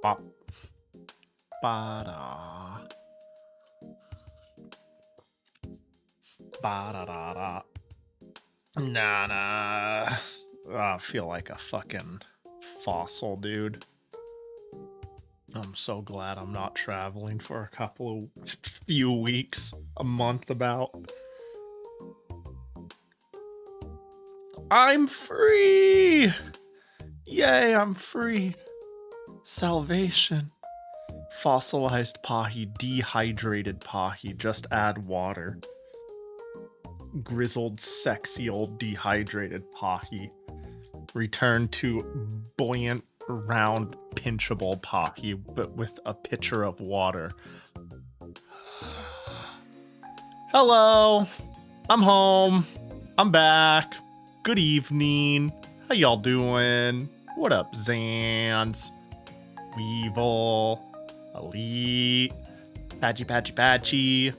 Ba ba da ba da da da. Nah, nah. I feel like a fucking fossil, dude. I'm so glad I'm not traveling for a few weeks, a month about. I'm free! Yay, I'm free. Salvation. Fossilized Pahi, dehydrated Pahi, just add water. Grizzled, sexy old dehydrated Pahi. Return to buoyant, round, pinchable Pahi, but with a pitcher of water. Hello! I'm home. I'm back. Good evening. How y'all doing? What up, Zans? Weevil. Elite. Patchy.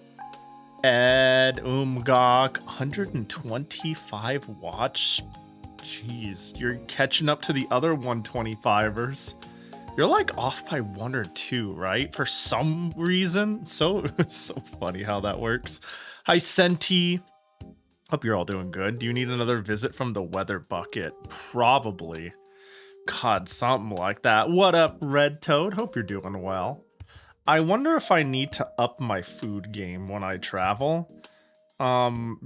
Ed, Umgok, 125 watch. Jeez, you're catching up to the other 125ers. You're like off by 1 or 2, right? For some reason. So funny how that works. Hi, Senti. Hope you're all doing good. Do you need another visit from the weather bucket? Probably. God, something like that. What up, Red Toad? Hope you're doing well. I wonder if I need to up my food game when I travel.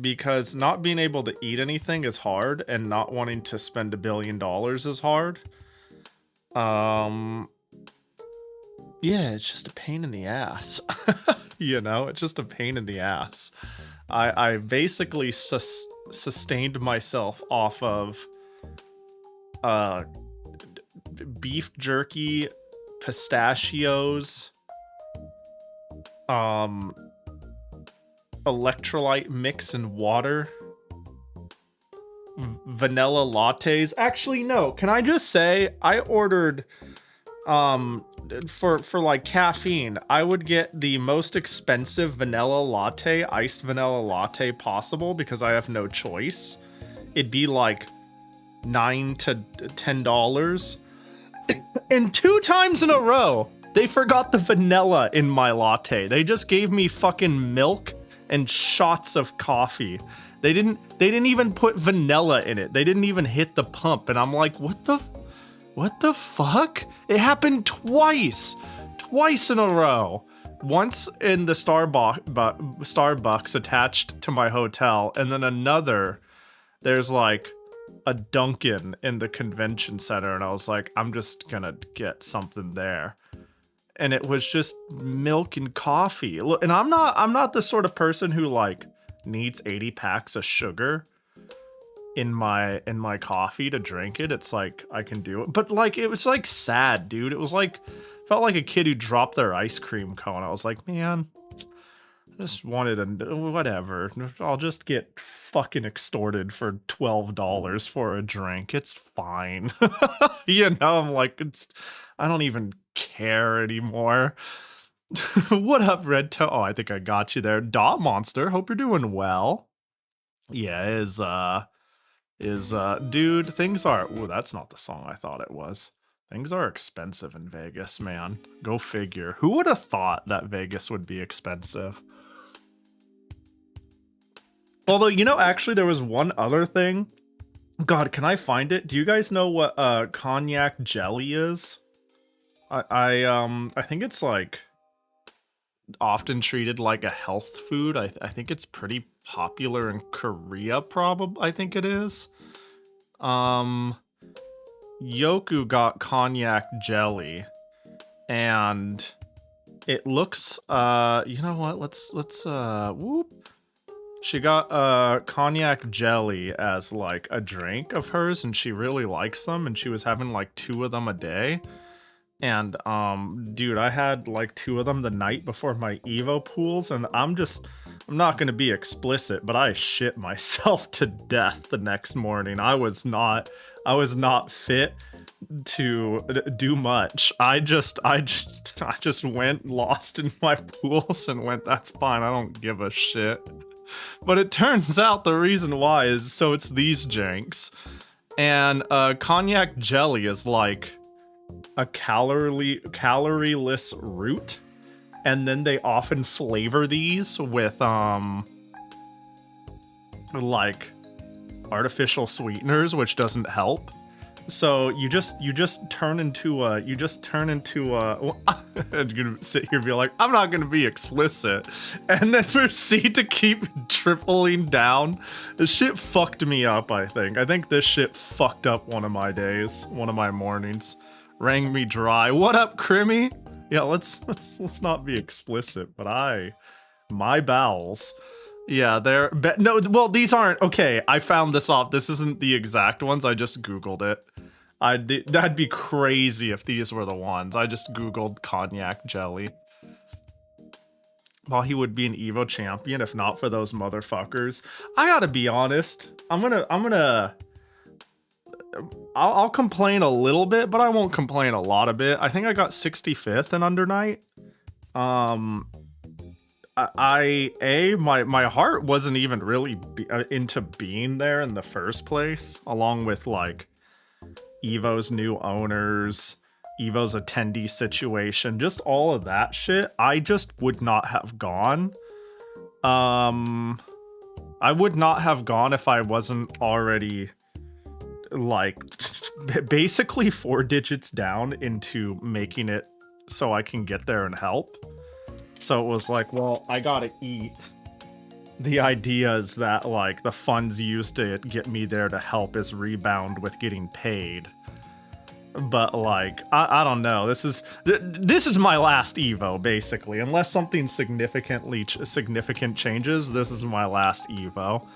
Because not being able to eat anything is hard, and not wanting to spend $1 billion is hard. Yeah, it's just a pain in the ass. You know, it's just a pain in the ass. I basically sustained myself off of beef jerky, pistachios, electrolyte mix and water, vanilla lattes. Actually, no, can I just say I ordered for like caffeine, I would get the most expensive vanilla latte, iced vanilla latte possible, because I have no choice. It'd be like $9 to $10. And 2 times in a row, they forgot the vanilla in my latte. They just gave me fucking milk and shots of coffee. They didn't even put vanilla in it. They didn't even hit the pump. And I'm like, what the fuck? It happened twice in a row. Once in the Starbucks attached to my hotel, and then another, there's like a Dunkin' in the convention center, and I was like, I'm just gonna get something there. And it was just milk and coffee. Look, and I'm not the sort of person who like needs 80 packs of sugar in my coffee to drink it. It's like I can do it, but like it was like sad, dude. It was like felt like a kid who dropped their ice cream cone. I was like, man, I just wanted a whatever. I'll just get fucking extorted for $12 for a drink. It's fine. You know, I'm like, I don't even care anymore. What up, Red Toe? Oh, I think I got you there. Dot Monster, hope you're doing well. Yeah, dude, things are, ooh, that's not the song I thought it was. Things are expensive in Vegas, man. Go figure. Who would have thought that Vegas would be expensive? Although, you know, actually there was one other thing. God, can I find it? Do you guys know what cognac jelly is? I think it's like often treated like a health food. I think it's pretty popular in Korea, probably. I think it is. Yoku got cognac jelly, and it looks you know what, let's whoop. She got cognac jelly as like a drink of hers, and she really likes them, and she was having like 2 of them a day. And dude, I had like 2 of them the night before my Evo pools, and I'm not gonna be explicit, but I shit myself to death the next morning. I was not fit to do much. I just went lost in my pools and went, that's fine, I don't give a shit. But it turns out the reason why is so it's these janks. And cognac jelly is like a calorieless root, and then they often flavor these with like artificial sweeteners, which doesn't help. So you just turn into a well, I'm gonna sit here and be like, I'm not gonna be explicit, and then proceed to keep tripling down. This shit fucked me up. I think this shit fucked up one of my days, one of my mornings, wrung me dry. What up, Crimmy? Yeah, let's not be explicit, but my bowels. Yeah, no, well, these aren't, okay, I found this off. This isn't the exact ones, I just Googled it. That'd be crazy if these were the ones. I just Googled cognac jelly. Well, he would be an Evo champion if not for those motherfuckers. I gotta be honest, I'll complain a little bit, but I won't complain a lot of it. I think I got 65th in Undernight. My heart wasn't even really into being there in the first place, along with like Evo's new owners, Evo's attendee situation, just all of that shit. I just would not have gone. I would not have gone if I wasn't already like basically 4 digits down into making it so I can get there and help. So it was like, well, I gotta eat. The idea is that, like, the funds used to get me there to help is rebound with getting paid. But, like, I don't know. This is my last Evo, basically. Unless something significant changes, this is my last Evo.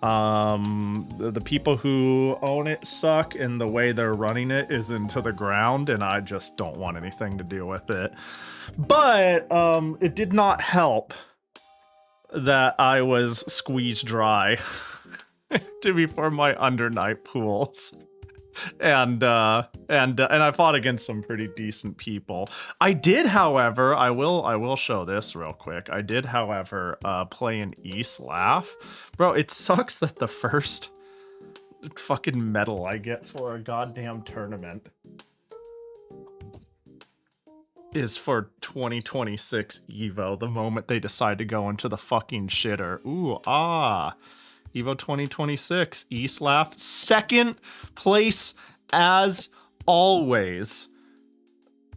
The people who own it suck, and the way they're running it is into the ground, and I just don't want anything to do with it. But it did not help that I was squeezed dry to be for my undernight pools. And I fought against some pretty decent people. I did, however, I will show this real quick. I did, however, play an East Laugh. Bro, it sucks that the first fucking medal I get for a goddamn tournament is for 2026 Evo, the moment they decide to go into the fucking shitter. Ooh, Evo 2026, East Laugh, second place as always.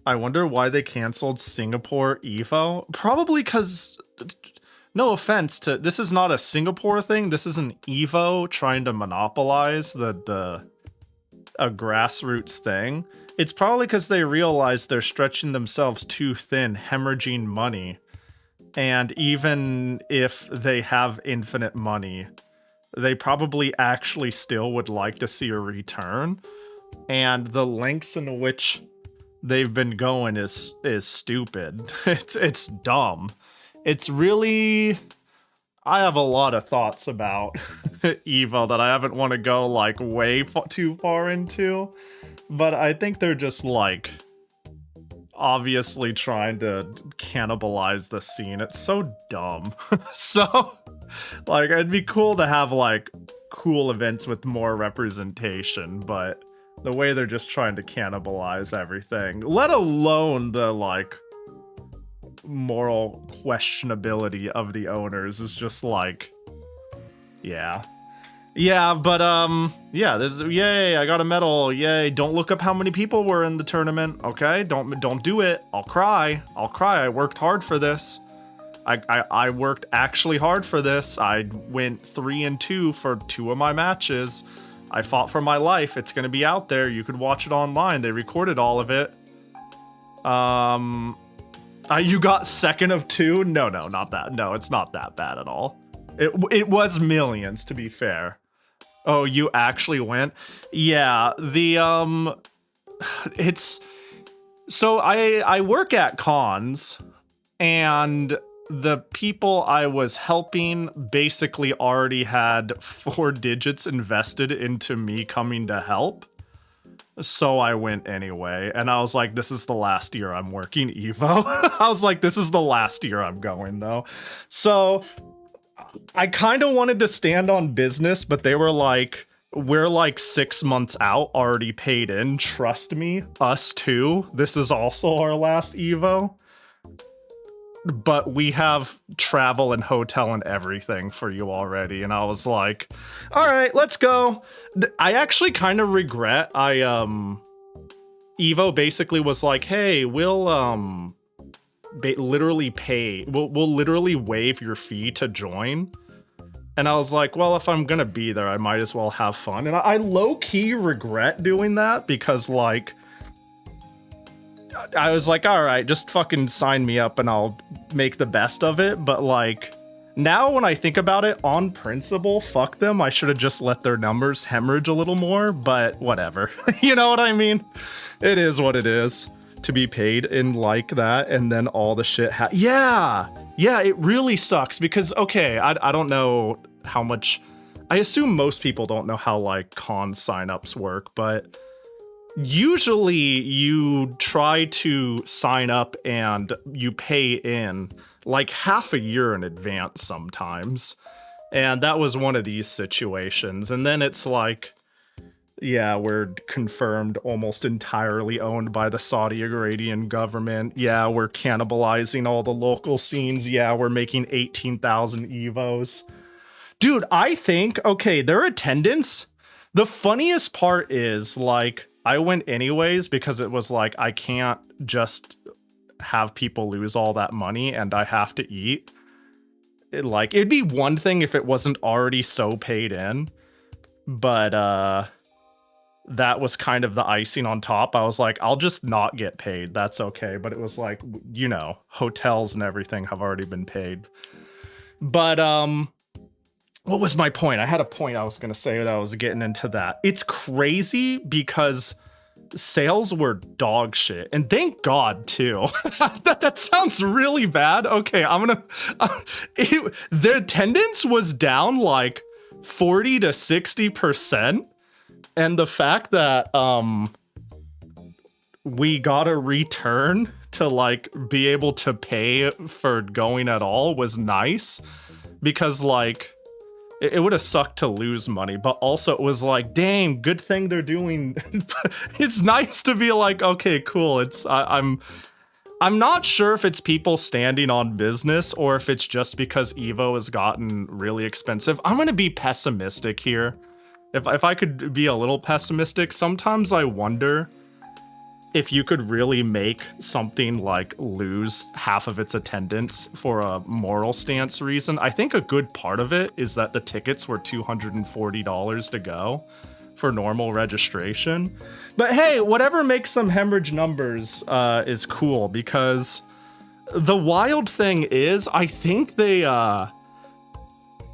I wonder why they canceled Singapore Evo. Probably because, no offense to, this is not a Singapore thing. This is an Evo trying to monopolize a grassroots thing. It's probably because they realize they're stretching themselves too thin, hemorrhaging money. And even if they have infinite money, they probably actually still would like to see a return. And the lengths in which they've been going is stupid. It's dumb. It's really... I have a lot of thoughts about Evo that I haven't want to go like way too far into. But I think they're just like obviously trying to cannibalize the scene. It's so dumb. So like it'd be cool to have like cool events with more representation, but the way they're just trying to cannibalize everything, let alone the like moral questionability of the owners, is just like, yeah. Yeah, but yeah, yay, I got a medal, yay. Don't look up how many people were in the tournament, okay? Don't do it. I'll cry. I worked hard for this. I worked actually hard for this. I went 3-2 for 2 of my matches. I fought for my life. It's gonna be out there. You could watch it online. They recorded all of it. You got second of 2? No, not that. No, it's not that bad at all. It was millions, to be fair. Oh, you actually went? Yeah, it's... So I work at cons, and the people I was helping basically already had 4 digits invested into me coming to help. So I went anyway, and I was like, this is the last year I'm working Evo. I was like, this is the last year I'm going, though. So I kind of wanted to stand on business, but they were like, we're like 6 months out, already paid in. Trust me, us too. This is also our last Evo. But we have travel and hotel and everything for you already. And I was like, all right, let's go. I actually kind of regret Evo basically was like, hey, we'll literally pay. We'll literally waive your fee to join. And I was like, well, if I'm gonna be there, I might as well have fun. And I low-key regret doing that because, like, I was like, all right, just fucking sign me up and I'll make the best of it. But, like, now when I think about it, on principle, fuck them. I should have just let their numbers hemorrhage a little more, but whatever. You know what I mean? It is what it is to be paid in like that, and then all the shit yeah, it really sucks because, okay, I don't know how much, I assume most people don't know how, like, con signups work, but usually you try to sign up and you pay in like half a year in advance sometimes, and that was one of these situations. And then it's like, yeah, we're confirmed almost entirely owned by the Saudi Arabian government. Yeah, we're cannibalizing all the local scenes. Yeah, we're making 18,000 Evos. Dude, I think, okay, their attendance, the funniest part is, like, I went anyways because it was like, I can't just have people lose all that money and I have to eat. It'd be one thing if it wasn't already so paid in, but, that was kind of the icing on top. I was like, I'll just not get paid. That's okay. But it was like, you know, hotels and everything have already been paid. But, what was my point? I had a point I was going to say that I was getting into that. It's crazy because sales were dog shit. And thank God, too. that sounds really bad. Okay, I'm going to... the attendance was down like 40 to 60%. And the fact that we got a return to, like, be able to pay for going at all was nice. Because, like, it would have sucked to lose money. But also it was like, dang, good thing they're doing. It's nice to be like, okay, cool. I'm not sure if it's people standing on business or if it's just because Evo has gotten really expensive. I'm going to be pessimistic here. If I could be a little pessimistic, sometimes I wonder if you could really make something like lose half of its attendance for a moral stance reason. I think a good part of it is that the tickets were $240 to go for normal registration. But hey, whatever makes them hemorrhage numbers is cool, because the wild thing is, I think they...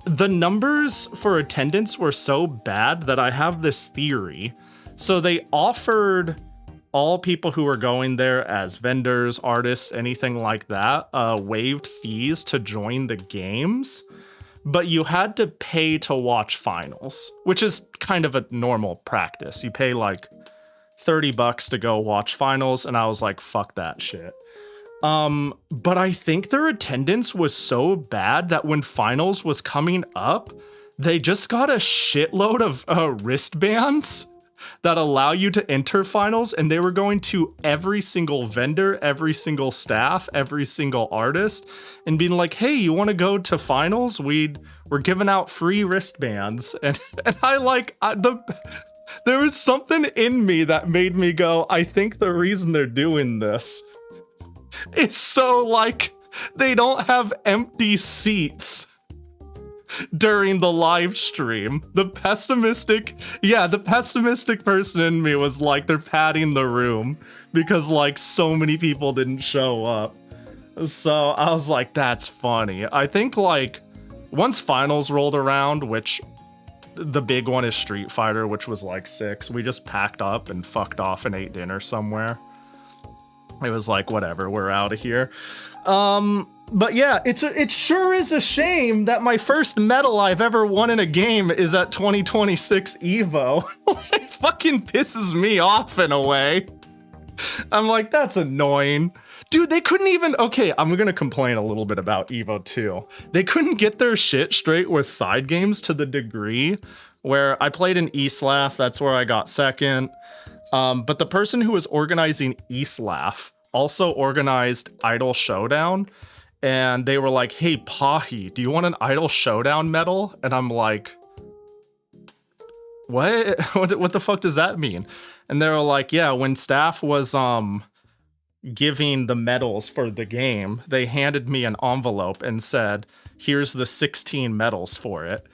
the numbers for attendance were so bad that I have this theory. So they offered all people who were going there as vendors, artists, anything like that, waived fees to join the games, but you had to pay to watch finals, which is kind of a normal practice. You pay like $30 to go watch finals, and I was like, fuck that shit. But I think their attendance was so bad that when finals was coming up, they just got a shitload of wristbands that allow you to enter finals, and they were going to every single vendor, every single staff, every single artist, and being like, hey, you want to go to finals? We're giving out free wristbands. And there was something in me that made me go, I think the reason they're doing this is so, like, they don't have empty seats during the live stream. The pessimistic person in me was like, they're padding the room because, like, so many people didn't show up. So I was like, that's funny. I think, like, once finals rolled around, which the big one is Street Fighter, which was like 6, we just packed up and fucked off and ate dinner somewhere. It was like, whatever, we're out of here. But yeah, it sure is a shame that my first medal I've ever won in a game is at 2026 Evo. It fucking pisses me off in a way. I'm like, that's annoying. Dude, they couldn't even... Okay, I'm gonna complain a little bit about Evo too. They couldn't get their shit straight with side games to the degree where I played in ESLAF. That's where I got second. But the person who was organizing ESLAF also organized Idol Showdown. And they were like, hey, Pahi, do you want an Idol Showdown medal? And I'm like, what? What the fuck does that mean? And they were like, yeah, when staff was giving the medals for the game, they handed me an envelope and said, here's the 16 medals for it.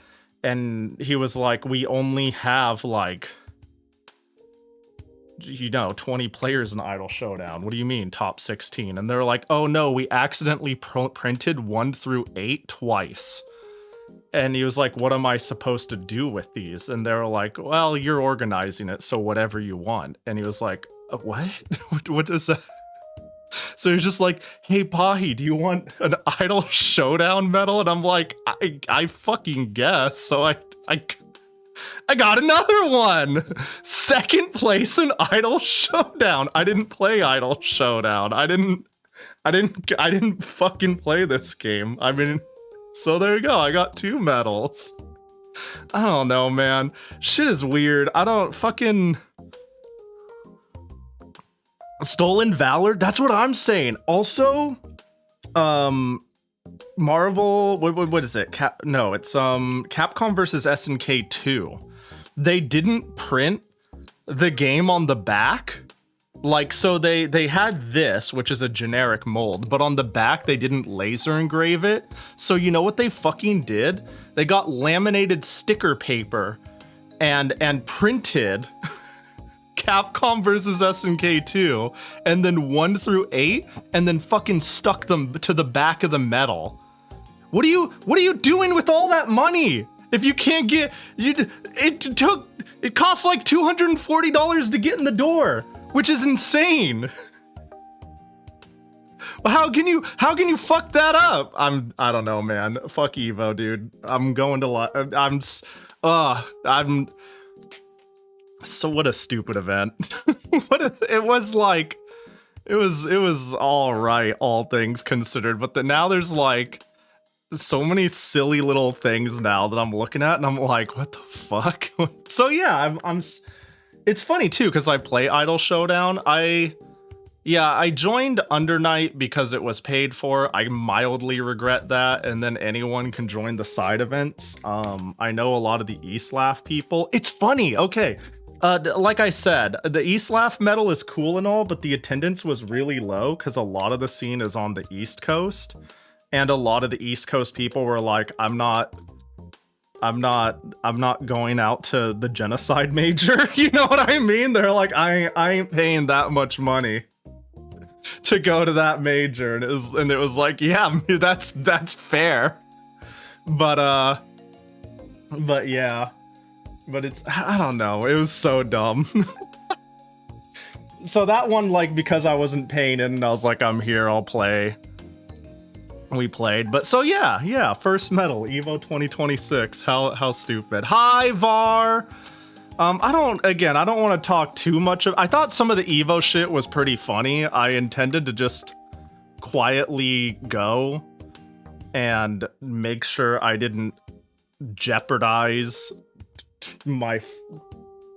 And he was like, we only have like, 20 players in Idol Showdown. What do you mean top 16? And they're like, oh no, we accidentally printed 1 through 8 twice. And he was like, what am I supposed to do with these? And they were like, well, you're organizing it, so whatever you want. And he was like, what? What is that? So he's just like, hey, Pahi, do you want an Idol Showdown medal? And I'm like, I fucking guess. So I got another one. Second place in Idol Showdown. I didn't play Idol Showdown. I didn't fucking play this game. I mean, so there you go. I got 2 medals. I don't know, man. Shit is weird. I don't fucking... Stolen Valor? That's what I'm saying. Also, Marvel, what is it? It's Capcom versus SNK 2. They didn't print the game on the back. Like, so they had this, which is a generic mold, but on the back they didn't laser engrave it. So you know what they fucking did? They got laminated sticker paper and printed Capcom versus SNK 2, and then 1 through 8, and then fucking stuck them to the back of the medal. What are you doing with all that money? If you can't get, it costs like $240 to get in the door, which is insane. How can you fuck that up? I don't know, man. Fuck Evo, dude. I'm going to so what a stupid event. It was all right, all things considered, but now there's like so many silly little things now that I'm looking at and I'm like, what the fuck? So yeah, it's funny too, because I play Idol Showdown. I joined Undernight because it was paid for. I mildly regret that, and then anyone can join the side events. I know a lot of the ESLAF people. It's funny, okay. Like I said, the ESLAF medal is cool and all, but the attendance was really low because a lot of the scene is on the East Coast, and a lot of the East Coast people were like, I'm not going out to the genocide major. You know what I mean? They're like, I ain't paying that much money to go to that major, and it was like, yeah, that's fair, but yeah. But I don't know, it was so dumb. So that one, like, because I wasn't paying it and I was like, I'm here, I'll play. We played, but so yeah, first medal, Evo 2026, how stupid. Hi, VAR! I don't want to talk too much I thought some of the Evo shit was pretty funny. I intended to just quietly go and make sure I didn't jeopardize my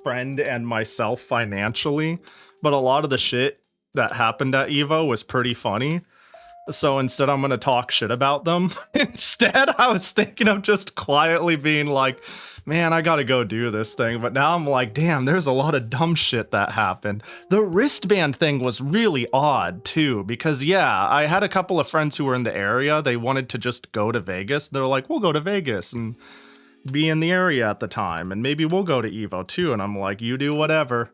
friend and myself financially, but a lot of the shit that happened at Evo was pretty funny. So instead, I'm gonna talk shit about them. Instead, I was thinking of just quietly being like, man, I gotta go do this thing. But now I'm like, damn, there's a lot of dumb shit that happened. The wristband thing was really odd too, because yeah, I had a couple of friends who were in the area. They wanted to just go to Vegas. They're like, we'll go to Vegas and be in the area at the time, and maybe we'll go to Evo too. And I'm like, you do whatever.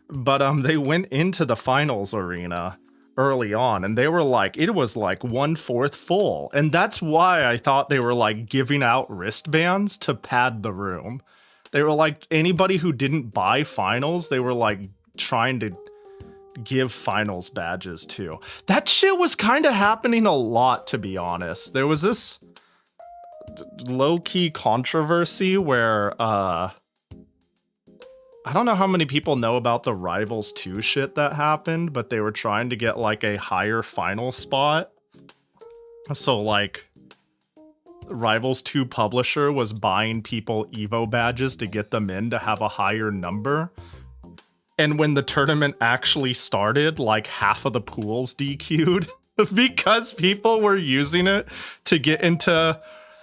But they went into the finals arena early on, and they were like, it was like 1/4 full, and that's why I thought they were like giving out wristbands to pad the room. They were like, anybody who didn't buy finals, they were like trying to give finals badges to. That shit was kind of happening a lot, to be honest. There was this low-key controversy where I don't know how many people know about the Rivals 2 shit that happened, but they were trying to get like a higher final spot. So like Rivals 2 publisher was buying people Evo badges to get them in to have a higher number. And when the tournament actually started, like half of the pools DQ'd because people were using it to get into.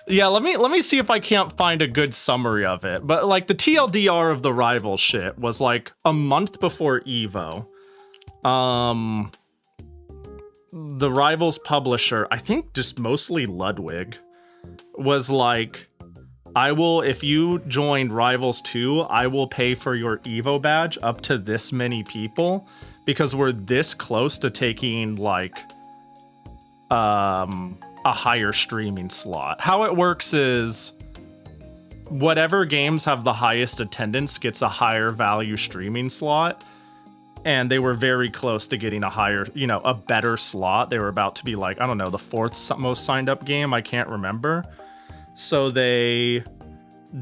Yeah, let me see if I can't find a good summary of it. But like the TLDR of the rival shit was like a month before Evo. The Rivals publisher, I think just mostly Ludwig, was like, if you joined Rivals 2, I will pay for your Evo badge up to this many people because we're this close to taking like a higher streaming slot. How it works is whatever games have the highest attendance gets a higher value streaming slot. And they were very close to getting a higher, a better slot. They were about to be like, I don't know, the 4th most signed up game. I can't remember. So they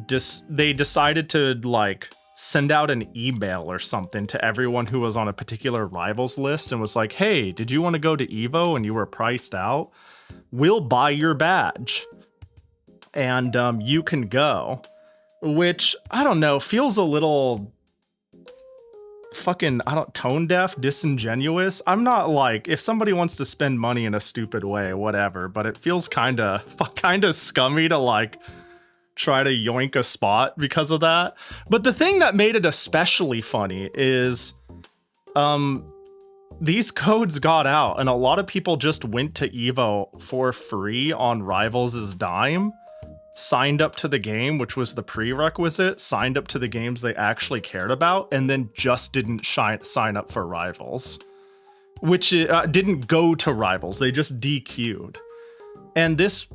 decided to like send out an email or something to everyone who was on a particular Rivals list and was like, hey, did you want to go to Evo and you were priced out? We'll buy your badge and you can go. Which, I don't know, feels a little fucking, tone deaf, disingenuous. I'm not like, if somebody wants to spend money in a stupid way, whatever, but it feels kind of scummy to like try to yoink a spot because of that. But the thing that made it especially funny is these codes got out and a lot of people just went to Evo for free on Rivals' dime, signed up to the game, which was the prerequisite, signed up to the games they actually cared about, and then just didn't sign up for Rivals, which didn't go to Rivals. They just DQ'd. And this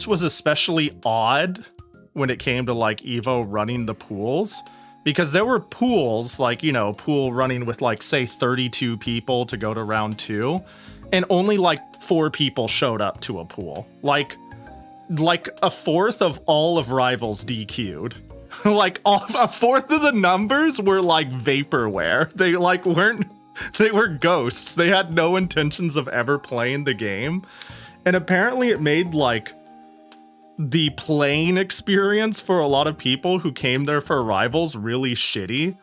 was especially odd when it came to like Evo running the pools, because there were pools like, pool running with like, say 32 people to go to round 2, and only like 4 people showed up to a pool. Like a fourth of all of Rivals DQ'd. Like a fourth of the numbers were like vaporware. They like they were ghosts. They had no intentions of ever playing the game. And apparently it made like the playing experience for a lot of people who came there for Rivals really shitty.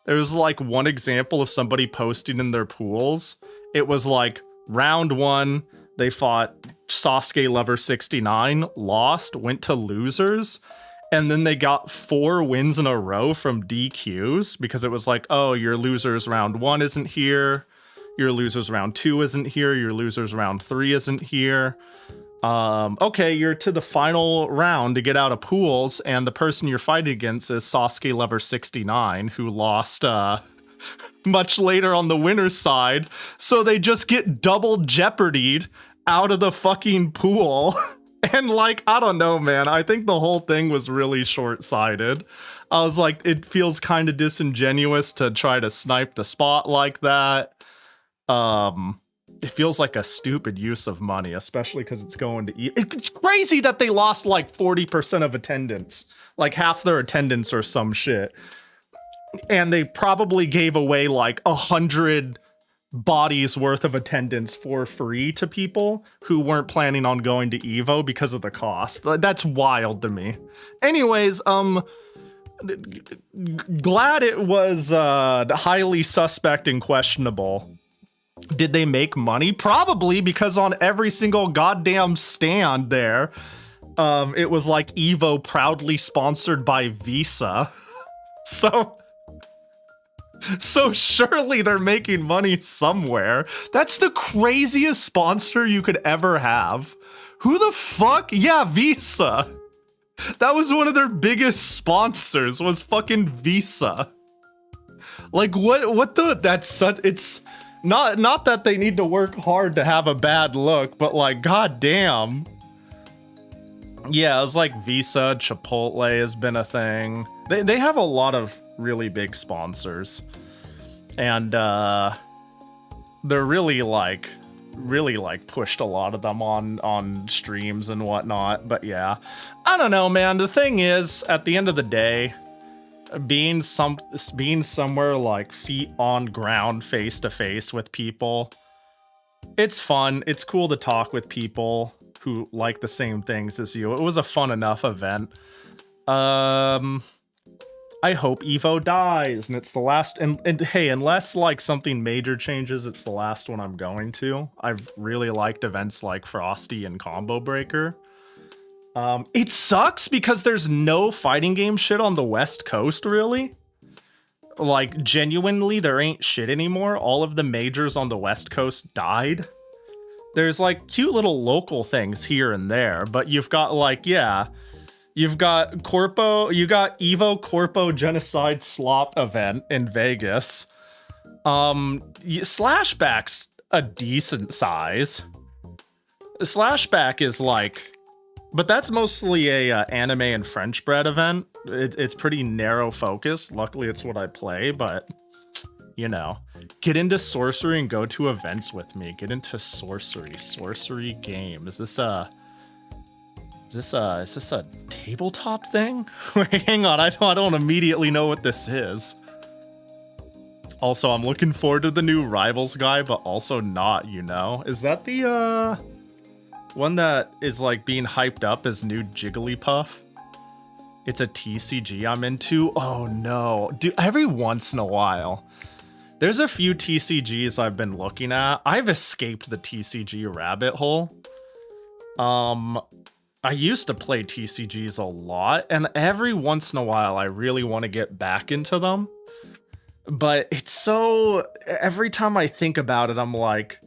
There was like one example of somebody posting in their pools. It was like round 1, they fought Sasuke Lover 69, lost, went to losers, and then they got 4 wins in a row from DQs because it was like, oh, your losers round 1 isn't here, your losers round 2 isn't here, your losers round 3 isn't here. Okay, you're to the final round to get out of pools, and the person you're fighting against is Sasuke Lover 69, who lost much later on the winner's side, so they just get double jeopardied out of the fucking pool. And like, I don't know, man, I think the whole thing was really short-sighted. I was like, it feels kind of disingenuous to try to snipe the spot like that. It feels like a stupid use of money, especially because it's going to it's crazy that they lost like 40% of attendance, like half their attendance or some shit. And they probably gave away like 100 bodies worth of attendance for free to people who weren't planning on going to Evo because of the cost. That's wild to me. Anyways, glad it was highly suspect and questionable. Did they make money? Probably, because on every single goddamn stand there, it was like Evo proudly sponsored by Visa. So surely they're making money somewhere. That's the craziest sponsor you could ever have. Who the fuck? Yeah, Visa. That was one of their biggest sponsors, was fucking Visa. Like what it's not that they need to work hard to have a bad look, but like, goddamn. Yeah, it was like Visa, Chipotle has been a thing. They have a lot of really big sponsors, and they're really pushed a lot of them on streams and whatnot. But yeah, I don't know, man. The thing is, at the end of the day, being somewhere like feet on ground, face to face with people, it's fun. It's cool to talk with people. who like the same things as you. It was a fun enough event. I hope Evo dies, and it's the last. And hey, unless like something major changes, it's the last one I'm going to. I've really liked events like Frosty and Combo Breaker. It sucks because there's no fighting game shit on the West Coast, really. Like, genuinely, there ain't shit anymore. All of the majors on the West Coast died. There's, like, cute little local things here and there, but you've got, like, yeah, you've got Evo Corpo Genocide Slop event in Vegas. Slashback's a decent size. Slashback is, like... But that's mostly a anime and French bread event. It's pretty narrow focus. Luckily, it's what I play, but you know, get into sorcery and go to events with me. Get into sorcery game. Is this a tabletop thing? Wait, hang on, I don't immediately know what this is. Also, I'm looking forward to the new Rivals guy, but also not, you know. Is that the one that is like being hyped up as new Jigglypuff? It's a TCG I'm into. Oh no, dude, every once in a while there's a few TCGs I've been looking at. I've escaped the TCG rabbit hole. I used to play TCGs a lot, and every once in a while I really want to get back into them, but it's so, every time I think about it, I'm like,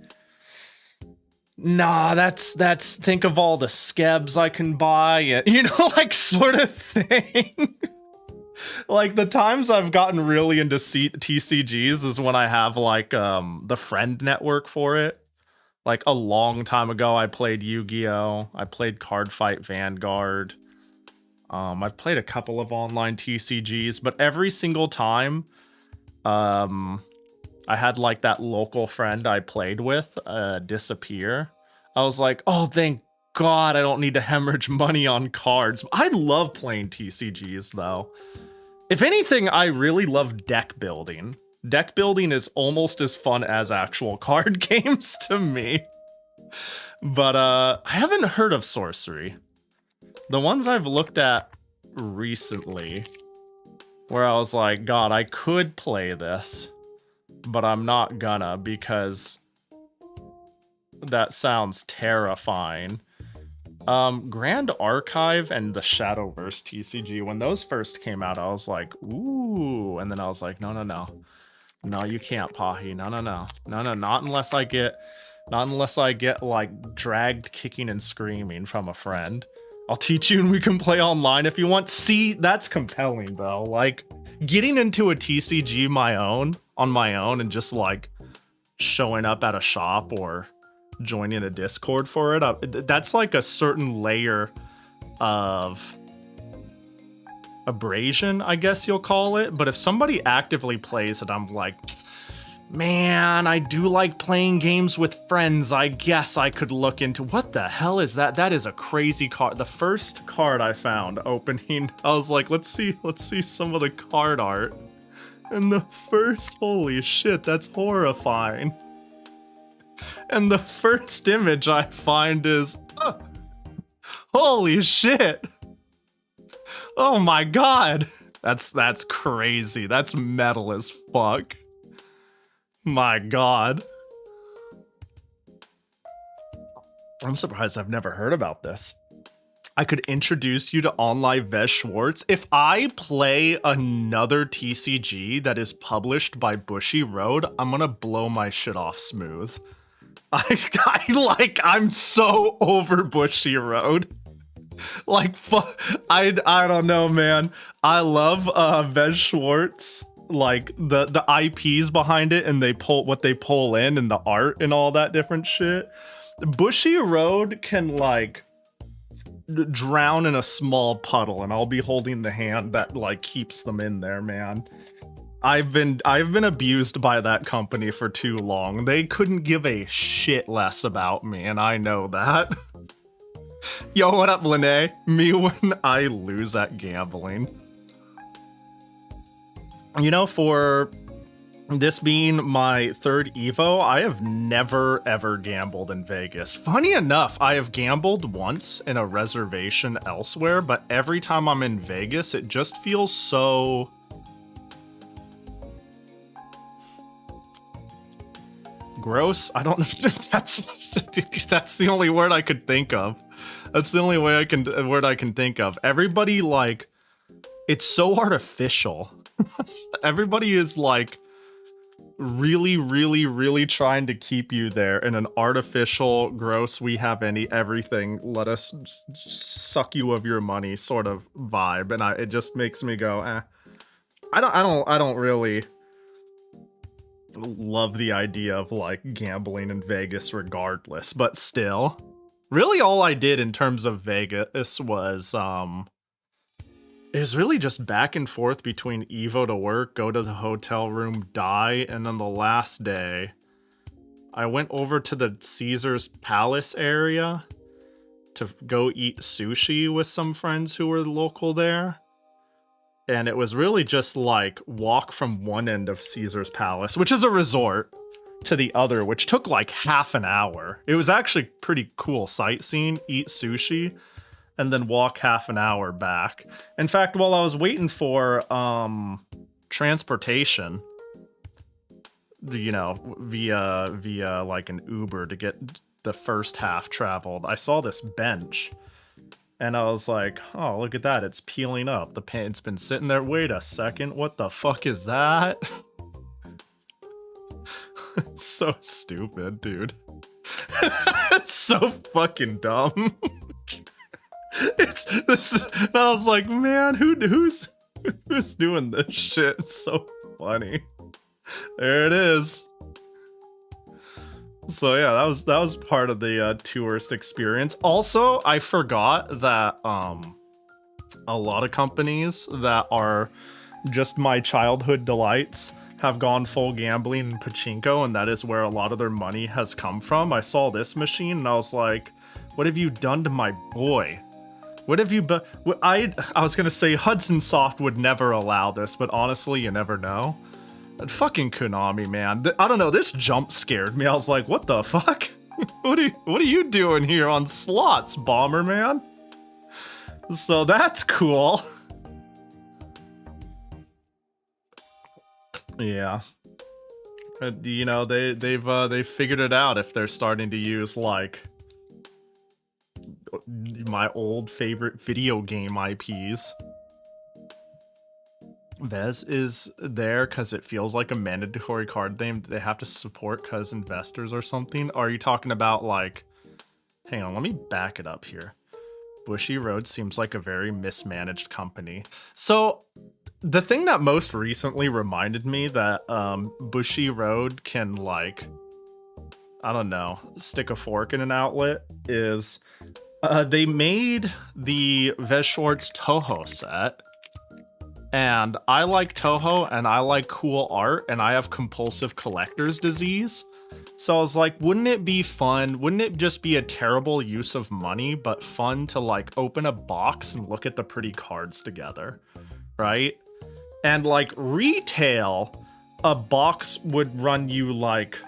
nah, that's think of all the skebs I can buy, and, you know, like, sort of thing. Like, the times I've gotten really into TCGs is when I have, like, the friend network for it. Like, a long time ago, I played Yu-Gi-Oh! I played Cardfight Vanguard. I've played a couple of online TCGs, but every single time, I had like that local friend I played with disappear. I was like, oh, thank God I don't need to hemorrhage money on cards. I love playing TCGs though. If anything, I really love deck building. Deck building is almost as fun as actual card games to me. But I haven't heard of sorcery. The ones I've looked at recently, where I was like, God, I could play this, but I'm not gonna because that sounds terrifying. Grand Archive and the Shadowverse TCG, when those first came out, I was like, ooh, and then I was like, no, you can't, Pahi, no, not unless I get like dragged kicking and screaming from a friend. I'll teach you and we can play online if you want. See, that's compelling though. Like, getting into a TCG on my own and just like showing up at a shop or joining a Discord for it, that's like a certain layer of abrasion, I guess you'll call it. But if somebody actively plays it, I'm like, man, I do like playing games with friends. I guess I could look into... What the hell is that? That is a crazy card. The first card I found opening, I was like, let's see some of the card art. And the first, holy shit, that's horrifying. And the first image I find is, holy shit. Oh my God. That's crazy. That's metal as fuck. My God. I'm surprised I've never heard about this. I could introduce you to Oiivae Schwartz. If I play another TCG that is published by Bushy Road, I'm gonna blow my shit off smooth. I'm so over Bushy Road. Like, I don't know, man. I love Vez Schwartz. Like the IPs behind it, and they pull in and the art and all that different shit. Bushy Road can like drown in a small puddle, and I'll be holding the hand that like keeps them in there, man. I've been abused by that company for too long. They couldn't give a shit less about me, and I know that. Yo, what up, Lene? Me when I lose at gambling. You know, for this being my third Evo, I have never ever gambled in Vegas. Funny enough, I have gambled once in a reservation elsewhere, but every time I'm in Vegas, it just feels so... gross. I don't know. That's the only word I could think of. That's the only word I can think of. Everybody, like, it's so artificial. Everybody is like really trying to keep you there in an artificial, gross, we have everything, let us suck you of your money sort of vibe, and it just makes me go, eh. I don't really love the idea of like gambling in Vegas regardless, but still. Really all I did in terms of Vegas was it was really just back and forth between Evo to work, go to the hotel room, die, and then the last day, I went over to the Caesar's Palace area to go eat sushi with some friends who were local there. And it was really just like walk from one end of Caesar's Palace, which is a resort, to the other, which took like half an hour. It was actually pretty cool sightseeing, eat sushi, and then walk half an hour back. In fact, while I was waiting for transportation, you know, via like an Uber to get the first half traveled, I saw this bench and I was like, oh, look at that, it's peeling up. The paint's been sitting there. Wait a second, what the fuck is that? It's so stupid, dude. It's so fucking dumb. I was like, man, who's doing this shit? It's so funny. There it is. So yeah, that was part of the tourist experience. Also, I forgot that a lot of companies that are just my childhood delights have gone full gambling and pachinko, and that is where a lot of their money has come from. I saw this machine and I was like, what have you done to my boy? What have you... I was gonna say Hudson Soft would never allow this, but honestly, you never know. Fucking Konami, man. I don't know, this jump scared me. I was like, what the fuck? What are you doing here on slots, Bomberman? So that's cool. Yeah. You know, they've figured it out if they're starting to use, like, my old favorite video game IPs. Vez is there because it feels like a mandatory card they have to support because investors or something. Are you talking about, like... Hang on, let me back it up here. Bushy Road seems like a very mismanaged company. So, the thing that most recently reminded me that Bushy Road can, like, I don't know, stick a fork in an outlet is they made the Vez Schwartz Toho set. And I like Toho, and I like cool art, and I have compulsive collector's disease. So I was like, wouldn't it be fun? Wouldn't it just be a terrible use of money, but fun to, like, open a box and look at the pretty cards together, right? And, like, retail, a box would run you, like,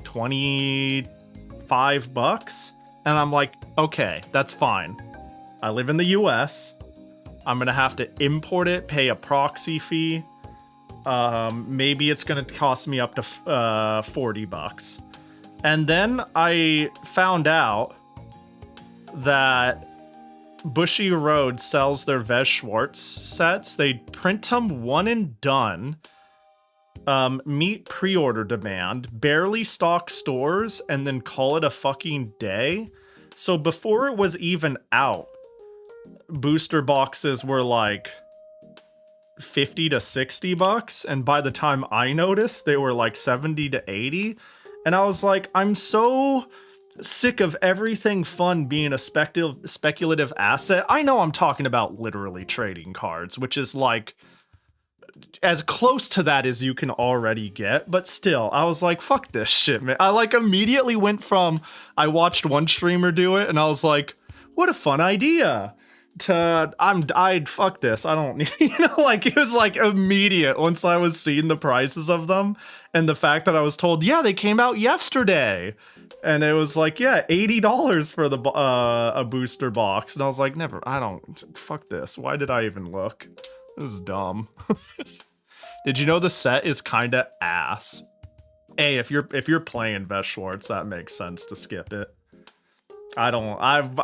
25 bucks. And I'm like, okay, that's fine. I live in the US. I'm gonna have to import it, pay a proxy fee. Maybe it's gonna cost me up to 40 bucks. And then I found out that Bushy Road sells their Vez Schwartz sets. They print them one and done, meet pre-order demand, barely stock stores, and then call it a fucking day. So before it was even out, booster boxes were like 50 to 60 bucks, and by the time I noticed, they were like 70 to 80. And I was like, I'm so sick of everything fun being a speculative asset. I know I'm talking about literally trading cards, which is like as close to that as you can already get, but still, I was like, fuck this shit, man. I like immediately went from, I watched one streamer do it and I was like, what a fun idea. I'd fuck this. I don't need, you know, like it was like immediate once I was seeing the prices of them and the fact that I was told, yeah, they came out yesterday. And it was like, yeah, $80 for the a booster box. And I was like, fuck this. Why did I even look? This is dumb. Did you know the set is kind of ass? If you're playing Vess Schwartz, that makes sense to skip it. I've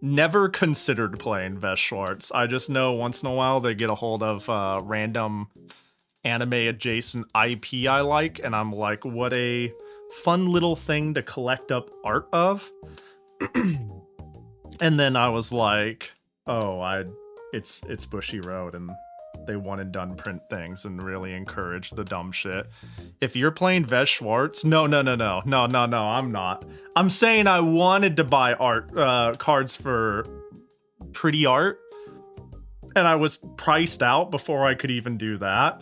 never considered playing Vess Schwartz. I just know once in a while they get a hold of random anime adjacent IP I like, and I'm like, what a fun little thing to collect up art of. And then I was like, oh, it's Bushiroad, and they one and done print things and really encourage the dumb shit. If you're playing Vess Schwartz, no, I'm not. I'm saying I wanted to buy art cards for pretty art, and I was priced out before I could even do that.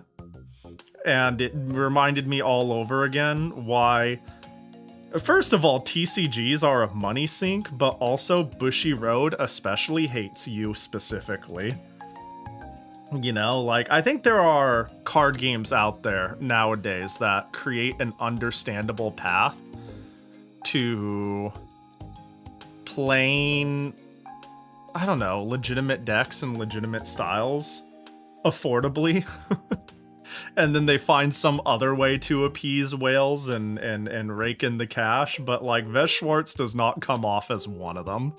And it reminded me all over again why, first of all, TCGs are a money sink, but also Bushiroad especially hates you specifically. You know, like, I think there are card games out there nowadays that create an understandable path to playing, I don't know, legitimate decks and legitimate styles affordably. And then they find some other way to appease whales and rake in the cash. But, like, Vess Schwartz does not come off as one of them.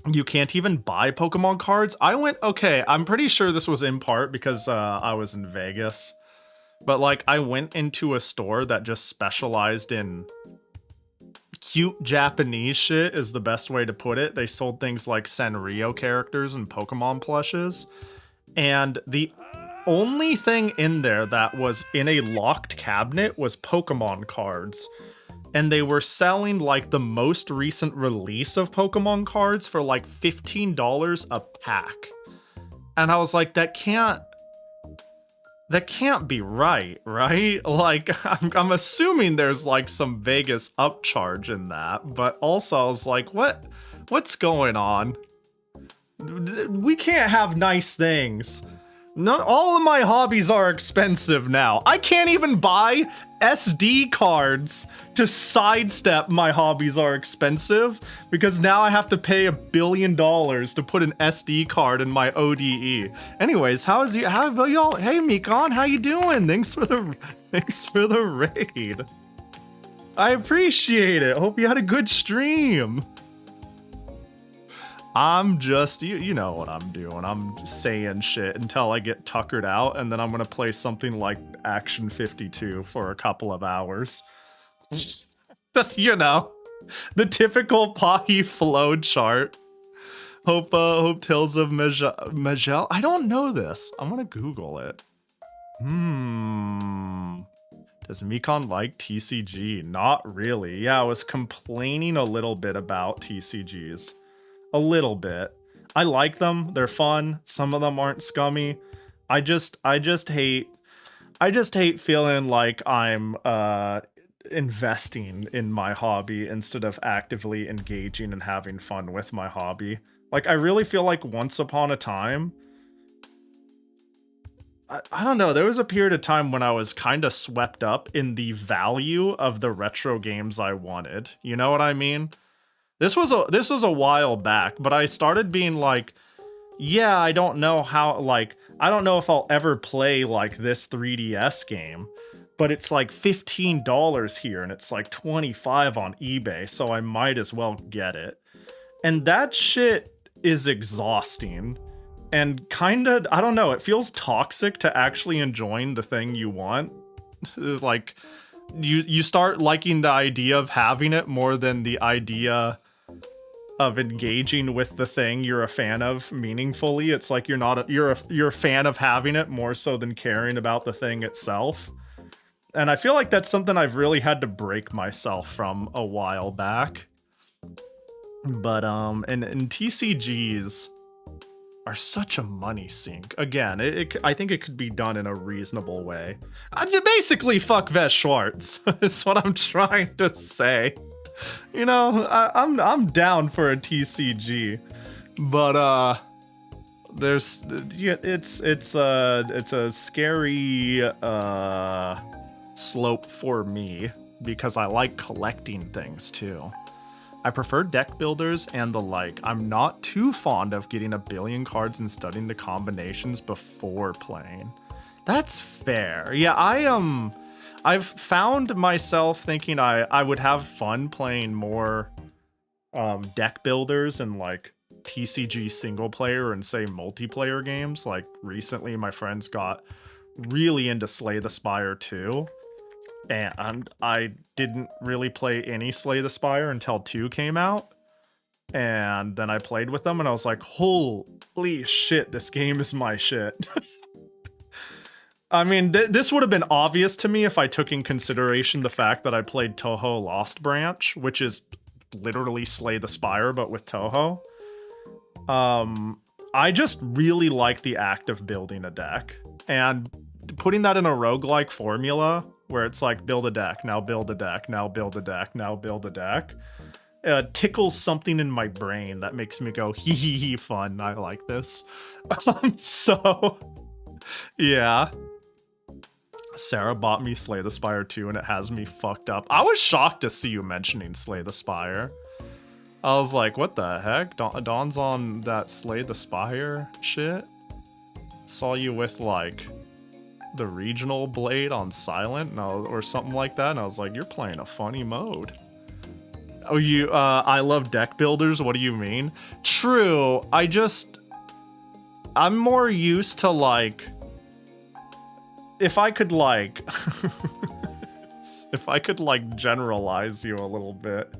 You can't even buy Pokemon cards. Okay, I'm pretty sure this was in part because I was in Vegas. But, like, I went into a store that just specialized in cute Japanese shit, is the best way to put it. They sold things like Sanrio characters and Pokemon plushes. And the only thing in there that was in a locked cabinet was Pokemon cards. And they were selling like the most recent release of Pokemon cards for like $15 a pack. And I was like, that can't be right? Like, I'm assuming there's like some Vegas upcharge in that, but also I was like, what's going on? We can't have nice things. No, all of my hobbies are expensive now. I can't even buy SD cards to sidestep my hobbies are expensive because now I have to pay $1 billion to put an SD card in my ODE. Anyways, how about y'all? Hey, Mikon, how you doing? Thanks for the raid. I appreciate it. Hope you had a good stream. I'm just, you know what I'm doing. I'm saying shit until I get tuckered out, and then I'm gonna play something like Action 52 for a couple of hours. Just, you know, the typical Pahi flow chart. Hope Tales of Majel. I don't know this. I'm gonna Google it. Does Mikon like TCG? Not really. Yeah, I was complaining a little bit about TCGs. A little bit. I like them. They're fun. Some of them aren't scummy. I just hate feeling like I'm investing in my hobby instead of actively engaging and having fun with my hobby. Like, I really feel like once upon a time, I don't know, there was a period of time when I was kind of swept up in the value of the retro games I wanted. You know what I mean? This was a while back, but I started being like, yeah, I don't know if I'll ever play like this 3DS game, but it's like $15 here and it's like $25 on eBay, so I might as well get it. And that shit is exhausting and kind of, I don't know, it feels toxic to actually enjoying the thing you want. Like, you start liking the idea of having it more than the idea of engaging with the thing you're a fan of meaningfully. It's like you're a fan of having it more so than caring about the thing itself. And I feel like that's something I've really had to break myself from a while back. But and TCGs are such a money sink. Again, I think it could be done in a reasonable way. Basically, fuck Vess Schwartz. That's what I'm trying to say. You know, I'm down for a TCG, but there's it's a scary slope for me because I like collecting things too. I prefer deck builders and the like. I'm not too fond of getting a billion cards and studying the combinations before playing. That's fair. Yeah, I've found myself thinking I would have fun playing more deck builders and like TCG single player and say multiplayer games. Like recently my friends got really into Slay the Spire 2. And I didn't really play any Slay the Spire until 2 came out. And then I played with them and I was like, holy shit, this game is my shit. I mean, this would have been obvious to me if I took in consideration the fact that I played Touhou Lost Branch, which is literally Slay the Spire, but with Touhou. I just really like the act of building a deck. And putting that in a roguelike formula, where it's like build a deck, now build a deck, now build a deck, now build a deck, tickles something in my brain that makes me go, hee hee hee, fun, I like this. So, yeah. Sarah bought me Slay the Spire 2 and it has me fucked up. I was shocked to see you mentioning Slay the Spire. I was like, what the heck? Dawn's on that Slay the Spire shit? Saw you with like the regional blade on silent or something like that, and I was like, you're playing a funny mode. Oh, I love deck builders, what do you mean? True, I'm more used to like, if I could like generalize you a little bit,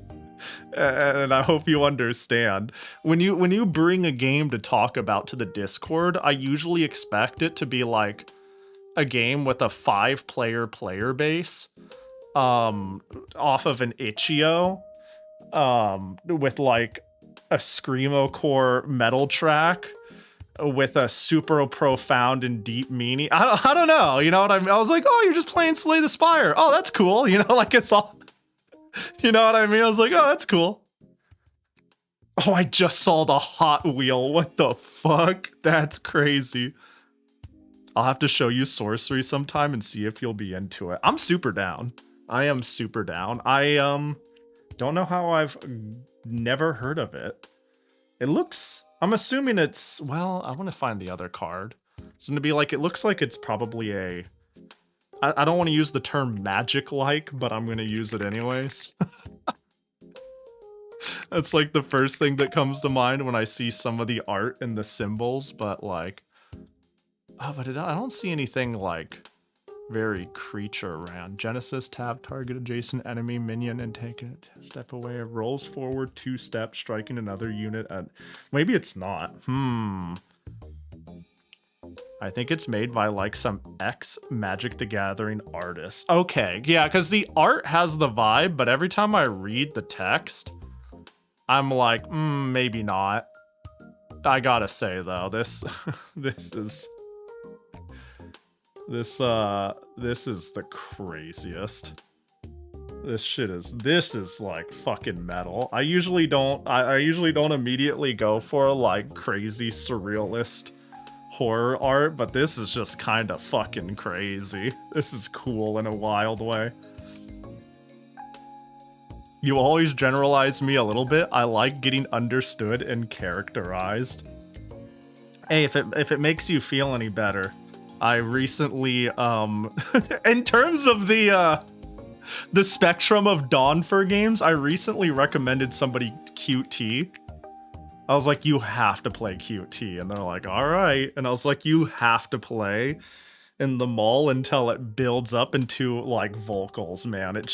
and I hope you understand, when you bring a game to talk about to the Discord, I usually expect it to be like a game with a 5-player base, off of an Itch.io, with like a Screamo core metal track, with a super profound and deep meaning. I don't know, you know what I mean? I was like, oh, you're just playing Slay the Spire. Oh, that's cool, you know, like it's all, you know what I mean? I was like, oh, that's cool. Oh, I just saw the Hot Wheel. What the fuck? That's crazy. I'll have to show you sorcery sometime and see if you'll be into it. I'm super down. I am super down. I don't know how I've never heard of it. It looks, I'm assuming it's, well, I want to find the other card. It's gonna be like, it looks like it's probably a, I don't want to use the term magic-like, but I'm gonna use it anyways. That's like the first thing that comes to mind when I see some of the art and the symbols, but like, oh, but I don't see anything like very creature ran. Genesis, tab, target adjacent enemy, minion, and take a step away. It rolls forward 2 steps, striking another unit at... Maybe it's not. I think it's made by like some ex-Magic the Gathering artist. Okay, yeah, because the art has the vibe, but every time I read the text, I'm like, maybe not. I gotta say though, this is the craziest. This is like fucking metal. I usually don't immediately go for like crazy surrealist horror art, but this is just kind of fucking crazy. This is cool in a wild way. You always generalize me a little bit. I like getting understood and characterized. Hey, if it makes you feel any better, I recently, in terms of the spectrum of Dawnfur games, I recently recommended somebody QT. I was like, you have to play QT, and they're like, all right. And I was like, you have to play in the mall until it builds up into like vocals, man. And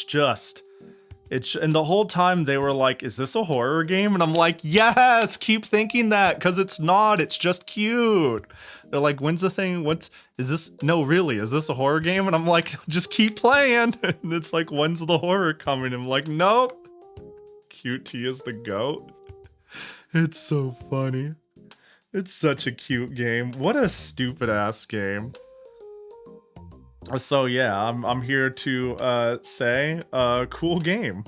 the whole time they were like, is this a horror game? And I'm like, yes, keep thinking that, because it's not, it's just cute. They're like, when's the thing? Is this, no, really, is this a horror game? And I'm like, just keep playing. And it's like, when's the horror coming? I'm like, nope. QT is the GOAT. It's so funny. It's such a cute game. What a stupid ass game. So yeah, I'm here to say, cool game.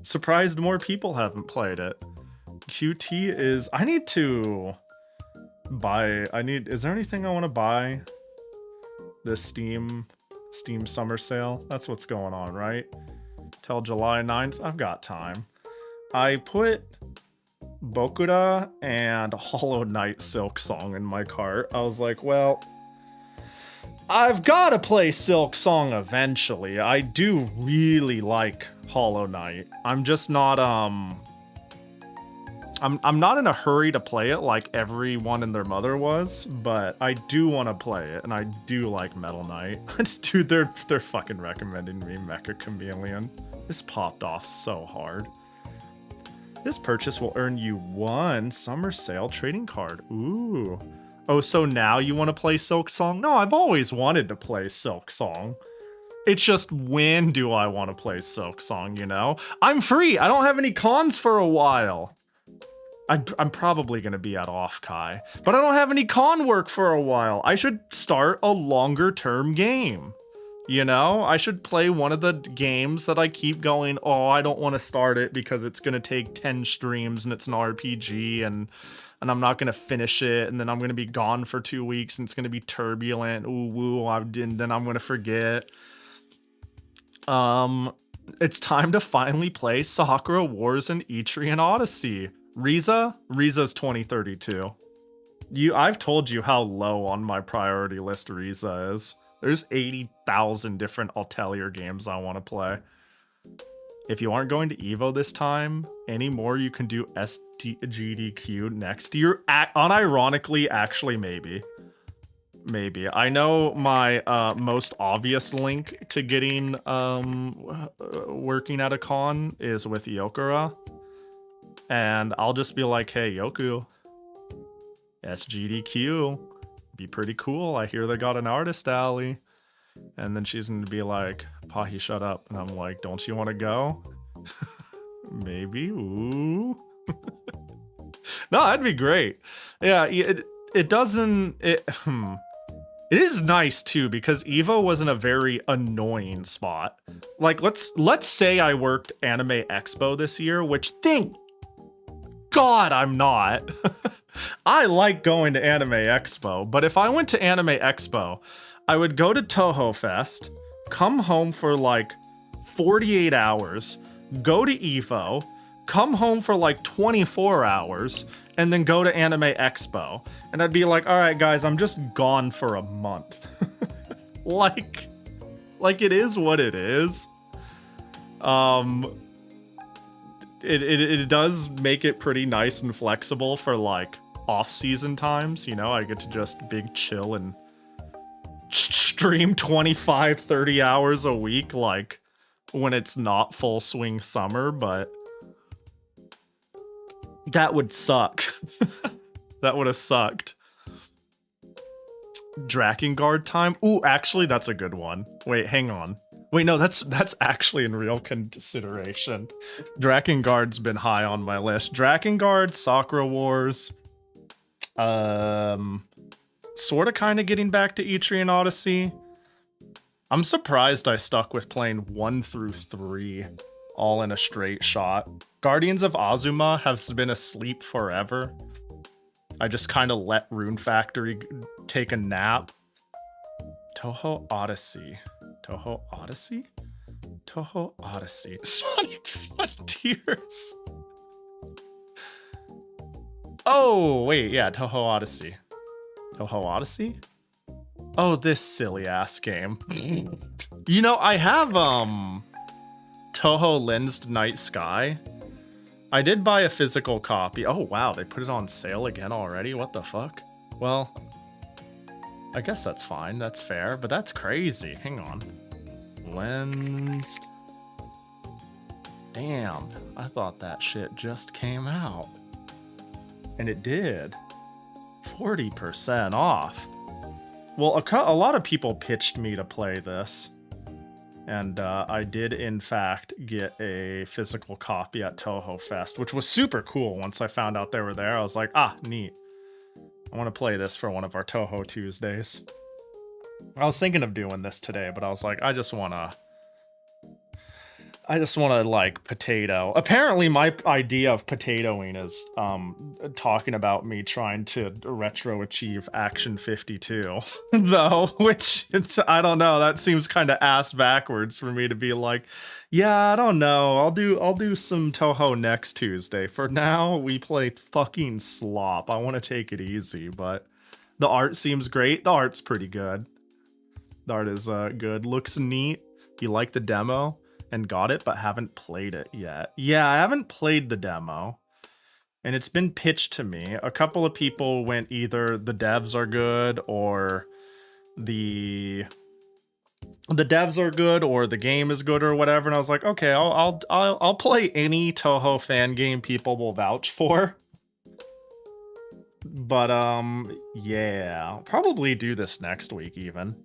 Surprised more people haven't played it. QT is... I need to buy... Is there anything I want to buy? This Steam summer sale? That's what's going on, right? Till July 9th? I've got time. I put Bokura and Hollow Knight Silk Song in my cart. I was like, well, I've got to play Silk Song eventually. I do really like Hollow Knight. I'm just not, I'm not in a hurry to play it like everyone and their mother was, but I do want to play it, and I do like Metal Knight. Dude, they're fucking recommending me Mecha Chameleon. This popped off so hard. This purchase will earn you 1 summer sale trading card. Ooh. Oh, so now you want to play Silk Song? No, I've always wanted to play Silk Song. It's just, when do I want to play Silk Song, you know? I'm free! I don't have any cons for a while. I'm probably going to be at Off-Kai, but I don't have any con work for a while. I should start a longer term game. You know, I should play one of the games that I keep going, oh, I don't want to start it because it's going to take 10 streams and it's an RPG and I'm not going to finish it, and then I'm going to be gone for 2 weeks and it's going to be turbulent. Ooh, woo, and then I'm going to forget. It's time to finally play Sakura Wars and Etrian Odyssey. Riza's 2032. I've told you how low on my priority list Riza is. There's 80,000 different Atelier games I want to play. If you aren't going to Evo this time anymore, you can do SGDQ next year. Unironically, actually, maybe. Maybe. I know my most obvious link to getting working at a con is with Yokura. And I'll just be like, hey, Yoku, SGDQ, be pretty cool. I hear they got an artist alley. And then she's going to be like, Pahi, shut up. And I'm like, don't you want to go? Maybe. Ooh. No, that'd be great. Yeah, it doesn't... It is nice, too, because Evo was in a very annoying spot. Like, let's say I worked Anime Expo this year, which, thank God I'm not. I like going to Anime Expo, but if I went to Anime Expo, I would go to Toho Fest, come home for like 48 hours, go to Evo, come home for like 24 hours, and then go to Anime Expo. And I'd be like, all right, guys, I'm just gone for a month. like it is what it is. It does make it pretty nice and flexible for like off-season times, you know. I get to just big chill and stream 25-30 hours a week, like when it's not full swing summer, but that would suck. That would have sucked. Drakengard time? Ooh, actually, that's a good one. Wait, hang on. Wait, no, that's actually in real consideration. Drakengard's been high on my list. Drakengard, Sakura Wars. Sort of kind of getting back to Etrian Odyssey. I'm surprised I stuck with playing 1 through 3 all in a straight shot. Guardians of Azuma has been asleep forever. I just kind of let Rune Factory take a nap. Toho Odyssey. Toho Odyssey? Toho Odyssey. Sonic Frontiers. Oh, wait, yeah, Toho Odyssey. Toho Odyssey? Oh, this silly ass game. You know, I have Toho Lensed Night Sky. I did buy a physical copy. Oh wow, they put it on sale again already? What the fuck? Well, I guess that's fine, that's fair, but that's crazy. Hang on. Lensed. Damn, I thought that shit just came out. And it did. 40% off. Well, a lot of people pitched me to play this. And I did, in fact, get a physical copy at Toho Fest, which was super cool. Once I found out they were there, I was like, ah, neat. I want to play this for one of our Toho Tuesdays. I was thinking of doing this today, but I was like, I just want to... I just want to like potato. Apparently my idea of potatoing is talking about me trying to retro achieve Action 52 though, which I don't know, that seems kind of ass backwards for me to be like, yeah, I don't know, I'll do some Toho next Tuesday. For now, we play fucking slop. I want to take it easy, but the art seems great. The art's pretty good. The art is good. Looks neat. You like the demo? And got it, but haven't played it yet. Yeah, I haven't played the demo. And it's been pitched to me. A couple of people went either the devs are good or the devs are good or the game is good or whatever. And I was like, okay, I'll play any Toho fan game people will vouch for. But yeah, I'll probably do this next week even.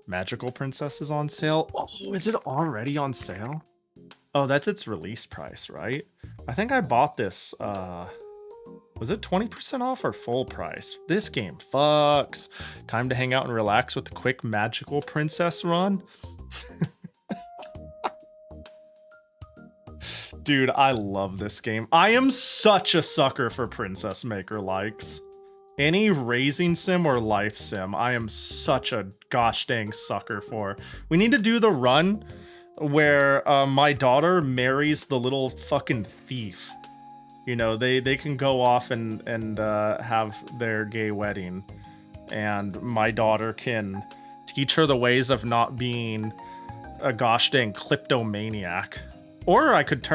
Magical Princess is on sale. Oh, is it already on sale? Oh, that's its release price, right? I think I bought this, was it 20% off or full price? This game fucks. Time to hang out and relax with a quick Magical Princess run. Dude, I love this game. I am such a sucker for Princess Maker likes. Any raising sim or life sim, I am such a gosh dang sucker for. We need to do the run where my daughter marries the little fucking thief. You know, they can go off and have their gay wedding, and my daughter can teach her the ways of not being a gosh dang kleptomaniac. Or I could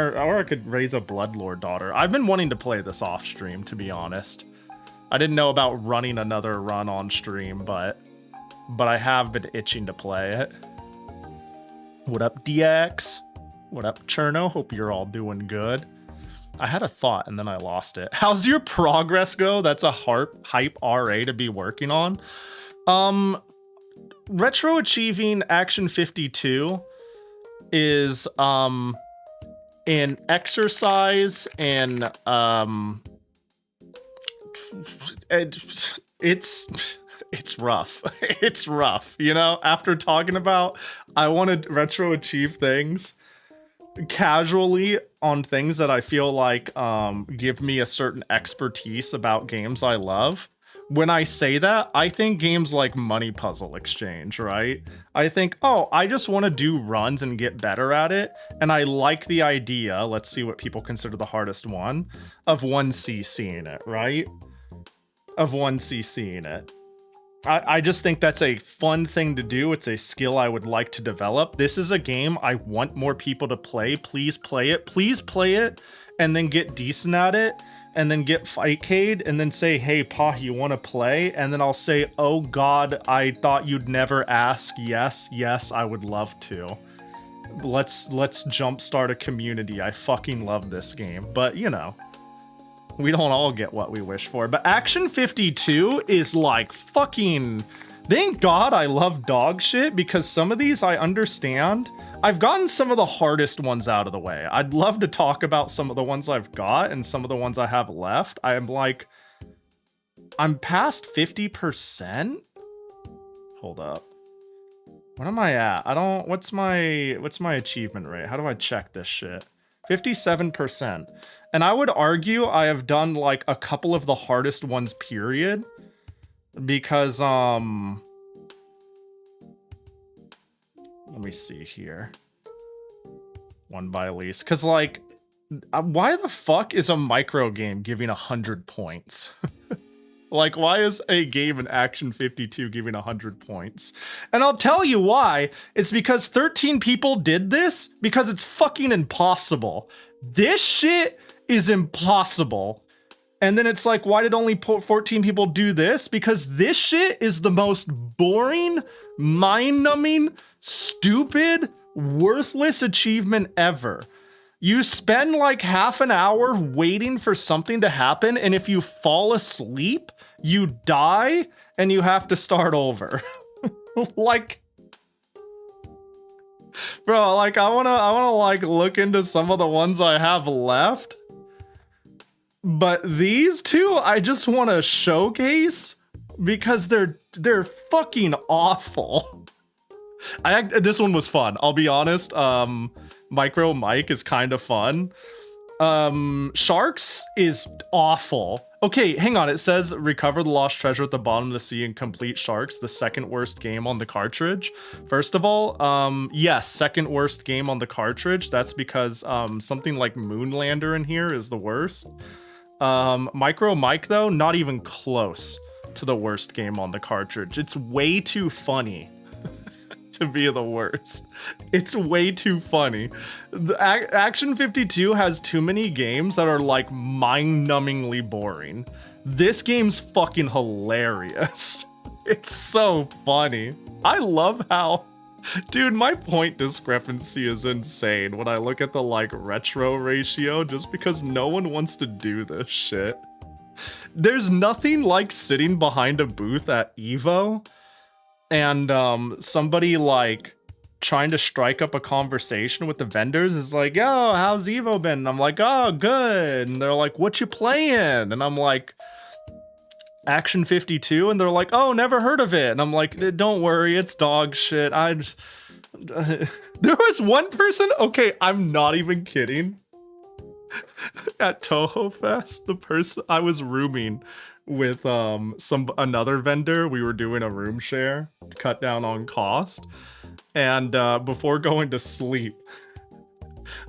raise a Bloodlord daughter. I've been wanting to play this off stream, to be honest. I didn't know about running another run on stream, but I have been itching to play it. What up, DX? What up, Cherno? Hope you're all doing good. I had a thought and then I lost it. How's your progress go? That's a hype RA to be working on. Retro achieving Action 52 is an exercise and it's rough. It's rough, you know? After talking about I want to retro achieve things casually on things that I feel like give me a certain expertise about games I love. When I say that, I think games like Money Puzzle Exchange, right? I think, oh, I just want to do runs and get better at it. And I like the idea, let's see what people consider the hardest one, of 1cc in it, right? Of 1cc in it. I just think that's a fun thing to do. It's a skill I would like to develop. This is a game I want more people to play. Please play it. Please play it and then get decent at it and then get Fightcade and then say, hey, Pahi, you want to play? And then I'll say, oh God, I thought you'd never ask. Yes, yes, I would love to. Let's jumpstart a community. I fucking love this game. But, you know, we don't all get what we wish for. But Action 52 is like fucking... Thank God I love dog shit, because some of these I understand. I've gotten some of the hardest ones out of the way. I'd love to talk about some of the ones I've got and some of the ones I have left. I'm past 50%? Hold up. What am I at? What's my achievement rate? How do I check this shit? 57%. And I would argue I have done like a couple of the hardest ones, period. Because, let me see here. One by least. Because, like, why the fuck is a micro game giving 100 points? Like, why is a game in Action 52 giving 100 points? And I'll tell you why. It's because 13 people did this because it's fucking impossible. This shit is impossible. And then it's like, why did only 14 people do this? Because this shit is the most boring, mind-numbing, stupid, worthless achievement ever. You spend like half an hour waiting for something to happen, and if you fall asleep, you die, and you have to start over. Like... Bro, like, I wanna like look into some of the ones I have left. But these two, I just want to showcase because they're fucking awful. This one was fun. I'll be honest. Micro Mike is kind of fun. Sharks is awful. Okay, hang on. It says recover the lost treasure at the bottom of the sea and complete Sharks, the second worst game on the cartridge. First of all, yes, second worst game on the cartridge. That's because something like Moonlander in here is the worst. Micro Mike though, not even close to the worst game on the cartridge. It's way too funny to be the worst. It's way too funny. The Action 52 has too many games that are like mind-numbingly boring. This game's fucking hilarious. It's so funny. I love how, dude, my point discrepancy is insane when I look at the like retro ratio, just because no one wants to do this shit. There's nothing like sitting behind a booth at Evo and somebody like trying to strike up a conversation with the vendors. Is like, yo, how's Evo been? And I'm like, oh, good. And they're like, what you playing? And I'm like, Action 52. And they're like, oh, never heard of it. And I'm like, don't worry, it's dog shit. There was one person, okay, I'm not even kidding. At Toho Fest, the person I was rooming with another vendor. We were doing a room share to cut down on cost. And before going to sleep,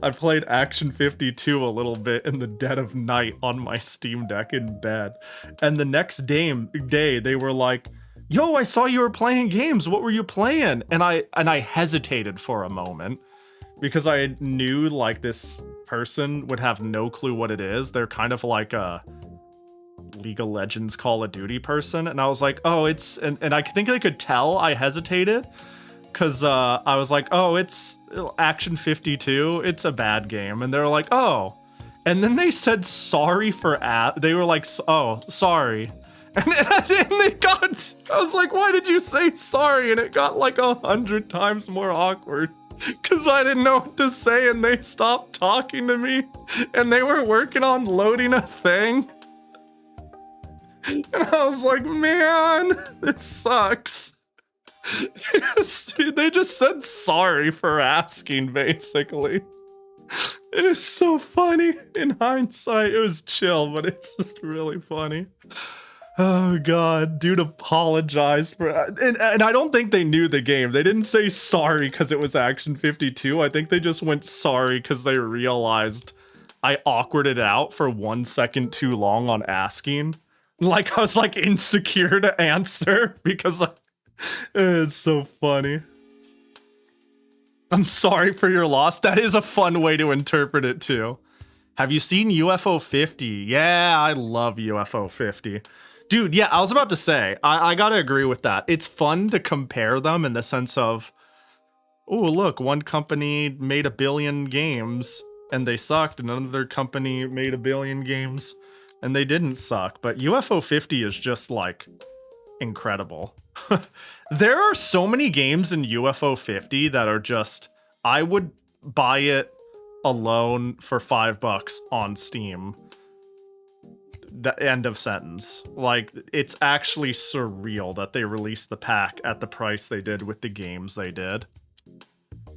I played Action 52 a little bit in the dead of night on my Steam Deck in bed. And the next day they were like, yo, I saw you were playing games. What were you playing? And I hesitated for a moment because I knew like this person would have no clue what it is. They're kind of like a League of Legends Call of Duty person. And I was like, oh, it's, and I think they could tell I hesitated because I was like, oh, it's Action 52. It's a bad game. And they're like, oh. And then they said sorry for they were like, oh, sorry. And they got, I was like, why did you say sorry? And it got like 100 times more awkward because I didn't know what to say and they stopped talking to me and they were working on loading a thing. And I was like, man, this sucks. Dude, they just said sorry for asking, basically. It was so funny. In hindsight, it was chill, but it's just really funny. Oh god, dude apologized for, and I don't think they knew the game. They didn't say sorry because it was Action 52. I think they just went sorry because they realized I awkwarded out for 1 second too long on asking. Like I was like insecure to answer because it's so funny. I'm sorry for your loss. That is a fun way to interpret it too. Have you seen UFO 50? Yeah, I love UFO 50. Dude, yeah, I was about to say, I gotta agree with that. It's fun to compare them in the sense of, oh, look, one company made 1 billion games and they sucked, and another company made 1 billion games and they didn't suck. But UFO 50 is just like incredible. There are so many games in UFO 50 that are just, I would buy it alone for $5 on Steam. The end of sentence. Like, it's actually surreal that they released the pack at the price they did with the games they did.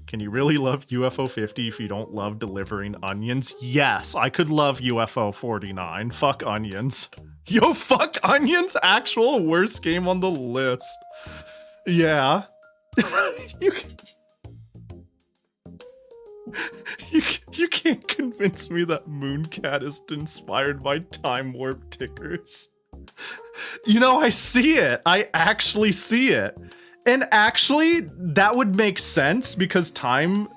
Can you really love UFO 50 if you don't love delivering onions? Yes, I could love UFO 49. Fuck onions. Yo, fuck onions? Actual worst game on the list. Yeah. You can't convince me that Mooncat is inspired by time warp tickers. You know, I see it. I actually see it. And actually, that would make sense because time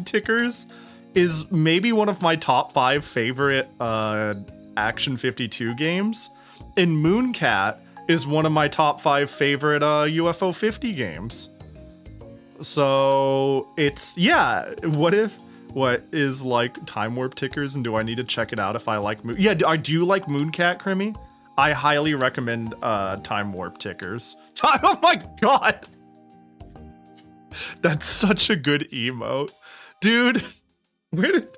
tickers is maybe one of my top 5 favorite Action 52 games. And Mooncat is one of my top 5 favorite UFO 50 games. So it's, yeah, what is like time warp tickers, and do I need to check it out if I like yeah, I do like Mooncat, Crimmy. I highly recommend time warp tickers. Oh my god! That's such a good emote. Dude, where did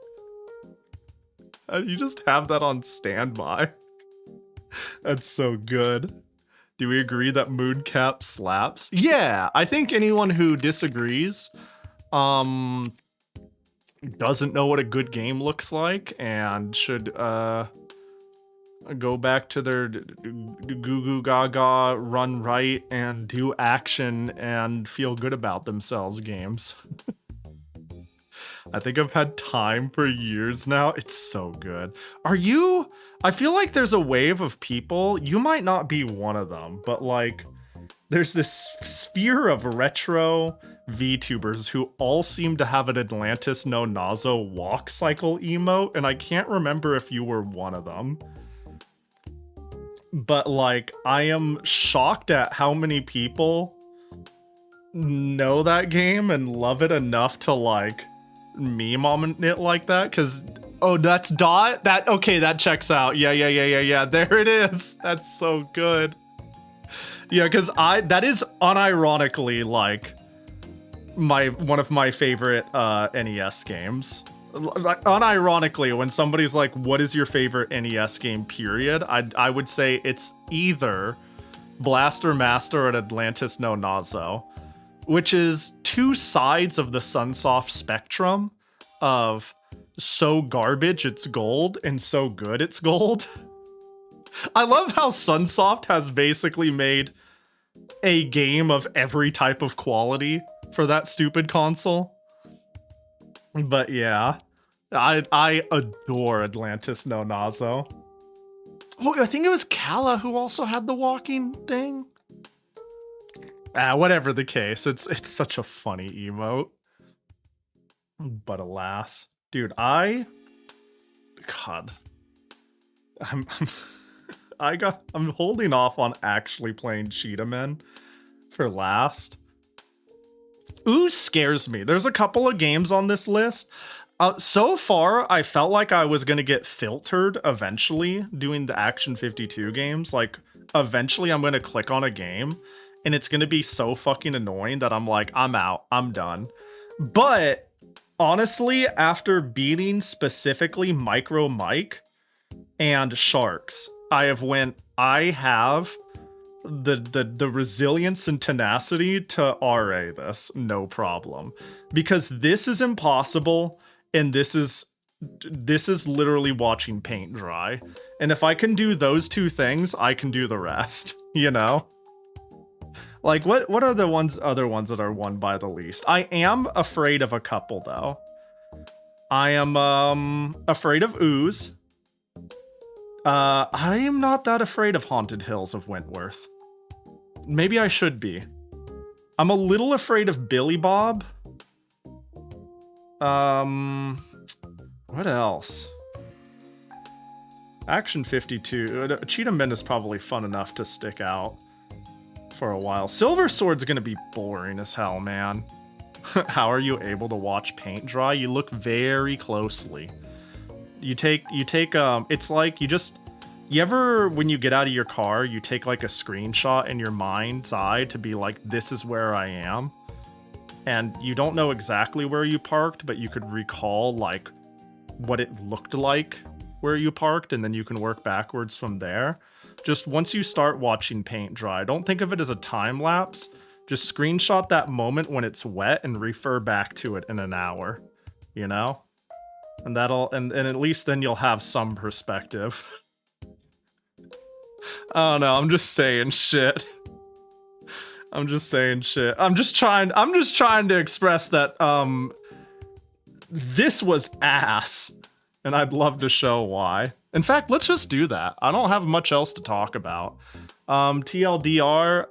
you just have that on standby? That's so good. Do we agree that mood cap slaps? Yeah, I think anyone who disagrees doesn't know what a good game looks like and should go back to their goo goo gaga, run right, and do action and feel good about themselves games. I think I've had time for years now. It's so good. Are you? I feel like there's a wave of people, you might not be one of them, but like there's this sphere of retro VTubers who all seem to have an Atlantis no Nazo walk cycle emote, and I can't remember if you were one of them. But like, I am shocked at how many people know that game and love it enough to like meme on it like that, because oh, that's Dot? Okay, that checks out. Yeah. There it is. That's so good. Yeah, because that is unironically like one of my favorite NES games. Unironically, when somebody's like, what is your favorite NES game, period, I would say it's either Blaster Master and Atlantis no Nazo, which is two sides of the Sunsoft spectrum of so garbage it's gold and so good it's gold. I love how Sunsoft has basically made a game of every type of quality for that stupid console. But yeah, I adore Atlantis no Nazo. Oh, I think it was Kala who also had the walking thing. Whatever the case, it's such a funny emote. But alas, dude, I'm holding off on actually playing Cheetah Men for last. Ooze scares me. There's a couple of games on this list. So far, I felt like I was going to get filtered eventually doing the Action 52 games. Like, eventually I'm going to click on a game, and it's going to be so fucking annoying that I'm like, I'm out. I'm done. But, honestly, after beating specifically Micro Mike and Sharks, I have the resilience and tenacity to RA this, no problem. Because this is impossible, and this is literally watching paint dry. And if I can do those two things, I can do the rest, you know? Like, what are the other ones that are won by the least? I am afraid of a couple, though. I am afraid of Ooze. I am not that afraid of Haunted Hills of Wentworth. Maybe I should be. I'm a little afraid of Billy Bob. What else? Action 52. Cheetah Men is probably fun enough to stick out for a while. Silver Sword's gonna be boring as hell, man. How are you able to watch paint dry? You look very closely. You take it's like you ever, when you get out of your car, you take like a screenshot in your mind's eye to be like, this is where I am. And you don't know exactly where you parked, but you could recall like what it looked like where you parked, and then you can work backwards from there. Just once you start watching paint dry, don't think of it as a time lapse. Just screenshot that moment when it's wet and refer back to it in an hour, you know? And and at least then you'll have some perspective. Oh no, I'm just saying shit. I'm just trying to express that this was ass, and I'd love to show why. In fact, let's just do that. I don't have much else to talk about. TLDR,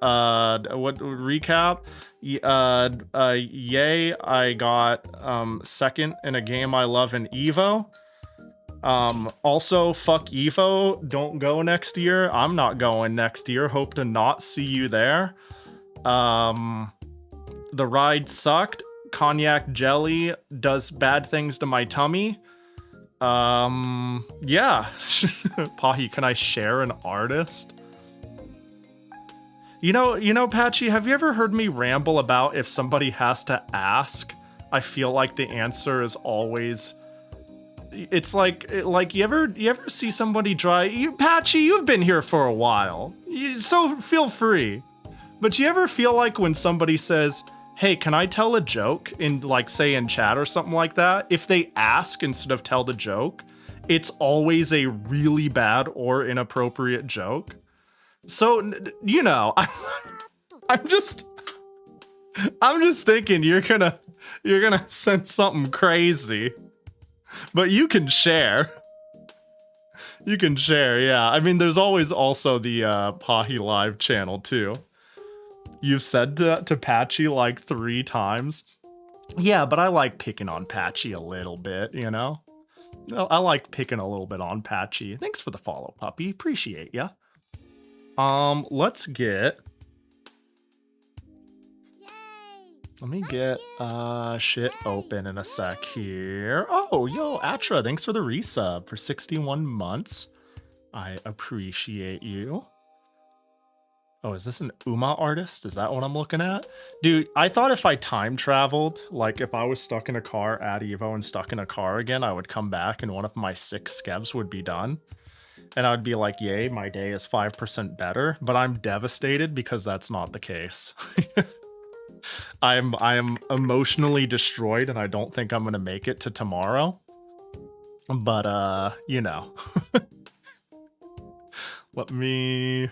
what recap? Yay, I got second in a game I love in Evo. Also, fuck Evo, don't go next year. I'm not going next year. Hope to not see you there. The ride sucked. Cognac jelly does bad things to my tummy. Yeah. Pahi, can I share an artist? You know, Patchy, have you ever heard me ramble about if somebody has to ask? I feel like the answer is always... It's like you ever see somebody Patchy, you've been here for a while. So feel free. But you ever feel like when somebody says, hey, can I tell a joke in, like, say in chat or something like that? If they ask instead of tell the joke, it's always a really bad or inappropriate joke. So, you know, I'm just thinking you're gonna send something crazy, but you can share. You can share, yeah. I mean, there's always also the Pahi Live channel too. You've said to Patchy like 3 times. Yeah, but I like picking on Patchy a little bit, you know? I like picking a little bit on Patchy. Thanks for the follow, puppy. Appreciate ya. Let's get... Let me get shit open in a sec here. Oh, yo, Atra, thanks for the resub for 61 months. I appreciate you. Oh, is this an Uma artist? Is that what I'm looking at? Dude, I thought if I time traveled, like if I was stuck in a car at Evo and stuck in a car again, I would come back and one of my 6 skevs would be done. And I would be like, yay, my day is 5% better. But I'm devastated because that's not the case. I am emotionally destroyed and I don't think I'm gonna make it to tomorrow. But you know. Let me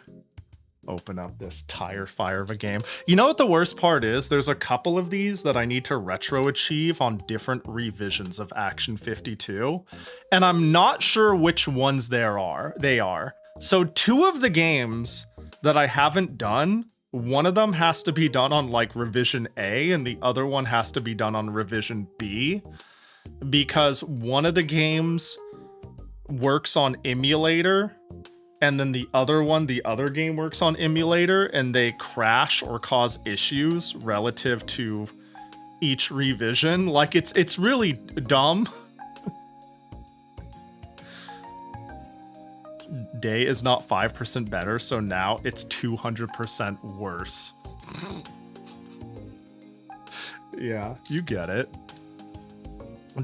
open up this tire fire of a game. You know what the worst part is? There's a couple of these that I need to retro achieve on different revisions of Action 52, and I'm not sure which ones they are. So 2 of the games that I haven't done, one of them has to be done on like revision A and the other one has to be done on revision B, because one of the games works on emulator and then the other game works on emulator, and they crash or cause issues relative to each revision. Like, it's really dumb. Day is not 5% better, so now it's 200% worse. Yeah, you get it.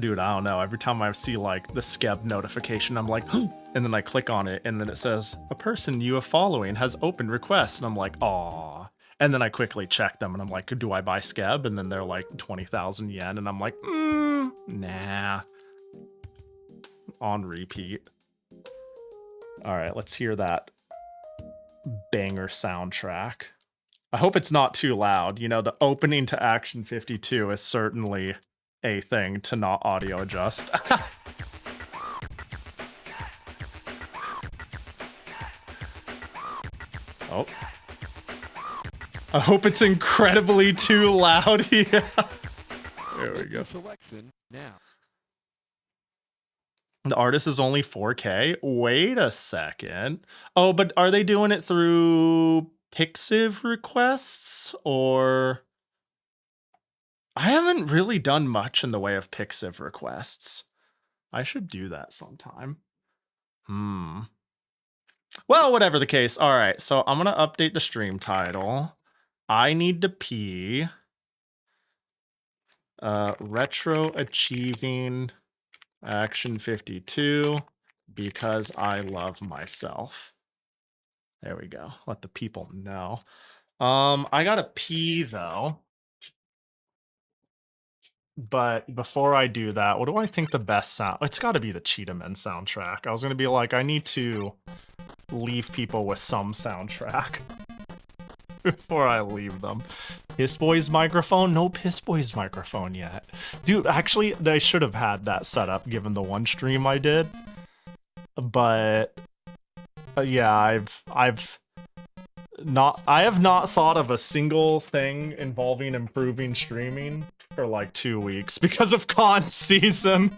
Dude, I don't know. Every time I see, like, the Skeb notification, I'm like, and then I click on it, and then it says, a person you are following has opened requests, and I'm like, aw. And then I quickly check them, and I'm like, do I buy Skeb? And then they're like 20,000 yen, and I'm like, nah. On repeat. All right, let's hear that banger soundtrack. I hope it's not too loud. You know, the opening to Action 52 is certainly a thing to not audio adjust. Oh. I hope it's incredibly too loud. Yeah. There we go. The artist is only 4K? Wait a second. Oh, but are they doing it through Pixiv requests, or... I haven't really done much in the way of Pixiv requests. I should do that sometime. Well, whatever the case. All right, so I'm going to update the stream title. I need to pee. Retro Achieving Action 52 because I love myself. There we go. Let the people know. I got to pee, though. But before I do that, what do I think the best sound... It's got to be the Cheetah Men soundtrack. I was going to be like, I need to leave people with some soundtrack before I leave them. Piss Boy's microphone? No Piss Boy's microphone yet. Dude, actually, they should have had that set up given the one stream I did. But yeah, I have not thought of a single thing involving improving streaming for like 2 weeks because of con season.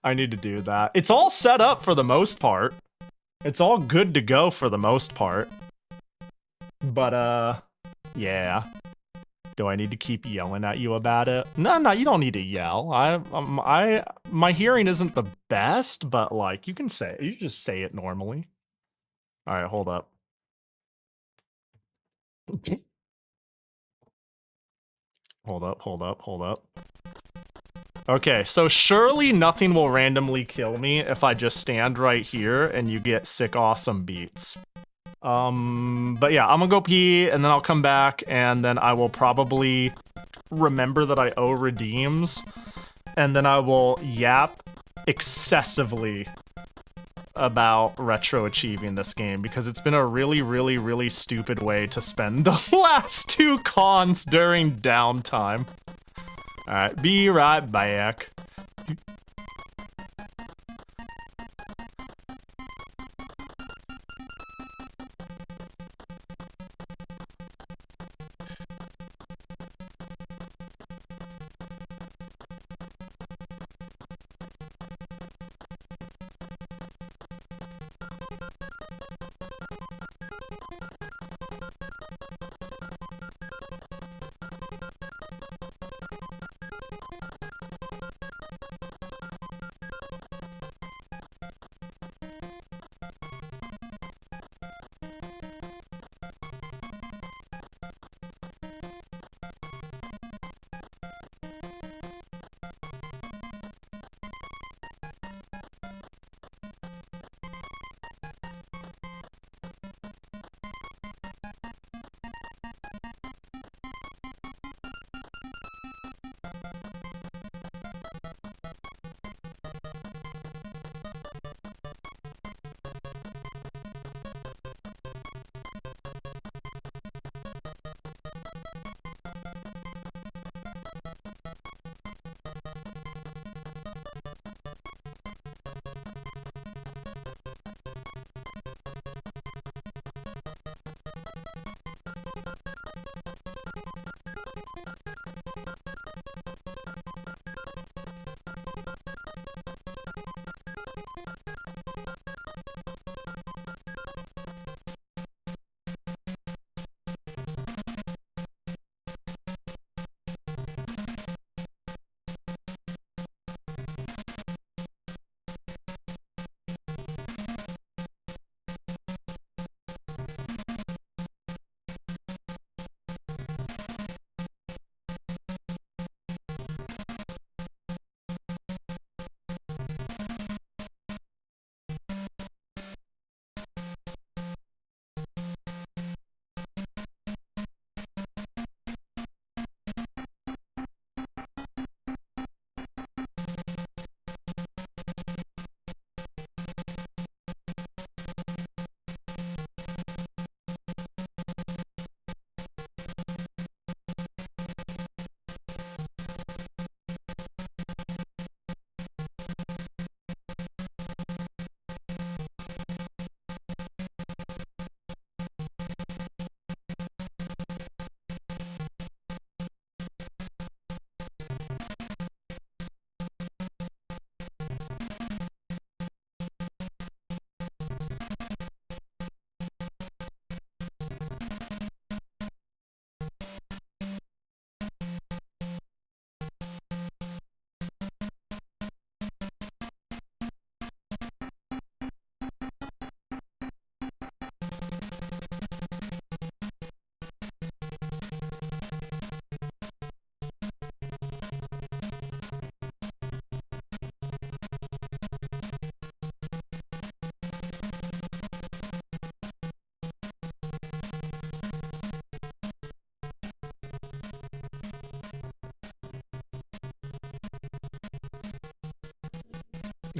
I need to do that. It's all set up for the most part. It's all good to go for the most part. But yeah. Do I need to keep yelling at you about it? No, you don't need to yell. My hearing isn't the best, but like you can just say it normally. All right, hold up. Hold up. Okay, so surely nothing will randomly kill me if I just stand right here and you get sick awesome beats. But yeah, I'm gonna go pee, and then I'll come back, and then I will probably remember that I owe redeems, and then I will yap excessively about retro-achieving this game, because it's been a really, really, really stupid way to spend the last 2 cons during downtime. Alright, be right back.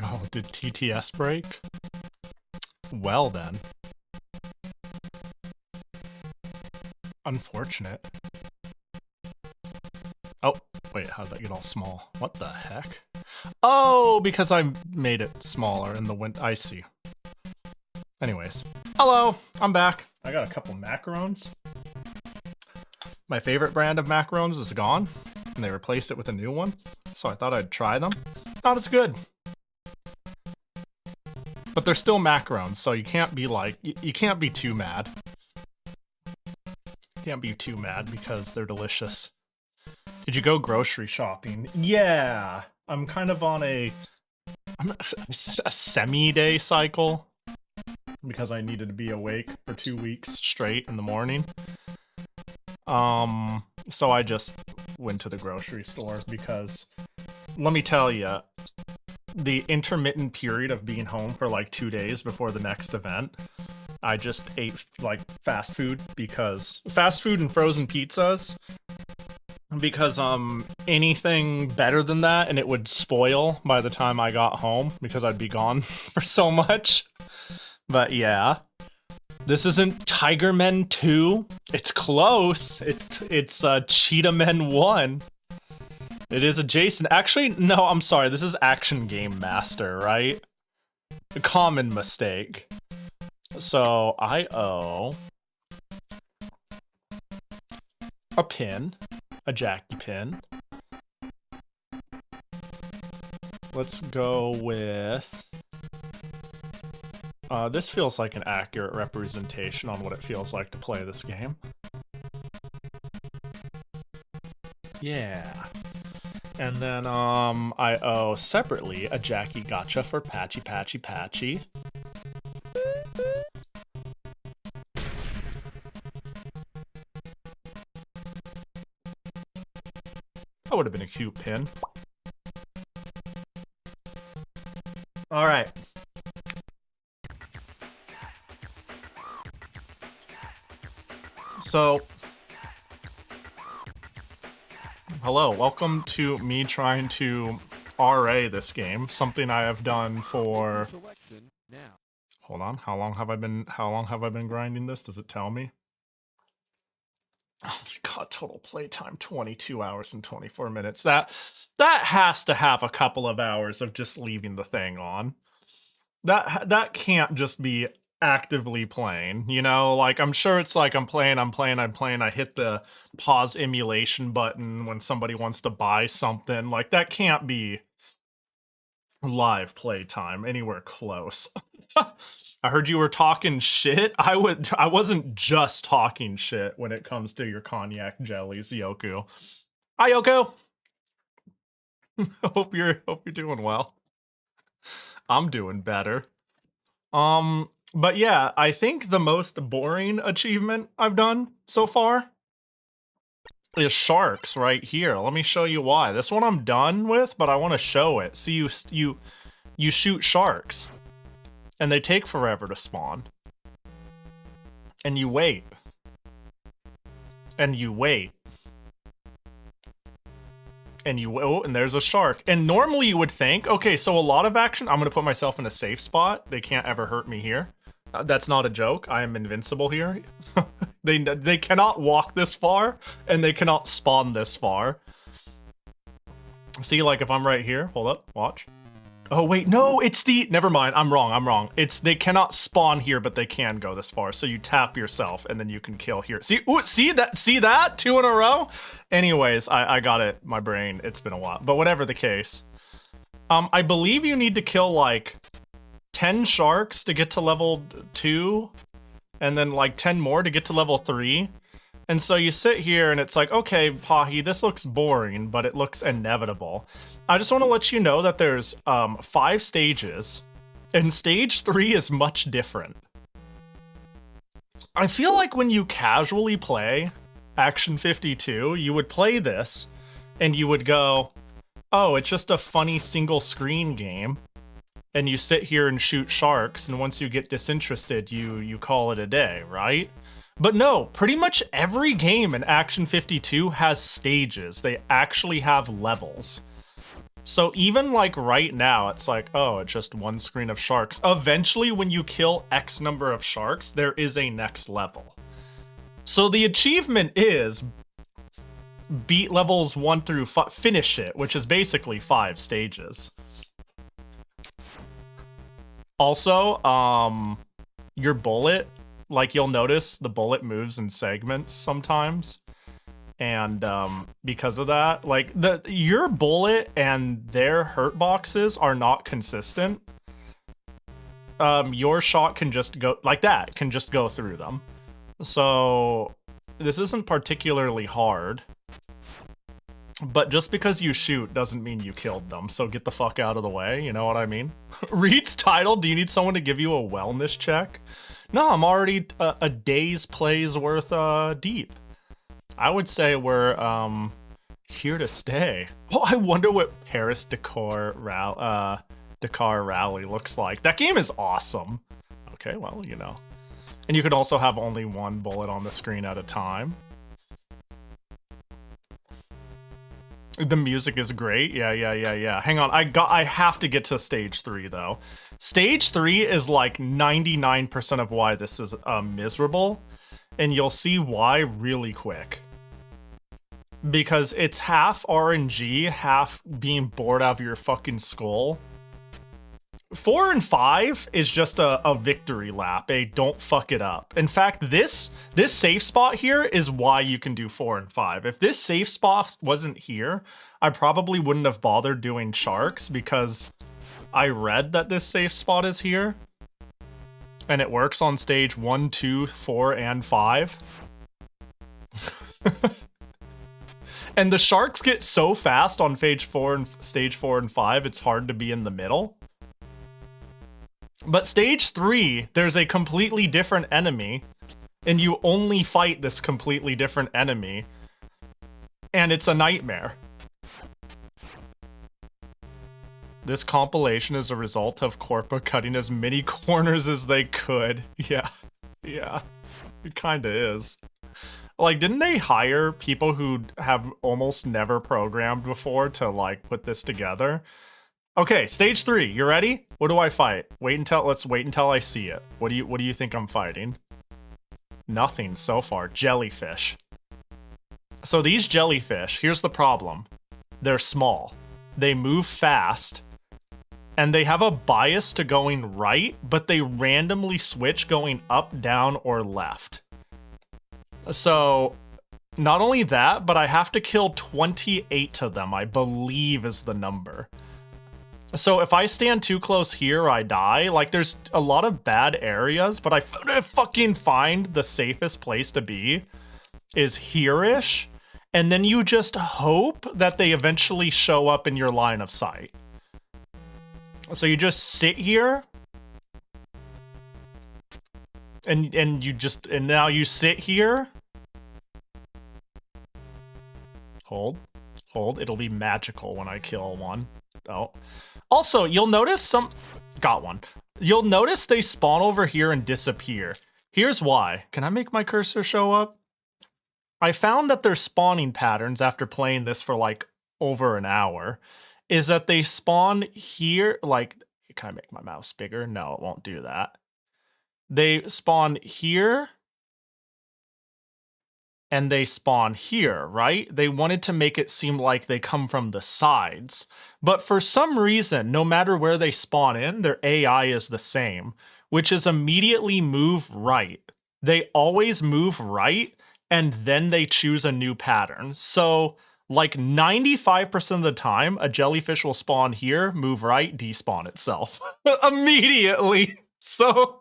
Oh, did TTS break? Well then. Unfortunate. Oh, wait, how did that get all small? What the heck? Oh, because I made it smaller in the I see. Anyways. Hello, I'm back. I got a couple macarons. My favorite brand of macarons is gone, and they replaced it with a new one, so I thought I'd try them. Not as good. But they're still macarons, so you can't be like, you can't be too mad. You can't be too mad because they're delicious. Did you go grocery shopping? Yeah, I'm kind of on a semi-day cycle because I needed to be awake for 2 weeks straight in the morning. So I just went to the grocery store because, let me tell you, the intermittent period of being home for like 2 days before the next event, I just ate like fast food because fast food and frozen pizzas. Because anything better than that and it would spoil by the time I got home because I'd be gone for so much. But yeah. This isn't Tiger Men 2. It's close. It's Cheetah Men 1. It is adjacent. Actually, no, I'm sorry. This is Action Game Master, right? A common mistake. So I owe a pin, a Jackie pin. Let's go with... this feels like an accurate representation on what it feels like to play this game. Yeah. And then, I owe separately a Jackie Gotcha for Patchy Patchy Patchy. That would have been a cute pin. Alright. So, hello, welcome to me trying to RA this game, something I have done for... Hold on, how long have I been grinding this? Does it tell me? Oh my god, total playtime 22 hours and 24 minutes. That has to have a couple of hours of just leaving the thing on. That can't just be actively playing, you know? Like, I'm sure it's like I'm playing, I hit the pause emulation button when somebody wants to buy something. Like, that can't be live playtime anywhere close. I heard you were talking shit. I wasn't just talking shit when it comes to your cognac jellies, Yoku. Hi, Yoko. hope you're doing well. I'm doing better. But yeah, I think the most boring achievement I've done so far is sharks right here. Let me show you why. This one I'm done with, but I want to show it. See, you shoot sharks. And they take forever to spawn. And you wait. And you wait. And oh, and there's a shark. And normally you would think, okay, so a lot of action, I'm gonna put myself in a safe spot. They can't ever hurt me here. That's not a joke. I am invincible here. They cannot walk this far, and they cannot spawn this far. See, like if I'm right here, hold up, watch. Oh wait, no, it's the, never mind, I'm wrong. It's, they cannot spawn here, but they can go this far. So you tap yourself and then you can kill here. See, ooh, see that? 2 in a row? Anyways, I got it, my brain, it's been a while. But whatever the case. I believe you need to kill like 10 sharks to get to level 2, and then like 10 more to get to level 3. And so you sit here and it's like, okay, Pahi, this looks boring, but it looks inevitable. I just want to let you know that there's 5 stages, and stage 3 is much different. I feel like when you casually play Action 52, you would play this, and you would go, oh, it's just a funny single screen game, and you sit here and shoot sharks, and once you get disinterested, you call it a day, right? But no, pretty much every game in Action 52 has stages. They actually have levels. So even like right now, it's like, oh, it's just one screen of sharks. Eventually, when you kill X number of sharks, there is a next level. So the achievement is beat levels 1 through 5, finish it, which is basically 5 stages. Also, your bullet, like you'll notice the bullet moves in segments sometimes. And because of that, like your bullet and their hurt boxes are not consistent. Your shot can just go like that, can just go through them. So this isn't particularly hard. But just because you shoot doesn't mean you killed them, so get the fuck out of the way, you know what I mean? Reed's title, do you need someone to give you a wellness check? No, I'm already a day's play's worth deep. I would say we're here to stay. Oh, I wonder what Paris Dakar Rally looks like. That game is awesome. Okay, well, you know. And you could also have only one bullet on the screen at a time. The music is great. Yeah. Hang on, I have to get to stage 3 though. Stage 3 is like 99% of why this is miserable, and you'll see why really quick. Because it's half RNG, half being bored out of your fucking skull. 4 and 5 is just a victory lap, a don't fuck it up. In fact, this safe spot here is why you can do 4 and 5. If this safe spot wasn't here, I probably wouldn't have bothered doing sharks, because I read that this safe spot is here. And it works on stage 1, 2, 4, and 5. And the sharks get so fast on stage 4 and 5, it's hard to be in the middle. But stage 3, there's a completely different enemy, and you only fight this completely different enemy, and it's a nightmare. This compilation is a result of Corpa cutting as many corners as they could. Yeah, it kinda is. Like, didn't they hire people who have almost never programmed before to, like, put this together? Okay, stage 3, you ready? What do I fight? Let's wait until I see it. What do you think I'm fighting? Nothing so far. Jellyfish. So these jellyfish, here's the problem. They're small. They move fast, and they have a bias to going right, but they randomly switch going up, down, or left. So, not only that, but I have to kill 28 of them, I believe is the number. So if I stand too close here, I die. Like, there's a lot of bad areas, but I fucking find the safest place to be is here-ish, and then you just hope that they eventually show up in your line of sight. So you just sit here, and now you sit here. Hold, it'll be magical when I kill one. Oh. Also, you'll notice got one. You'll notice they spawn over here and disappear. Here's why. Can I make my cursor show up? I found that their spawning patterns after playing this for like over an hour is that they spawn here, like, can I make my mouse bigger? No, it won't do that. They spawn here, and they spawn here, right? They wanted to make it seem like they come from the sides. But for some reason, no matter where they spawn in, their AI is the same, which is immediately move right. They always move right, and then they choose a new pattern. So, like 95% of the time, a jellyfish will spawn here, move right, despawn itself. Immediately. So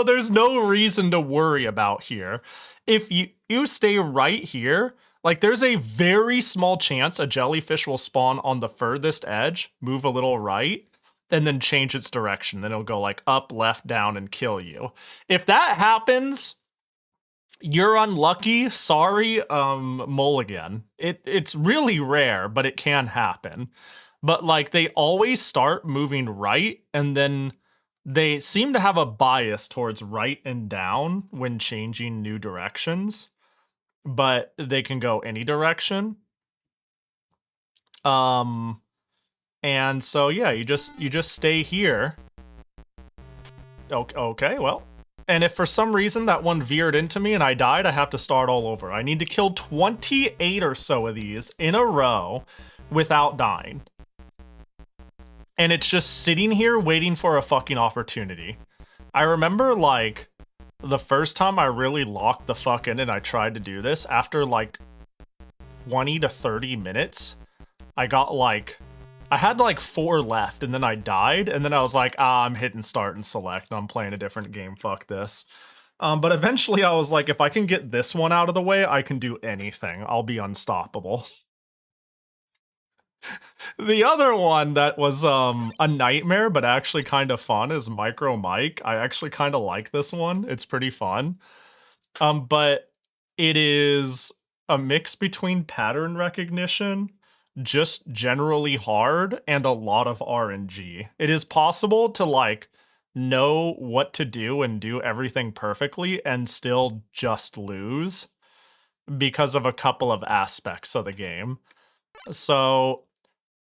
there's no reason to worry about here. If you stay right here, like, there's a very small chance a jellyfish will spawn on the furthest edge, move a little right, and then change its direction. Then it'll go like up, left, down, and kill you. If that happens, you're unlucky. Sorry, mulligan. It's really rare, but it can happen. But like, they always start moving right, and then they seem to have a bias towards right and down when changing new directions, but they can go any direction. And so yeah, you just stay here. Okay, well. And if for some reason that one veered into me and I died, I have to start all over. I need to kill 28 or so of these in a row without dying. And it's just sitting here waiting for a fucking opportunity. I remember, like, the first time I really locked the fuck in and I tried to do this, after like 20 to 30 minutes, I got like, I had like 4 left, and then I died, and then I was like, I'm hitting start and select, and I'm playing a different game, fuck this. But eventually I was like, if I can get this one out of the way, I can do anything. I'll be unstoppable. The other one that was a nightmare, but actually kind of fun, is Micro Mike. I actually kind of like this one. It's pretty fun. But it is a mix between pattern recognition, just generally hard, and a lot of RNG. It is possible to, like, know what to do and do everything perfectly and still just lose because of a couple of aspects of the game. So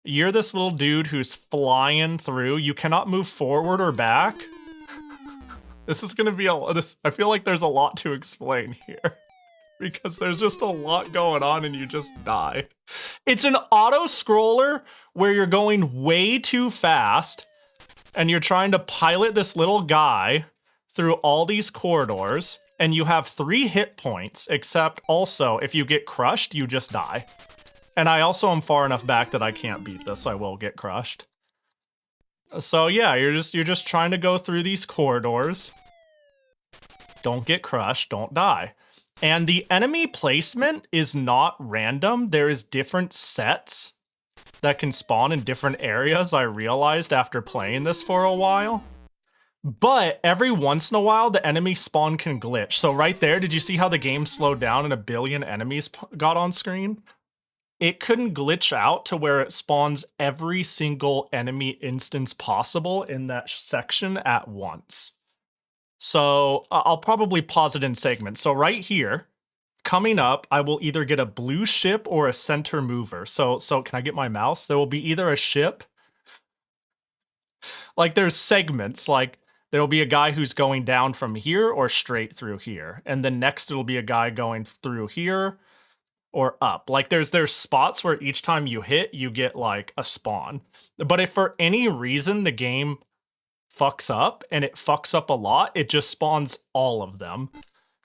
you're this little dude who's flying through. You cannot move forward or back. This is going to be I feel like there's a lot to explain here because there's just a lot going on and you just die. It's an auto scroller where you're going way too fast and you're trying to pilot this little guy through all these corridors, and you have 3 hit points, except also if you get crushed, you just die. And I also am far enough back that I can't beat this. I will get crushed. So yeah, you're just trying to go through these corridors. Don't get crushed, don't die. And the enemy placement is not random. There is different sets that can spawn in different areas, I realized after playing this for a while. But every once in a while, the enemy spawn can glitch. So right there, did you see how the game slowed down and a billion enemies got on screen? It couldn't glitch out to where it spawns every single enemy instance possible in that section at once. So I'll probably pause it in segments. So right here, coming up, I will either get a blue ship or a center mover. So can I get my mouse? There will be either a ship, like there's segments, like there'll be a guy who's going down from here or straight through here. And then next it'll be a guy going through here or up. Like there's spots where each time you hit, you get like a spawn. But if for any reason the game fucks up, and it fucks up a lot, it just spawns all of them.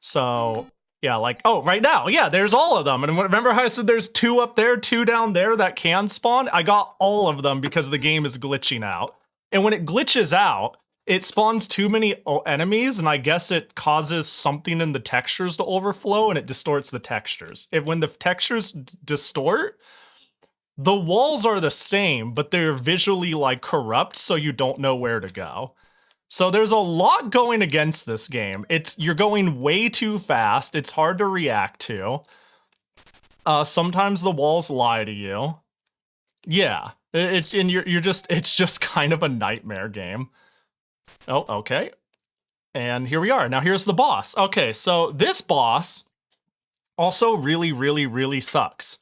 So yeah, like, oh, right now, yeah, there's all of them. And remember how I said there's 2 up there, 2 down there that can spawn? I got all of them because the game is glitching out. And when it glitches out, it spawns too many enemies, and I guess it causes something in the textures to overflow, and it distorts the textures. When the textures distort, the walls are the same, but they're visually like corrupt, so you don't know where to go. So there's a lot going against this game. You're going way too fast. It's hard to react to. Sometimes the walls lie to you. Yeah, it's just kind of a nightmare game. Oh, okay. And here we are. Now here's the boss. Okay, so this boss also really, really, really sucks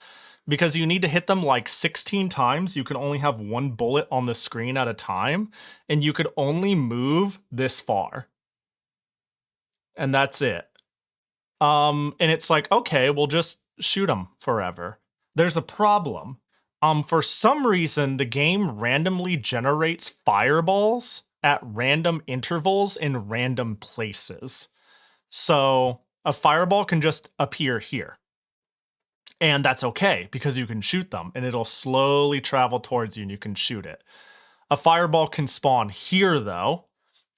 because you need to hit them like 16 times. You can only have 1 bullet on the screen at a time, and you could only move this far. And that's it. And it's like, okay, we'll just shoot them forever. There's a problem. For some reason, the game randomly generates fireballs at random intervals in random places. So a fireball can just appear here. And that's okay, because you can shoot them, and it'll slowly travel towards you, and you can shoot it. A fireball can spawn here, though,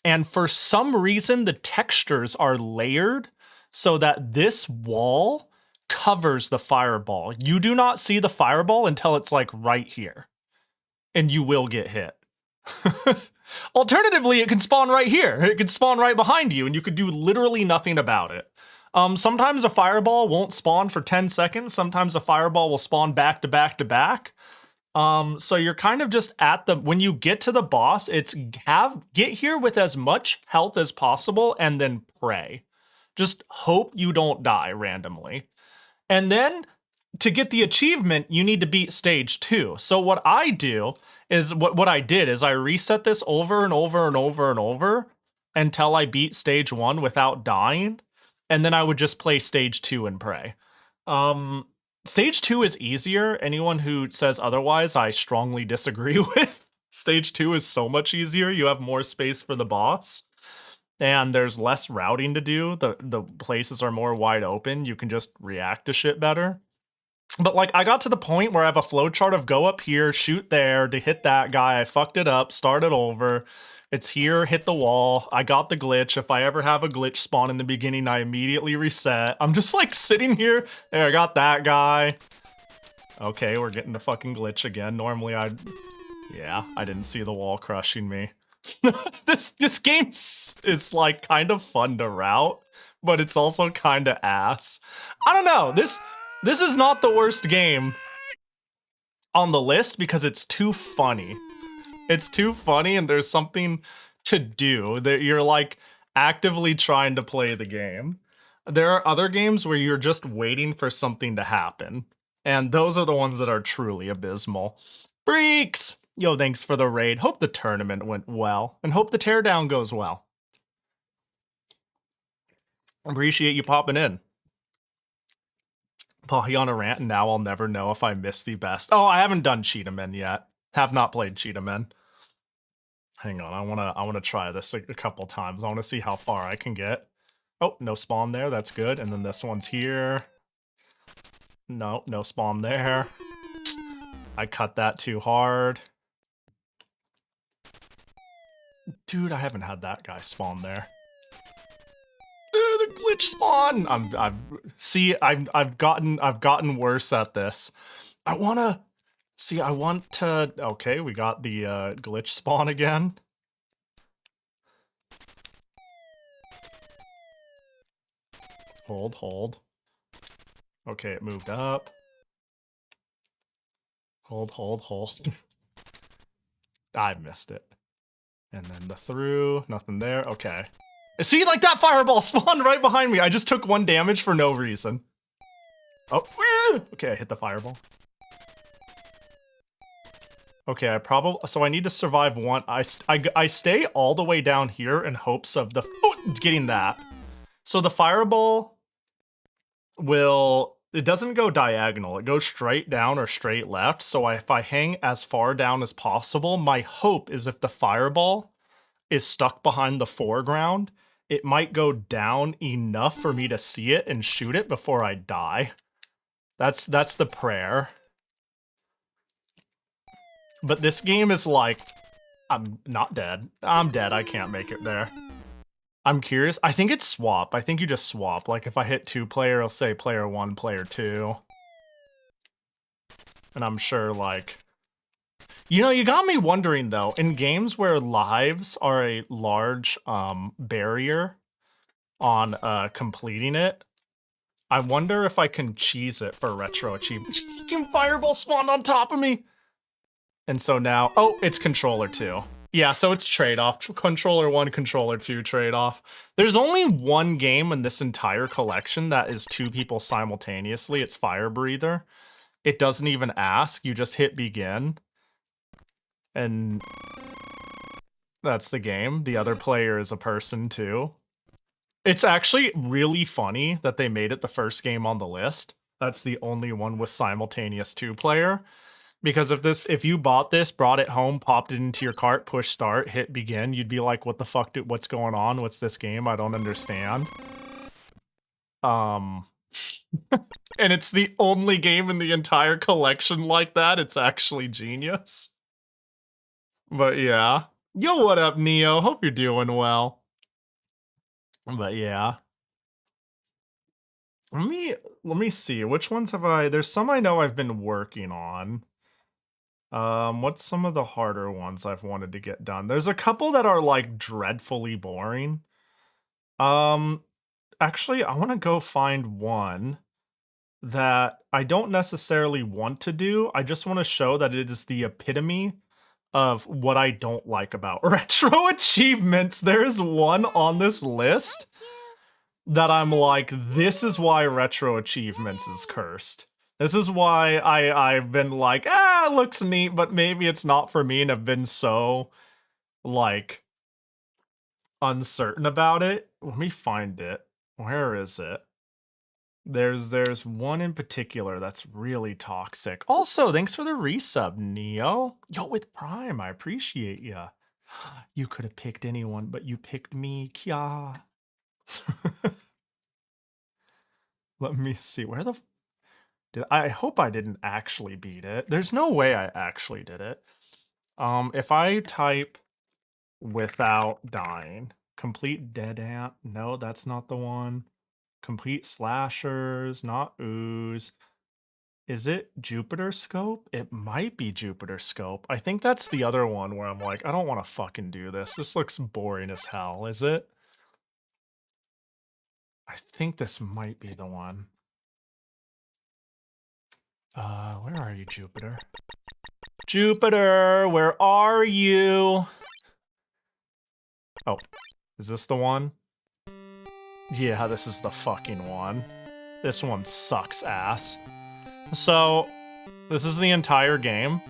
and for some reason, the textures are layered so that this wall covers the fireball. You do not see the fireball until it's, like, right here, and you will get hit. Alternatively, it can spawn right here. It can spawn right behind you, and you could do literally nothing about it. Sometimes a fireball won't spawn for 10 seconds. Sometimes a fireball will spawn back to back to back. So you're kind of just when you get to the boss, it's get here with as much health as possible and then pray. Just hope you don't die randomly. And then to get the achievement, you need to beat stage 2. So what I do is, what I did is I reset this over and over and over and over until I beat stage 1 without dying. And then I would just play stage 2 and pray. Stage 2 is easier. Anyone who says otherwise, I strongly disagree with. Stage 2 is so much easier. You have more space for the boss. And there's less routing to do. The places are more wide open. You can just react to shit better. But like, I got to the point where I have a flowchart of go up here, shoot there to hit that guy. I fucked it up, started over. It's here, hit the wall. I got the glitch. If I ever have a glitch spawn in the beginning, I immediately reset. I'm just like sitting here. There, I got that guy. Okay, we're getting the fucking glitch again. Normally I didn't see the wall crushing me. This game is like kind of fun to route, but it's also kind of ass. I don't know. This is not the worst game on the list because it's too funny. It's too funny, and there's something to do. That you're like actively trying to play the game. There are other games where you're just waiting for something to happen. And those are the ones that are truly abysmal. Breaks! Yo, thanks for the raid. Hope the tournament went well. And hope the teardown goes well. Appreciate you popping in. Pahi on a rant, and now I'll never know if I missed the best. Oh, I haven't done Cheetah Men yet. Have not played Cheetah Men. Hang on, I wanna try this a couple times. I wanna see how far I can get. Oh, no spawn there, that's good. And then this one's here. No, no spawn there. I cut that too hard. Dude, I haven't had that guy spawn there. The glitch spawn. I've gotten worse at this. I want to. Okay, we got the glitch spawn again. Hold. Okay, it moved up. Hold. I missed it. And then the through, nothing there. Okay. See, like that fireball spawned right behind me. I just took 1 damage for no reason. Oh, okay, I hit the fireball. Okay, so I need to survive 1. I stay all the way down here in hopes of getting that. So the fireball it doesn't go diagonal. It goes straight down or straight left. So if I hang as far down as possible, my hope is if the fireball is stuck behind the foreground, it might go down enough for me to see it and shoot it before I die. That's the prayer. But this game is like, I'm not dead. I'm dead. I can't make it there. I'm curious. I think it's swap. I think you just swap. Like if I hit 2-player, it'll say player 1, player 2. And I'm sure like... You know, you got me wondering though, in games where lives are a large barrier on completing it, I wonder if I can cheese it for retro achievements. Fucking fireball spawned on top of me! And so now, oh, it's controller 2. Yeah, so it's trade-off. Controller 1, controller 2 trade-off. There's only 1 game in this entire collection that is 2 people simultaneously. It's Fire Breather. It doesn't even ask. You just hit begin. And that's the game. The other player is a person too. It's actually really funny that they made it the first game on the list. That's the only one with simultaneous 2-player. Because if you bought this, brought it home, popped it into your cart, push start, hit begin, you'd be like, what the fuck, what's going on? What's this game? I don't understand. And it's the only game in the entire collection like that. It's actually genius. But yeah. Yo, what up, Neo? Hope you're doing well. But yeah. Let me see. Which ones have there's some I know I've been working on. What's some of the harder ones I've wanted to get done? There's a couple that are like dreadfully boring. Actually, I want to go find one that I don't necessarily want to do. I just want to show that it is the epitome of what I don't like about retro achievements. There's one on this list that I'm like, this is why retro achievements is cursed. This is why I've been like, it looks neat, but maybe it's not for me, and have been so, like, uncertain about it. Let me find it. Where is it? There's one in particular that's really toxic. Also, thanks for the resub, Neo. Yo, with Prime, I appreciate ya. You could have picked anyone, but you picked me, Kya. Let me see, where the... I hope I didn't actually beat it. There's no way I actually did it. If I type without dying, complete dead ant. No, that's not the one. Complete slashers, not ooze. Is it Jupiter Scope? It might be Jupiter Scope. I think that's the other one where I'm like, I don't want to fucking do this. This looks boring as hell, is it? I think this might be the one. Where are you, Jupiter? Jupiter, where are you? Oh, is this the one? Yeah, this is the fucking one. This one sucks ass. So, this is the entire game.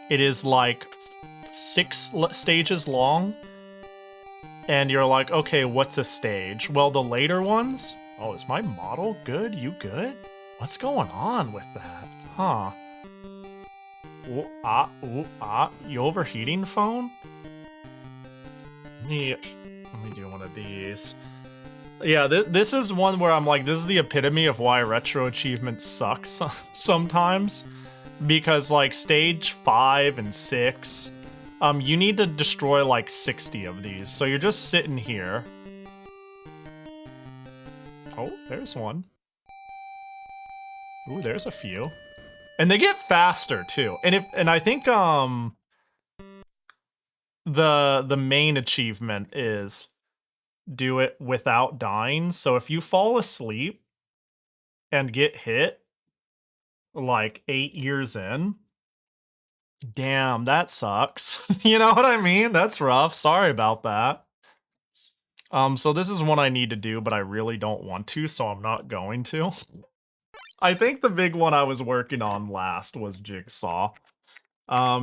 It is like 6 stages long. And you're like, okay, what's a stage? Well, the later ones... Oh, is my model good? You good? What's going on with that? Huh. You overheating, phone? Let me do one of these. Yeah, this is one where I'm like, this is the epitome of why retro achievements sucks sometimes. Because, like, stage 5 and 6, you need to destroy, like, 60 of these. So you're just sitting here. Oh, there's one. Ooh, there's a few. And they get faster, too. And I think, the main achievement is do it without dying. So if you fall asleep and get hit, like 8 years in, damn, that sucks. You know what I mean? That's rough. Sorry about that. So this is one I need to do, but I really don't want to, so I'm not going to. I think the big one I was working on last was Jigsaw.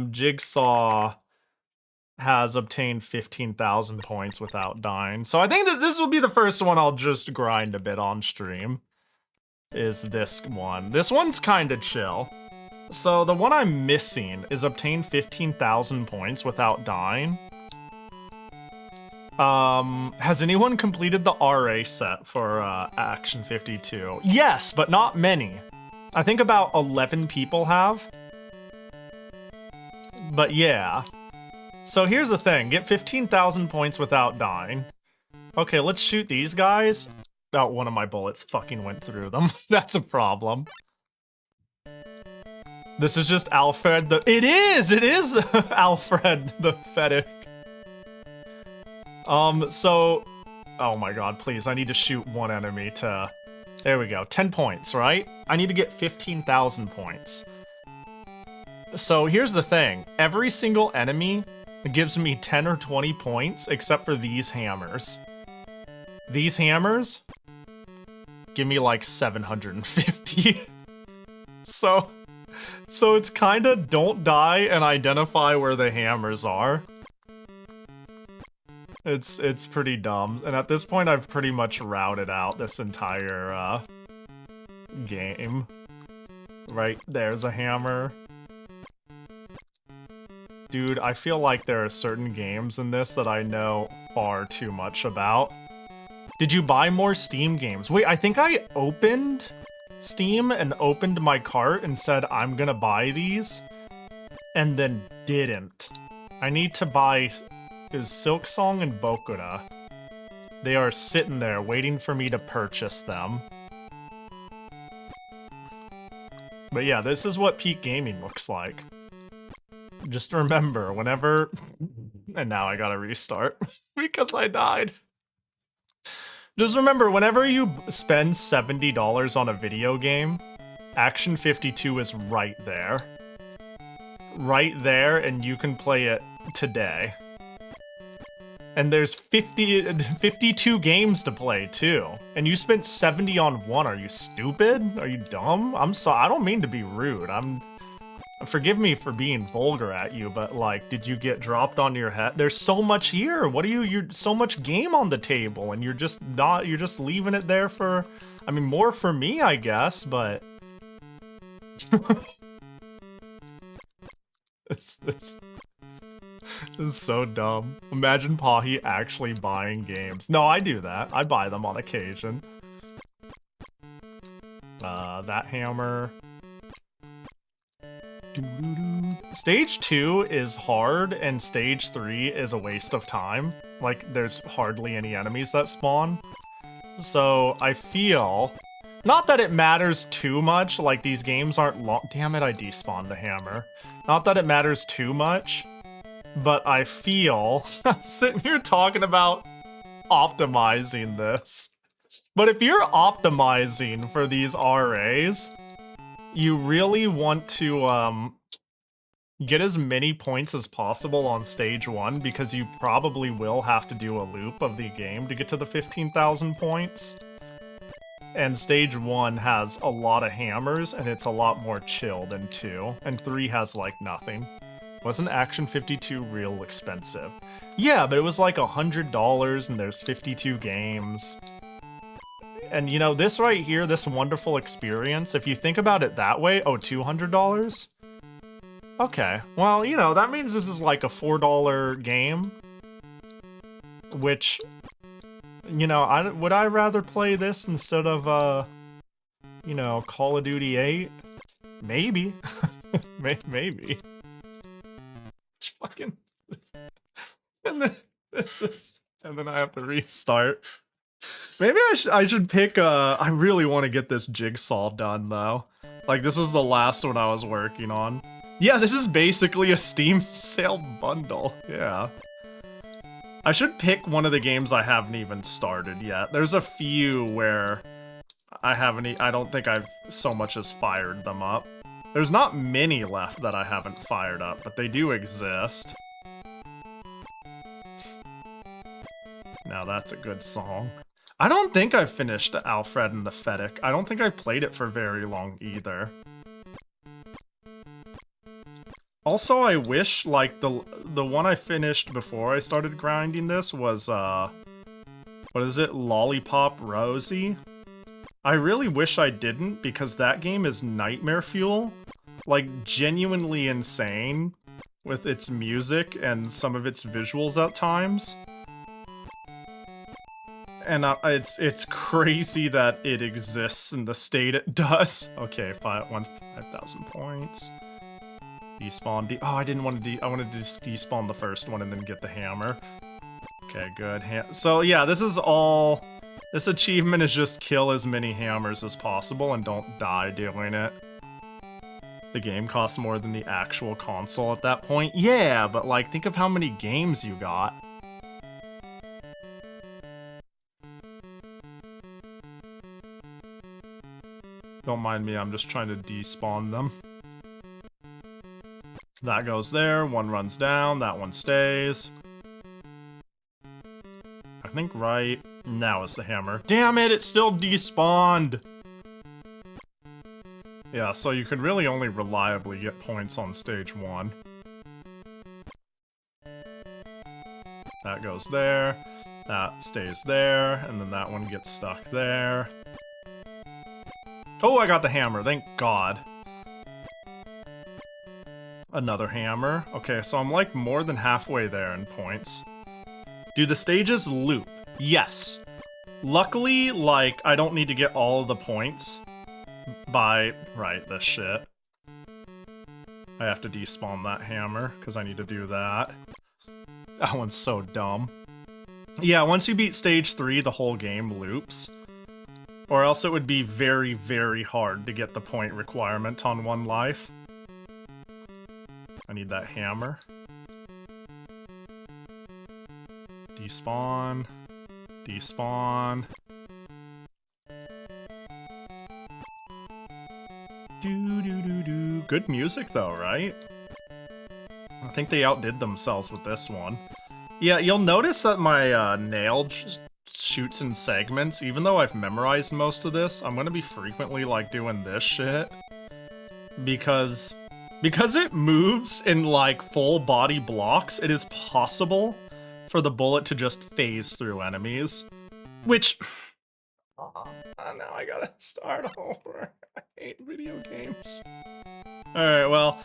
Jigsaw has obtained 15,000 points without dying. So I think that this will be the first one I'll just grind a bit on stream. Is this one. This one's kinda chill. So the one I'm missing is obtain 15,000 points without dying. Has anyone completed the RA set for Action 52? Yes, but not many. I think about 11 people have. But yeah. So here's the thing, get 15,000 points without dying. Okay, let's shoot these guys. Oh, one of my bullets fucking went through them. That's a problem. This is just Alfred the- It is Alfred the Fetish. So... Oh my god, please, I need to shoot one enemy to... There we go, 10 points, right? I need to get 15,000 points. So here's the thing, every single enemy gives me 10 or 20 points, except for these hammers. These hammers give me like 750. So it's kinda don't die and identify where the hammers are. It's pretty dumb. And at this point I've pretty much routed out this entire game. Right, there's a hammer. Dude, I feel like there are certain games in this that I know far too much about. Did you buy more Steam games? Wait, I think I opened Steam and opened my cart and said I'm gonna buy these, and then didn't. I need to buy... It was Silksong and Bokura. They are sitting there waiting for me to purchase them. But yeah, this is what peak gaming looks like. Just remember, whenever... And now I gotta restart, because I died. Just remember, whenever you spend $70 on a video game, Action 52 is right there. Right there, and you can play it today. And there's 52 games to play, too. And you spent 70 on one. Are you stupid? Are you dumb? I'm sorry, I don't mean to be rude. Forgive me for being vulgar at you, but, like, did you get dropped on your head? There's so much here. What are you're so much game on the table, and you're just leaving it there for, I mean, more for me, I guess, but... This is so dumb. Imagine Pahi actually buying games. No, I do that. I buy them on occasion. That hammer... Stage 2 is hard, and Stage 3 is a waste of time. Like, there's hardly any enemies that spawn. So, I feel... Not that it matters too much, like, these games aren't long... Damn it, I despawned the hammer. Not that it matters too much, but I feel... I'm sitting here talking about optimizing this. But if you're optimizing for these RAs... You really want to, get as many points as possible on stage 1 because you probably will have to do a loop of the game to get to the 15,000 points. And stage 1 has a lot of hammers and it's a lot more chill than 2, and 3 has like nothing. Wasn't Action 52 real expensive? Yeah, but it was like $100 and there's 52 games. And you know, this right here, this wonderful experience, if you think about it that way, oh, $200? Okay, well, you know, that means this is like a $4 game. Which, you know, would I rather play this instead of, you know, Call of Duty 8? Maybe. Maybe. Fucking... And then and then I have to restart. Maybe I should pick I really want to get this jigsaw done though. Like this is the last one I was working on. Yeah, this is basically a Steam sale bundle. Yeah. I should pick one of the games I haven't even started yet. There's a few where I don't think I've so much as fired them up. There's not many left that I haven't fired up, but they do exist. Now that's a good song. I don't think I finished Alfred and the Fetick. I don't think I played it for very long either. Also, I wish, like, the one I finished before I started grinding this was, what is it? Lollipop Rosie? I really wish I didn't, because that game is nightmare fuel. Like, genuinely insane with its music and some of its visuals at times. And it's crazy that it exists in the state it does. Okay, 5,000 points. Despawn. Oh, I didn't want to I wanted to just despawn the first one and then get the hammer. Okay, good. So yeah, this is all... This achievement is just kill as many hammers as possible and don't die doing it. The game costs more than the actual console at that point. Yeah, but like, think of how many games you got. Don't mind me, I'm just trying to despawn them. That goes there, one runs down, that one stays. I think right now is the hammer. Damn it, it still despawned! Yeah, so you can really only reliably get points on stage 1. That goes there, that stays there, and then that one gets stuck there. Oh, I got the hammer, thank God. Another hammer. Okay, so I'm like more than halfway there in points. Do the stages loop? Yes. Luckily, like, I don't need to get all of the points by... Right, this shit. I have to despawn that hammer, because I need to do that. That one's so dumb. Yeah, once you beat stage 3, the whole game loops. Or else it would be very, very hard to get the point requirement on one life. I need that hammer. Despawn. Despawn. Do. Good music though, right? I think they outdid themselves with this one. Yeah, you'll notice that my nail shoots in segments. Even though I've memorized most of this, I'm gonna be frequently like doing this shit. Because it moves in like full body blocks, it is possible for the bullet to just phase through enemies. Which... now I gotta start over. I hate video games. Alright, well...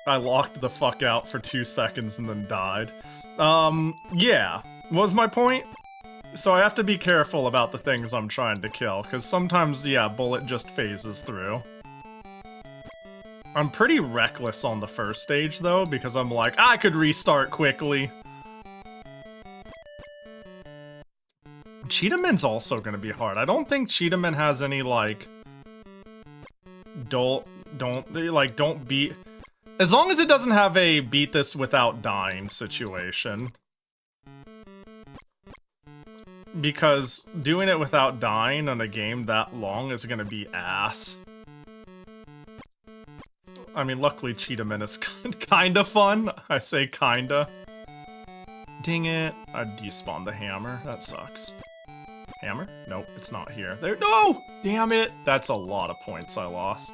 I locked the fuck out for 2 seconds and then died. Yeah. What was my point? So I have to be careful about the things I'm trying to kill, because sometimes, yeah, bullet just phases through. I'm pretty reckless on the first stage, though, because I'm like, I could restart quickly. Cheetah Man's also gonna be hard. I don't think Cheetah Man has any, like... Don't beat... As long as it doesn't have a beat this without dying situation. Because doing it without dying on a game that long is gonna be ass. I mean, luckily Cheetahman is kinda fun. I say kinda. Dang it. I despawned the hammer. That sucks. Hammer? Nope, it's not here. There. No! Damn it. That's a lot of points I lost.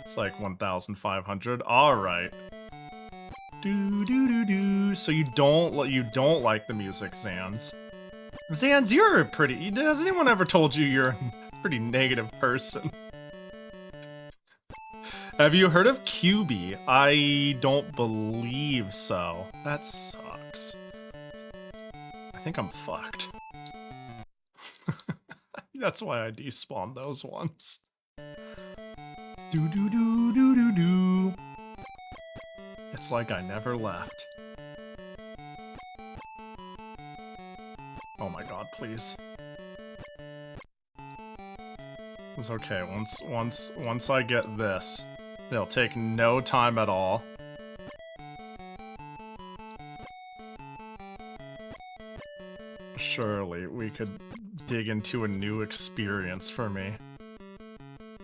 It's like 1,500. Alright. Do. So you don't like the music, Zans. Zans, you're a pretty... Has anyone ever told you you're a pretty negative person? Have you heard of QB? I don't believe so. That sucks. I think I'm fucked. That's why I despawned those ones. Do. It's like I never left. Oh my god, please. It's okay. Once I get this, it'll take no time at all. Surely we could dig into a new experience for me.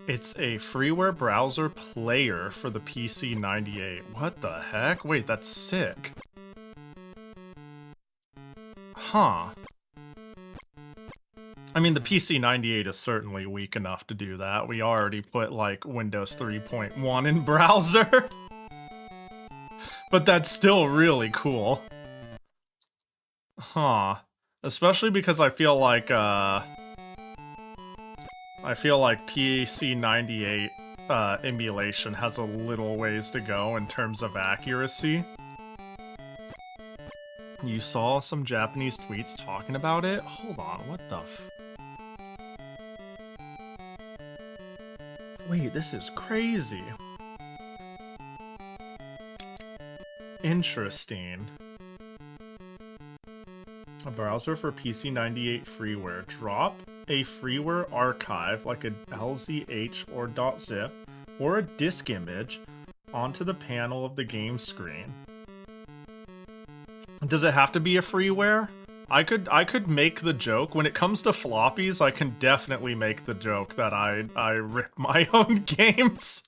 It's a freeware browser player for the PC98. What the heck? Wait, that's sick. Huh. I mean, the PC98 is certainly weak enough to do that. We already put, like, Windows 3.1 in browser. But that's still really cool. Huh. Especially because I feel like PC98 emulation has a little ways to go in terms of accuracy. You saw some Japanese tweets talking about it? Hold on, what the f... Wait, this is crazy. Interesting. A browser for PC98 freeware. Drop a freeware archive like a LZH or .zip or a disk image onto the panel of the game screen. Does it have to be a freeware? I could make the joke. When it comes to floppies, I can definitely make the joke that I rip my own games.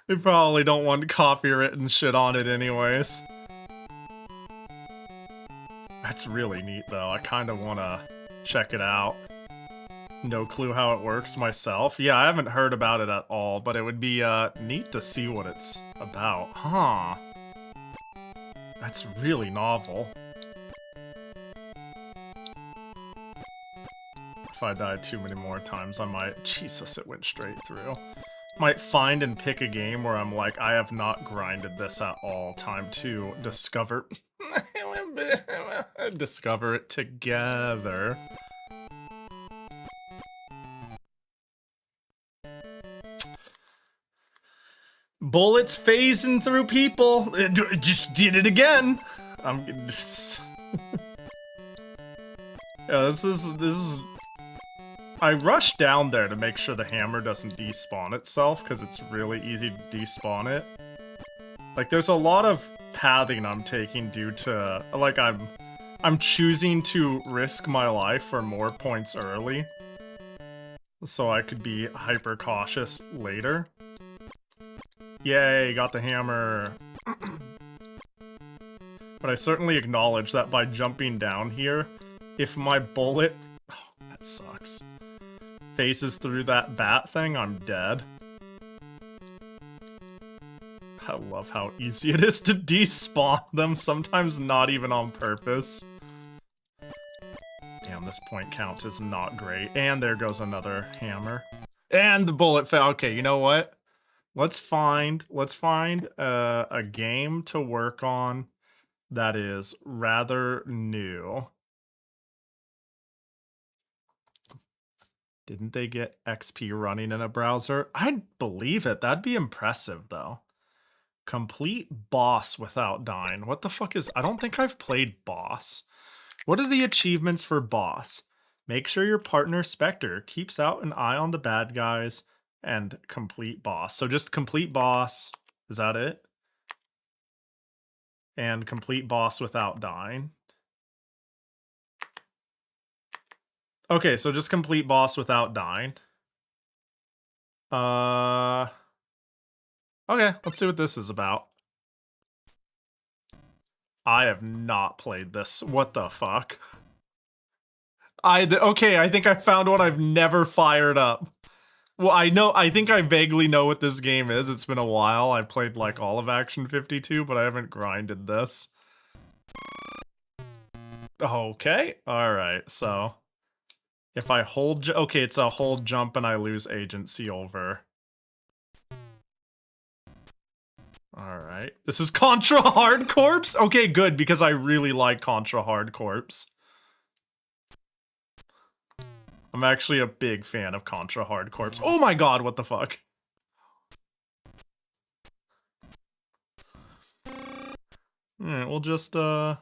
They probably don't want copywritten shit on it anyways. That's really neat, though. I kind of want to check it out. No clue how it works myself. Yeah, I haven't heard about it at all, but it would be neat to see what it's about. Huh. That's really novel. If I died too many more times, I might... Jesus, it went straight through. Might find and pick a game where I'm like, I have not grinded this at all. Time to discover... discover it together. Bullets phasing through people. Just did it again. I'm just... Yeah, this is... I rushed down there to make sure the hammer doesn't despawn itself, because it's really easy to despawn it. Like, there's a lot of pathing I'm taking due to... Like, I'm choosing to risk my life for more points early, so I could be hyper cautious later. Yay, got the hammer. But I certainly acknowledge that by jumping down here, if my bullet... Oh, that sucks. Faces through that bat thing, I'm dead. I love how easy it is to despawn them, sometimes not even on purpose. Damn, this point count is not great. And there goes another hammer. And the bullet fell. Okay, you know what? Let's find a game to work on that is rather new. Didn't they get XP running in a browser? I'd believe it. That'd be impressive, though. Complete boss without dying. What the fuck is... I don't think I've played boss. What are the achievements for boss? Make sure your partner Spectre keeps out an eye on the bad guys and complete boss. So just complete boss. Is that it? And complete boss without dying. Okay, so just complete boss without dying. Okay, let's see what this is about. I have not played this. What the fuck? Okay, I think I found one I've never fired up. Well, I think I vaguely know what this game is. It's been a while. I've played like all of Action 52, but I haven't grinded this. Okay, alright, so if I hold, okay, it's a hold jump and I lose agency over. Alright, this is Contra Hard Corpse? Okay, good, because I really like Contra Hard Corpse. I'm actually a big fan of Contra Hard Corpse. Oh my god, what the fuck? Alright, we'll just, I'm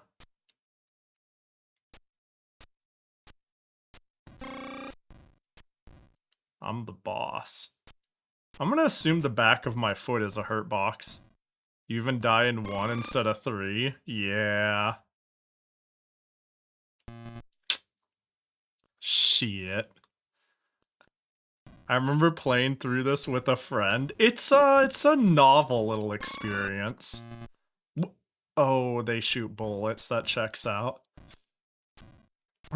the boss. I'm gonna assume the back of my foot is a hurt box. You even die in 1 instead of 3? Yeah. Shit. I remember playing through this with a friend. It's a novel little experience. Oh, they shoot bullets. That checks out.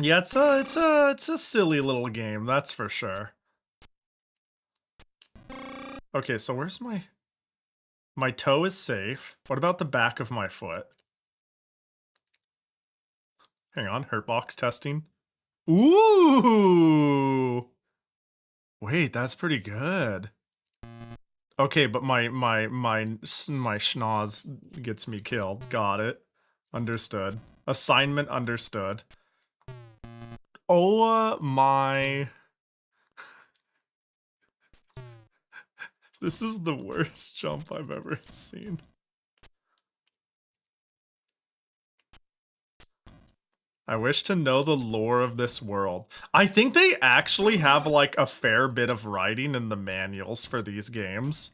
Yeah, it's a silly little game, that's for sure. Okay, so where's my toe is safe. What about the back of my foot? Hang on, hurt box testing. Ooh! Wait, that's pretty good. Okay, but my schnoz gets me killed. Got it. Understood. Assignment understood. Oh my... This is the worst jump I've ever seen. I wish to know the lore of this world. I think they actually have like a fair bit of writing in the manuals for these games.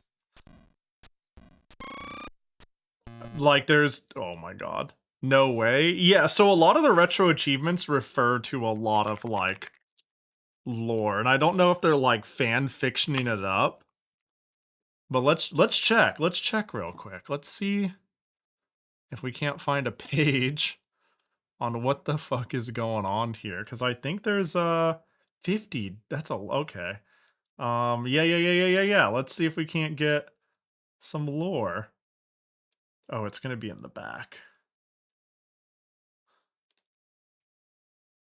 Like there's, oh my god. No way. Yeah, so a lot of the retro achievements refer to a lot of like lore, and I don't know if they're like fan fictioning it up. But let's check. Let's check real quick. Let's see if we can't find a page on what the fuck is going on here, because I think there's 50. That's a okay. Yeah. Let's see if we can't get some lore. Oh, it's gonna be in the back.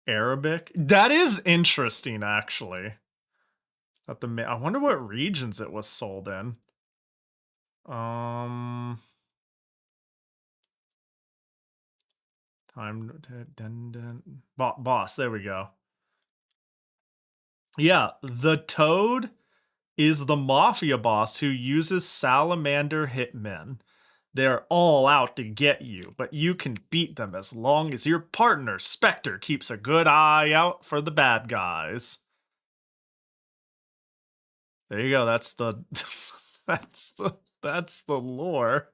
Arabic? That is interesting, actually. At the I wonder what regions it was sold in. Time boss, there we go. Yeah, the Toad is the mafia boss who uses salamander hitmen. They're all out to get you, but you can beat them as long as your partner, Spectre, keeps a good eye out for the bad guys. There you go, that's the that's the lore.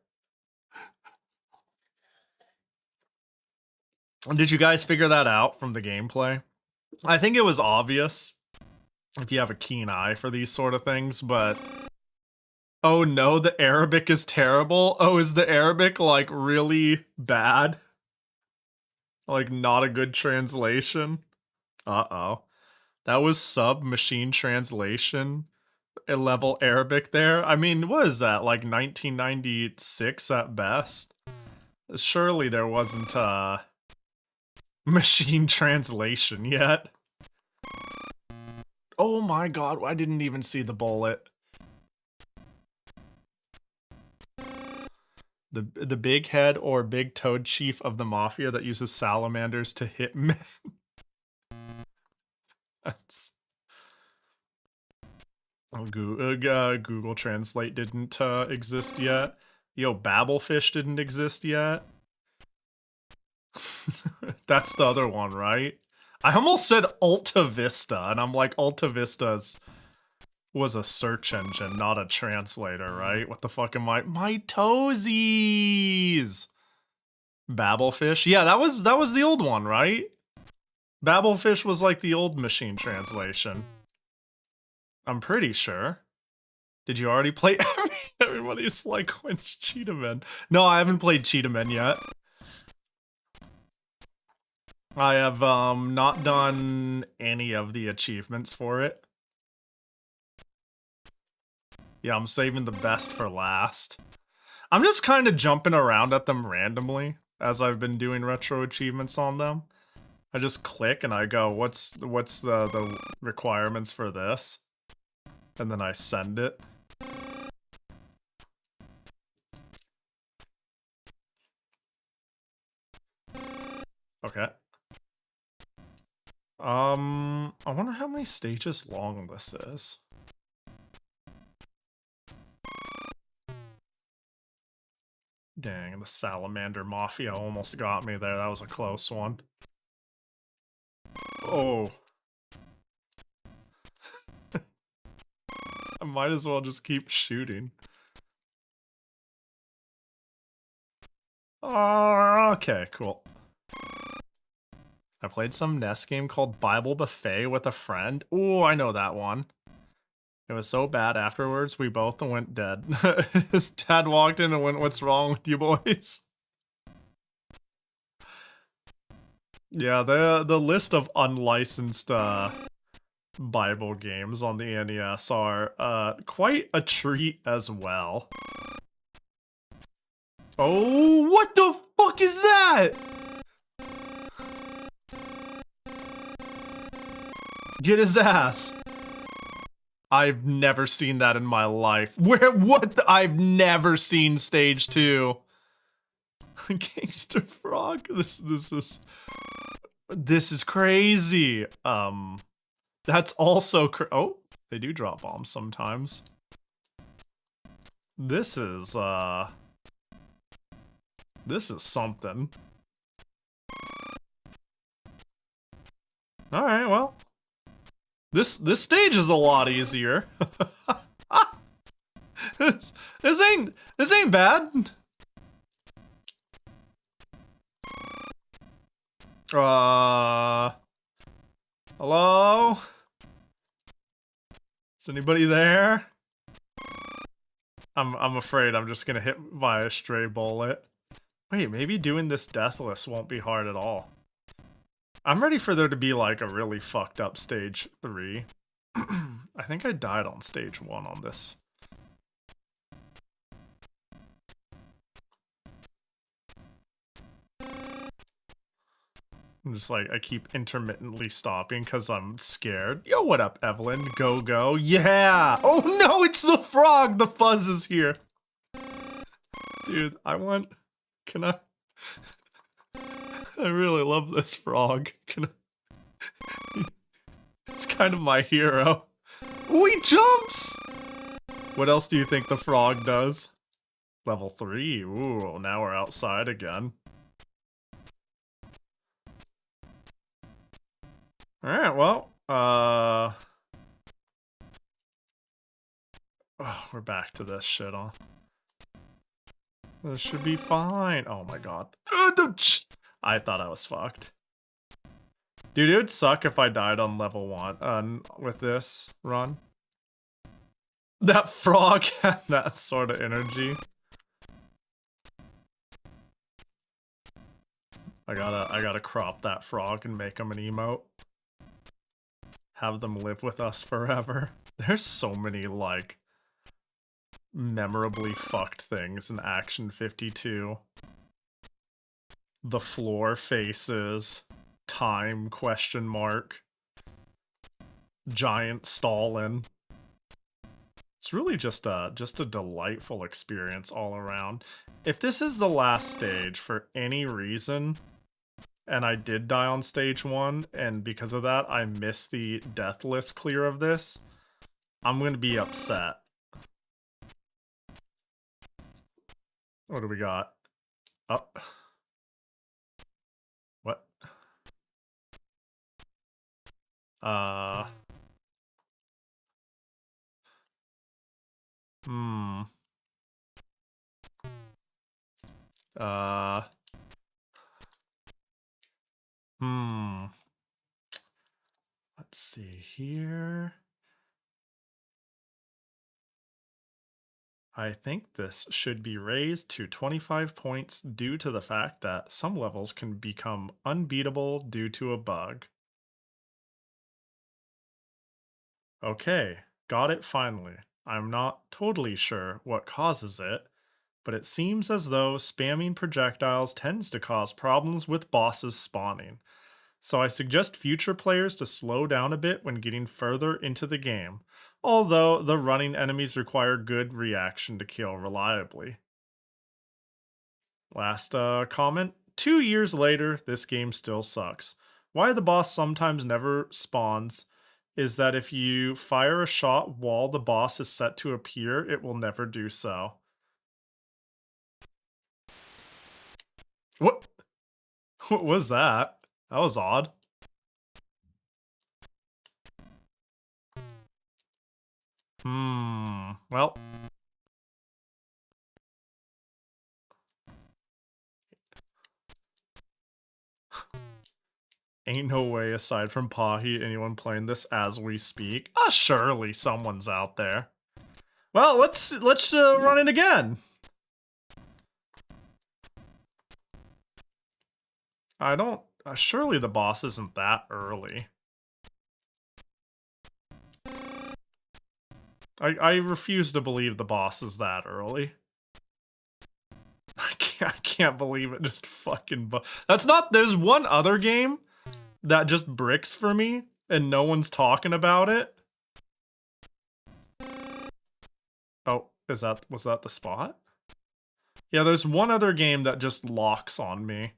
Did you guys figure that out from the gameplay? I think it was obvious if you have a keen eye for these sort of things, but oh no, the Arabic is terrible. Oh, is the Arabic like really bad? Like not a good translation? Uh-oh. That was sub-machine translation level Arabic there. I mean, what is that? Like 1996 at best? Surely there wasn't machine translation yet. Oh my god, I didn't even see the bullet. The big head or big toad chief of the mafia that uses salamanders to hit men. That's... Oh, Google Translate didn't exist yet. Yo, Babelfish didn't exist yet. That's the other one, right? I almost said Alta Vista, and I'm like, Alta Vista's was a search engine, not a translator, right? What the fuck am I? My toesies! Babelfish? Yeah, that was the old one, right? Babelfish was like the old machine translation. I'm pretty sure. Did you already play? Everybody's like, when's Cheetah Men? No, I haven't played Cheetah Men yet. I have not done any of the achievements for it. Yeah, I'm saving the best for last. I'm just kind of jumping around at them randomly as I've been doing retro achievements on them. I just click and I go, what's the requirements for this? And then I send it. Okay. I wonder how many stages long this is. Dang, the Salamander Mafia almost got me there. That was a close one. Oh. I might as well just keep shooting. Okay, cool. I played some NES game called Bible Buffet with a friend. Ooh, I know that one. It was so bad afterwards, we both went dead. His dad walked in and went, "What's wrong with you boys?" Yeah, the list of unlicensed Bible games on the NES are quite a treat as well. Oh, what the fuck is that? Get his ass. I've never seen that in my life. I've never seen stage 2. Gangster Frog. This is crazy. That's also oh, they do drop bombs sometimes. This is something. All right, well. This stage is a lot easier. this ain't bad. Hello? Is anybody there? I'm afraid I'm just gonna hit by a stray bullet. Wait, maybe doing this deathless won't be hard at all. I'm ready for there to be like a really fucked up stage 3. I think I died on stage 1 on this. I'm just like, I keep intermittently stopping because I'm scared. Yo, what up, Evelyn? Go, go. Yeah! Oh no, it's the frog! The fuzz is here. Dude, can I? I really love this frog. It's kind of my hero. Oh, he jumps! What else do you think the frog does? Level 3. Ooh, now we're outside again. Alright, well, oh, we're back to this shit, huh? This should be fine. Oh my god. I thought I was fucked. Dude, it would suck if I died on level 1 with this run. That frog had that sort of energy. I gotta crop that frog and make him an emote. Have them live with us forever. There's so many, like, memorably fucked things in Action 52. The floor faces. Time question mark. Giant Stalin. It's really just a delightful experience all around. If this is the last stage for any reason, and I did die on stage 1, and because of that I missed the deathless clear of this, I'm gonna be upset. What do we got? Oh. What? Hmm. Hmm. Let's see here. I think this should be raised to 25 points due to the fact that some levels can become unbeatable due to a bug. Okay, got it finally. I'm not totally sure what causes it, but it seems as though spamming projectiles tends to cause problems with bosses spawning. So I suggest future players to slow down a bit when getting further into the game, although the running enemies require good reaction to kill reliably. Last comment. 2 years later, this game still sucks. Why the boss sometimes never spawns is that if you fire a shot while the boss is set to appear, it will never do so. What? What was that? That was odd. Well. Ain't no way, aside from Pahi, anyone playing this as we speak. Surely someone's out there. Well, let's run it again. I don't... surely the boss isn't that early. I refuse to believe the boss is that early. I can't believe it just fucking... That's not... There's one other game that just bricks for me, and no one's talking about it. Oh, was that the spot? Yeah, there's one other game that just locks on me.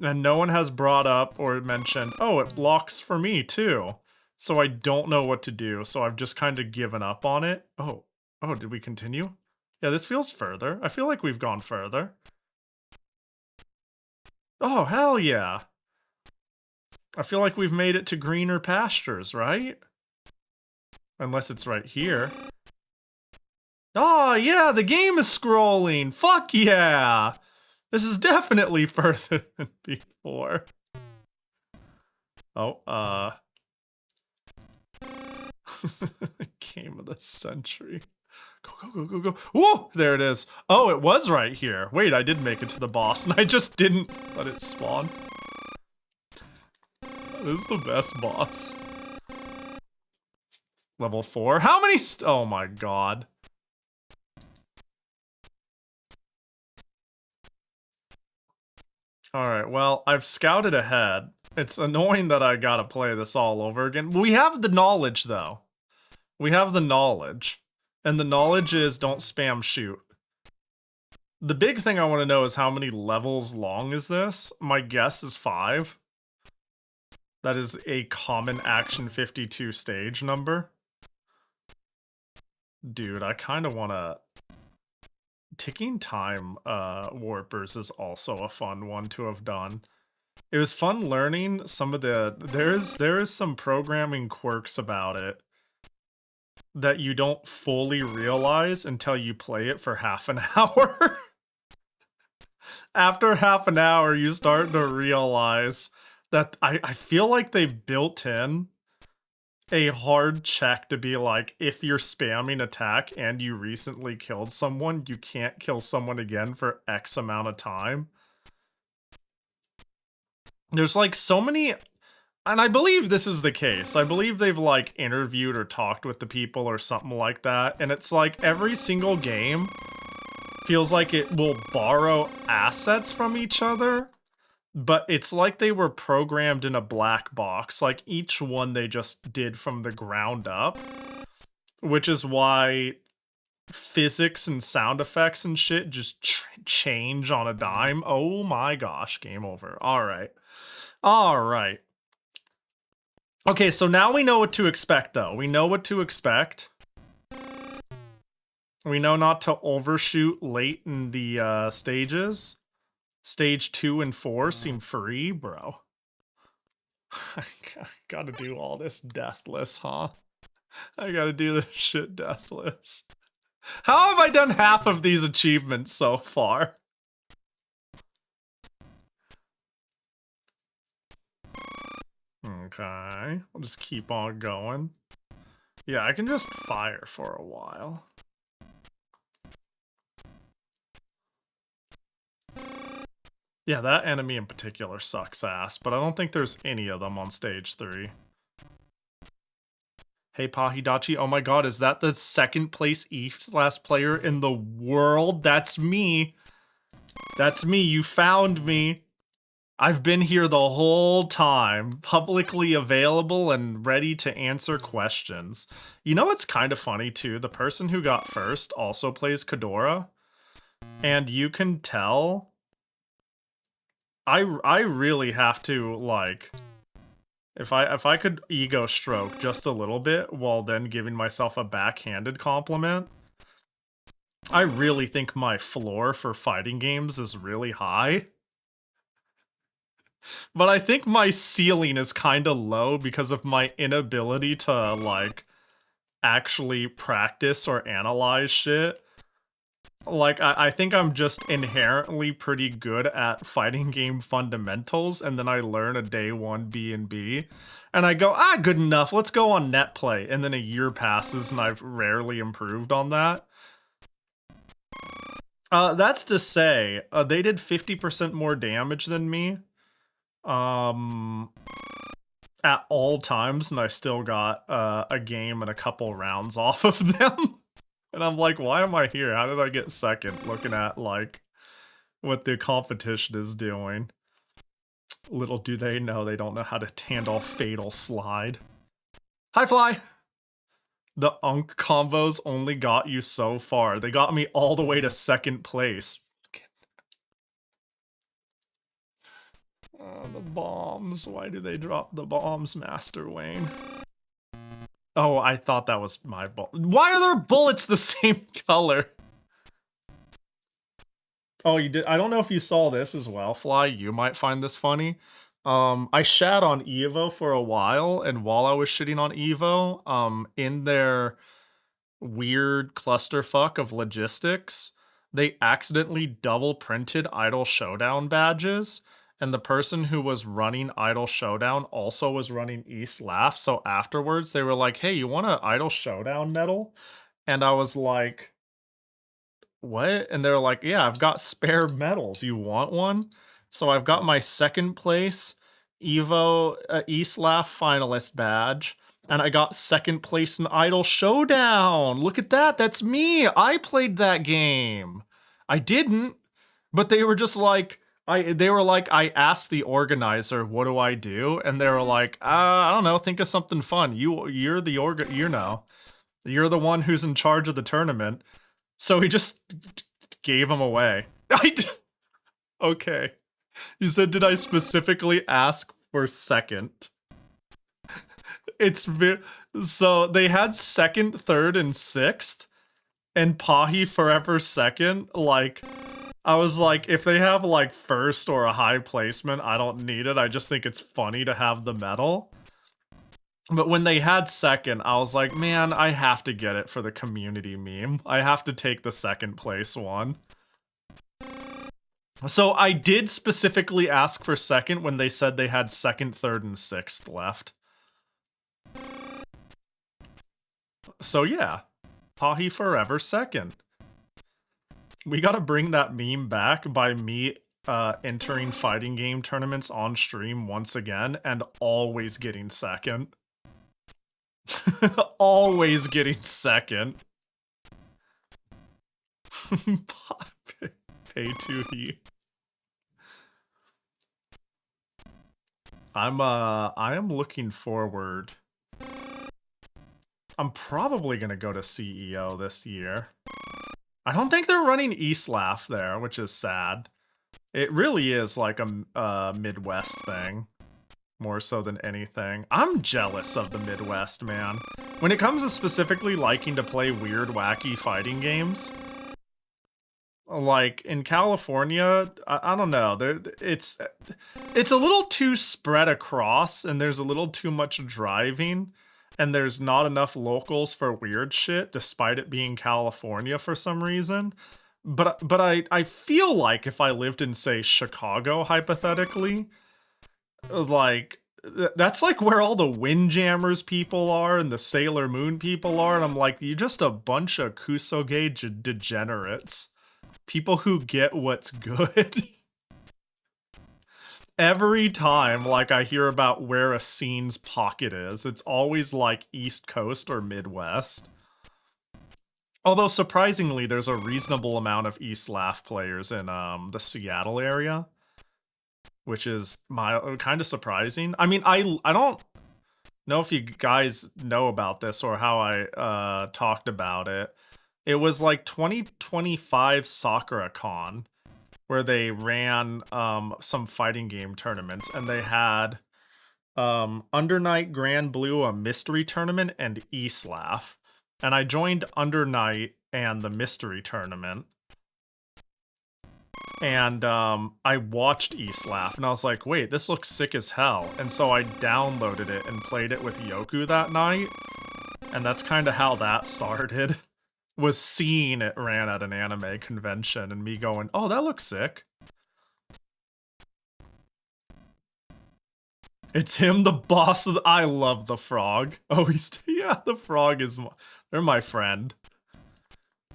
And no one has brought up or mentioned, oh, it locks for me too. So I don't know what to do, so I've just kind of given up on it. Oh, did we continue? Yeah, this feels further. I feel like we've gone further. Oh, hell yeah. I feel like we've made it to greener pastures, right? Unless it's right here. Oh, yeah, the game is scrolling. Fuck yeah. This is definitely further than before. Oh, Game of the century. Go. Whoa! There it is. Oh, it was right here. Wait, I did make it to the boss, and I just didn't let it spawn. This is the best boss. Level 4. How many? Oh my god. Alright, well, I've scouted ahead. It's annoying that I gotta play this all over again. We have the knowledge, though. We have the knowledge. And the knowledge is don't spam shoot. The big thing I want to know is how many levels long is this? My guess is 5. That is a common Action 52 stage number. Dude, I kind of want to... Ticking time warpers is also a fun one to have done. It was fun learning some of the... There is some programming quirks about it that you don't fully realize until you play it for half an hour. After half an hour, you start to realize that I feel like they built in a hard check to be like, if you're spamming attack and you recently killed someone, you can't kill someone again for X amount of time. There's like so many, and I believe this is the case. I believe they've like interviewed or talked with the people or something like that. And it's like every single game feels like it will borrow assets from each other, but it's like they were programmed in a black box. Like each one they just did from the ground up, which is why physics and sound effects and shit just change on a dime. Oh my gosh, game over. All right. Okay, so now we know what to expect, though. We know what to expect. We know not to overshoot late in the stages. Stage 2 and 4 seem free, bro. I gotta do all this deathless, huh? I gotta do this shit deathless. How have I done half of these achievements so far? Okay, I'll just keep on going. Yeah, I can just fire for a while. Yeah, that enemy in particular sucks ass, but I don't think there's any of them on stage 3. Hey, Pahidachi, oh my god, is that the second place E-last player in the world? That's me. That's me, you found me. I've been here the whole time, publicly available and ready to answer questions. You know what's kind of funny too? The person who got first also plays Kadora, and you can tell I really have to, like, if I could ego stroke just a little bit while then giving myself a backhanded compliment, I really think my floor for fighting games is really high. But I think my ceiling is kind of low because of my inability to, like, actually practice or analyze shit. Like, I think I'm just inherently pretty good at fighting game fundamentals, and then I learn a day one B&B, and I go, good enough, let's go on net play, and then a year passes and I've rarely improved on that. That's to say, they did 50% more damage than me, at all times, and I still got a game and a couple rounds off of them. And I'm like, why am I here? How did I get second? Looking at, like, what the competition is doing. Little do they know they don't know how to handle Fatal Slide. Hi, Fly! The Unk combos only got you so far. They got me all the way to second place. The bombs. Why do they drop the bombs, Master Wayne? Oh, I thought that was my ball. Why are their bullets the same color? Oh, you did? I don't know if you saw this as well, Fly. You might find this funny. I shat on Evo for a while, and while I was shitting on Evo, in their weird clusterfuck of logistics, they accidentally double printed Idol Showdown badges, and the person who was running Idol Showdown also was running East Laugh, so afterwards they were like, hey, you want an Idol Showdown medal? And I was like, what? And they're like, yeah, I've got spare medals. You want one? So I've got my second place Evo East Laugh finalist badge, and I got second place in Idol Showdown. Look at that. That's me. I played that game. I didn't, but they were just like, I asked the organizer, what do I do? And they were like, I don't know, think of something fun. You're the you're the one who's in charge of the tournament. So he just gave him away. Okay. You said, did I specifically ask for second? So they had second, third, and sixth, and Pahi forever second. Like, I was like, if they have, like, first or a high placement, I don't need it. I just think it's funny to have the medal. But when they had second, I was like, man, I have to get it for the community meme. I have to take the second place one. So I did specifically ask for second when they said they had second, third, and sixth left. So yeah, Pahi forever second. We gotta bring that meme back by me entering fighting game tournaments on stream once again and always getting second. Always getting second. Pay to he. I am looking forward. I'm probably gonna go to CEO this year. I don't think they're running East Laugh there, which is sad. It really is like a Midwest thing. More so than anything. I'm jealous of the Midwest, man. When it comes to specifically liking to play weird, wacky fighting games, like, in California, I don't know, it's a little too spread across, and there's a little too much driving, and there's not enough locals for weird shit, despite it being California for some reason. But I feel like if I lived in, say, Chicago, hypothetically, like, that's like where all the Windjammers people are and the Sailor Moon people are, and I'm like, you're just a bunch of Kusoge degenerates. People who get what's good. every time like I hear about where a scene's pocket is, it's always like East Coast or Midwest. Although surprisingly, there's a reasonable amount of East Laugh players in the Seattle area, which is kind of surprising. I mean, I don't know if you guys know about this or how I talked about it. It was like 2025 Sakura-con, where they ran some fighting game tournaments, and they had Undernight Grand Blue, a mystery tournament, and East Laugh. And I joined Undernight and the mystery tournament. And I watched East Laugh, and I was like, wait, this looks sick as hell. And so I downloaded it and played it with Yoku that night. And that's kind of how that started. Was seeing it ran at an anime convention and me going, oh, that looks sick. It's him, the boss of the... I love the frog. Oh, yeah, the frog is... They're my friend.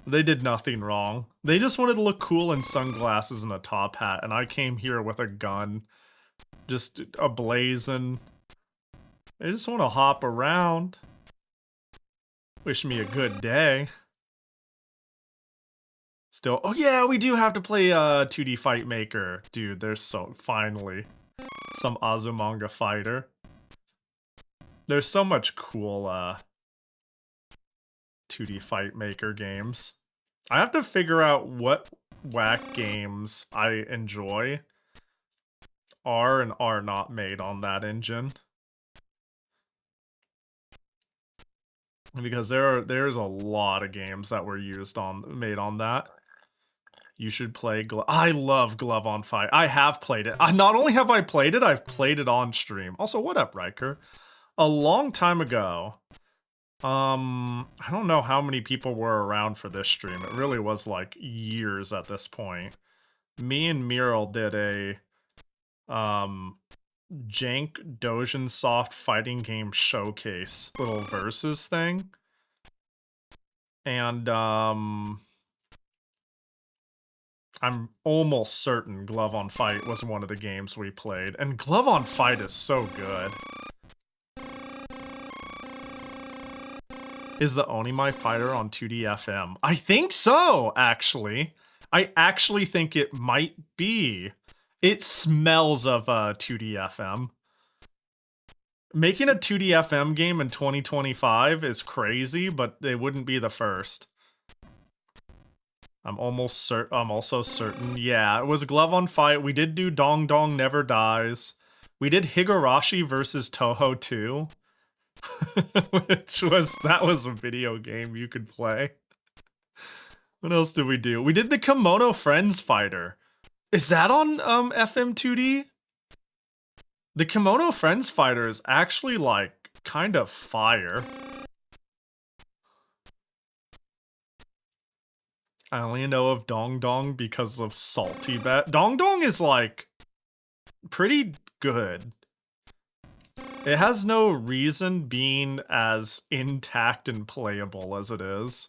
They did nothing wrong. They just wanted to look cool in sunglasses and a top hat, and I came here with a gun. Just ablazing. They just want to hop around. Wish me a good day. Still, oh yeah, we do have to play 2D Fight Maker. Dude, there's finally some Azumanga fighter. There's so much cool 2D Fight Maker games. I have to figure out what whack games I enjoy are and are not made on that engine. Because there's a lot of games that were made on that. You should play I love Glove on Fight. I have played it. Not only have I played it, I've played it on stream. Also, what up, Riker? A long time ago, I don't know how many people were around for this stream. It really was like years at this point. Me and Miral did a jank Dojin Soft fighting game showcase little versus thing. And I'm almost certain Glove on Fight was one of the games we played. And Glove on Fight is so good. Is the Onimai fighter on 2D FM? I think so, actually. I actually think it might be. It smells of 2D FM. Making a 2D FM game in 2025 is crazy, but they wouldn't be the first. I'm also certain. Yeah, it was Glove on Fight. We did do Dong Dong Never Dies. We did Higurashi versus Toho 2. That was a video game you could play. What else did we do? We did the Kimono Friends Fighter. Is that on FM2D? The Kimono Friends Fighter is actually like kind of fire. I only know of Dong Dong because of Salty Bet. Dong Dong is like pretty good. It has no reason being as intact and playable as it is.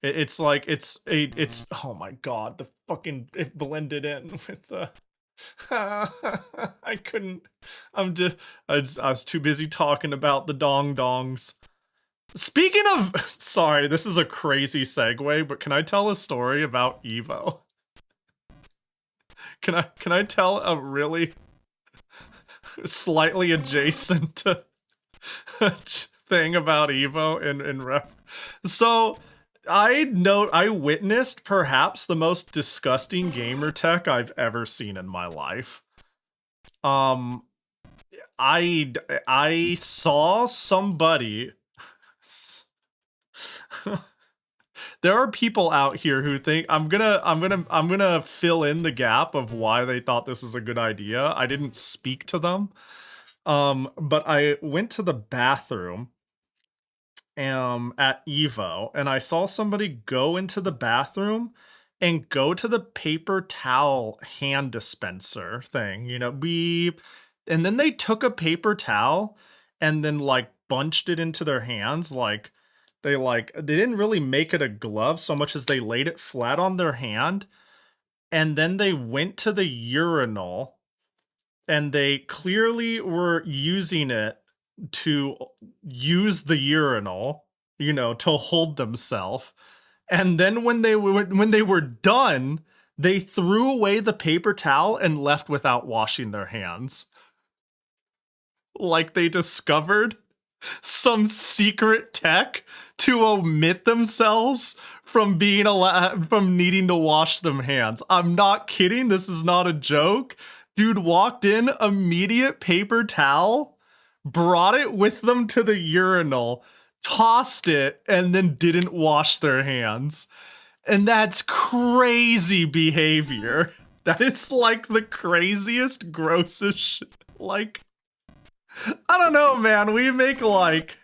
It's like, it's, oh my god, it blended in with the, I was too busy talking about the Dong Dongs. Speaking of, sorry, this is a crazy segue, but can I tell a story about Evo? Can I tell a really slightly adjacent thing about Evo in ref? So I witnessed perhaps the most disgusting gamer tech I've ever seen in my life. I saw somebody. There are people out here who think I'm gonna fill in the gap of why they thought this is a good idea. I didn't speak to them. But I went to the bathroom at Evo, and I saw somebody go into the bathroom and go to the paper towel hand dispenser thing, you know, beep. And then they took a paper towel and then like bunched it into their hands. Like they didn't really make it a glove so much as they laid it flat on their hand. And then they went to the urinal and they clearly were using it to use the urinal, you know, to hold themselves. And then when they were done, they threw away the paper towel and left without washing their hands. Like they discovered some secret tech to omit themselves from being from needing to wash them hands. I'm not kidding. This is not a joke. Dude walked in, immediate paper towel, brought it with them to the urinal, tossed it, and then didn't wash their hands. And that's crazy behavior. That is like the craziest, grossest shit. Like, I don't know, man. We make like,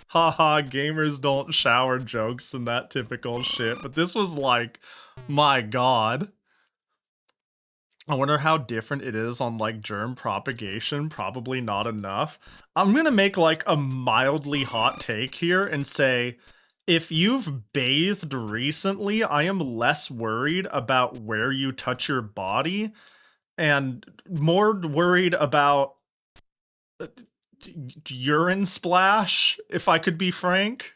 haha, gamers don't shower jokes and that typical shit. But this was like, my god. I wonder how different it is on like germ propagation. Probably not enough. I'm gonna make like a mildly hot take here and say, if you've bathed recently, I am less worried about where you touch your body and more worried about urine splash, if I could be frank.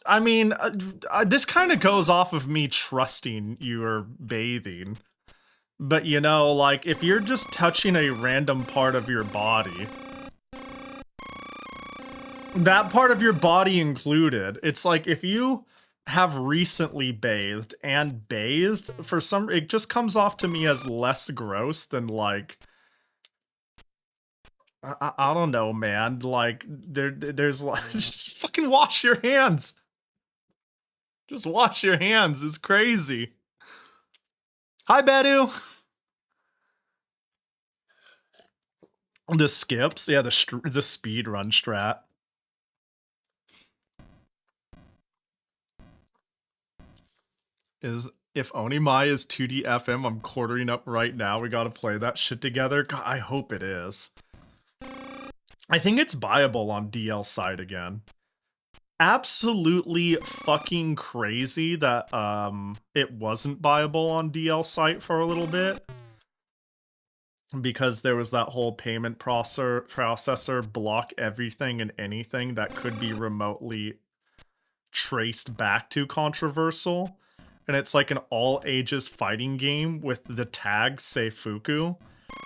I mean, this kind of goes off of me trusting you're bathing. But you know, like, if you're just touching a random part of your body, that part of your body included, it's like if you have recently bathed and bathed, for some, it just comes off to me as less gross than like, I don't know, man. Like, there's like, just fucking wash your hands. Just wash your hands. It's crazy. Hi, Bedu. The skips, yeah, the speed run strat. Is if Onimai is 2D FM, I'm quartering up right now. We gotta play that shit together. God, I hope it is. I think it's buyable on DL side again. Absolutely fucking crazy that it wasn't buyable on DL site for a little bit, because there was that whole payment processor block everything and anything that could be remotely traced back to controversial. And it's like an all ages fighting game with the tag Seifuku,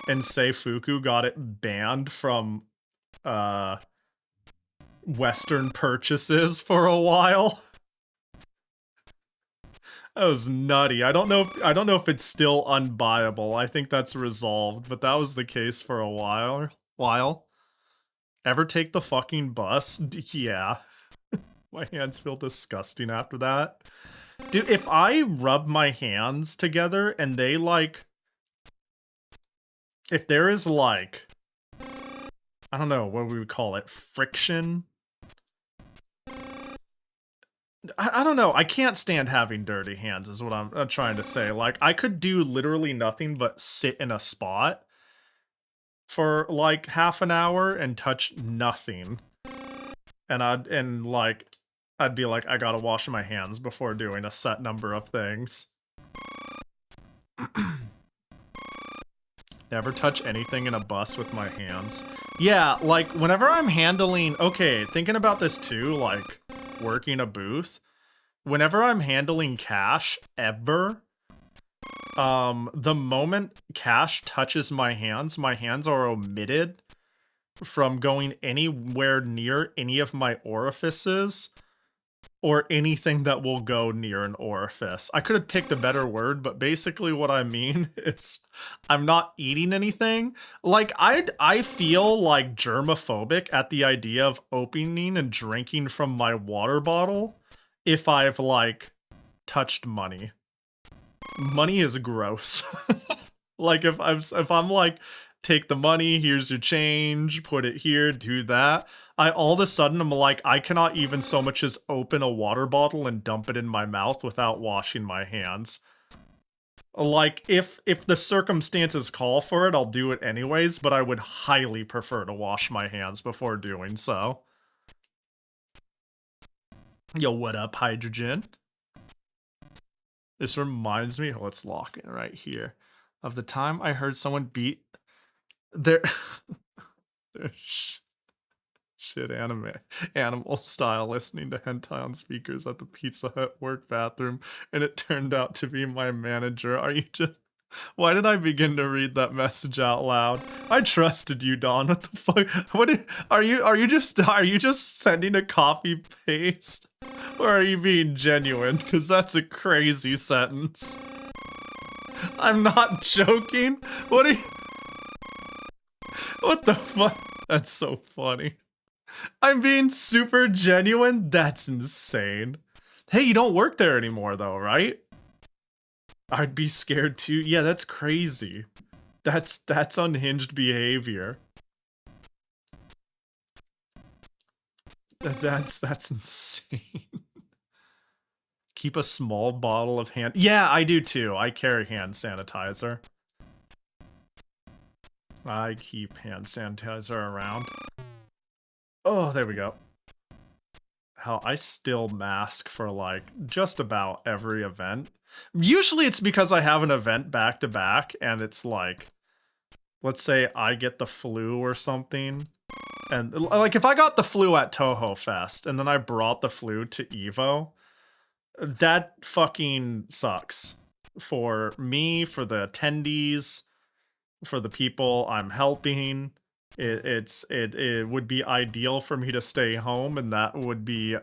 and Seifuku got it banned from Western purchases for a while. That was nutty. I don't know if it's still unbuyable. I think that's resolved, but that was the case for a while. Ever take the fucking bus? Yeah. My hands feel disgusting after that. Dude, if I rub my hands together and they like, if there is like, I don't know what we would call it, friction. I don't know. I can't stand having dirty hands is what I'm trying to say. Like, I could do literally nothing but sit in a spot for like half an hour and touch nothing. And I'd be like, I gotta wash my hands before doing a set number of things. Never touch anything in a bus with my hands. Yeah, like, whenever I'm handling... Okay, thinking about this too, like, working a booth. Whenever I'm handling cash, ever, the moment cash touches my hands are omitted from going anywhere near any of my orifices, or anything that will go near an orifice. I could have picked a better word, but basically what I mean is I'm not eating anything. Like, I feel like germophobic at the idea of opening and drinking from my water bottle if I've, like, touched money. Money is gross. Like, if I'm like, take the money, here's your change, put it here, do that. All of a sudden, I'm like, I cannot even so much as open a water bottle and dump it in my mouth without washing my hands. Like, if the circumstances call for it, I'll do it anyways, but I would highly prefer to wash my hands before doing so. Yo, what up, Hydrogen? This reminds me, let's lock in right here. of the time I heard someone beat their shit animal style listening to hentai on speakers at the Pizza Hut work bathroom, and it turned out to be my manager. Are you just... Why did I begin to read that message out loud? I trusted you, Don. What the fuck? Are you just sending a copy paste? Or are you being genuine? Because that's a crazy sentence. I'm not joking. What the fuck? That's so funny. I'm being super genuine? That's insane. Hey, you don't work there anymore though, right? I'd be scared too. Yeah, that's crazy. That's unhinged behavior. That's insane. Keep a small bottle of hand... Yeah, I do too. I carry hand sanitizer. I keep hand sanitizer around. Oh, there we go. Hell, I still mask for like just about every event. Usually it's because I have an event back to back and it's like, let's say I get the flu or something. And like if I got the flu at Toho Fest and then I brought the flu to Evo, that fucking sucks. For me, for the attendees, for the people I'm helping. It would be ideal for me to stay home, and that would be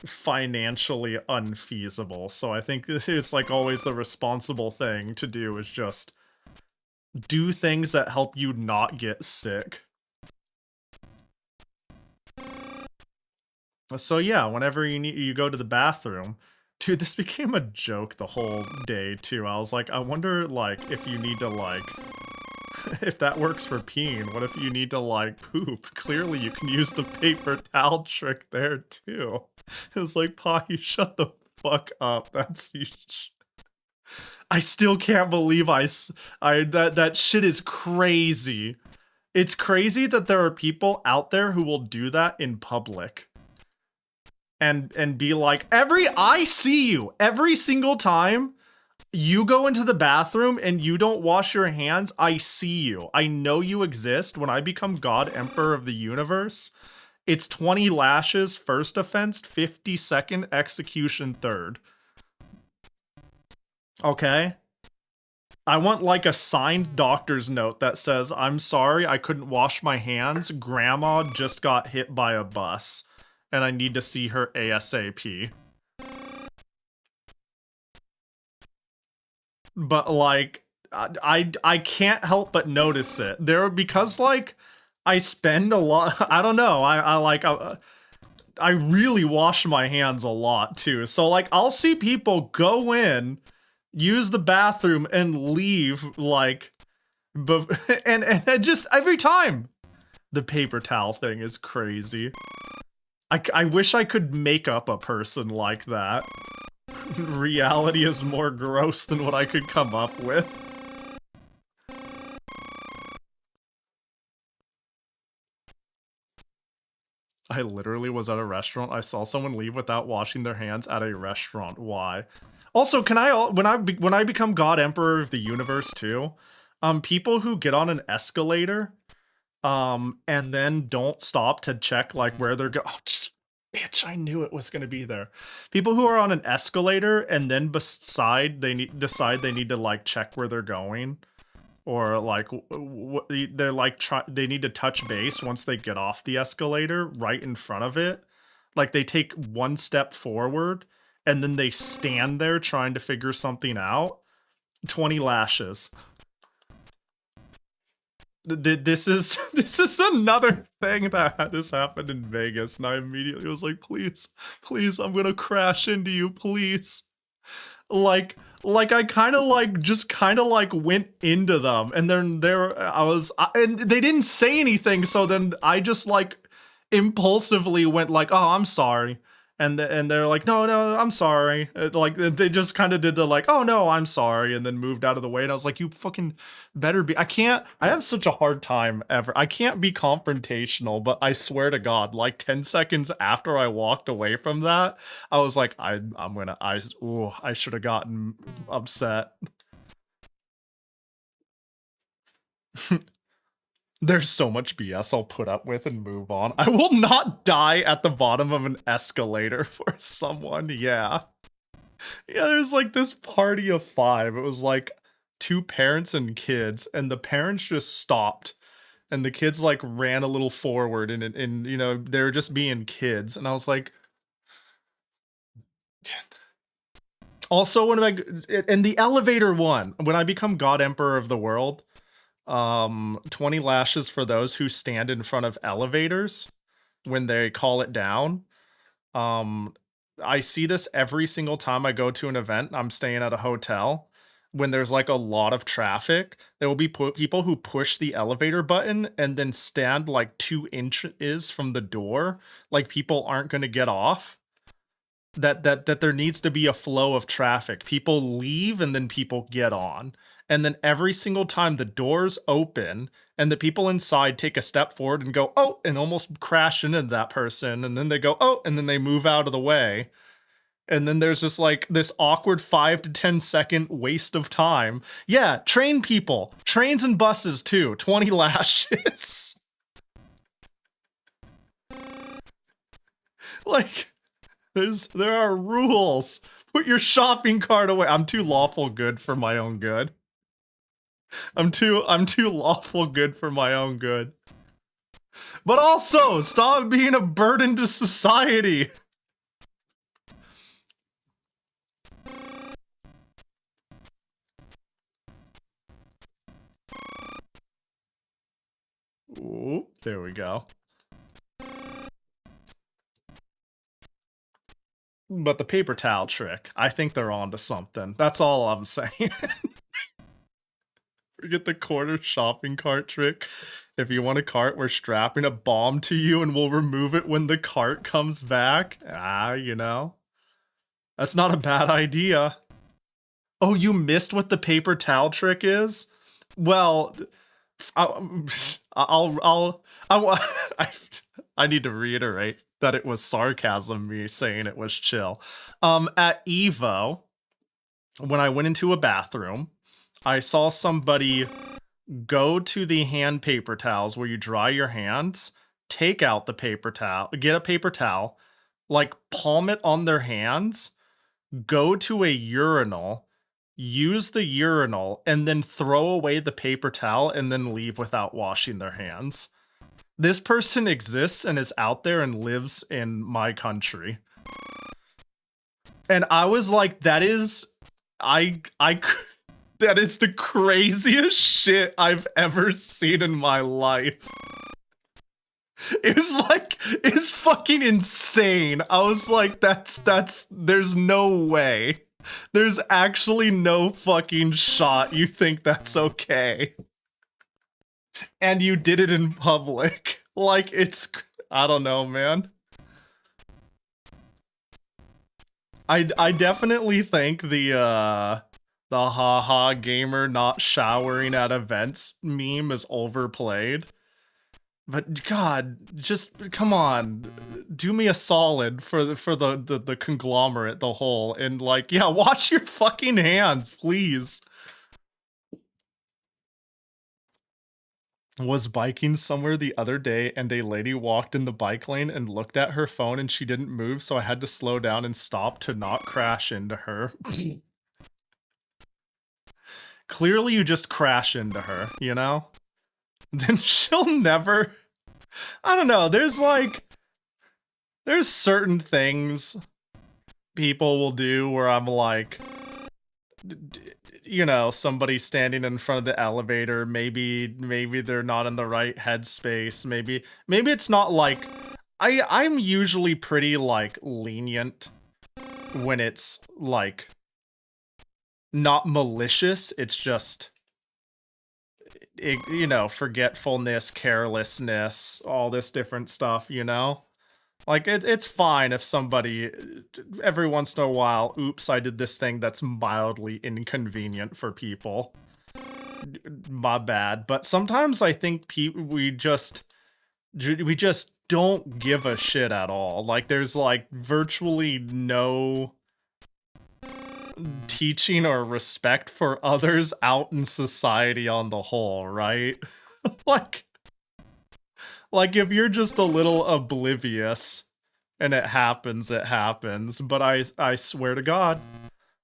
financially unfeasible. So I think it's like always the responsible thing to do is just do things that help you not get sick. So yeah, whenever you go to the bathroom, dude, this became a joke the whole day too. I was like, I wonder like if you need to like if that works for peeing, what if you need to, like, poop? Clearly you can use the paper towel trick there, too. It was like, Pahi, shut the fuck up. That's... I still can't believe that shit is crazy. It's crazy that there are people out there who will do that in public. And be like, I see you every single time you go into the bathroom and you don't wash your hands. I see you. I know you exist. When I become God Emperor of the universe, it's 20 lashes first offense, 50-second execution third. Okay? I want like a signed doctor's note that says, I'm sorry, I couldn't wash my hands. Grandma just got hit by a bus and I need to see her ASAP. But like I can't help but notice it there because like I spend a lot. I don't know. I really wash my hands a lot too. So like I'll see people go in, use the bathroom, and leave like, and just every time. The paper towel thing is crazy. I wish I could make up a person like that. Reality is more gross than what I could come up with. I literally was at a restaurant. I saw someone leave without washing their hands at a restaurant. Why? Also, can I when I become God Emperor of the universe too, people who get on an escalator, and then don't stop to check like where they're going. Oh, just bitch! I knew it was gonna be there. People who are on an escalator and then decide they need to like check where they're going. Or like they're like they need to touch base once they get off the escalator right in front of it. Like they take one step forward and then they stand there trying to figure something out. 20 lashes. This is another thing that has happened in Vegas, and I immediately was like, please, I'm gonna crash into you, please. Like I kind of like went into them, and then and they didn't say anything, so then I just like impulsively went like, oh, I'm sorry, and they're like, no, I'm sorry. Like they just kind of did the like, oh no, I'm sorry, and then moved out of the way, and I was like, you fucking better be. I have such a hard time ever. I can't be confrontational, but I swear to God, like 10 seconds after I walked away from that, I was like, I should have gotten upset. There's so much BS I'll put up with and move on. I will not die at the bottom of an escalator for someone, yeah. Yeah, there's like this party of 5. It was like 2 parents and kids, and the parents just stopped. And the kids like ran a little forward and you know, they're just being kids. And I was like, also when in the elevator one, when I become God Emperor of the world, 20 lashes for those who stand in front of elevators when they call it down. I see this every single time I go to an event. I'm staying at a hotel. When there's like a lot of traffic, there will be people who push the elevator button and then stand like 2 inches from the door, like people aren't going to get off. That there needs to be a flow of traffic. People leave and then people get on. And then every single time the doors open and the people inside take a step forward and go, oh, and almost crash into that person. And then they go, oh, and then they move out of the way. And then there's just like this awkward 5 to 10 second waste of time. Yeah, train people. Trains and buses too. 20 lashes. Like, there are rules. Put your shopping cart away. I'm too lawful good for my own good. I'm too lawful good for my own good. But also, stop being a burden to society. Ooh, there we go. But the paper towel trick, I think they're onto something. That's all I'm saying. Forget the quarter shopping cart trick. If you want a cart, we're strapping a bomb to you and we'll remove it when the cart comes back. You know. That's not a bad idea. Oh, you missed what the paper towel trick is? Well, I need to reiterate that it was sarcasm, me saying it was chill. At Evo, when I went into a bathroom, I saw somebody go to the hand paper towels where you dry your hands, take out the paper towel, get a paper towel, like palm it on their hands, go to a urinal, use the urinal, and then throw away the paper towel and then leave without washing their hands. This person exists and is out there and lives in my country. And I was like, that is that is the craziest shit I've ever seen in my life. It's fucking insane. I was like, there's no way. There's actually no fucking shot you think that's okay. And you did it in public. Like, I don't know, man. I definitely think the haha gamer not showering at events meme is overplayed. But God, just come on, do me a solid for the conglomerate, the whole, and like, yeah, wash your fucking hands, please. Was biking somewhere the other day and a lady walked in the bike lane and looked at her phone and she didn't move, so I had to slow down and stop to not crash into her. Clearly you just crash into her, you know? Then she'll never... I don't know, there's certain things people will do where I'm like... You know, somebody standing in front of the elevator, maybe they're not in the right headspace, maybe it's not like... I'm usually pretty, like, lenient when it's, like, not malicious, it's just... you know, forgetfulness, carelessness, all this different stuff, you know? Like, it's fine if somebody, every once in a while, oops, I did this thing that's mildly inconvenient for people. My bad. But sometimes I think we just don't give a shit at all. Like, there's, like, virtually no... teaching or respect for others out in society on the whole, right? like if you're just a little oblivious and it happens, but I swear to God,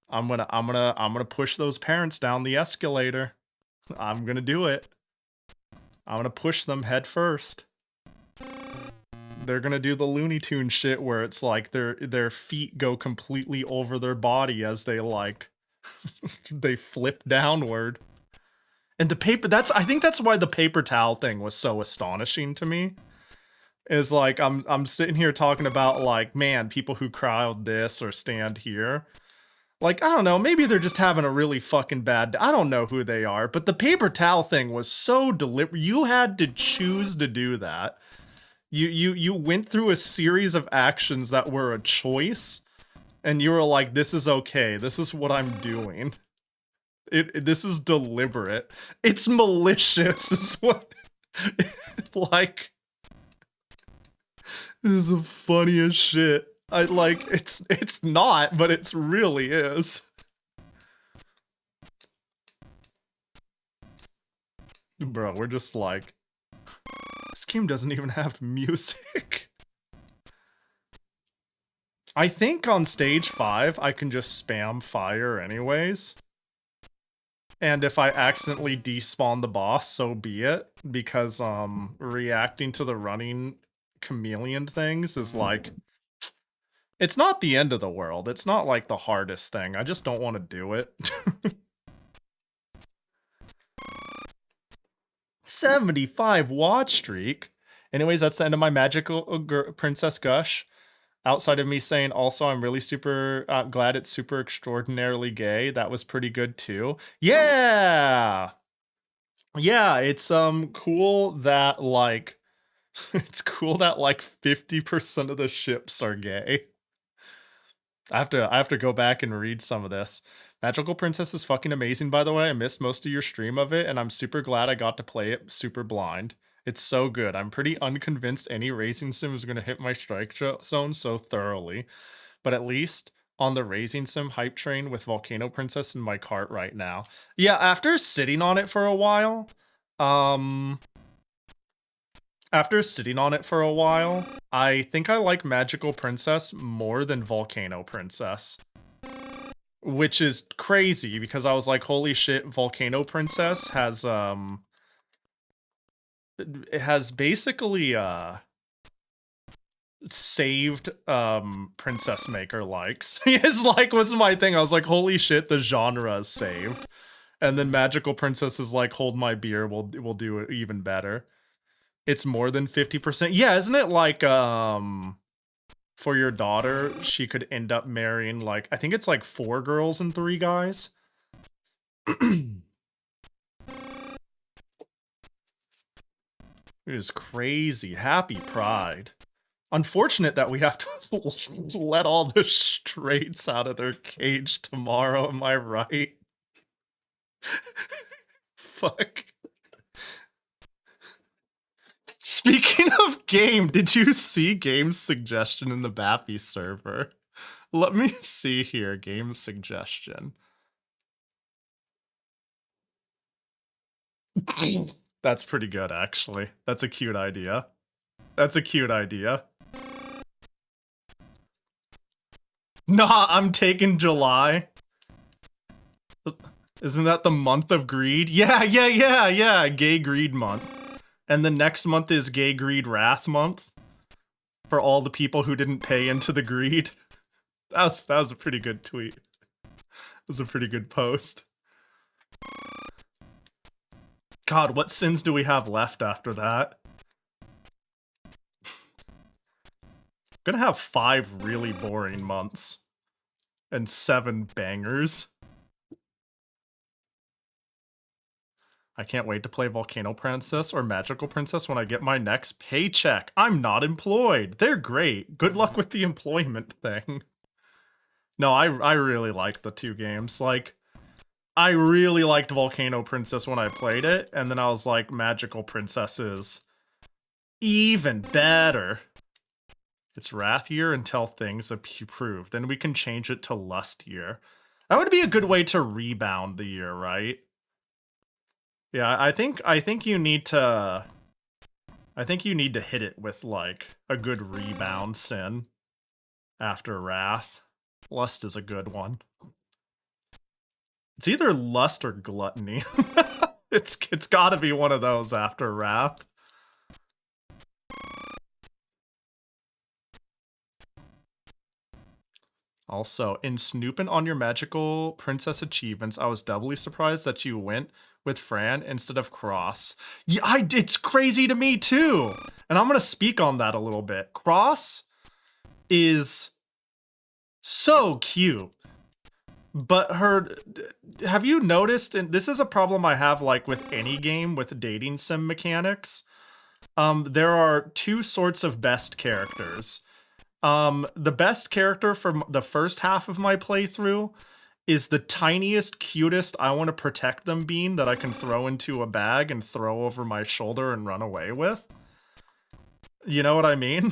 I'm gonna push those parents down the escalator. I'm gonna do it. I'm gonna push them head first. They're gonna do the Looney Tunes shit where it's like their feet go completely over their body as they like they flip downward. And the paper, I think that's why the paper towel thing was so astonishing to me. Is like I'm sitting here talking about like, man, people who crowd this or stand here. Like, I don't know, maybe they're just having a really fucking bad, I don't know who they are, but the paper towel thing was so deliberate. You had to choose to do that. You went through a series of actions that were a choice, and you were like, this is okay, this is what I'm doing. This is deliberate. It's malicious, is what, like, this is the funniest shit. I like, it's not, but it's really is. Bro, we're just like, this game doesn't even have music. I think on stage 5, I can just spam fire anyways. And if I accidentally despawn the boss, so be it. Because, reacting to the running chameleon things is like, it's not the end of the world. It's not like the hardest thing. I just don't want to do it. 75 watch streak. Anyways, that's the end of my magical princess gush. Outside of me saying also I'm really super glad it's super extraordinarily gay. That was pretty good too. Yeah! Yeah, it's cool that like it's cool that like 50% of the ships are gay. I have to go back and read some of this. Magical Princess is fucking amazing, by the way. I missed most of your stream of it, and I'm super glad I got to play it super blind. It's so good. I'm pretty unconvinced any racing sim is going to hit my strike zone so thoroughly. But at least on the racing sim hype train with Volcano Princess in my cart right now. Yeah, after sitting on it for a while, I think I like Magical Princess more than Volcano Princess. Which is crazy, because I was like, holy shit, Volcano Princess has, it has basically, saved, Princess Maker likes. It's like, was my thing. I was like, holy shit, the genre is saved. And then Magical Princess is like, hold my beer, we'll do it even better. It's more than 50%. Yeah, isn't it like, for your daughter, she could end up marrying, like, I think it's like 4 girls and 3 guys. It is crazy. Happy Pride. Unfortunate that we have to let all the straights out of their cage tomorrow, am I right? Fuck. Speaking of game, did you see Game's suggestion in the Bappy server? Let me see here, Game suggestion. That's pretty good, actually. That's a cute idea. That's a cute idea. Nah, I'm taking July. Isn't that the month of greed? Yeah, gay greed month. And the next month is gay greed wrath month. For all the people who didn't pay into the greed. That was a pretty good tweet. That was a pretty good post. God, what sins do we have left after that? Gonna have 5 really boring months. And 7 bangers. I can't wait to play Volcano Princess or Magical Princess when I get my next paycheck. I'm not employed. They're great. Good luck with the employment thing. No, I really liked the 2 games. Like, I really liked Volcano Princess when I played it, and then I was like, Magical Princess is even better. It's Wrath Year until things improve. Then we can change it to Lust Year. That would be a good way to rebound the year, right? Yeah, I think you need to hit it with like a good rebound sin after Wrath. Lust is a good one. It's either Lust or Gluttony. It's got to be one of those after Wrath. Also, in snooping on your magical princess achievements, I was doubly surprised that you went with Fran instead of Cross. Yeah, it's crazy to me too. And I'm going to speak on that a little bit. Cross is so cute. But have you noticed, and this is a problem I have like with any game with dating sim mechanics, there are two sorts of best characters. The best character from the first half of my playthrough is the tiniest, cutest, I want to protect them bean that I can throw into a bag and throw over my shoulder and run away with. You know what I mean?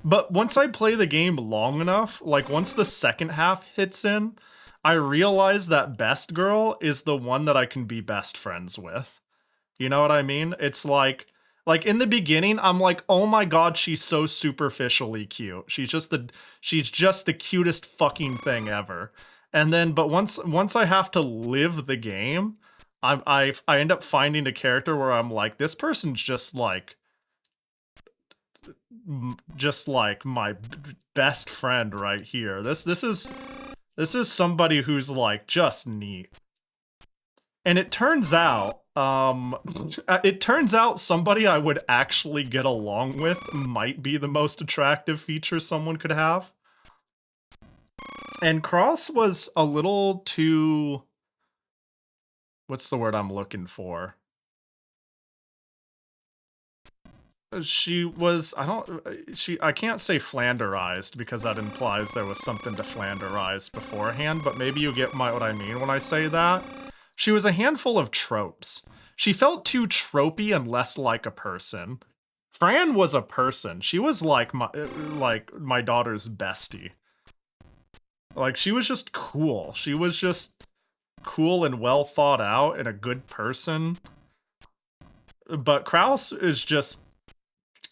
But once I play the game long enough, like once the second half hits in, I realize that best girl is the one that I can be best friends with. You know what I mean? It's like in the beginning, I'm like, oh my god, she's so superficially cute. She's just the cutest fucking thing ever. And then, but once I have to live the game, I end up finding a character where I'm like, this person's just like my best friend right here. This is somebody who's like just neat. And it turns out somebody I would actually get along with might be the most attractive feature someone could have. And Cross was a little too, what's the word I'm looking for? She was, I can't say flanderized because that implies there was something to flanderize beforehand, but maybe you get what I mean when I say that. She was a handful of tropes. She felt too tropey and less like a person. Fran was a person. She was like my daughter's bestie. Like, she was just cool. She was just cool and well thought out and a good person. But Kraus is just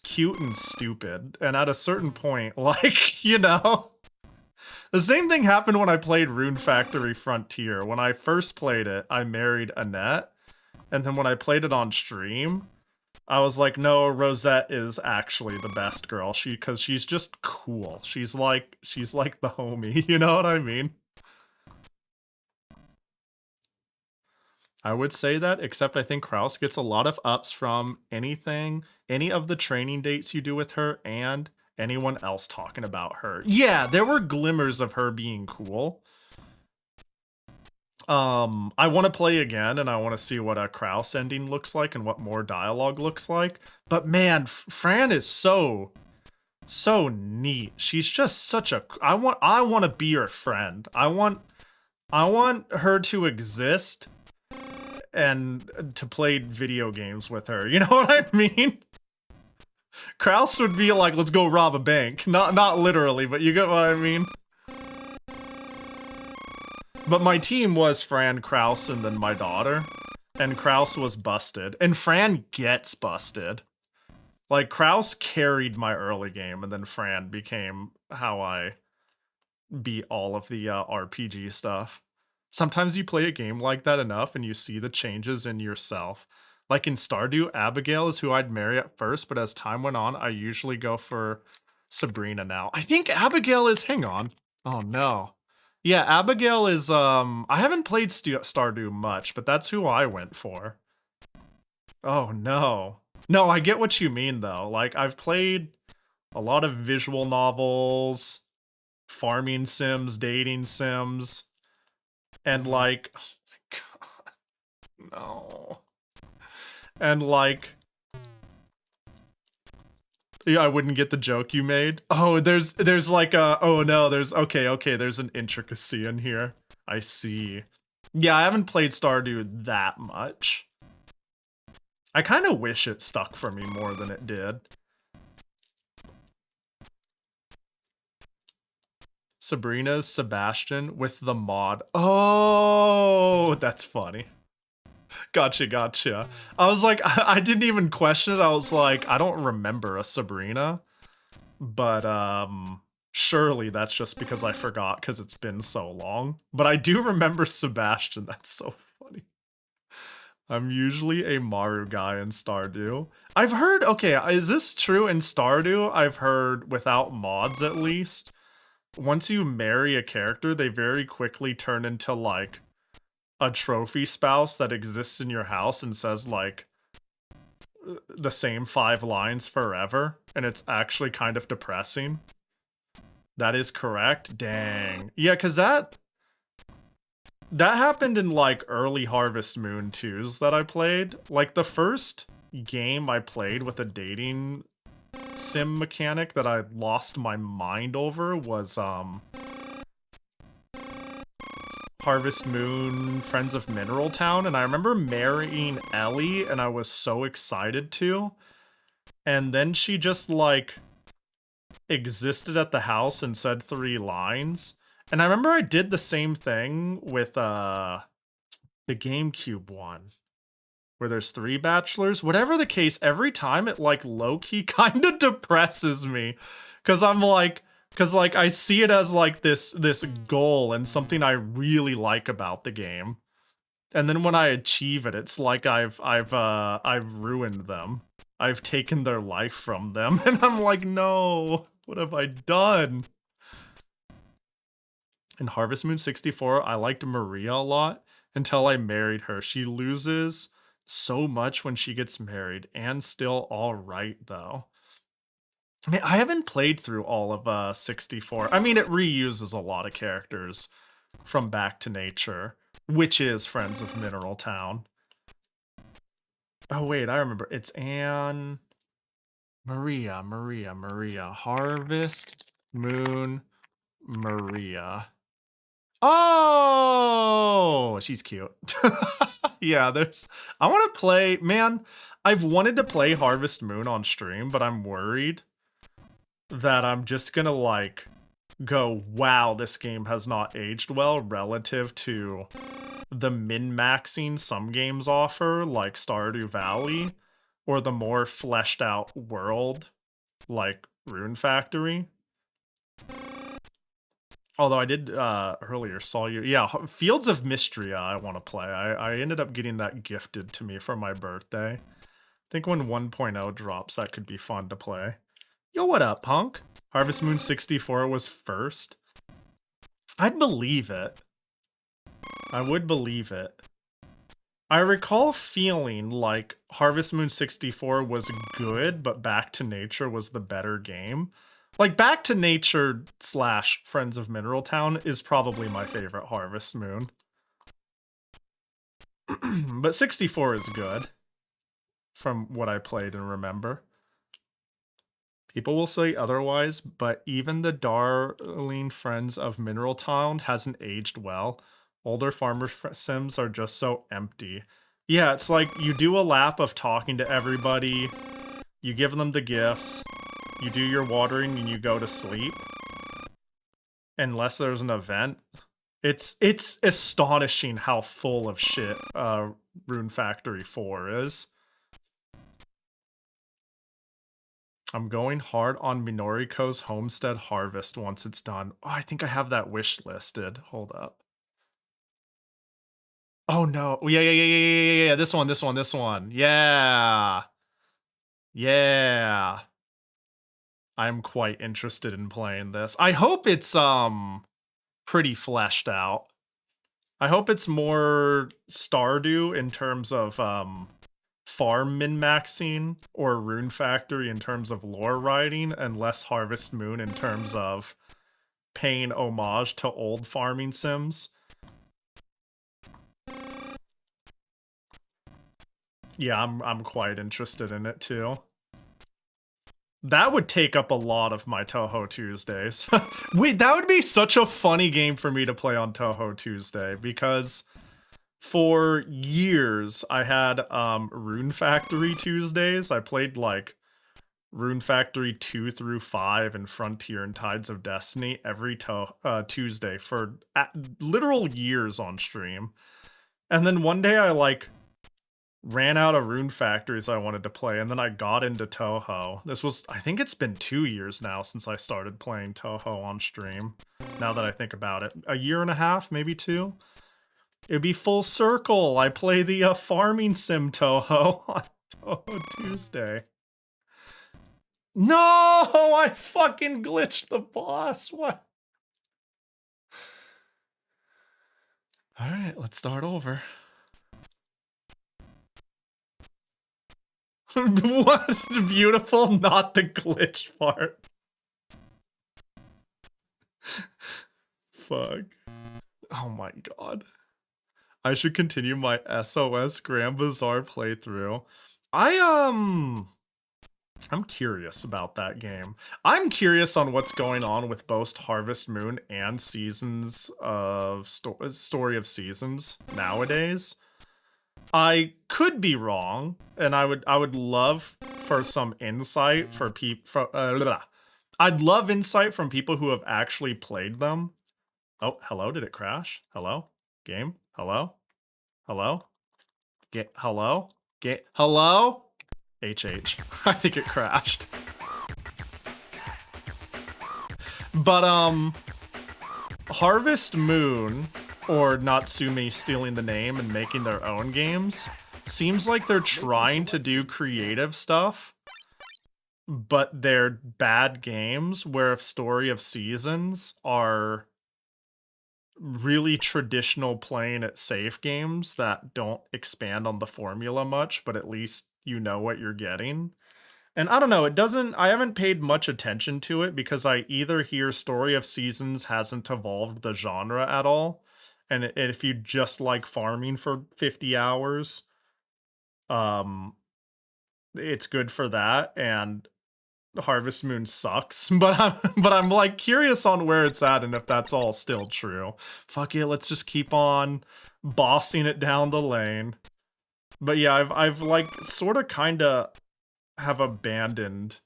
cute and stupid, and at a certain point, like, you know, the same thing happened when I played Rune Factory Frontier. When I first played it, I married Annette, and then when I played it on stream, I was like, no, Rosette is actually the best girl, because she's just cool. She's like the homie, you know what I mean? I would say that, except I think Kraus gets a lot of ups from any of the training dates you do with her and anyone else talking about her. Yeah, there were glimmers of her being cool. I want to play again, and I want to see what a Kraus ending looks like and what more dialogue looks like. But man, Fran is so neat. She's just such a, I want to be her friend. I want her to exist and to play video games with her. You know what I mean? Kraus would be like, let's go rob a bank. Not literally, but you get what I mean? But my team was Fran, Kraus, and then my daughter. And Kraus was busted. And Fran gets busted. Like, Kraus carried my early game, and then Fran became how I beat all of the RPG stuff. Sometimes you play a game like that enough and you see the changes in yourself. Like in Stardew, Abigail is who I'd marry at first, but as time went on, I usually go for Sabrina now. I think Abigail is, hang on. Oh no. Yeah, Abigail is, I haven't played Stardew much, but that's who I went for. Oh no. No, I get what you mean though. Like, I've played a lot of visual novels, farming sims, dating sims. And like, oh my god, no. And like, yeah, I wouldn't get the joke you made. Oh, there's like a, oh no, okay, there's an intricacy in here. I see. Yeah, I haven't played Stardew that much. I kind of wish it stuck for me more than it did. Sabrina's Sebastian with the mod. Oh, that's funny. Gotcha. I was like, I didn't even question it. I was like, I don't remember a Sabrina, but surely that's just because I forgot because it's been so long. But I do remember Sebastian. That's so funny. I'm usually a Maru guy in Stardew. I've heard, okay, is this true in Stardew? I've heard, without mods at least, once you marry a character, they very quickly turn into, like, a trophy spouse that exists in your house and says, like, the same 5 lines forever, and it's actually kind of depressing. That is correct? Dang. Yeah, because that happened in, like, early Harvest Moon 2s that I played. Like, the first game I played with a dating sim mechanic that I lost my mind over was, Harvest Moon Friends of Mineral Town, and I remember marrying Ellie, and I was so excited to. And then she just, like, existed at the house and said 3 lines. And I remember I did the same thing with the GameCube one, where there's 3 bachelors. Whatever the case, every time it, like, low-key kind of depresses me. Because I'm like, I see it as, like, this goal and something I really like about the game. And then when I achieve it, it's like I've ruined them. I've taken their life from them. And I'm like, no, what have I done? In Harvest Moon 64, I liked Maria a lot until I married her. She loses so much when she gets married, and still all right, though. I mean, I haven't played through all of 64. I mean, it reuses a lot of characters from Back to Nature, which is Friends of Mineral Town. Oh, wait, I remember. It's Anne... Maria. Harvest Moon Maria. Oh, she's cute. Yeah, I want to play, man, I've wanted to play Harvest Moon on stream, but I'm worried that I'm just gonna, like, go, wow, this game has not aged well relative to the min-maxing some games offer, like Stardew Valley, or the more fleshed out world, like Rune Factory. Although I did earlier saw you. Yeah, Fields of Mystria I want to play. I ended up getting that gifted to me for my birthday. I think when 1.0 drops, that could be fun to play. Yo, what up, punk? Harvest Moon 64 was first. I'd believe it. I would believe it. I recall feeling like Harvest Moon 64 was good, but Back to Nature was the better game. Like, Back to Nature / Friends of Mineral Town is probably my favorite Harvest Moon. But 64 is good, from what I played and remember. People will say otherwise, but even the darling Friends of Mineral Town hasn't aged well. Older farmer sims are just so empty. Yeah, it's like you do a lap of talking to everybody, you give them the gifts, you do your watering, and you go to sleep. Unless there's an event. It's astonishing how full of shit Rune Factory 4 is. I'm going hard on Minoriko's Homestead Harvest once it's done. Oh, I think I have that wish listed. Hold up. Oh no. Yeah. This one. Yeah. Yeah. I'm quite interested in playing this. I hope it's pretty fleshed out. I hope it's more Stardew in terms of farm min-maxing, or Rune Factory in terms of lore writing, and less Harvest Moon in terms of paying homage to old farming sims. Yeah, I'm quite interested in it too. That would take up a lot of my Toho Tuesdays. Wait, that would be such a funny game for me to play on Toho Tuesday, because for years I had Rune Factory Tuesdays. I played like Rune Factory 2 through 5 and Frontier and Tides of Destiny every Tuesday for literal years on stream. And then one day I like ran out of Rune Factories I wanted to play, and then I got into Toho. This was, I think it's been 2 years now since I started playing Toho on stream, now that I think about it. A year and a half, maybe 2? It'd be full circle. I play the farming sim Toho on Toho Tuesday. No! I fucking glitched the boss. What? Alright, let's start over. What? Beautiful, not the glitch part. Fuck. Oh my god. I should continue my SOS Grand Bazaar playthrough. I'm curious about that game. I'm curious on what's going on with both Harvest Moon and Seasons of Story of Seasons nowadays. I could be wrong, and I would love for some insight for people. I'd love insight from people who have actually played them. Oh, hello, did it crash? Hello? Game? Hello? Hello? Hello? Hello? HH. I think it crashed. But, Harvest Moon, or Natsume stealing the name and making their own games, seems like they're trying to do creative stuff, but they're bad games, where if Story of Seasons are really traditional playing it safe games that don't expand on the formula much, but at least you know what you're getting. And I don't know, I haven't paid much attention to it because I either hear Story of Seasons hasn't evolved the genre at all, and if you just like farming for 50 hours, it's good for that, and Harvest Moon sucks, but I'm like curious on where it's at and if that's all still true. Fuck it, let's just keep on bossing it down the lane. But yeah, I've like sort of kind of have abandoned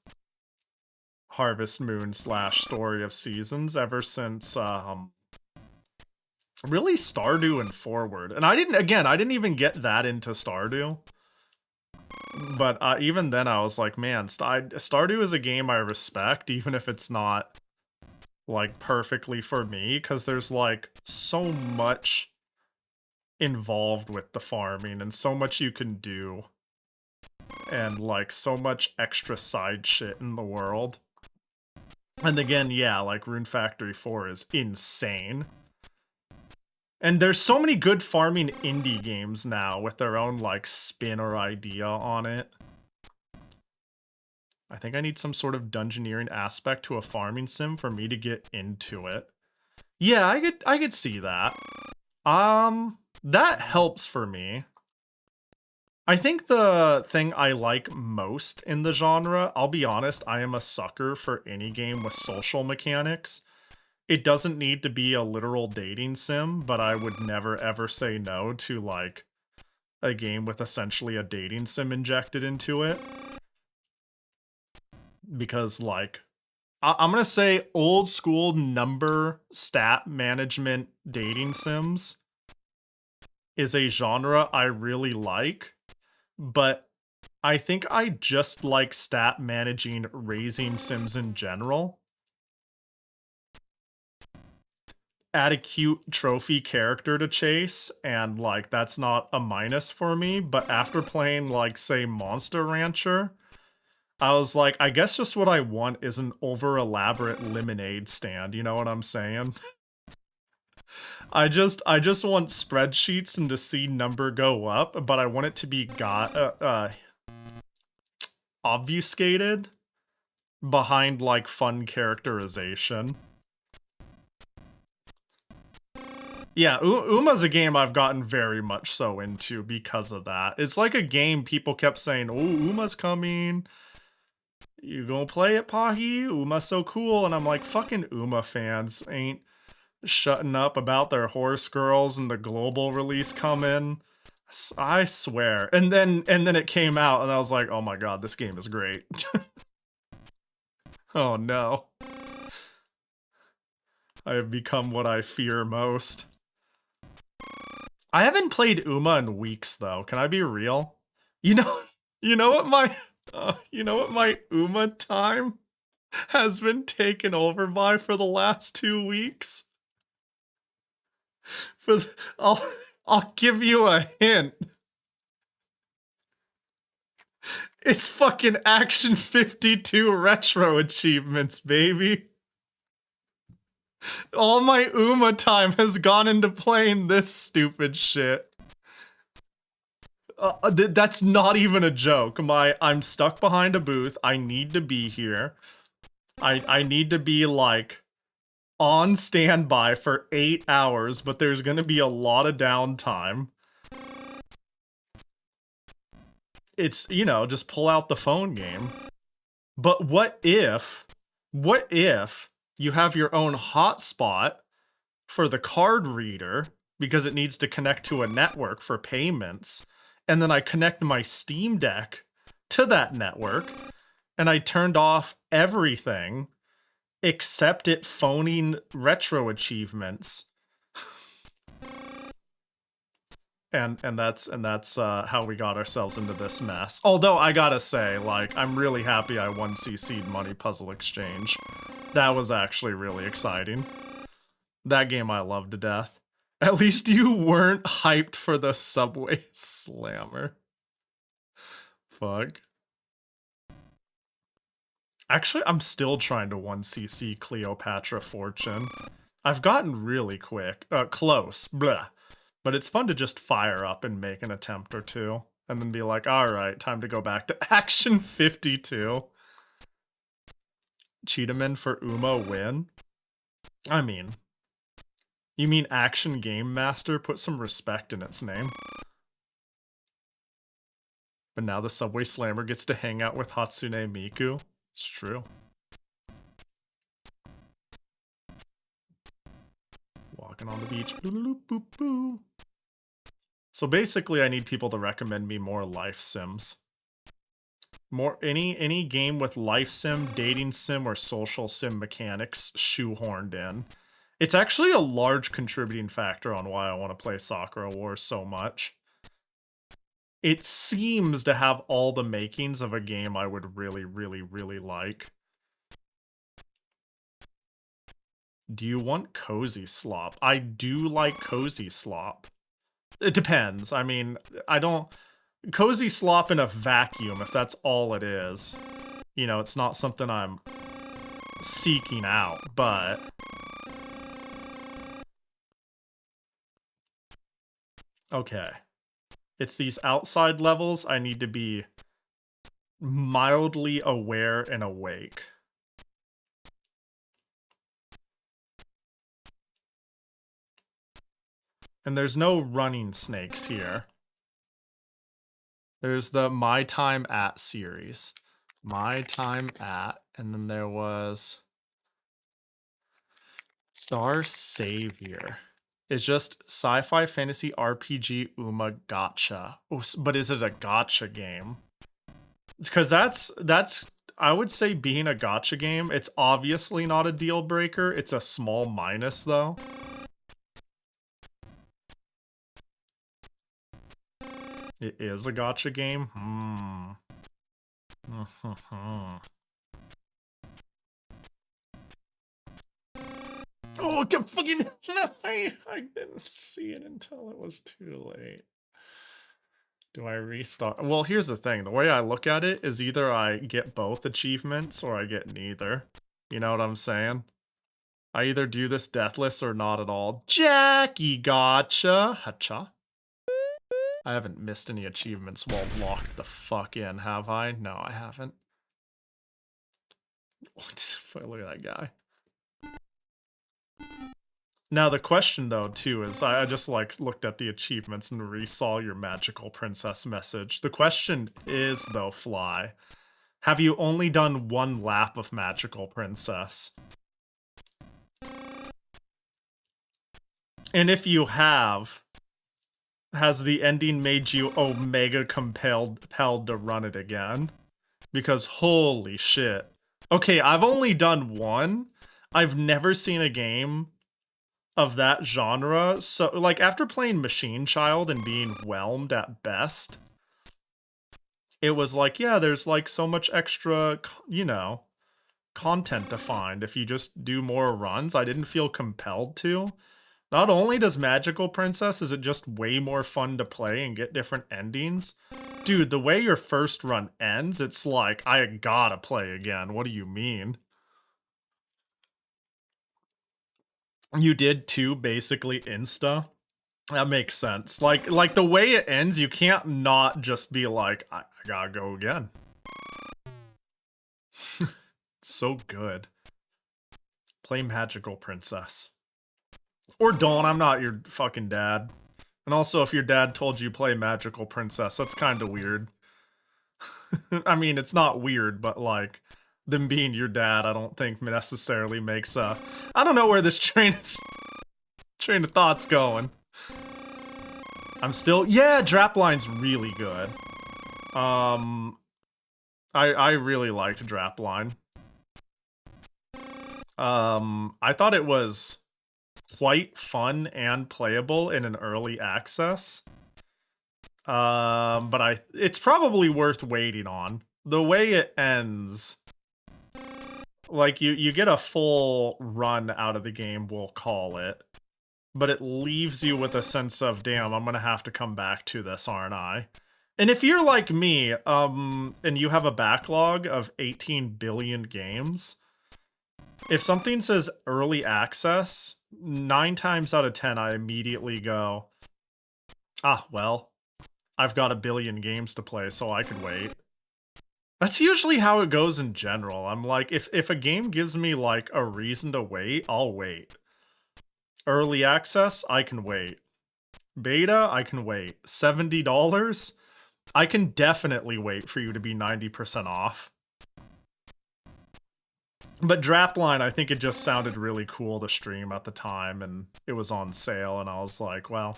Harvest Moon / Story of Seasons ever since really Stardew and forward. And I didn't even get that into Stardew. But even then I was like, man, Stardew is a game I respect, even if it's not like perfectly for me, because there's like so much involved with the farming and so much you can do, and like so much extra side shit in the world. And again, yeah, like Rune Factory 4 is insane. And there's so many good farming indie games now with their own like spin or idea on it. I think I need some sort of dungeoneering aspect to a farming sim for me to get into it. Yeah, I could see that. That helps for me. I think the thing I like most in the genre, I'll be honest, I am a sucker for any game with social mechanics. It doesn't need to be a literal dating sim, but I would never ever say no to like a game with essentially a dating sim injected into it. Because like, I'm gonna say old school number stat management dating sims is a genre I really like, but I think I just like stat managing raising sims in general. Add a cute trophy character to chase, and like that's not a minus for me, but after playing like say Monster Rancher, I was like, I guess just what I want is an over elaborate lemonade stand, you know what I'm saying? I just want spreadsheets and to see number go up, but I want it to be obfuscated behind like fun characterization. Yeah, Uma's a game I've gotten very much so into because of that. It's like a game people kept saying, oh, Uma's coming. You gonna play it, Pahi? Uma's so cool. And I'm like, fucking Uma fans ain't shutting up about their horse girls and the global release coming. I swear. And then it came out and I was like, oh my god, this game is great. Oh no. I have become what I fear most. I haven't played Uma in weeks though. Can I be real? You know what my Uma time has been taken over by for the last 2 weeks? I'll give you a hint. It's fucking Action 52 retro achievements, baby. All my Uma time has gone into playing this stupid shit. That's not even a joke. I'm stuck behind a booth. I need to be here. I need to be like on standby for 8 hours, but there's gonna be a lot of downtime. It's, you know, just pull out the phone game. But what if you have your own hotspot for the card reader because it needs to connect to a network for payments, and then I connect my Steam Deck to that network, and I turned off everything except it phoning retro achievements. And that's how we got ourselves into this mess. Although I gotta say, like, I'm really happy I 1cc'd Money Puzzle Exchange. That was actually really exciting. That game I loved to death. At least you weren't hyped for the Subway Slammer. Fuck. Actually, I'm still trying to 1cc Cleopatra Fortune. I've gotten really close, blah. But it's fun to just fire up and make an attempt or two, and then be like, alright, time to go back to Action 52. Cheetahman for Uma win? I mean, you mean Action Game Master? Put some respect in its name. But now the Subway Slammer gets to hang out with Hatsune Miku. It's true. Walking on the beach. Boo-boo-boo-boo. So basically, I need people to recommend me more life sims. More any game with life sim, dating sim, or social sim mechanics shoehorned in. It's actually a large contributing factor on why I want to play Sakura Wars so much. It seems to have all the makings of a game I would really, really, really like. Do you want Cozy Slop? I do like Cozy Slop. It depends. I mean, I don't... Cozy Slop in a vacuum, if that's all it is. You know, it's not something I'm seeking out, but... Okay. It's these outside levels I need to be mildly aware and awake. And there's no running snakes here. There's the My Time At series. My Time At, and then there was Star Savior. It's just sci-fi fantasy RPG Uma Gacha. Oh, but is it a gacha game? Because that's I would say being a gacha game, it's obviously not a deal breaker. It's a small minus though. It is a gacha game? Oh, get fucking... I didn't see it until it was too late. Do I restart? Well, here's the thing. The way I look at it is either I get both achievements or I get neither. You know what I'm saying? I either do this deathless or not at all. Jackie gotcha! Hacha. I haven't missed any achievements while locked the fuck in, have I? No, I haven't. Look at that guy. Now the question though too is, I just like looked at the achievements and resaw your magical princess message. The question is though, Fly, have you only done one lap of magical princess? And if you have, has the ending made you omega compelled to run it again? Because holy shit, Okay, I've only done one. I've never seen a game of that genre. So, like, after playing Machine Child and being whelmed at best, it was like, yeah, there's like so much extra, you know, content to find if you just do more runs. I didn't feel compelled to. Not only does Magical Princess, is it just way more fun to play and get different endings? Dude, the way your first run ends, it's like, I gotta play again. What do you mean? You did too, basically insta. That makes sense. Like the way it ends, you can't not just be like, I gotta go again. It's so good. Play Magical Princess. Or don't, I'm not your fucking dad. And also, if your dad told you play Magical Princess, that's kind of weird. I mean, it's not weird, but like, them being your dad, I don't think necessarily makes I don't know where this train of thought's going. I'm still, yeah, Drapline's really good. I really liked Drapline. I thought it was quite fun and playable in an early access. But it's probably worth waiting on. The way it ends, like you get a full run out of the game, we'll call it, but it leaves you with a sense of, damn, I'm gonna have to come back to this, aren't I? And if you're like me, and you have a backlog of 18 billion games, if something says early access, 9 times out of 10, I immediately go, ah, well, I've got a billion games to play, so I could wait. That's usually how it goes in general. I'm like, if a game gives me, like, a reason to wait, I'll wait. Early access, I can wait. Beta, I can wait. $70? I can definitely wait for you to be 90% off. But Drapline, I think it just sounded really cool to stream at the time, and it was on sale, and I was like, well,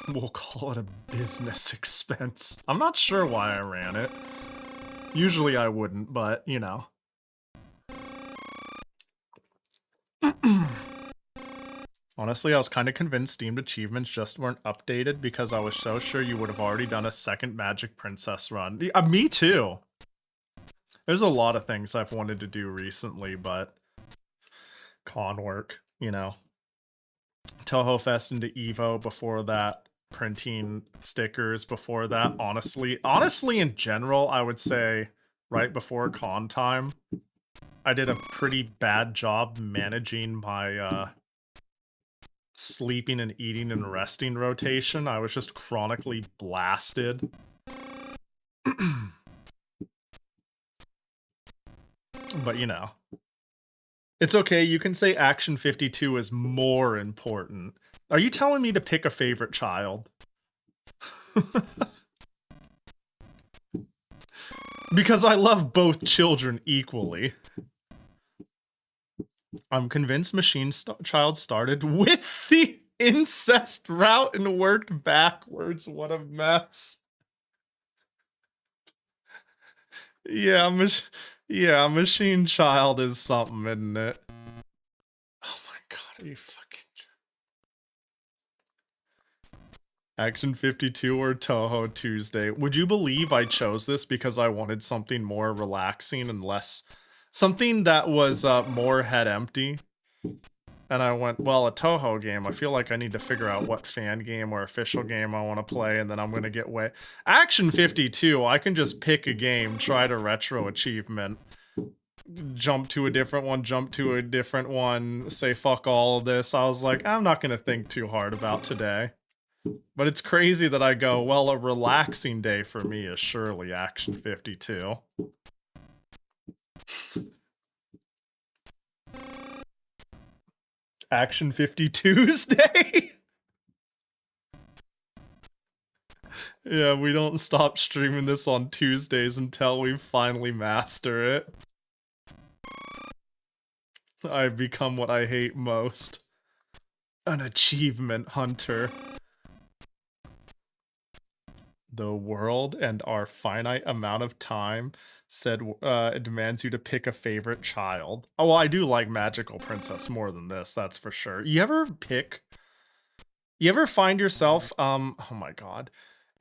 we'll call it a business expense. I'm not sure why I ran it. Usually I wouldn't, but, you know. Honestly, I was kind of convinced Steamed achievements just weren't updated because I was so sure you would have already done a second Magic Princess run. Me too. There's a lot of things I've wanted to do recently, but con work, you know. Toho Fest into Evo before that, printing stickers before that. Honestly, in general, I would say right before con time, I did a pretty bad job managing my sleeping and eating and resting rotation. I was just chronically blasted. But you know, it's okay. You can say Action 52 is more important. Are you telling me to pick a favorite child? Because I love both children equally. I'm convinced Machine Child started with the incest route and worked backwards. What a mess. Yeah, Machine Child is something, isn't it? Oh my god, are you fucking... Action 52 or Toho Tuesday. Would you believe I chose this because I wanted something more relaxing and less... something that was more head empty? And I went, well, a Toho game. I feel like I need to figure out what fan game or official game I want to play, and then I'm going to get way... Action 52, I can just pick a game, try to retro achievement, jump to a different one, say fuck all of this. I was like, I'm not going to think too hard about today. But it's crazy that I go, well, a relaxing day for me is surely Action 52. Action 50 Tuesday? Yeah, we don't stop streaming this on Tuesdays until we finally master it. I've become what I hate most. An achievement hunter. The world and our finite amount of time Said it demands you to pick a favorite child. Oh, well, I do like Magical Princess more than this, that's for sure. You ever find yourself, oh my god,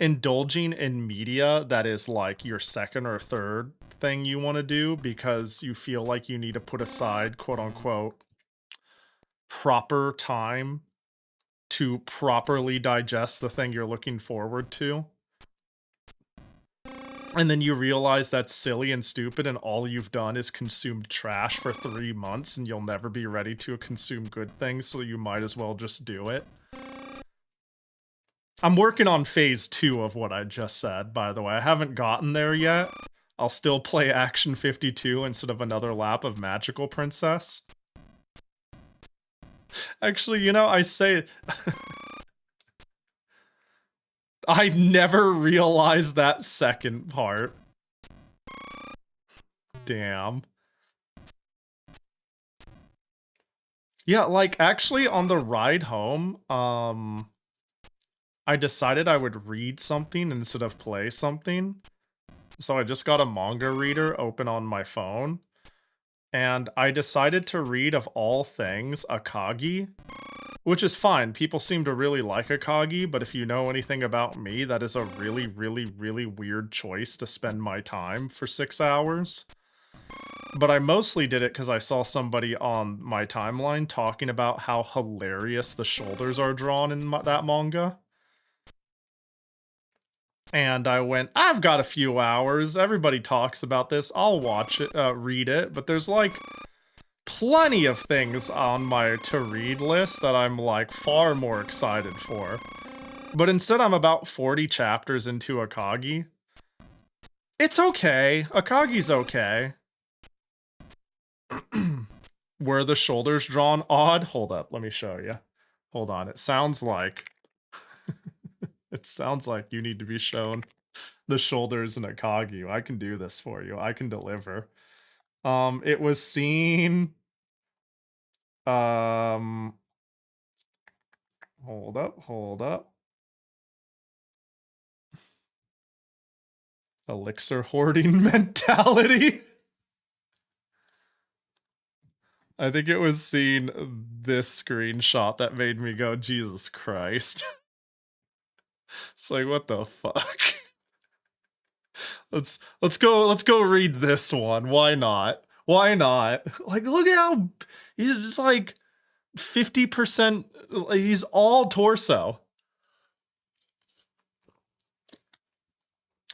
indulging in media that is like your second or third thing you want to do because you feel like you need to put aside, quote unquote, proper time to properly digest the thing you're looking forward to? And then you realize that's silly and stupid and all you've done is consumed trash for 3 months and you'll never be ready to consume good things, so you might as well just do it. I'm working on phase 2 of what I just said, by the way. I haven't gotten there yet. I'll still play Action 52 instead of another lap of Magical Princess. Actually, you know, I say... I never realized that second part. Damn. Yeah, like, actually, on the ride home, I decided I would read something instead of play something. So I just got a manga reader open on my phone. And I decided to read, of all things, Akagi. Which is fine. People seem to really like Akagi, but if you know anything about me, that is a really, really, really weird choice to spend my time for 6 hours. But I mostly did it because I saw somebody on my timeline talking about how hilarious the shoulders are drawn in that manga. And I went, I've got a few hours. Everybody talks about this. I'll watch it, read it. But there's like plenty of things on my to-read list that I'm like far more excited for. But instead I'm about 40 chapters into Akagi. It's okay. Akagi's okay. Were the shoulders drawn odd? Hold up, let me show you. Hold on, it sounds like... it sounds like you need to be shown the shoulders in Akagi. I can do this for you. I can deliver. It was seen... hold up. Elixir hoarding mentality. I think it was seeing this screenshot that made me go, Jesus Christ. It's like, what the fuck? Let's go read this one. Why not? Why not? Like, look at how he's just like 50%. He's all torso.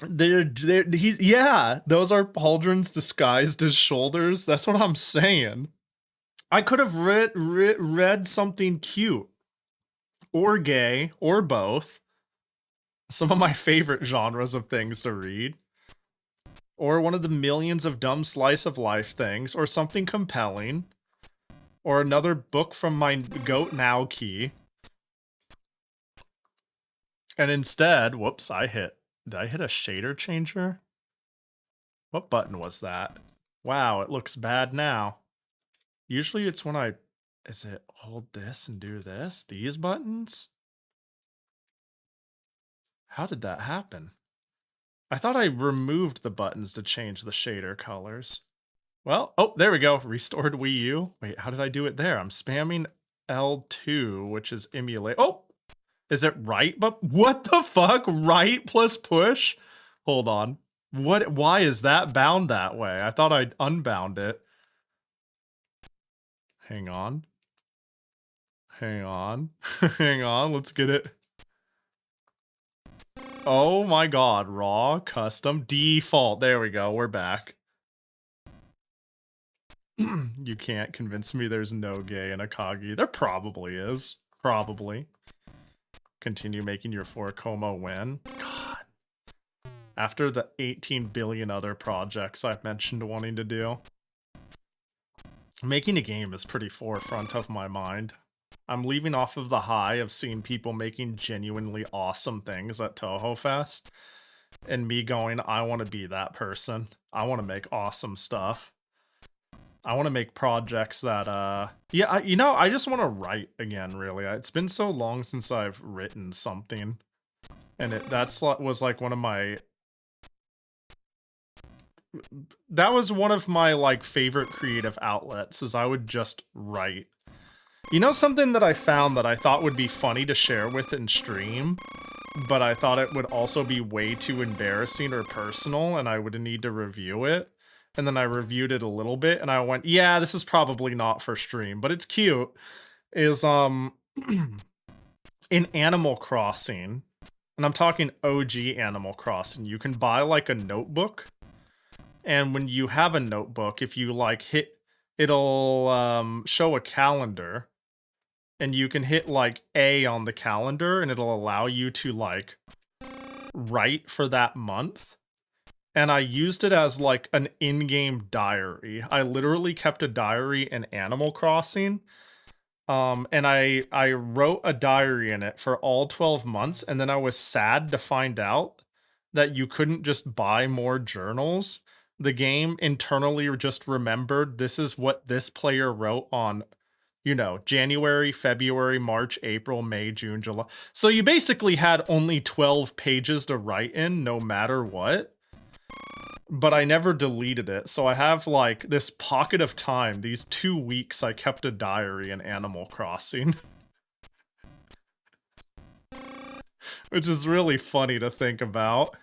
Yeah, those are pauldrons disguised as shoulders. That's what I'm saying. I could have read something cute or gay or both. Some of my favorite genres of things to read. Or one of the millions of dumb slice of life things, or something compelling. Or another book from my Goat Now key. And instead, whoops, did I hit a shader changer? What button was that? Wow, it looks bad now. Usually it's when is it hold this and do this? These buttons? How did that happen? I thought I removed the buttons to change the shader colors. Well, oh, there we go. Restored Wii U. Wait, how did I do it there? I'm spamming L2, which is emulate. Oh, is it right? But what the fuck? Right plus push? Hold on. What? Why is that bound that way? I thought I'd unbound it. Hang on. Hang on. Hang on. Let's get it. Oh my god. Raw, custom, default. There we go. We're back. You can't convince me there's no gay in Akagi. There probably is. Probably. Continue making your 4 Como win. God. After the 18 billion other projects I've mentioned wanting to do. Making a game is pretty forefront of my mind. I'm leaving off of the high of seeing people making genuinely awesome things at Toho Fest. And me going, I want to be that person. I want to make awesome stuff. I want to make projects that, yeah, you know, I just want to write again, really. It's been so long since I've written something. And was like one of my that was one of my like favorite creative outlets, is I would just write. You know, something that I found that I thought would be funny to share with in stream, but I thought it would also be way too embarrassing or personal and I would need to review it. And then I reviewed it a little bit and I went, yeah, this is probably not for stream, but it's cute. Is in Animal Crossing, and I'm talking OG Animal Crossing, you can buy like a notebook. And when you have a notebook, if you like hit, it'll show a calendar. And you can hit like A on the calendar and it'll allow you to like write for that month. And I used it as like an in-game diary. I literally kept a diary in Animal Crossing. And I wrote a diary in it for all 12 months, and then I was sad to find out that you couldn't just buy more journals. The game internally just remembered this is what this player wrote on, you know, January, February, March, April, May, June, July. So you basically had only 12 pages to write in no matter what. But I never deleted it, so I have like this pocket of time. These 2 weeks I kept a diary in Animal Crossing. Which is really funny to think about.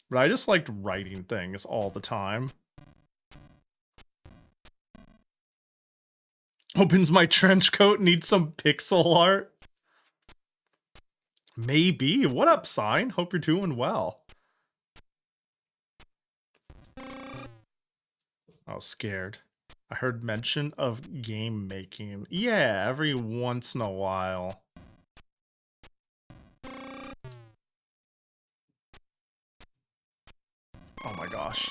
But I just liked writing things all the time. Opens my trench coat, needs some pixel art. Maybe. What up, Sign? Hope you're doing well. I was scared. I heard mention of game making. Yeah, every once in a while. Oh my gosh.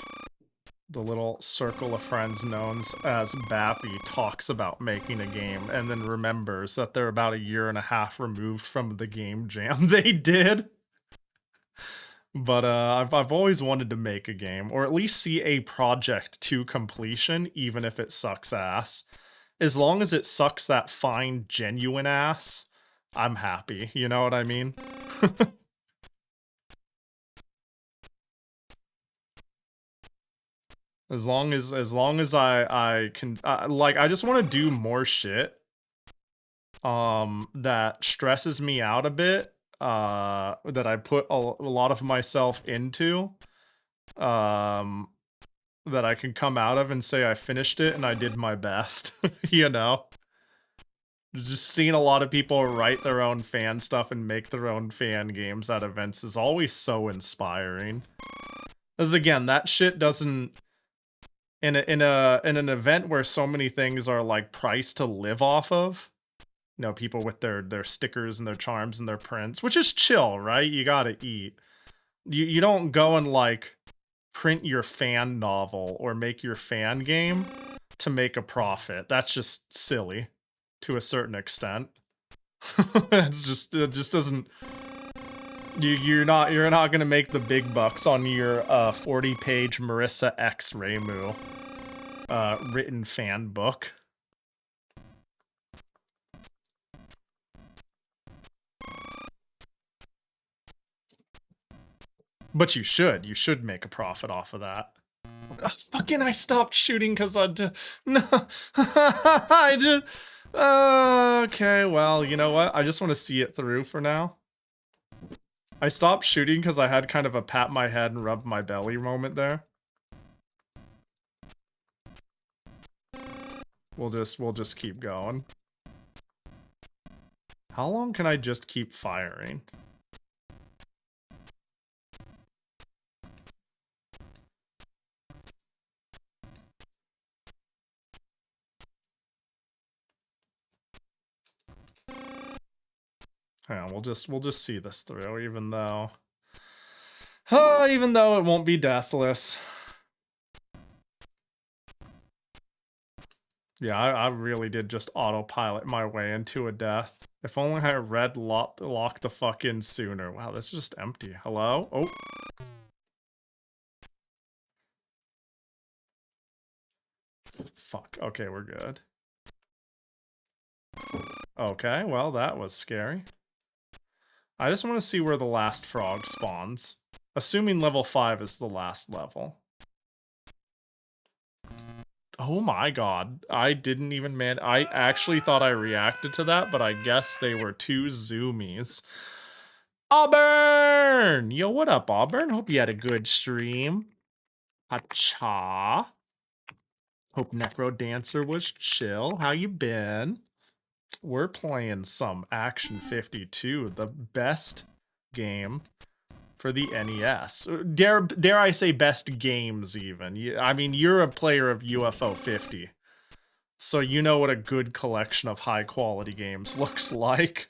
The little circle of friends known as Bappy talks about making a game and then remembers that they're about a year and a half removed from the game jam they did. But I've always wanted to make a game, or at least see a project to completion, even if it sucks ass. As long as it sucks that fine, genuine ass, I'm happy. You know what I mean? As long as I can, like, I just want to do more shit that stresses me out a bit, that I put a lot of myself into, that I can come out of and say I finished it and I did my best. You know, just seeing a lot of people write their own fan stuff and make their own fan games at events is always so inspiring. Because again, that shit doesn't, in an event where so many things are like priced to live off of, you know, people with their stickers and their charms and their prints, which is chill, right? You gotta eat. You don't go and like print your fan novel or make your fan game to make a profit. That's just silly to a certain extent. It just doesn't. You're not gonna make the big bucks on your 40-page Marissa X Reimu written fan book. But you should make a profit off of that. Fucking I stopped shooting because no, I did. Okay, well, you know what? I just want to see it through for now. I stopped shooting because I had kind of a pat my head and rub my belly moment there. We'll just keep going. How long can I just keep firing? Hang on, we'll just see this through, even though it won't be deathless. Yeah, I really did just autopilot my way into a death. If only I read lock the fuck in sooner. Wow, this is just empty. Hello? Oh. Fuck. Okay, we're good. Okay, well, that was scary. I just want to see where the last frog spawns. Assuming level 5 is the last level. Oh my god. I didn't even I actually thought I reacted to that, but I guess they were two zoomies. Auburn! Yo, what up, Auburn? Hope you had a good stream. Acha. Hope Necro Dancer was chill. How you been? We're playing some Action 52, the best game for the NES. Dare I say best games even. I mean, you're a player of UFO 50. So you know what a good collection of high quality games looks like.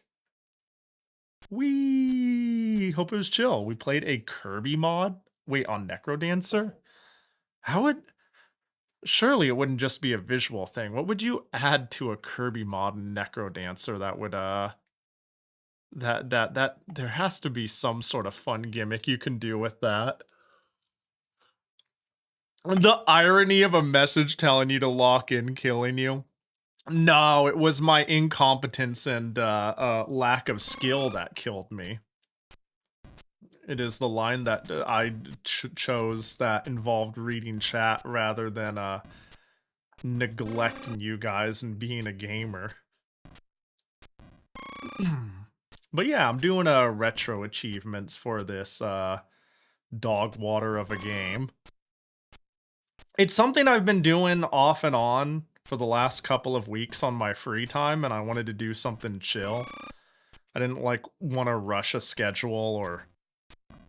We hope it was chill. We played a Kirby mod. Wait, on Necrodancer? How would... Surely it wouldn't just be a visual thing. What would you add to a Kirby mod in Necrodancer that would, that there has to be some sort of fun gimmick you can do with that. The irony of a message telling you to lock in killing you. No, it was my incompetence and lack of skill that killed me. It is the line that I chose that involved reading chat rather than neglecting you guys and being a gamer. But yeah, I'm doing retro achievements for this dog water of a game. It's something I've been doing off and on for the last couple of weeks on my free time, and I wanted to do something chill. I didn't want to rush a schedule or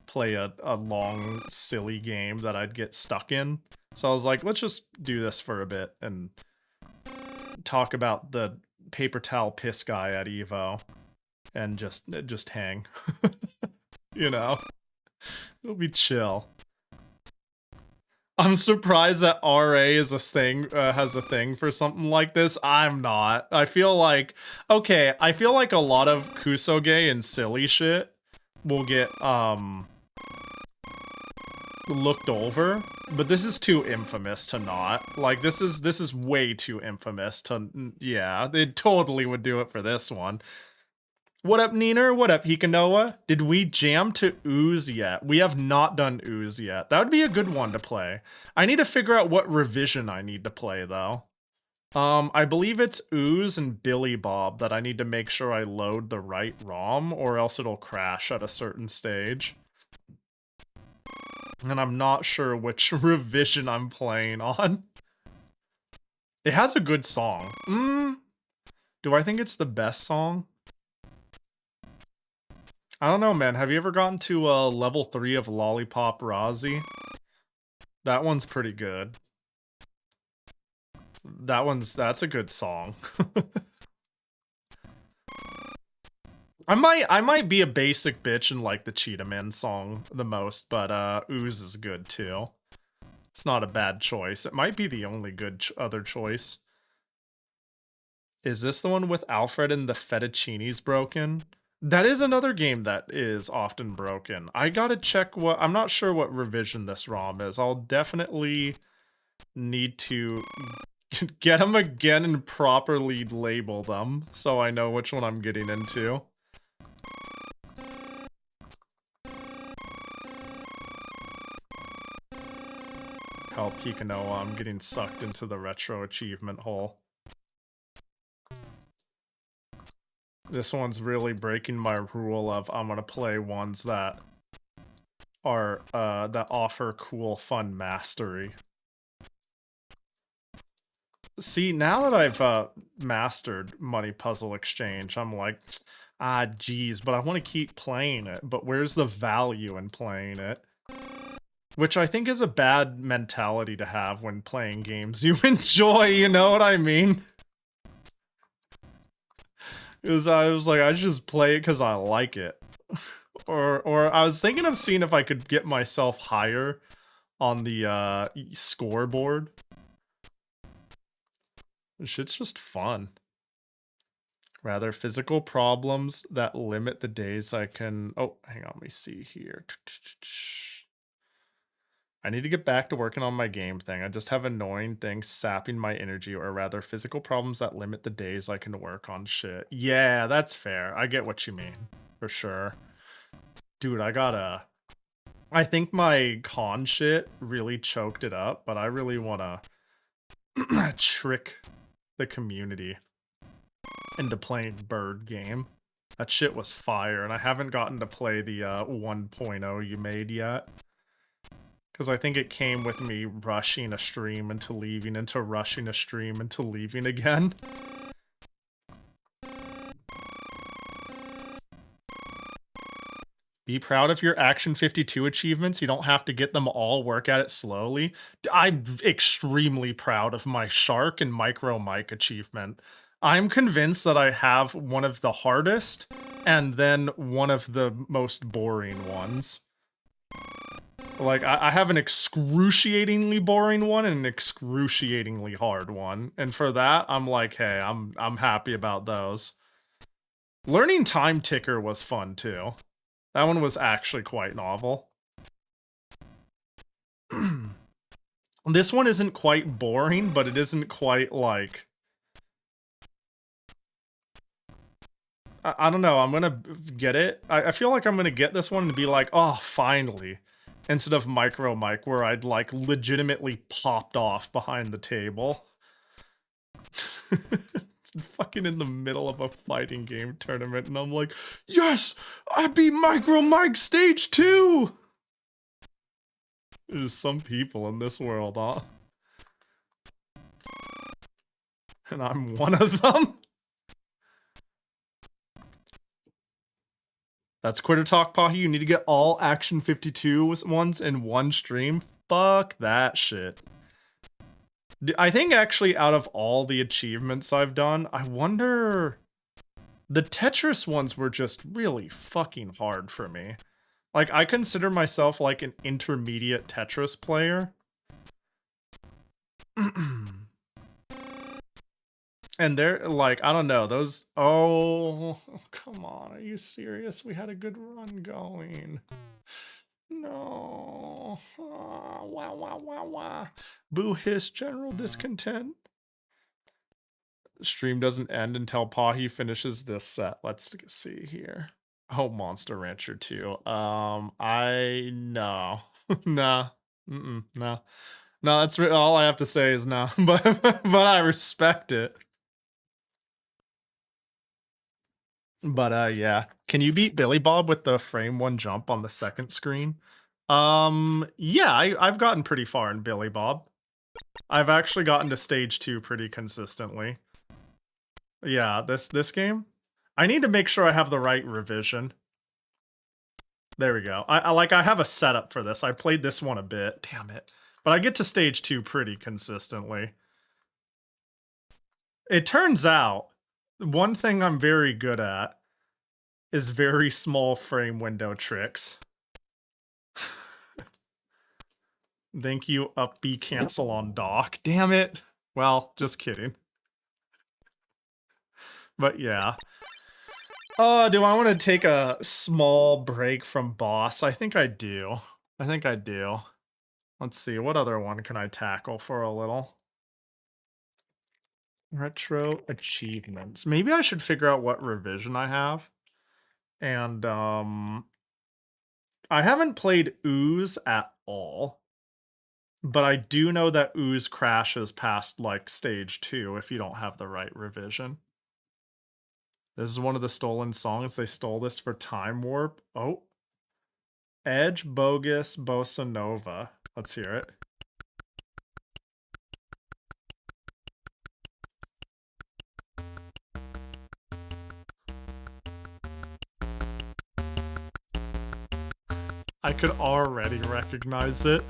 play a long, silly game that I'd get stuck in. So I was like, let's just do this for a bit and talk about the paper towel piss guy at Evo and just hang. You know? It'll be chill. I'm surprised that RA is a thing, has a thing for something like this. I'm not. I feel like a lot of kusoge and silly shit will get, looked over, but this is too infamous to not. Like, this is way too infamous to, yeah, they totally would do it for this one. What up, Neener? What up, Hikanoa? Did we jam to Ooze yet? We have not done Ooze yet. That would be a good one to play. I need to figure out what revision I need to play, though. I believe it's Ooze and Billy Bob that I need to make sure I load the right ROM, or else it'll crash at a certain stage. And I'm not sure which revision I'm playing on. It has a good song. Do I think it's the best song? I don't know, man. Have you ever gotten to level 3 of Lollipop Rozzy? That one's pretty good. That's a good song. I might be a basic bitch and like the Cheetah Man song the most, but Ooze is good too. It's not a bad choice. It might be the only good other choice. Is this the one with Alfred and the fettuccine's broken? That is another game that is often broken. I gotta check what... I'm not sure what revision this ROM is. I'll definitely need to get them again and properly label them so I know which one I'm getting into. Help Hikanoa, I'm getting sucked into the retro achievement hole. This one's really breaking my rule of I'm gonna play ones that are that offer cool fun mastery. See, now that I've mastered Money Puzzle Exchange, I'm like, ah geez, but I want to keep playing it, but where's the value in playing it? Which I think is a bad mentality to have when playing games you enjoy, you know what I mean? Because I was like, I just play it because I like it. Or I was thinking of seeing if I could get myself higher on the scoreboard. Shit's just fun. Rather physical problems that limit the days I can... Oh, hang on, let me see here. I need to get back to working on my game thing. I just have annoying things sapping my energy, or rather physical problems that limit the days I can work on shit. Yeah, that's fair. I get what you mean. For sure. Dude, I I think my con shit really choked it up, but I really want to trick the community into playing Bird Game. That shit was fire, and I haven't gotten to play the 1.0 you made yet. Because I think it came with me rushing a stream into leaving, into rushing a stream into leaving again. Be proud of your Action 52 achievements. You don't have to get them all, work at it slowly. I'm extremely proud of my Shark and Micro Mike achievement. I'm convinced that I have one of the hardest and then one of the most boring ones. Like, I have an excruciatingly boring one and an excruciatingly hard one. And for that, I'm like, hey, I'm happy about those. Learning Time Ticker was fun, too. That one was actually quite novel. This one isn't quite boring, but it isn't quite, like... I don't know, I'm gonna get it. I feel like I'm gonna get this one and be like, oh, finally. Instead of Micro Mike, where I'd, like, legitimately popped off behind the table. Fucking in the middle of a fighting game tournament, and I'm like, yes! I beat Micro Mike Stage 2! There's some people in this world, huh? And I'm one of them? That's Quitter Talk, Pahi. You need to get all Action 52 ones in one stream. Fuck that shit. I think actually out of all the achievements I've done, I wonder... The Tetris ones were just really fucking hard for me. Like, I consider myself like an intermediate Tetris player. And they're like, I don't know, those... Oh, come on, are you serious? We had a good run going. No. Oh, wah. Boo hiss, general discontent. Stream doesn't end until Pahi finishes this set. Let's see here. Oh, Monster Rancher 2. No. Nah. No. No, that's all I have to say is no. But I respect it. But yeah. Can you beat Billy Bob with the frame one jump on the second screen? Yeah, I've gotten pretty far in Billy Bob. I've actually gotten to stage 2 pretty consistently. Yeah, this game? I need to make sure I have the right revision. There we go. I have a setup for this. I played this one a bit. Damn it. But I get to stage 2 pretty consistently. It turns out, one thing I'm very good at is very small frame window tricks. Thank you, up B, cancel on dock. Damn it. Well, just kidding. But yeah. Do I want to take a small break from boss? I think I do. Let's see, what other one can I tackle for a little? Retro achievements. Maybe I should figure out what revision I have. And, I haven't played Ooze at all. But I do know that Ooze crashes past, like, stage 2 if you don't have the right revision. This is one of the stolen songs. They stole this for Time Warp. Oh. Edge, Bogus, Bossa Nova. Let's hear it. I could already recognize it.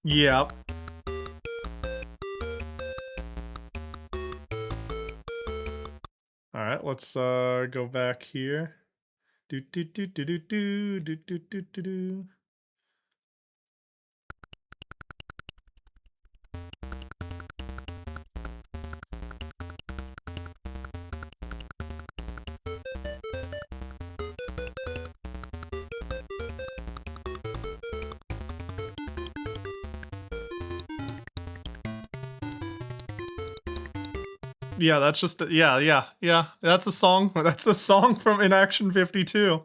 Yep. Alright, let's go back here. Do. Yeah, that's just yeah. That's a song. That's a song from Inaction 52.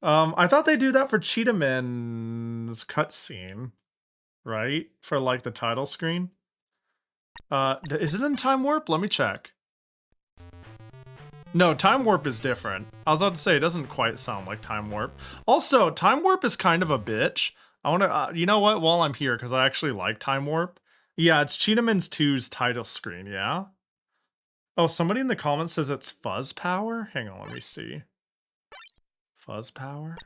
I thought they do that for Cheetahman's cutscene, right? For like the title screen. Is it in Time Warp? Let me check. No, Time Warp is different. I was about to say, it doesn't quite sound like Time Warp. Also, Time Warp is kind of a bitch. I want to, you know what, while I'm here, because I actually like Time Warp. Yeah, it's Cheetahman's 2's title screen, yeah? Oh, somebody in the comments says it's Fuzz Power? Hang on, let me see. Fuzz Power?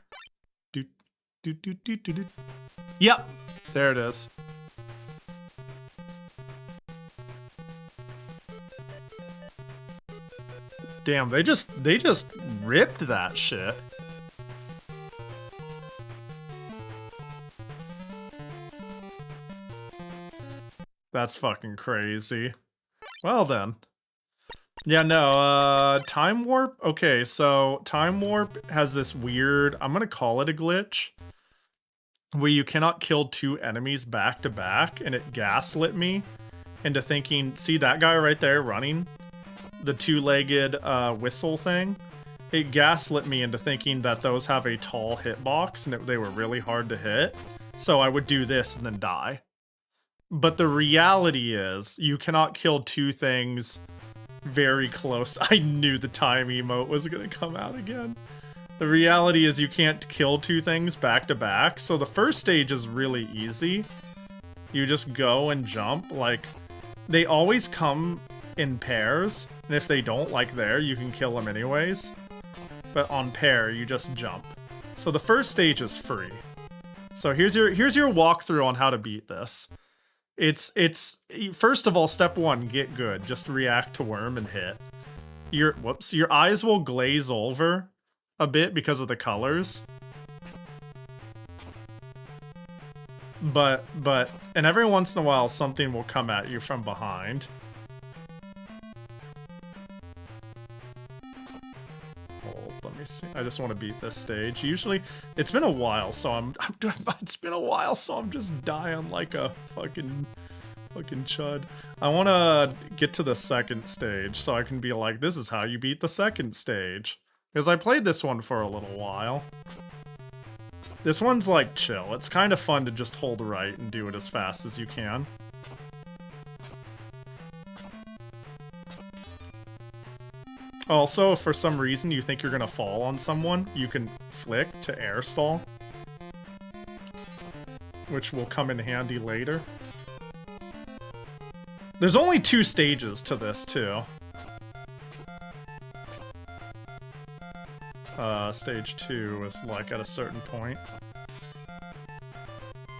Do. Yep, there it is. Damn, they just ripped that shit. That's fucking crazy. Well then. Yeah, no, Time Warp? Okay, so Time Warp has this weird, I'm gonna call it a glitch, where you cannot kill two enemies back to back, and it gaslit me into thinking, see that guy right there running? The two-legged whistle thing? It gaslit me into thinking that those have a tall hitbox, and they were really hard to hit, so I would do this and then die. But the reality is, you cannot kill two things very close. I knew the time emote was gonna come out again. The reality is you can't kill two things back to back, so the first stage is really easy. You just go and jump, like, they always come in pairs, and if they don't, like there, you can kill them anyways. But on pair, you just jump. So the first stage is free. So here's your walkthrough on how to beat this. It's first of all, step one, get good. Just react to worm and hit. Your eyes will glaze over a bit because of the colors. But and every once in a while something will come at you from behind. Let me see. I just want to beat this stage. Usually, it's been a while, so I'm it's been a while, so I'm just dying like a fucking chud. I want to get to the second stage so I can be like, this is how you beat the second stage. Because I played this one for a little while. This one's like chill. It's kind of fun to just hold right and do it as fast as you can. Also, if for some reason you think you're gonna fall on someone, you can flick to air stall, which will come in handy later. There's only 2 stages to this, too. Stage 2 is like at a certain point.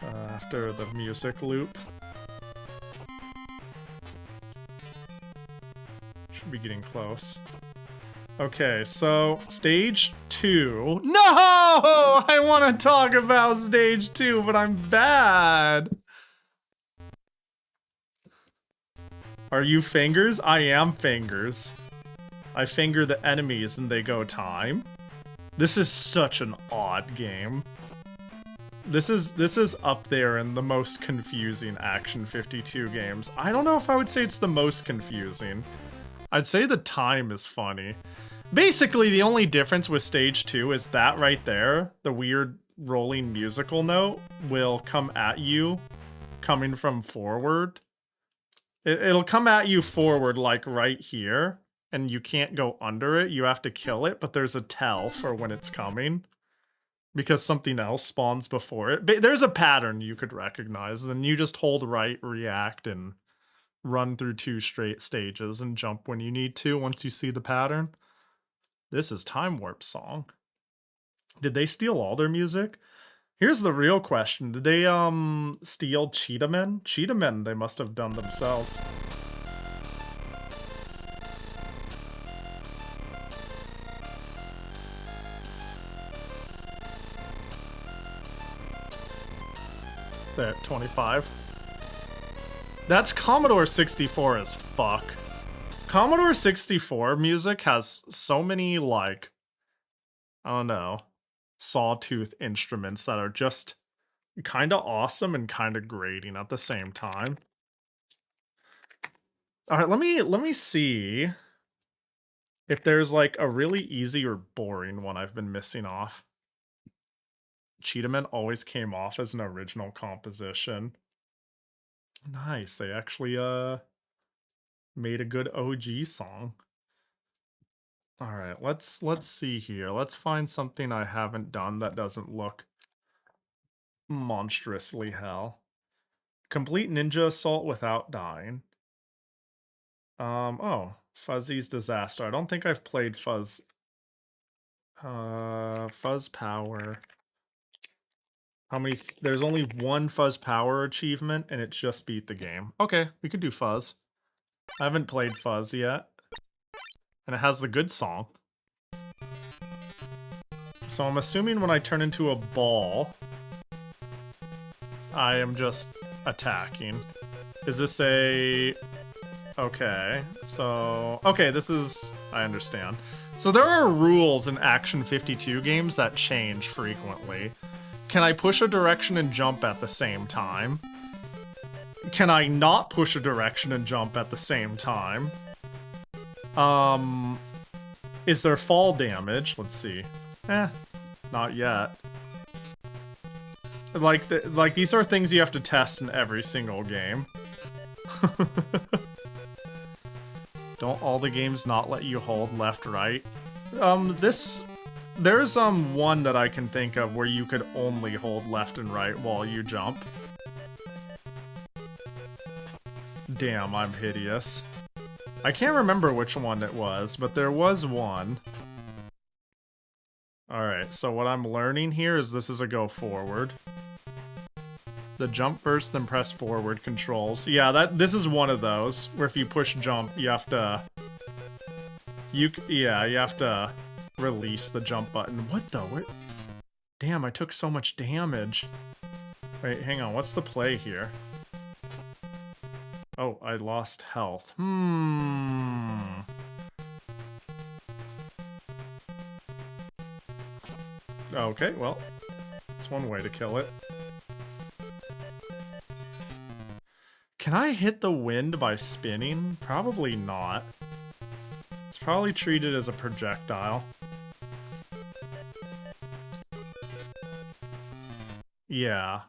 After the music loop. Should be getting close. Okay, so stage 2. No! I want to talk about stage 2, but I'm bad. Are you fingers? I am fingers. I finger the enemies and they go time. This is such an odd game. This is up there in the most confusing Action 52 games. I don't know if I would say it's the most confusing. I'd say the time is funny. Basically, the only difference with stage 2 is that right there, the weird rolling musical note, will come at you coming from forward. It'll come at you forward, like right here, and you can't go under it. You have to kill it, but there's a tell for when it's coming, because something else spawns before it. There's a pattern you could recognize, then you just hold right, react, and run through 2 straight stages and jump when you need to once you see the pattern. This is Time Warp song. Did they steal all their music? Here's the real question. Did they steal Cheetahman? Cheetahman they must have done themselves. There, 25. That's Commodore 64 as fuck. Commodore 64 music has so many, like, I don't know, sawtooth instruments that are just kind of awesome and kind of grating at the same time. All right, let me see if there's like a really easy or boring one I've been missing off. Cheetah always came off as an original composition. Nice. They actually made a good OG song. All right, let's see here. Let's find something I haven't done that doesn't look monstrously hell. Complete ninja assault without dying. Oh, Fuzzy's Disaster. I don't think I've played Fuzz. Fuzz Power. How many? There's only one Fuzz Power achievement, and it's just beat the game. Okay, we could do Fuzz. I haven't played Fuzz yet. And it has the good song. So I'm assuming when I turn into a ball, I am just attacking. Is this a... Okay, so... Okay, this is... I understand. So there are rules in Action 52 games that change frequently. Can I push a direction and jump at the same time? Can I not push a direction and jump at the same time? Is there fall damage? Let's see. Not yet. Like these are things you have to test in every single game. Don't all the games not let you hold left, right? There's one that I can think of where you could only hold left and right while you jump. Damn, I'm hideous. I can't remember which one it was, but there was one. Alright, so what I'm learning here is this is a go forward. The jump first, then press forward controls. Yeah, this is one of those, where if you push jump, you have to... you have to release the jump button. What the? Damn, I took so much damage. Wait, hang on, what's the play here? Oh, I lost health. Okay, well, that's one way to kill it. Can I hit the wind by spinning? Probably not. It's probably treated as a projectile. Yeah.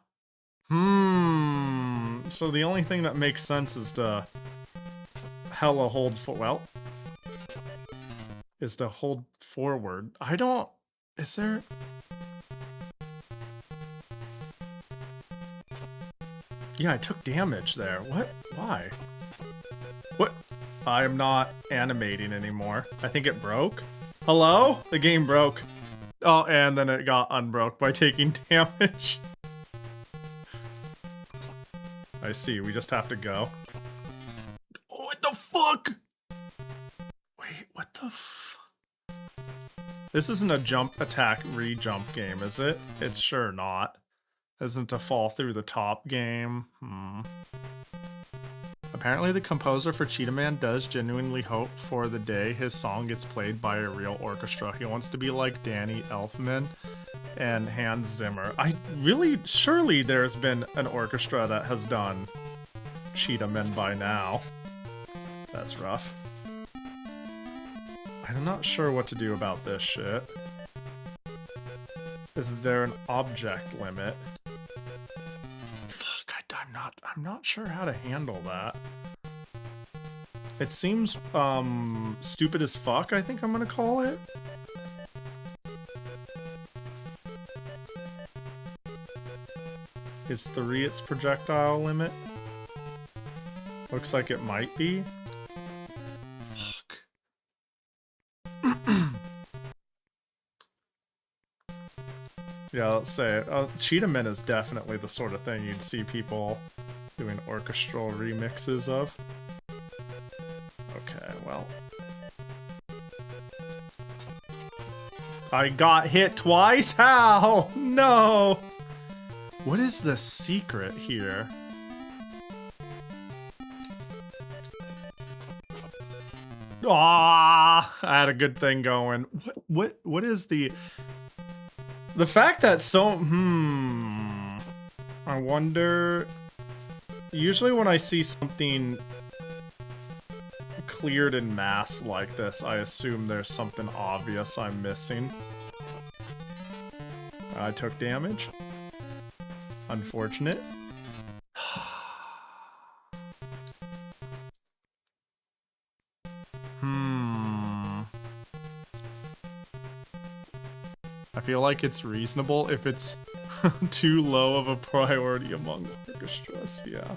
So the only thing that makes sense is to hella hold is to hold forward. I don't... Is there... Yeah, I took damage there. What? Why? What? I am not animating anymore. I think it broke. Hello? The game broke. Oh, and then it got unbroke by taking damage. I see, we just have to go. Oh, what the fuck? Wait, what the This isn't a jump attack re-jump game, is it? It's sure not. Isn't a fall through the top game? Apparently the composer for Cheetah Man does genuinely hope for the day his song gets played by a real orchestra. He wants to be like Danny Elfman and Hans Zimmer. Surely there's been an orchestra that has done Cheetah Man by now. That's rough. I'm not sure what to do about this shit. Is there an object limit? Fuck, I'm not sure how to handle that. It seems, stupid as fuck, I think I'm gonna call it. Is 3 its projectile limit? Looks like it might be. Fuck. Yeah, let's say it. Cheetah Man is definitely the sort of thing you'd see people doing orchestral remixes of. Okay, well. I got hit twice? How? No! What is the secret here? Ah, I had a good thing going. What is the fact that I wonder, usually when I see something cleared in mass like this, I assume there's something obvious I'm missing. I took damage. Unfortunate. I feel like it's reasonable if it's too low of a priority among orchestras, yeah.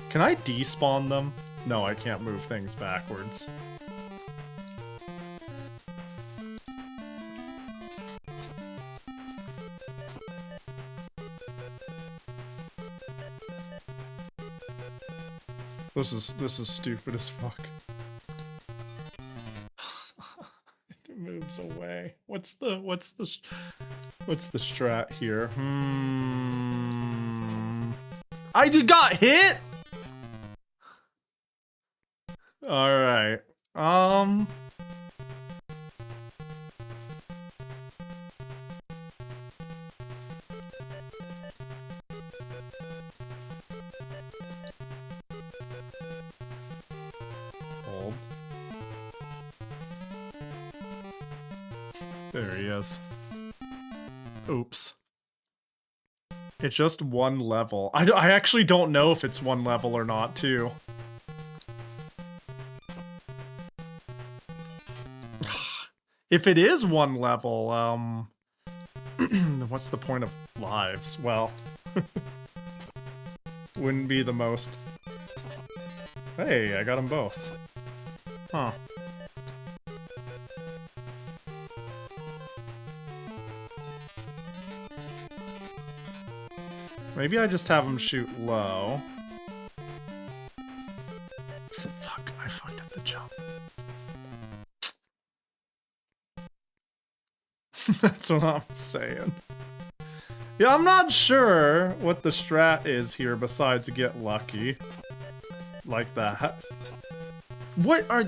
Can I despawn them? No, I can't move things backwards. This is stupid as fuck. It moves away. What's the strat here? I got hit. All right. Hold. There he is. Oops. It's just one level. I actually don't know if it's one level or not, too. If it is one level, what's the point of lives? Well, wouldn't be the most... Hey, I got them both. Huh. Maybe I just have him shoot low. Fuck, I fucked up the jump. That's what I'm saying. Yeah, I'm not sure what the strat is here besides get lucky. Like that. What are...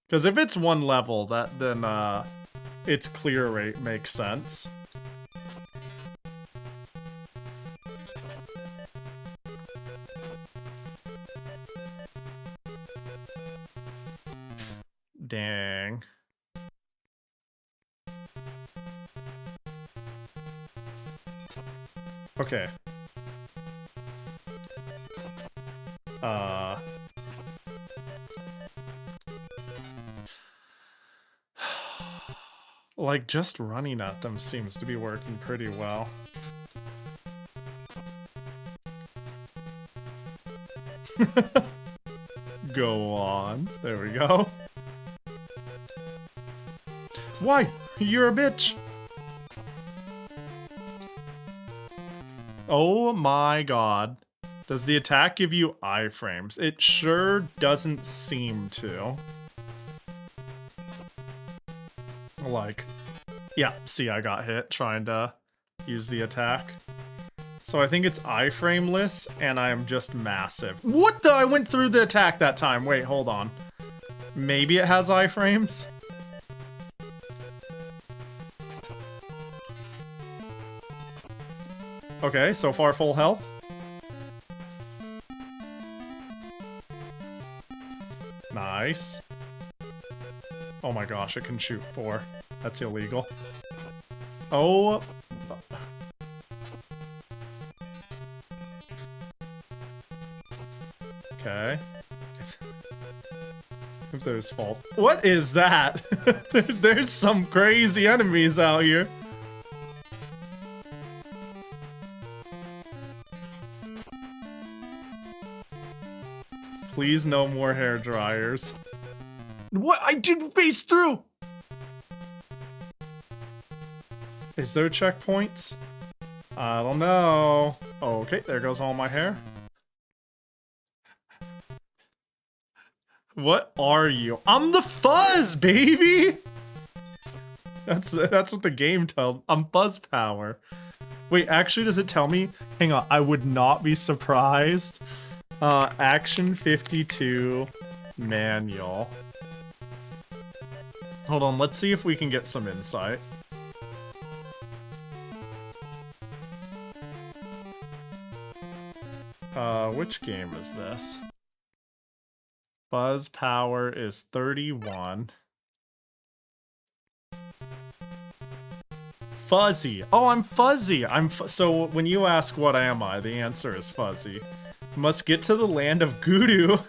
Because if it's one level, then its clear rate makes sense. Dang. Okay. Like, just running at them seems to be working pretty well. Go on. There we go. Why? You're a bitch! Oh my god. Does the attack give you iframes? It sure doesn't seem to. Like, yeah, see, I got hit trying to use the attack. So I think it's iframeless, and I am just massive. What the? I went through the attack that time. Wait, hold on. Maybe it has iframes? Okay, so far full health. Nice. Oh my gosh, it can shoot 4. That's illegal. Oh. Okay. If there's fault. What is that? There's some crazy enemies out here. Please no more hair dryers. What? I did phase through! Is there checkpoints? I don't know. Okay, there goes all my hair. What are you? I'm the fuzz, baby! That's what the game tells. I'm Buzz Power. Wait, actually, does it tell me? Hang on, I would not be surprised. Action 52 manual. Hold on, let's see if we can get some insight. Which game is this? Fuzz power is 31. Fuzzy. Oh, I'm fuzzy. So when you ask what am I, the answer is fuzzy. Must get to the land of Gudu.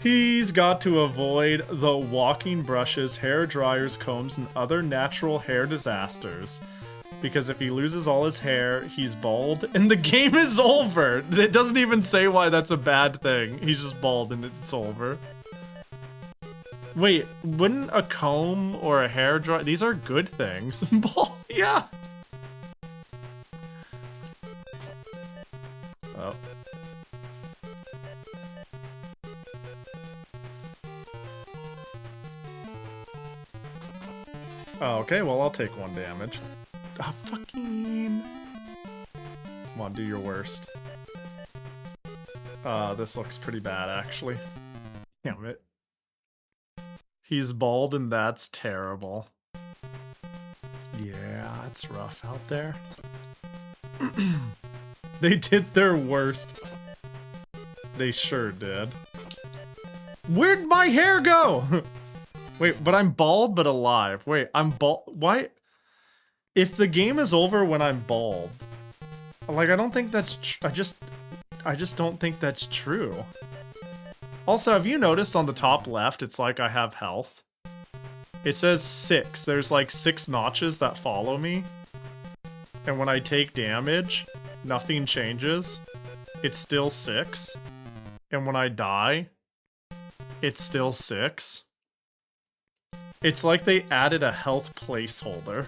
He's got to avoid the walking brushes, hair dryers, combs, and other natural hair disasters. Because if he loses all his hair, he's bald, and the game is over. It doesn't even say why that's a bad thing. He's just bald and it's over. Wait, wouldn't a comb or a hair dry... These are good things. Bald, yeah. Oh. Oh, okay, well, I'll take 1 damage. Ah, fucking... Come on, do your worst. This looks pretty bad, actually. Damn it. He's bald and that's terrible. Yeah, it's rough out there. They did their worst. They sure did. Where'd my hair go? Wait, but I'm bald but alive. Wait, I'm bald. Why? If the game is over when I'm bald, like, I don't think that's. I just don't think that's true. Also, have you noticed on the top left, it's like I have health? It says 6. There's like 6 notches that follow me. And when I take damage, nothing changes. It's still 6. And when I die, it's still 6. It's like they added a health placeholder.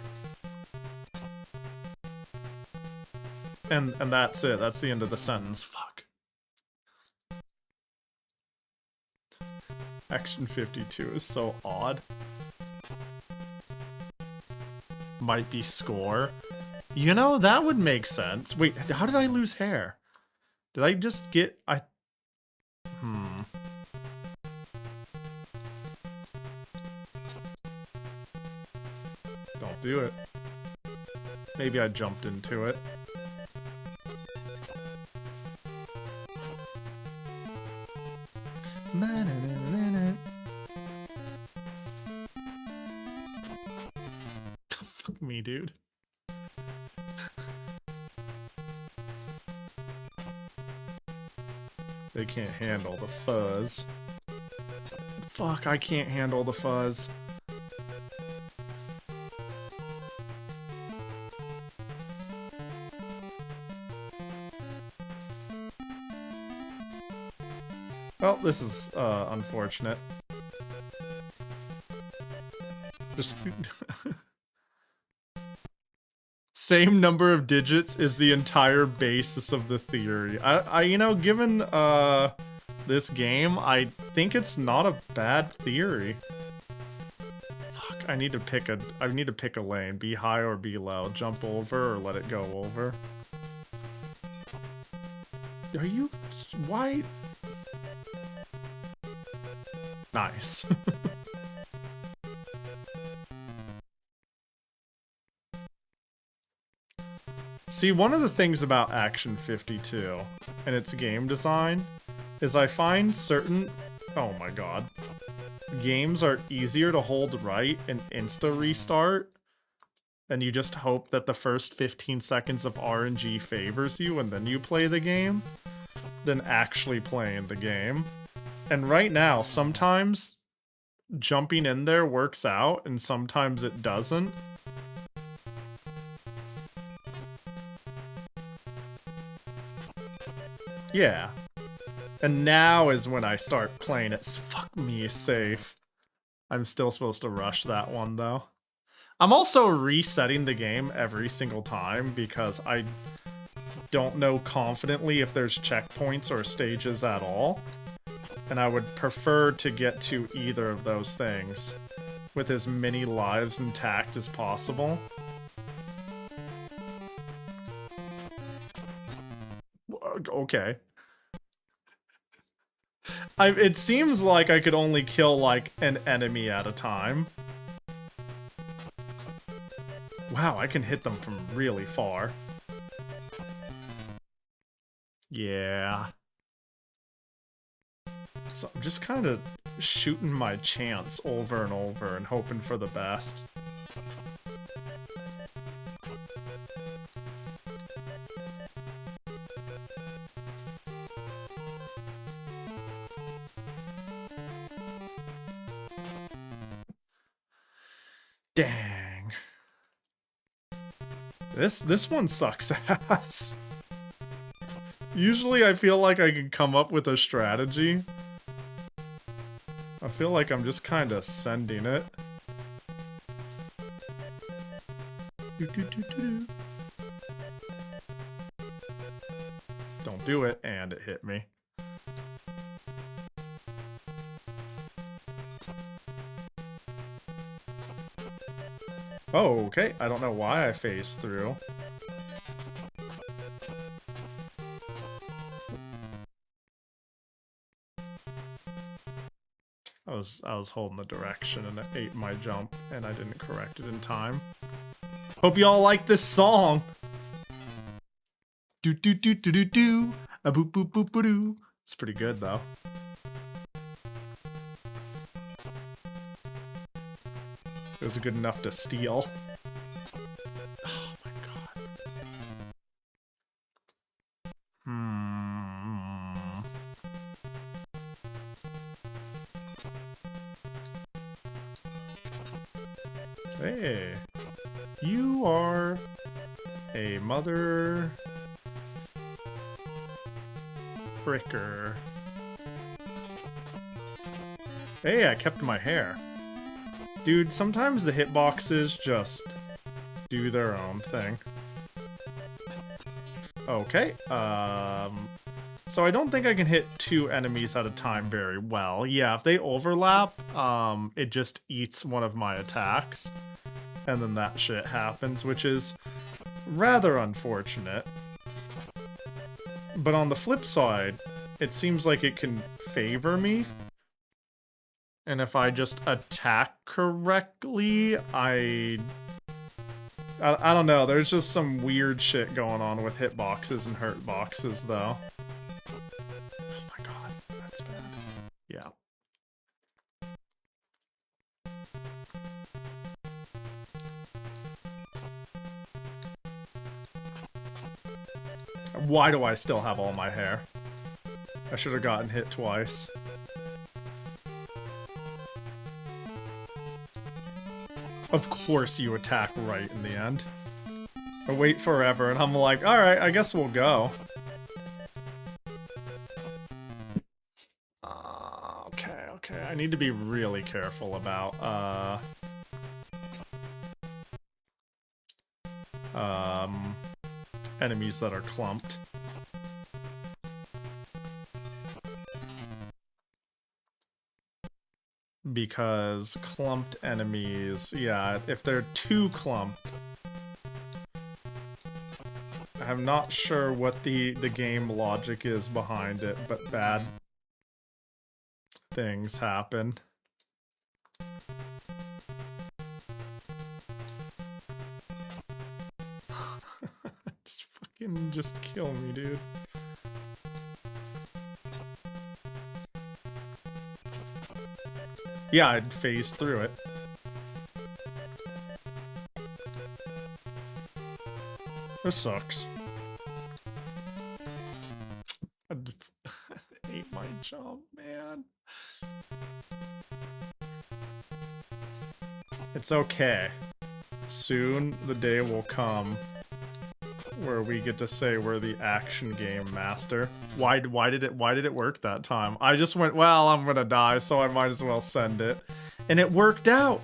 And that's it. That's the end of the sentence. Fuck. Action 52 is so odd. Might be score. You know, that would make sense. Wait, how did I lose hair? Did I just get... Don't do it. Maybe I jumped into it. Fuck me, dude. They can't handle the fuzz. Fuck, I can't handle the fuzz. Well, this is unfortunate. Just same number of digits is the entire basis of the theory. I you know, given this game, I think it's not a bad theory. Fuck, I need to pick a lane. Be high or be low. Jump over or let it go over. Are you... Why... Nice. See, one of the things about Action 52 and its game design is I find certain... Oh my god. Games are easier to hold right and insta-restart, and you just hope that the first 15 seconds of RNG favors you and then you play the game, than actually playing the game. And right now, sometimes jumping in there works out, and sometimes it doesn't. Yeah. And now is when I start playing it. Fuck me, safe. I'm still supposed to rush that one, though. I'm also resetting the game every single time because I don't know confidently if there's checkpoints or stages at all. And I would prefer to get to either of those things with as many lives intact as possible. Okay. It seems like I could only kill, like, an enemy at a time. Wow, I can hit them from really far. Yeah. So I'm just kind of shooting my chance over and over and hoping for the best. Dang. This one sucks ass. Usually I feel like I can come up with a strategy. I feel like I'm just kind of sending it. Don't do it, and it hit me. Oh, okay. I don't know why I phased through. I was holding the direction and it ate my jump and I didn't correct it in time. Hope y'all like this song. Do do do do do do. A boop boop boop boop doo. It's pretty good though. It was good enough to steal. Oh my god. Hey. You are a mother fricker. Hey, I kept my hair. Dude, sometimes the hitboxes just do their own thing. Okay, so I don't think I can hit 2 enemies at a time very well. Yeah, if they overlap, it just eats one of my attacks. And then that shit happens, which is rather unfortunate. But on the flip side, it seems like it can favor me. And if I just attack correctly, I don't know, there's just some weird shit going on with hitboxes and hurtboxes, though. Oh my god, that's bad. Yeah. Why do I still have all my hair? I should have gotten hit twice. Of course you attack right in the end. I wait forever and I'm like, alright, I guess we'll go. Okay, I need to be really careful about, enemies that are clumped. Because clumped enemies, yeah, if they're too clumped, I'm not sure what the game logic is behind it, but bad things happen. Just kill me, dude. Yeah, I phased through it. This sucks. I ate my jump, man. It's okay. Soon the day will come where we get to say we're the action game master. Why did it work that time? I just went, well, I'm gonna die, so I might as well send it. And it worked out!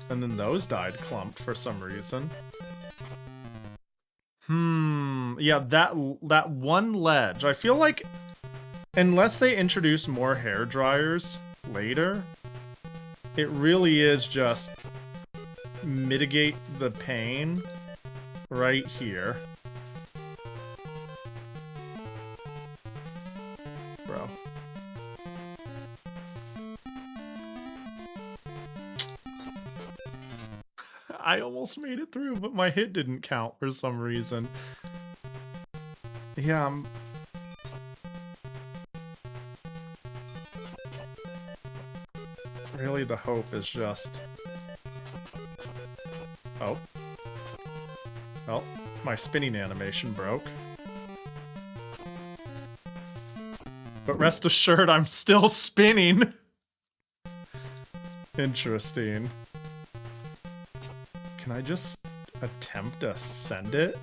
And then those died clumped for some reason. Yeah, that one ledge. I feel like unless they introduce more hair dryers later, it really is just mitigate the pain right here. Bro. I almost made it through, but my hit didn't count for some reason. Yeah, really the hope is just... Oh. Well, my spinning animation broke. But rest assured, I'm still spinning. Interesting. Can I just attempt to send it?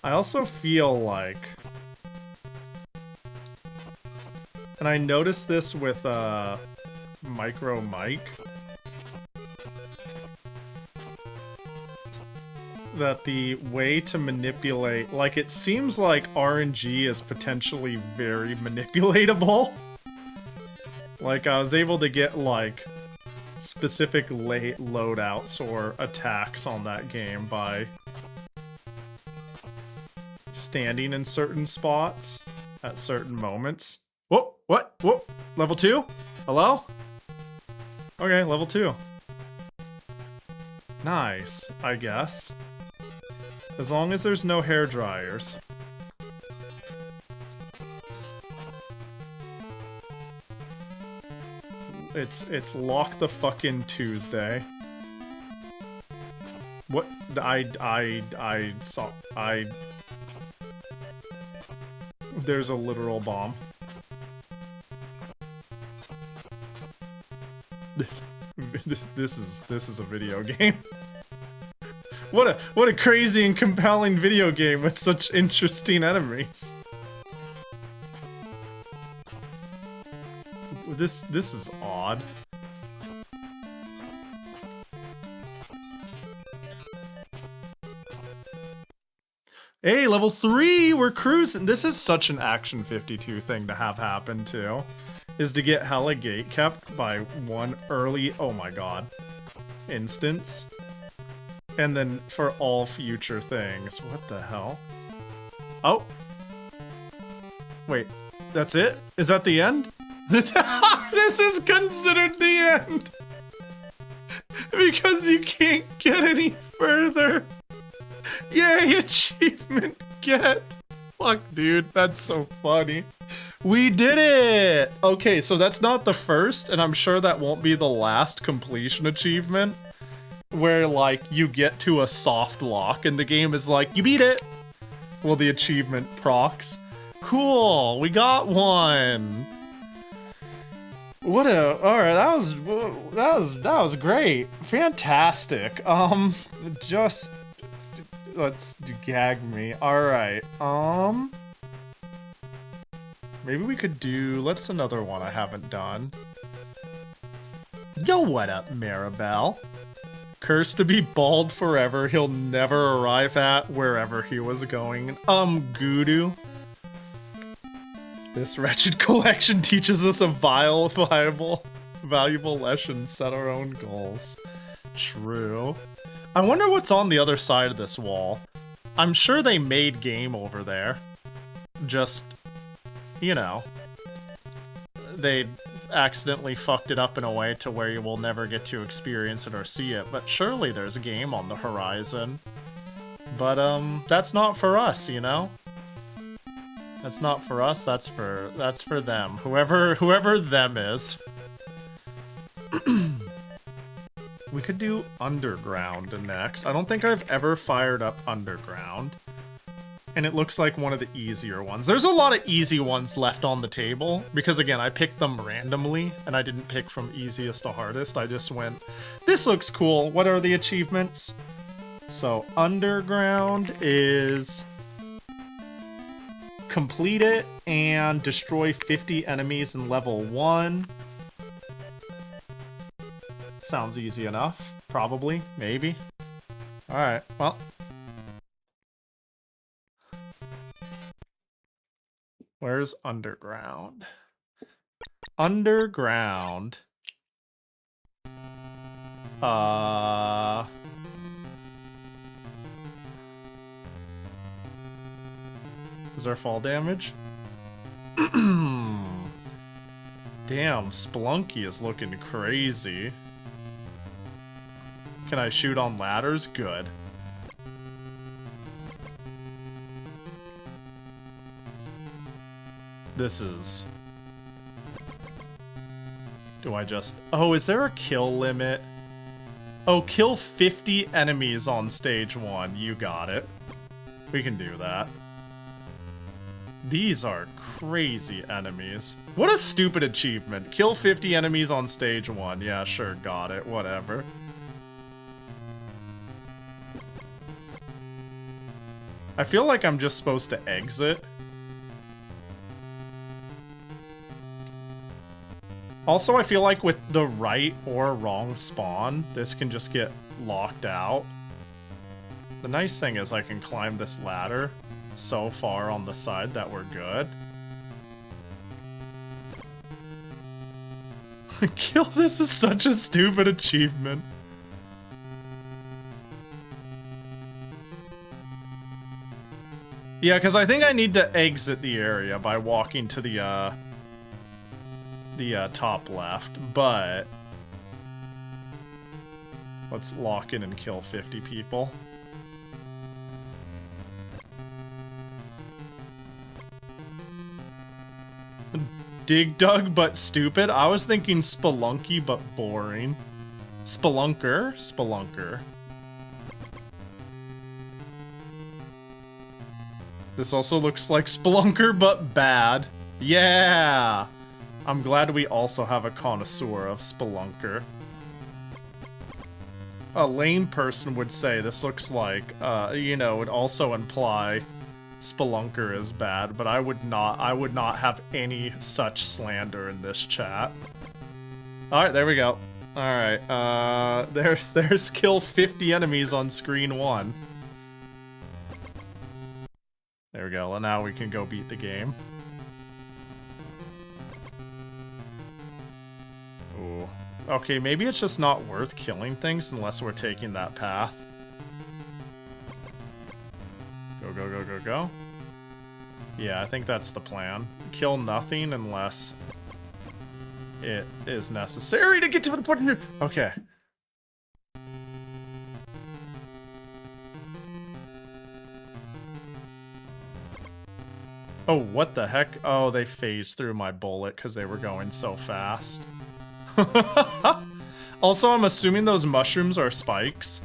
I also feel like... And I noticed this with Micro Mike. That the way to manipulate... Like, it seems like RNG is potentially very manipulatable. Like, I was able to get, like, specific late loadouts or attacks on that game by standing in certain spots at certain moments. Whoa, what? Whoa, level 2? Hello? Okay, level 2. Nice, I guess. As long as there's no hair dryers. It's lock the fucking Tuesday. What? I saw... There's a literal bomb. This is a video game. What a crazy and compelling video game with such interesting enemies. This is odd. Hey, level 3! We're cruising! This is such an Action 52 thing to have happen, too. Is to get hella gate kept by one early, oh my god, instance. And then for all future things. What the hell? Oh! Wait, that's it? Is that the end? This is considered the end! Because you can't get any further! Yay, achievement get! Fuck, dude, that's so funny. We did it! Okay, so that's not the first, and I'm sure that won't be the last completion achievement. Where, like, you get to a soft lock, and the game is like, you beat it! Well, the achievement procs. Cool, we got one! What a... Alright, that was great. Fantastic. Just... Let's gag me. Alright, maybe we could do... Let's another one I haven't done. Yo, what up, Maribel? Cursed to be bald forever, he'll never arrive at wherever he was going. Gudu. This wretched collection teaches us a valuable lesson. Set our own goals. True. I wonder what's on the other side of this wall. I'm sure they made game over there. Just, you know, they accidentally fucked it up in a way to where you will never get to experience it or see it, but surely there's a game on the horizon. But, that's not for us, you know? That's not for us, that's for them. Whoever them is. We could do Underground next. I don't think I've ever fired up Underground. And it looks like one of the easier ones. There's a lot of easy ones left on the table, because again, I picked them randomly, and I didn't pick from easiest to hardest. I just went, this looks cool, what are the achievements? So, Underground is... complete it, and destroy 50 enemies in level 1. Sounds easy enough. Probably. Maybe. Alright, well... Where's Underground? Underground Is there fall damage? Damn, Spelunky is looking crazy. Can I shoot on ladders? Good. This is... Do I just... Oh, is there a kill limit? Oh, kill 50 enemies on stage 1. You got it. We can do that. These are crazy enemies. What a stupid achievement. Kill 50 enemies on stage 1. Yeah, sure, got it. Whatever. I feel like I'm just supposed to exit. Also, I feel like with the right or wrong spawn, this can just get locked out. The nice thing is I can climb this ladder so far on the side that we're good. Kill this is such a stupid achievement. Yeah, because I think I need to exit the area by walking to the top left, but let's lock in and kill 50 people. Dig dug but stupid. I was thinking spelunky but boring. Spelunker? Spelunker. This also looks like Spelunker but bad. Yeah! I'm glad we also have a connoisseur of Spelunker. A lame person would say this looks like, you know, would also imply Spelunker is bad, but I would not have any such slander in this chat. Alright, there we go. Alright, there's kill 50 enemies on screen 1. There we go, and now we can go beat the game. Ooh. Okay, maybe it's just not worth killing things unless we're taking that path. Go, go, go, go, go. Yeah, I think that's the plan. Kill nothing unless it is necessary to get to the point. Okay. Oh, what the heck? Oh, they phased through my bullet because they were going so fast. Also, I'm assuming those mushrooms are spikes.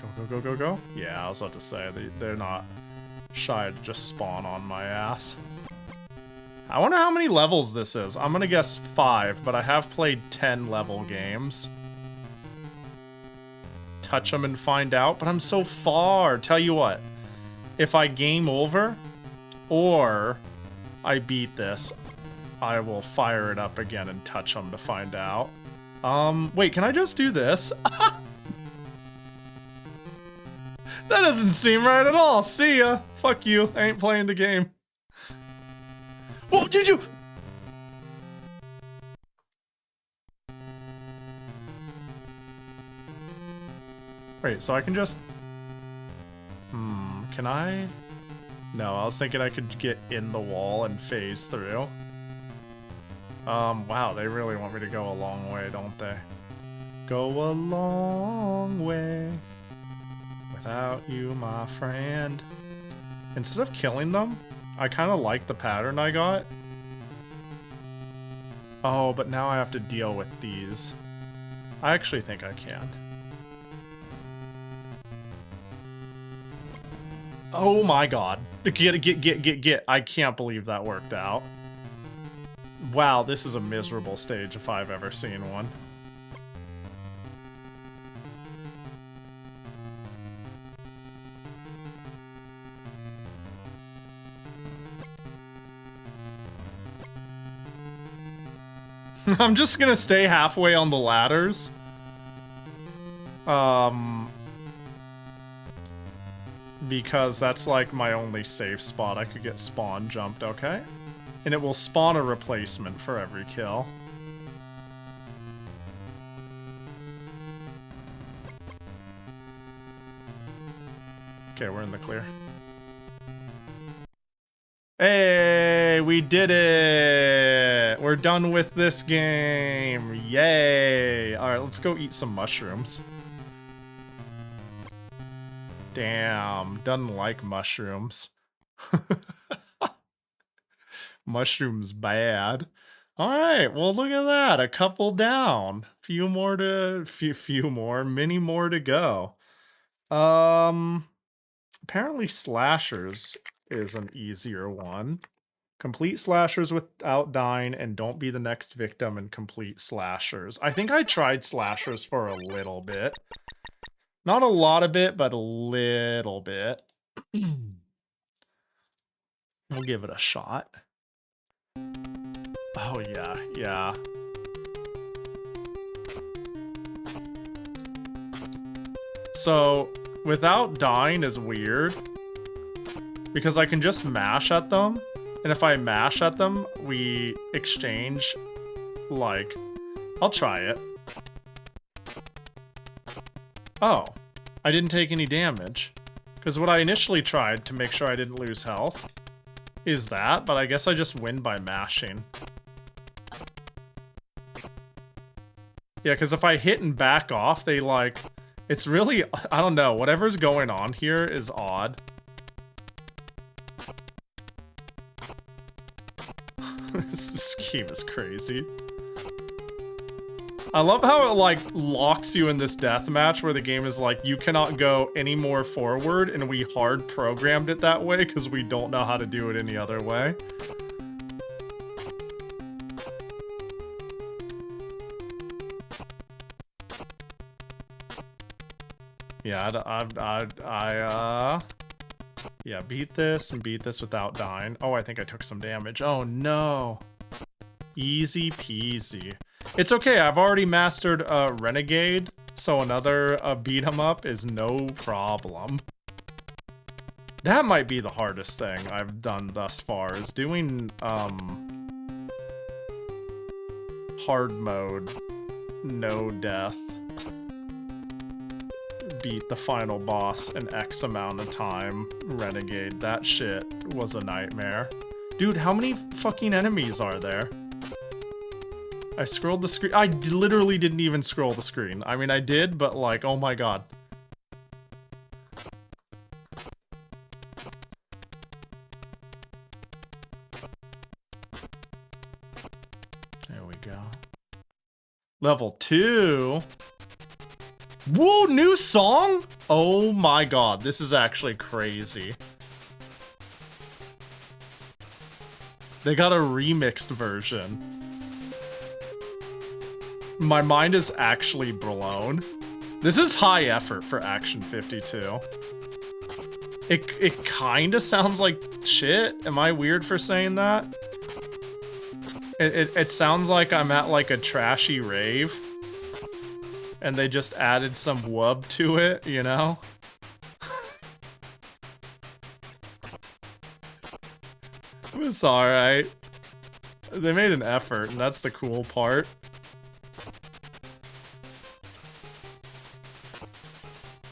Go, go, go, go, go. Yeah, I was about to say, they're not shy to just spawn on my ass. I wonder how many levels this is. I'm gonna guess 5, but I have played 10 level games. Touch them and find out, but I'm so far. Tell you what, if I game over or I beat this, I will fire it up again and touch them to find out. Wait, can I just do this? That doesn't seem right at all. See ya. Fuck you. I ain't playing the game. Whoa, did you? Wait, so I can just... can I? No, I was thinking I could get in the wall and phase through. Wow, they really want me to go a long way, don't they? Go a long way without you, my friend. Instead of killing them, I kind of like the pattern I got. Oh, but now I have to deal with these. I actually think I can. Oh my god. Get. I can't believe that worked out. Wow, this is a miserable stage if I've ever seen one. I'm just gonna stay halfway on the ladders. because that's like my only safe spot. I could get spawn jumped, okay? And it will spawn a replacement for every kill. Okay, we're in the clear. Hey, we did it! We're done with this game. Yay! Alright, let's go eat some mushrooms. Damn, doesn't like mushrooms. Mushrooms bad. Alright, well look at that. A couple down. Many more to go. Apparently slashers is an easier one. Complete slashers without dying and don't be the next victim and complete slashers. I think I tried slashers for a little bit. Not a lot of it, but a little bit. We'll give it a shot. Oh yeah, yeah. So, without dying is weird. Because I can just mash at them. And if I mash at them, we exchange, like... I'll try it. Oh. I didn't take any damage. Because what I initially tried to make sure I didn't lose health is that, but I guess I just win by mashing. Yeah, because if I hit and back off, they like... It's really... I don't know. Whatever's going on here is odd. This game is crazy. I love how it, like, locks you in this deathmatch where the game is like, you cannot go any more forward, and we hard programmed it that way because we don't know how to do it any other way. Yeah, yeah, beat this and beat this without dying. Oh, I think I took some damage. Oh, no. Easy peasy. It's okay, I've already mastered Renegade, so another beat 'em up is no problem. That might be the hardest thing I've done thus far, is doing hard mode, no death. Beat the final boss in X amount of time. Renegade, that shit was a nightmare. Dude, how many fucking enemies are there? I scrolled the screen. I literally didn't even scroll the screen. I mean, I did, but like, oh my god. There we go. Level 2. Whoa, new song? Oh my god, this is actually crazy. They got a remixed version. My mind is actually blown. This is high effort for Action 52. It kinda sounds like shit. Am I weird for saying that? It sounds like I'm at like a trashy rave. And they just added some wub to it, you know? It's alright. They made an effort, and that's the cool part.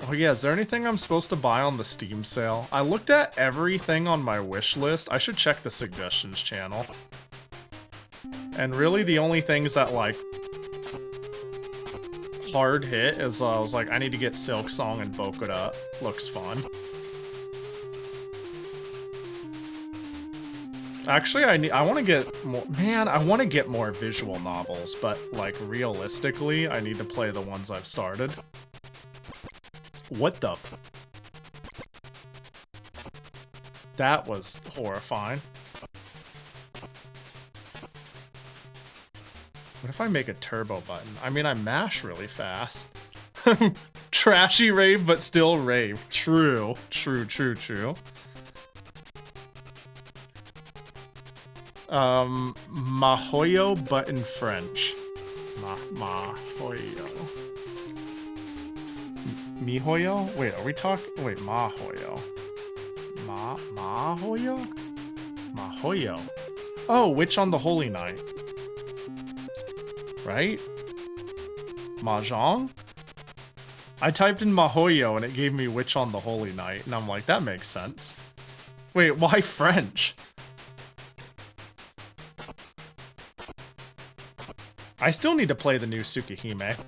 Oh yeah, is there anything I'm supposed to buy on the Steam sale? I looked at everything on my wish list. I should check the suggestions channel. And really the only things that like hard hit is I was like, I need to get Silk Song and Bokura. Looks fun. Actually, I want to get more, man, I want to get more visual novels, but like realistically, I need to play the ones I've started. What the? That was horrifying. What if I make a turbo button? I mean, I mash really fast. Trashy rave, but still rave. True. True, true, true. Mahoyo, but in French. Mahoyo. Mihoyo? Wait, are we talking? Wait, Mahoyo. Mahoyo? Mahoyo. Oh, Witch on the Holy Night. Right? Mahjong? I typed in Mahoyo and it gave me Witch on the Holy Night, and I'm like, that makes sense. Wait, why French? I still need to play the new Tsukihime.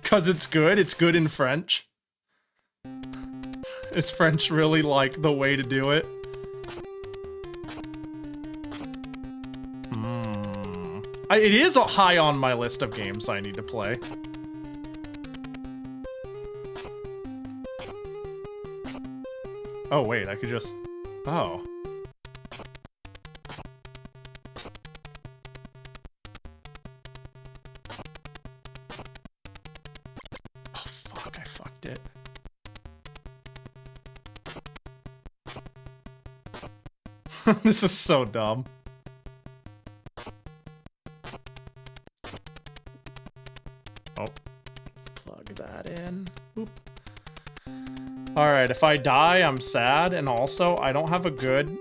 Cause it's good in French. Is French really like the way to do it? It is high on my list of games I need to play. Oh wait, I could just... Oh. This is so dumb. Oh. Plug that in. Oop. Alright, if I die, I'm sad, and also, I don't have a good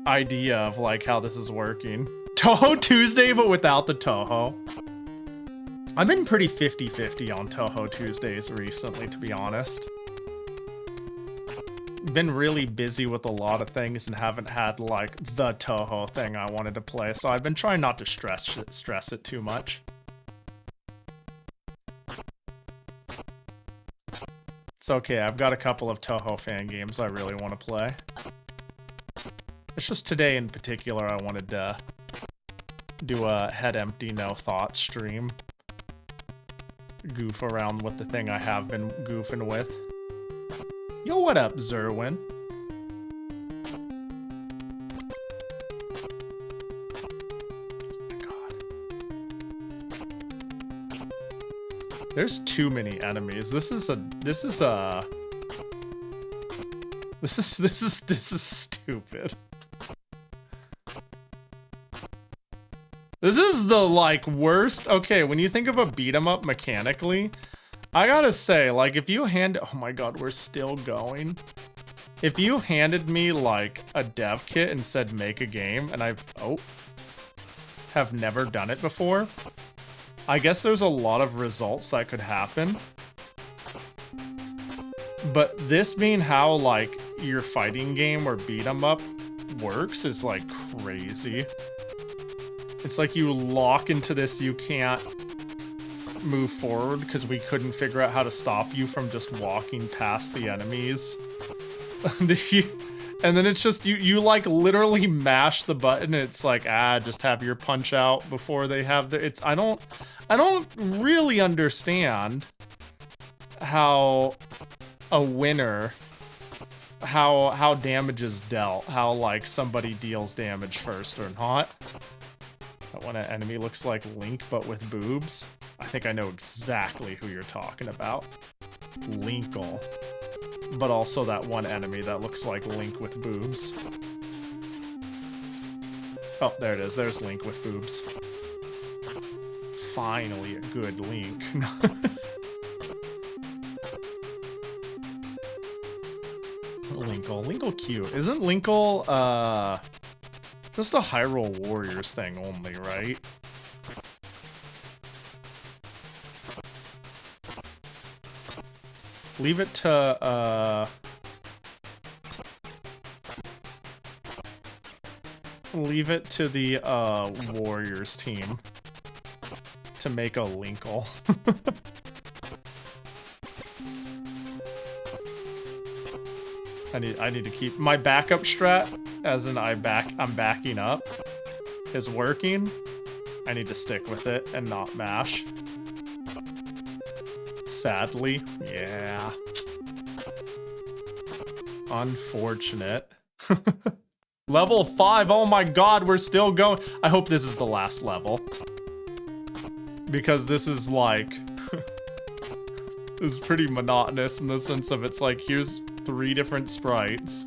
idea of, like, how this is working. Toho Tuesday, but without the Toho. I've been pretty 50-50 on Toho Tuesdays recently, to be honest. Been really busy with a lot of things and haven't had like the Toho thing I wanted to play, so I've been trying not to stress it too much. It's okay, I've got a couple of Toho fan games I really want to play. It's just today in particular I wanted to do a head empty, no thought stream. Goof around with the thing I have been goofing with. Yo, what up, Zerwin? God. There's too many enemies. This is stupid. This is the, like, worst. Okay, when you think of a beat 'em up mechanically, I gotta say, like, if you oh my god, we're still going. If you handed me, like, a dev kit and said make a game, and have never done it before, I guess there's a lot of results that could happen. But this being how, like, your fighting game or beat 'em up works is, like, crazy. It's like you lock into this, you can't move forward because we couldn't figure out how to stop you from just walking past the enemies. And then it's just you like literally mash the button and it's like, just have your punch out before they have the I don't really understand how a winner, how damage is dealt, how like somebody deals damage first or not. That when an enemy looks like Link but with boobs. I think I know exactly who you're talking about. Linkle. But also that one enemy that looks like Link with boobs. Oh, there it is. There's Link with boobs. Finally a good Link. Linkle. Linkle cute. Isn't Linkle, just a Hyrule Warriors thing only, right? Leave it to, leave it to the, Warriors team to make a Linkle. I need to keep my backup strat, as in I'm backing up, is working. I need to stick with it and not mash. Sadly, yeah. Unfortunate. Level 5, oh my god, we're still going. I hope this is the last level. Because this is like... this is pretty monotonous in the sense of it's like, here's 3 different sprites.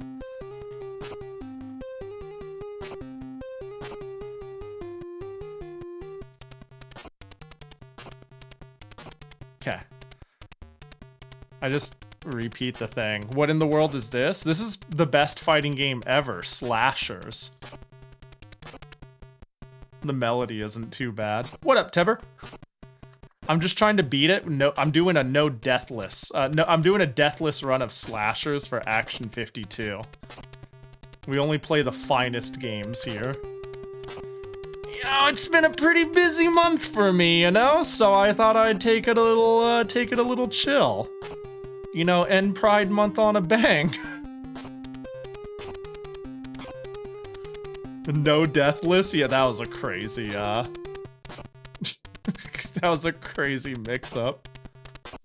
I just repeat the thing. What in the world is this? This is the best fighting game ever. Slashers. The melody isn't too bad. What up, Tever? I'm just trying to beat it. No, I'm doing a no deathless. No, I'm doing a deathless run of slashers for Action 52. We only play the finest games here. You know, it's been a pretty busy month for me, you know, so I thought I'd take it a little chill. You know, end Pride Month on a bang. No deathless? Yeah, that was a crazy, that was a crazy mix-up.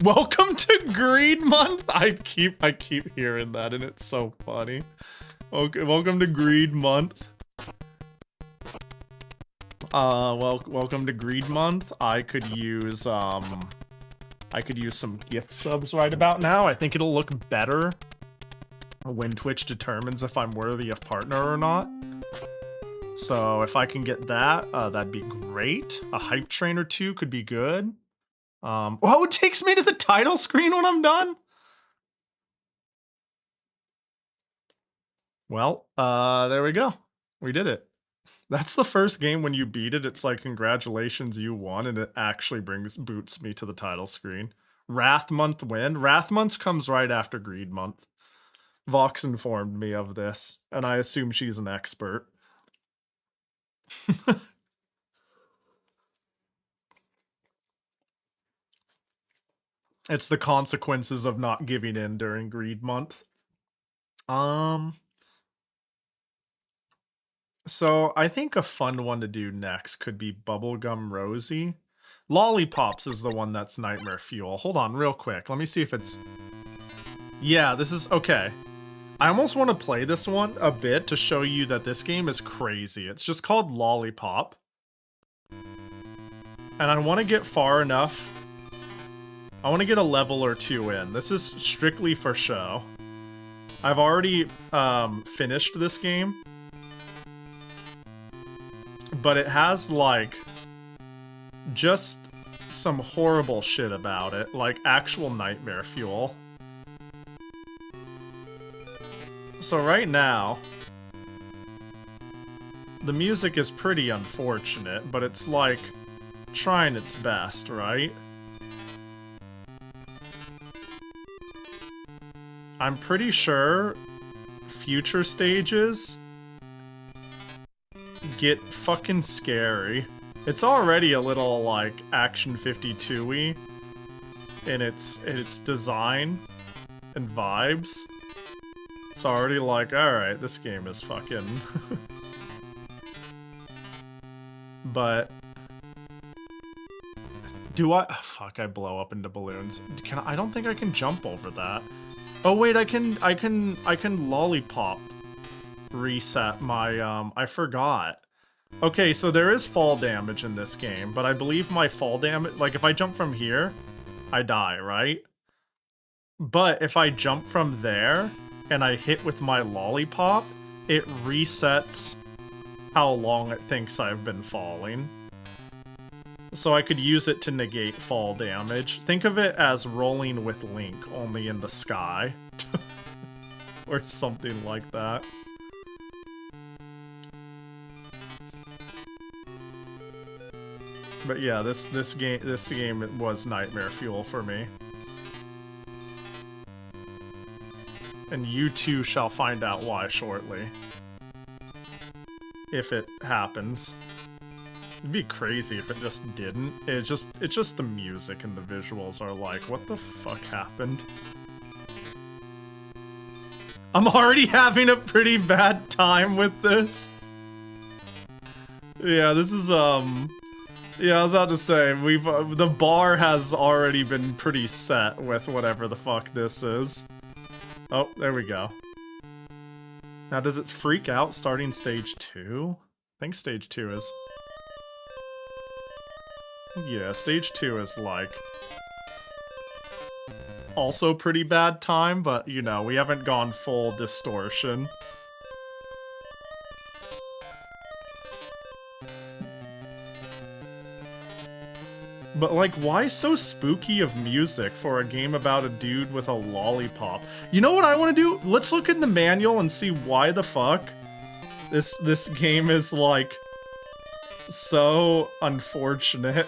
Welcome to Greed Month? I keep hearing that, and it's so funny. Okay, welcome to Greed Month. Welcome to Greed Month. I could use some gift subs right about now. I think it'll look better when Twitch determines if I'm worthy of partner or not. So if I can get that, that'd be great. A hype train or two could be good. Oh, it takes me to the title screen when I'm done? Well, there we go. We did it. That's the first game when you beat it, it's like, congratulations, you won, and it actually boots me to the title screen. Wrath Month win? Wrath Month comes right after Greed Month. Vox informed me of this, and I assume she's an expert. It's the consequences of not giving in during Greed Month. So I think a fun one to do next could be Bubblegum Rosie. Lollipops is the one that's Nightmare Fuel. Hold on real quick. Let me see if it's... Yeah, this is... Okay. I almost want to play this one a bit to show you that this game is crazy. It's just called Lollipop. And I want to get far enough. I want to get a level or two in. This is strictly for show. I've already finished this game. But it has, like, just some horrible shit about it. Like, actual nightmare fuel. So right now, the music is pretty unfortunate, but it's, like, trying its best, right? I'm pretty sure future stages get fucking scary. It's already a little, like, Action 52-y in its design and vibes. It's already like, alright, this game is fucking... But... Do I... Oh, fuck, I blow up into balloons. I don't think I can jump over that. Oh wait, I can lollipop reset my, I forgot. Okay, so there is fall damage in this game, but I believe my fall damage, like if I jump from here, I die, right? But if I jump from there and I hit with my lollipop, it resets how long it thinks I've been falling. So I could use it to negate fall damage. Think of it as rolling with Link, only in the sky. Or something like that. But yeah, this game was nightmare fuel for me. And you too shall find out why shortly. If it happens. It'd be crazy if it just didn't. It's just the music and the visuals are like, what the fuck happened? I'm already having a pretty bad time with this. Yeah, this is, yeah, I was about to say, the bar has already been pretty set with whatever the fuck this is. Oh, there we go. Now, does it freak out starting stage 2? I think stage 2 is... Yeah, stage 2 is like... also pretty bad time, but, you know, we haven't gone full distortion. But like, why so spooky of music for a game about a dude with a lollipop? You know what I want to do? Let's look in the manual and see why the fuck this game is like so unfortunate.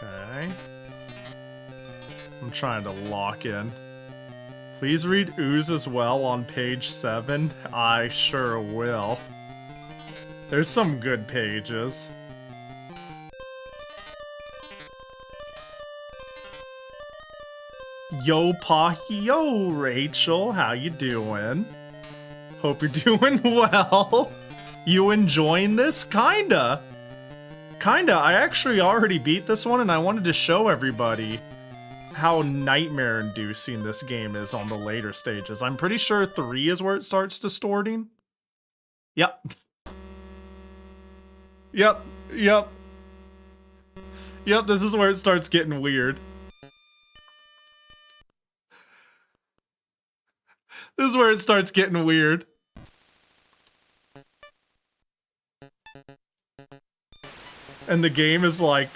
Okay. I'm trying to lock in. Please read Ooze as well on page 7. I sure will. There's some good pages. Yo, Pahi, yo, Rachel, how you doing? Hope you're doing well. You enjoying this? Kinda. I actually already beat this one, and I wanted to show everybody how nightmare-inducing this game is on the later stages. I'm pretty sure 3 is where it starts distorting. Yep. Yep, this is where it starts getting weird. This is where it starts getting weird. And the game is like...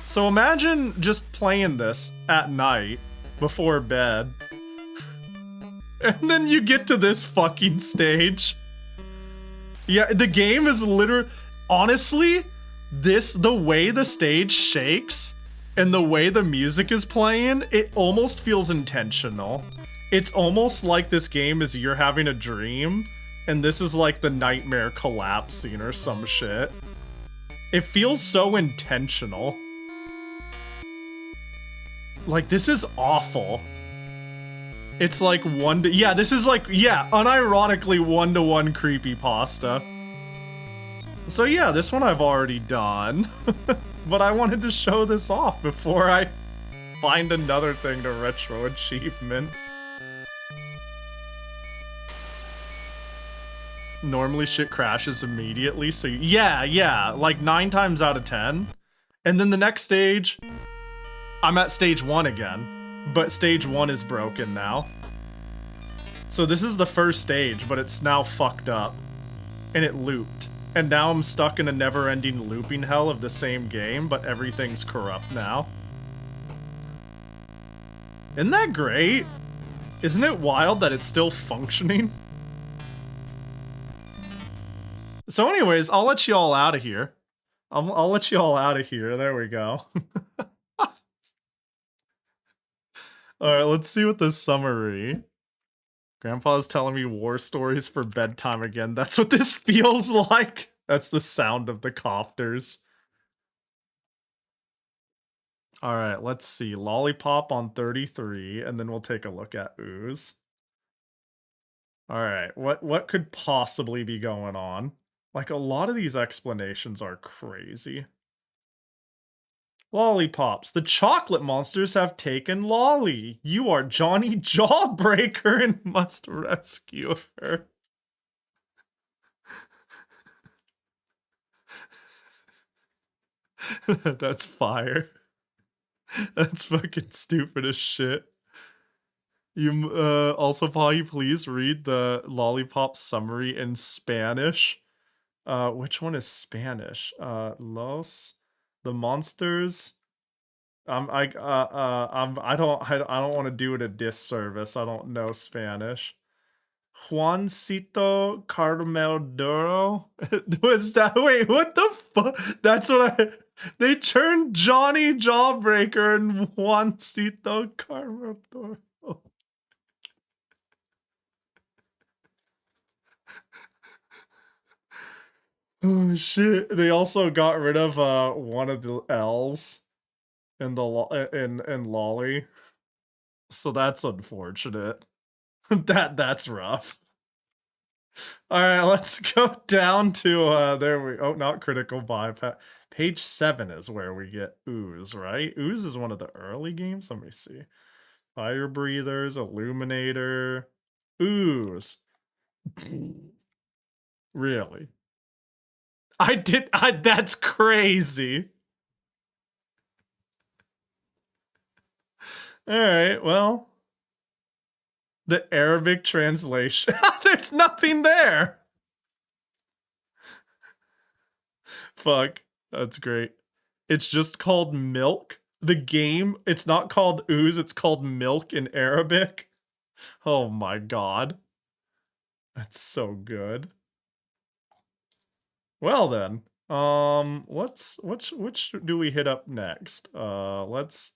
So imagine just playing this at night before bed. And then you get to this fucking stage. Yeah, the game is literally... Honestly, the way the stage shakes and the way the music is playing, it almost feels intentional. It's almost like this game is you're having a dream, and this is like the nightmare collapsing or some shit. It feels so intentional. Like, this is awful. It's like this is like, unironically one-to-one creepypasta. So yeah, this one I've already done. But I wanted to show this off before I find another thing to retro achievement. Normally shit crashes immediately, so yeah, like 9 times out of 10. And then the next stage, I'm at stage 1 again, but stage 1 is broken now. So this is the first stage, but it's now fucked up. And it looped. And now I'm stuck in a never-ending looping hell of the same game, but everything's corrupt now. Isn't that great? Isn't it wild that it's still functioning? So anyways, I'll let you all out of here. I'll let you all out of here. There we go. Alright, let's see what this summary... Grandpa's telling me war stories for bedtime again. That's what this feels like. That's the sound of the copters. Alright, let's see. Lollipop on 33, and then we'll take a look at Ooze. Alright, what could possibly be going on? Like, a lot of these explanations are crazy. Lollipops. The chocolate monsters have taken Lolly. You are Johnny Jawbreaker and must rescue her. That's fire. That's fucking stupid as shit. You also, Pahi, please read the Lollipop summary in Spanish. Which one is Spanish? The monsters. I don't want to do it a disservice. I don't know Spanish. Juancito Carmelduro. Was that? Wait, what the fuck? That's what they turned Johnny Jawbreaker and Juancito Carmelduro. Oh shit! They also got rid of one of the L's in the in Lolly, so that's unfortunate. That's rough. All right, let's go down to there we. Oh, not critical bypass. Page 7 is where we get Ooze, right? Ooze is one of the early games. Let me see. Fire Breathers, Illuminator, Ooze. Really? That's crazy. Alright, well. The Arabic translation. There's nothing there. Fuck. That's great. It's just called Milk. The game, it's not called Ooze, it's called Milk in Arabic. Oh my god. That's so good. Well then, which do we hit up next? Let's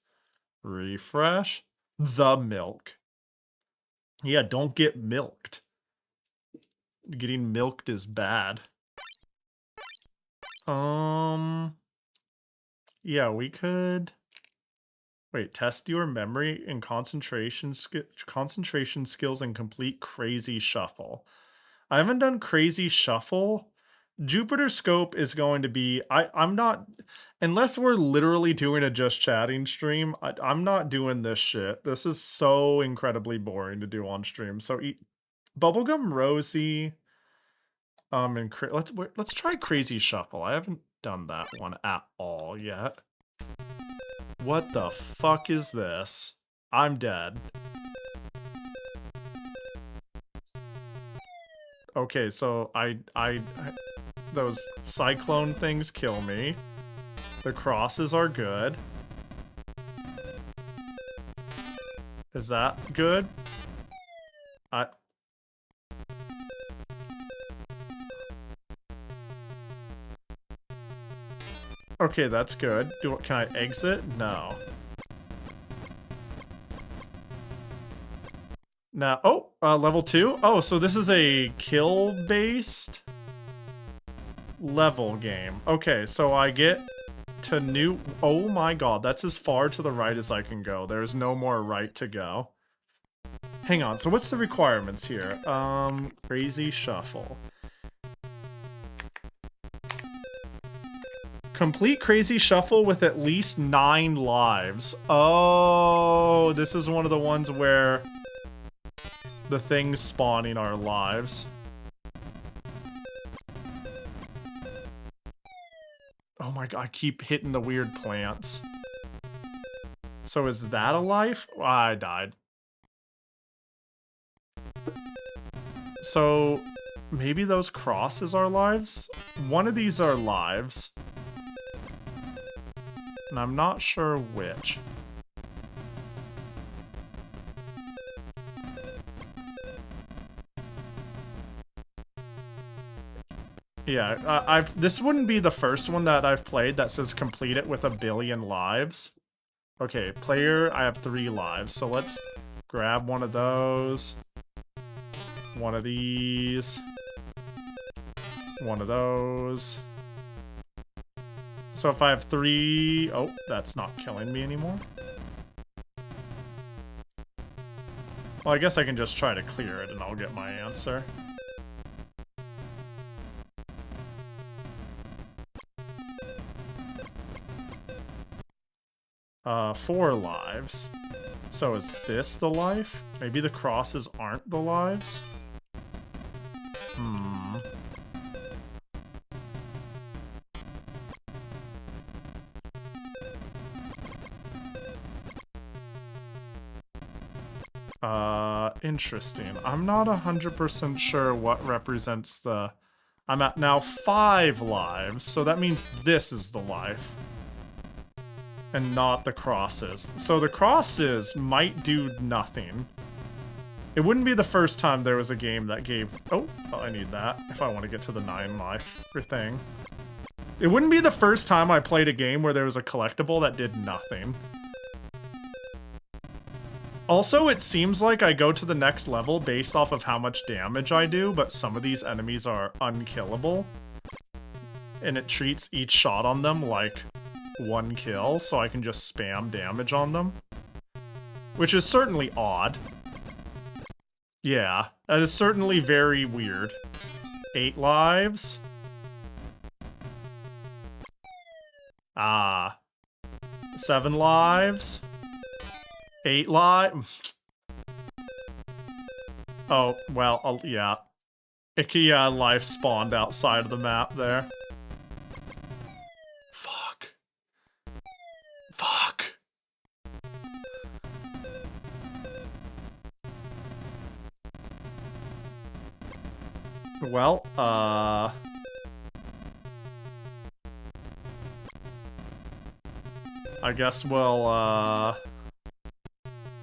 refresh. The Milk. Yeah, don't get milked. Getting milked is bad. Yeah, we could... Wait, test your memory and concentration skills and complete Crazy Shuffle. I haven't done Crazy Shuffle. Jupiter Scope is going to be... I'm not... Unless we're literally doing a just chatting stream, I'm not doing this shit. This is so incredibly boring to do on stream. So Bubblegum Rosie... and let's try Crazy Shuffle. I haven't done that one at all yet. What the fuck is this? I'm dead. Okay, so those cyclone things kill me. The crosses are good. Is that good? Okay, that's good. Can I exit? No. Now, level 2? Oh, so this is a kill-based level game. Okay, so I get to new... Oh my god, that's as far to the right as I can go. There's no more right to go. Hang on, so what's the requirements here? Crazy Shuffle. Complete Crazy Shuffle with at least 9 lives. Oh, this is one of the ones where the things spawning are lives. Oh my god, I keep hitting the weird plants. So is that a life? Oh, I died. So maybe those crosses are lives? One of these are lives. And I'm not sure which. Yeah, this wouldn't be the first one that I've played that says complete it with 1 billion lives. Okay, player, I have 3 lives, so let's grab one of those. One of these. One of those. So if I have 3... Oh, that's not killing me anymore. Well, I guess I can just try to clear it and I'll get my answer. Four lives. So is this the life? Maybe the crosses aren't the lives? Interesting. I'm not 100% sure what represents the... I'm at now 5 lives, so that means this is the life. And not the crosses. So the crosses might do nothing. It wouldn't be the first time there was a game that gave... Oh, I need that if I want to get to the 9 life thing. It wouldn't be the first time I played a game where there was a collectible that did nothing. Also, it seems like I go to the next level based off of how much damage I do, but some of these enemies are unkillable. And it treats each shot on them like 1 kill, so I can just spam damage on them. Which is certainly odd. Yeah, that is certainly very weird. 8 lives? Ah. 7 lives? 8 lives? Oh, well, yeah. Ikia life spawned outside of the map there. Fuck. Fuck. Well, I guess we'll,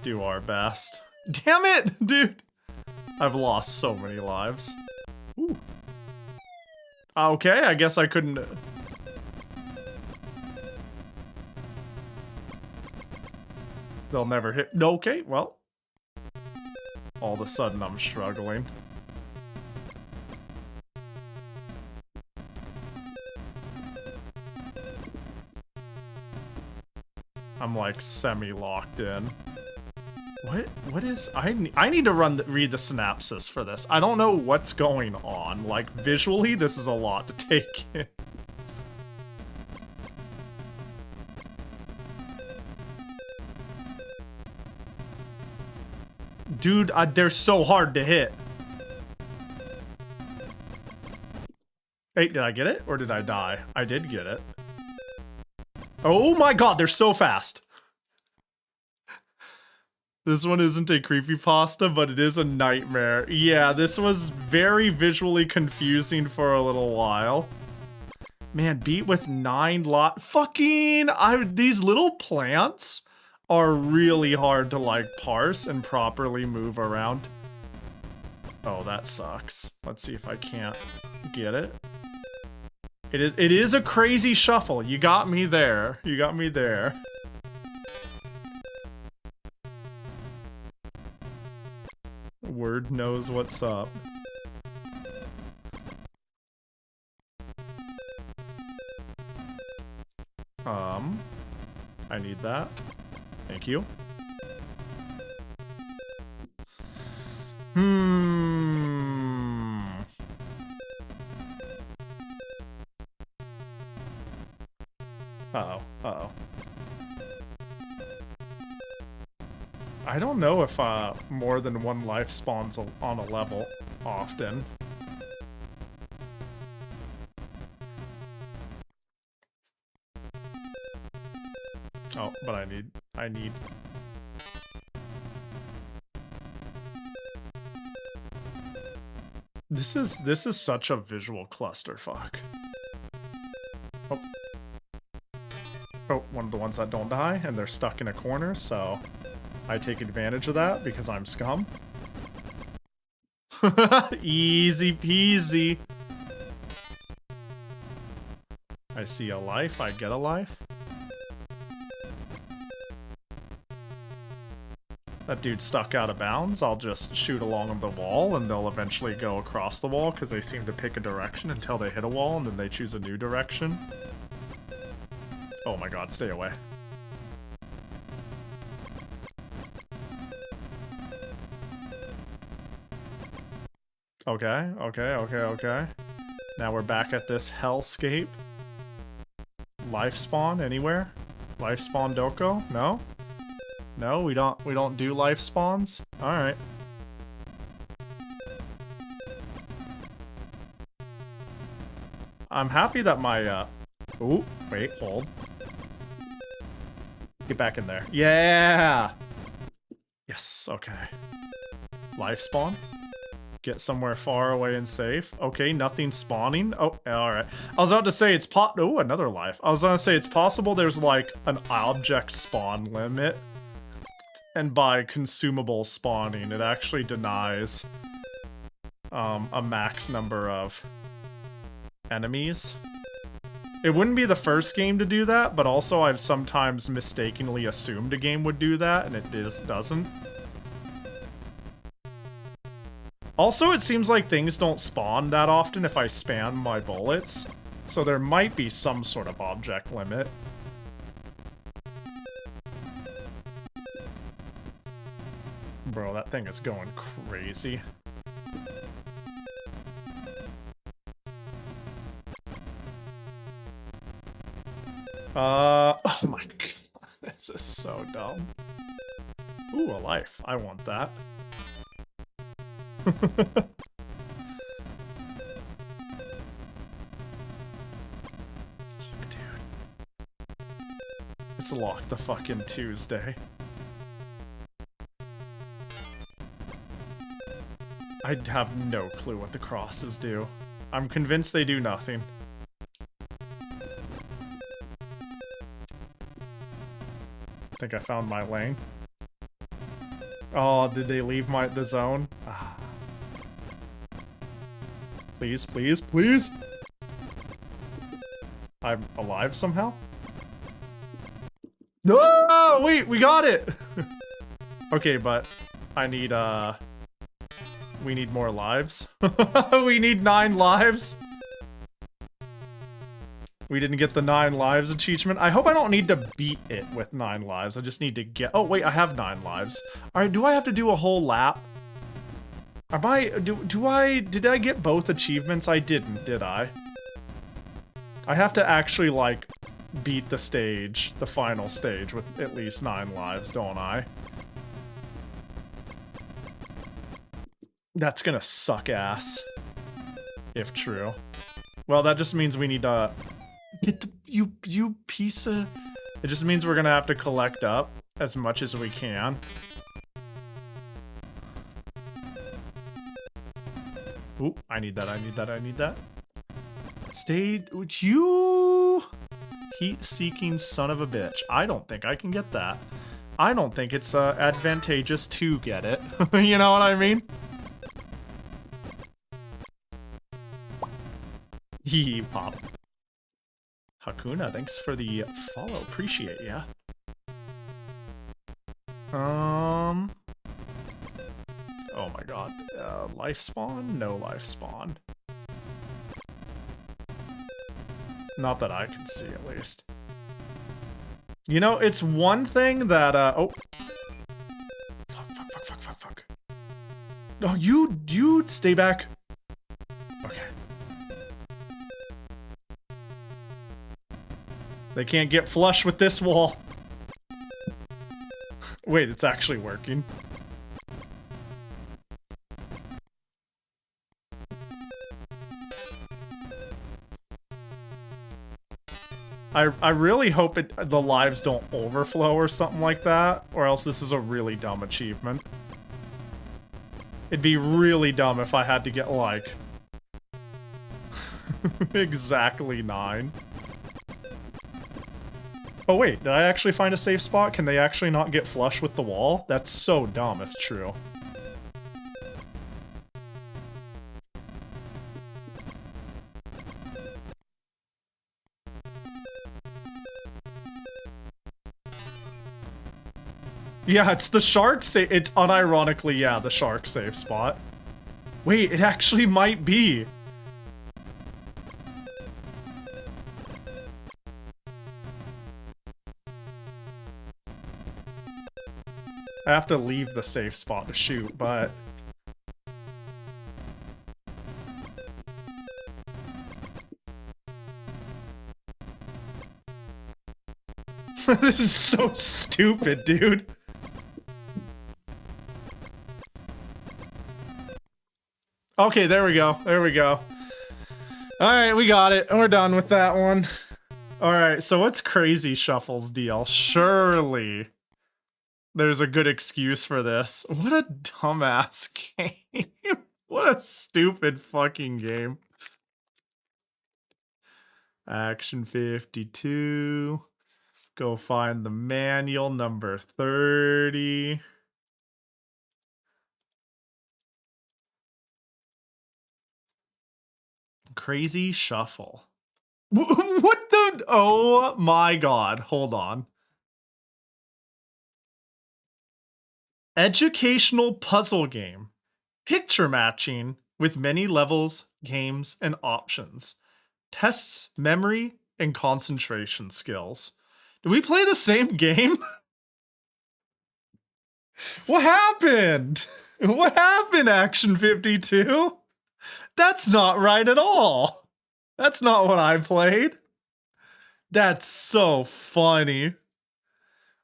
do our best. Damn it, dude! I've lost so many lives. Ooh. Okay, I guess I couldn't... They'll never hit... Okay, well. All of a sudden I'm struggling. I'm like semi-locked in. What is... I need to read the synopsis for this. I don't know what's going on. Like, visually, this is a lot to take in. Dude, they're so hard to hit. Hey, did I get it? Or did I die? I did get it. Oh my god, they're so fast. This one isn't a creepypasta, but it is a nightmare. Yeah, this was very visually confusing for a little while. Man, beat with 9 fucking... these little plants are really hard to, like, parse and properly move around. Oh, that sucks. Let's see if I can't get it. It is a crazy shuffle. You got me there. You got me there. Word knows what's up. I need that. Thank you. Uh-oh. Uh-oh. I don't know if more than one life spawns on a level often. Oh, but I need... This is such a visual clusterfuck. Oh. Oh, one of the ones that don't die, and they're stuck in a corner, so I take advantage of that because I'm scum. Easy peasy. I see a life, I get a life. That dude's stuck out of bounds. I'll just shoot along the wall and they'll eventually go across the wall because they seem to pick a direction until they hit a wall and then they choose a new direction. Oh my god, stay away. Okay, okay, okay, okay. Now we're back at this hellscape. Life spawn anywhere? Life spawn doko? No? No, we don't do life spawns? Alright. I'm happy that my ooh, wait, hold. Get back in there. Yeah! Yes, okay. Life spawn? Get somewhere far away and safe. Okay, nothing spawning. Oh, alright. I was about to say it's oh, another life. I was gonna say it's possible there's like an object spawn limit. And by consumable spawning, it actually denies a max number of enemies. It wouldn't be the first game to do that, but also I've sometimes mistakenly assumed a game would do that, and it doesn't. Also, it seems like things don't spawn that often if I spam my bullets, so there might be some sort of object limit. Bro, that thing is going crazy. Oh my god, this is so dumb. Ooh, a life. I want that. It's locked the fucking Tuesday. I have no clue what the crosses do. I'm convinced they do nothing. I think I found my lane. Oh, did they leave the zone? Ah. Please, please, please! I'm alive somehow? No! Wait, we got it! Okay, but I need, we need more lives. We need 9 lives. We didn't get the 9 lives achievement. I hope I don't need to beat it with 9 lives. I just need to get... Oh, wait, I have 9 lives. Alright, do I have to do a whole lap? Am I... Did I get both achievements? I didn't, did I? I have to actually, like, beat the stage, the final stage, with at least 9 lives, don't I? That's gonna suck ass. If true. Well, that just means we need to... Get the... You piece of... It just means we're gonna have to collect up as much as we can. Ooh, I need that, I need that, I need that. Stay... You... Heat-seeking son of a bitch. I don't think I can get that. I don't think it's advantageous to get it. You know what I mean? Hee pop. Hakuna, thanks for the follow. Appreciate ya. Oh my god. Life spawn? No life spawn. Not that I can see, at least. You know, it's one thing that, oh. Fuck. No, you stay back. Okay. They can't get flush with this wall. Wait, it's actually working. I really hope the lives don't overflow or something like that, or else this is a really dumb achievement. It'd be really dumb if I had to get, like... exactly 9. Oh wait, did I actually find a safe spot? Can they actually not get flush with the wall? That's so dumb if true. Yeah, it's the shark safe. It's unironically, yeah, the shark safe spot. Wait, it actually might be. I have to leave the safe spot to shoot, but... This is so stupid, dude. Okay, there we go. There we go. Alright, we got it. We're done with that one. Alright, so what's Crazy Shuffle's deal? Surely there's a good excuse for this. What a dumbass game. What a stupid fucking game. Action 52. Go find the manual number 30. Crazy Shuffle. What the? Oh my god. Hold on. Educational puzzle game. Picture matching with many levels, games, and options. Tests memory and concentration skills. Did we play the same game? What happened? What happened, Action 52? That's not right at all. That's not what I played. That's so funny.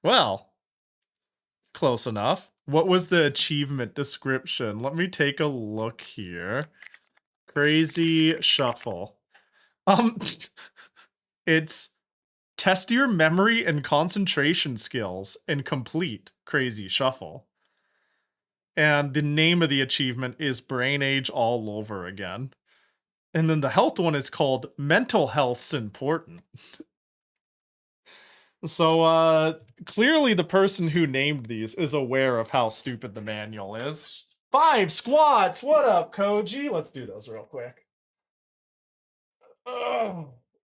Well, close enough. What was the achievement description? Let me take a look here. Crazy Shuffle. It's Test your memory and concentration skills and complete Crazy Shuffle. And the name of the achievement is Brain Age all over again. And then the health one is called Mental Health's Important. So, clearly the person who named these is aware of how stupid the manual is. 5 squats! What up, Koji? Let's do those real quick.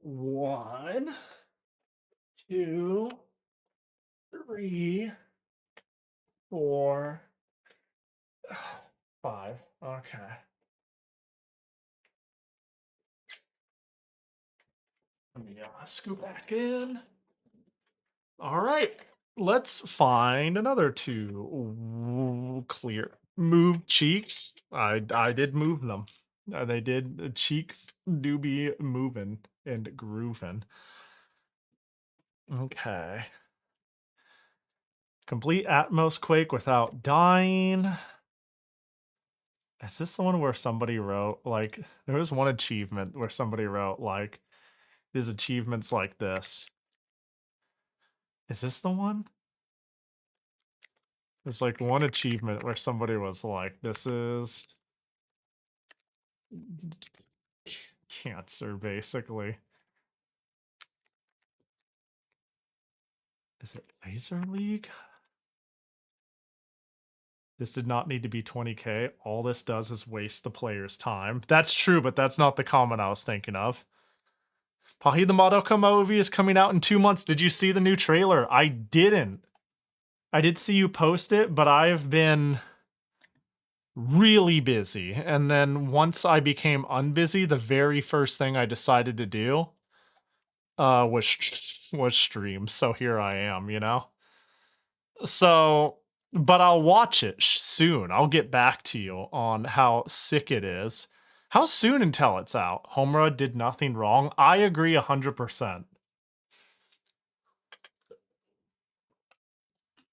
1, 2, 3, 4, 5. Okay. Let me scoot back in. All right. Let's find another 2. Clear. Move cheeks. I did move them. They did. The cheeks do be moving and grooving. Okay. Complete Atmos Quake without dying. Is this the one where somebody wrote, like, there was one achievement where somebody wrote, like, these achievements like this. Is this the one? There's like one achievement where somebody was like, this is cancer, basically. Is it Laser League? This did not need to be 20k. All this does is waste the player's time. That's true, but that's not the comment I was thinking of. Pahi the Madoka movie is coming out in 2 months. Did you see the new trailer? I didn't. I did see you post it, but I've been really busy. And then once I became unbusy, the very first thing I decided to do was stream. So here I am, you know? So, but I'll watch it soon. I'll get back to you on how sick it is. How soon until it's out? Homura did nothing wrong. I agree 100%.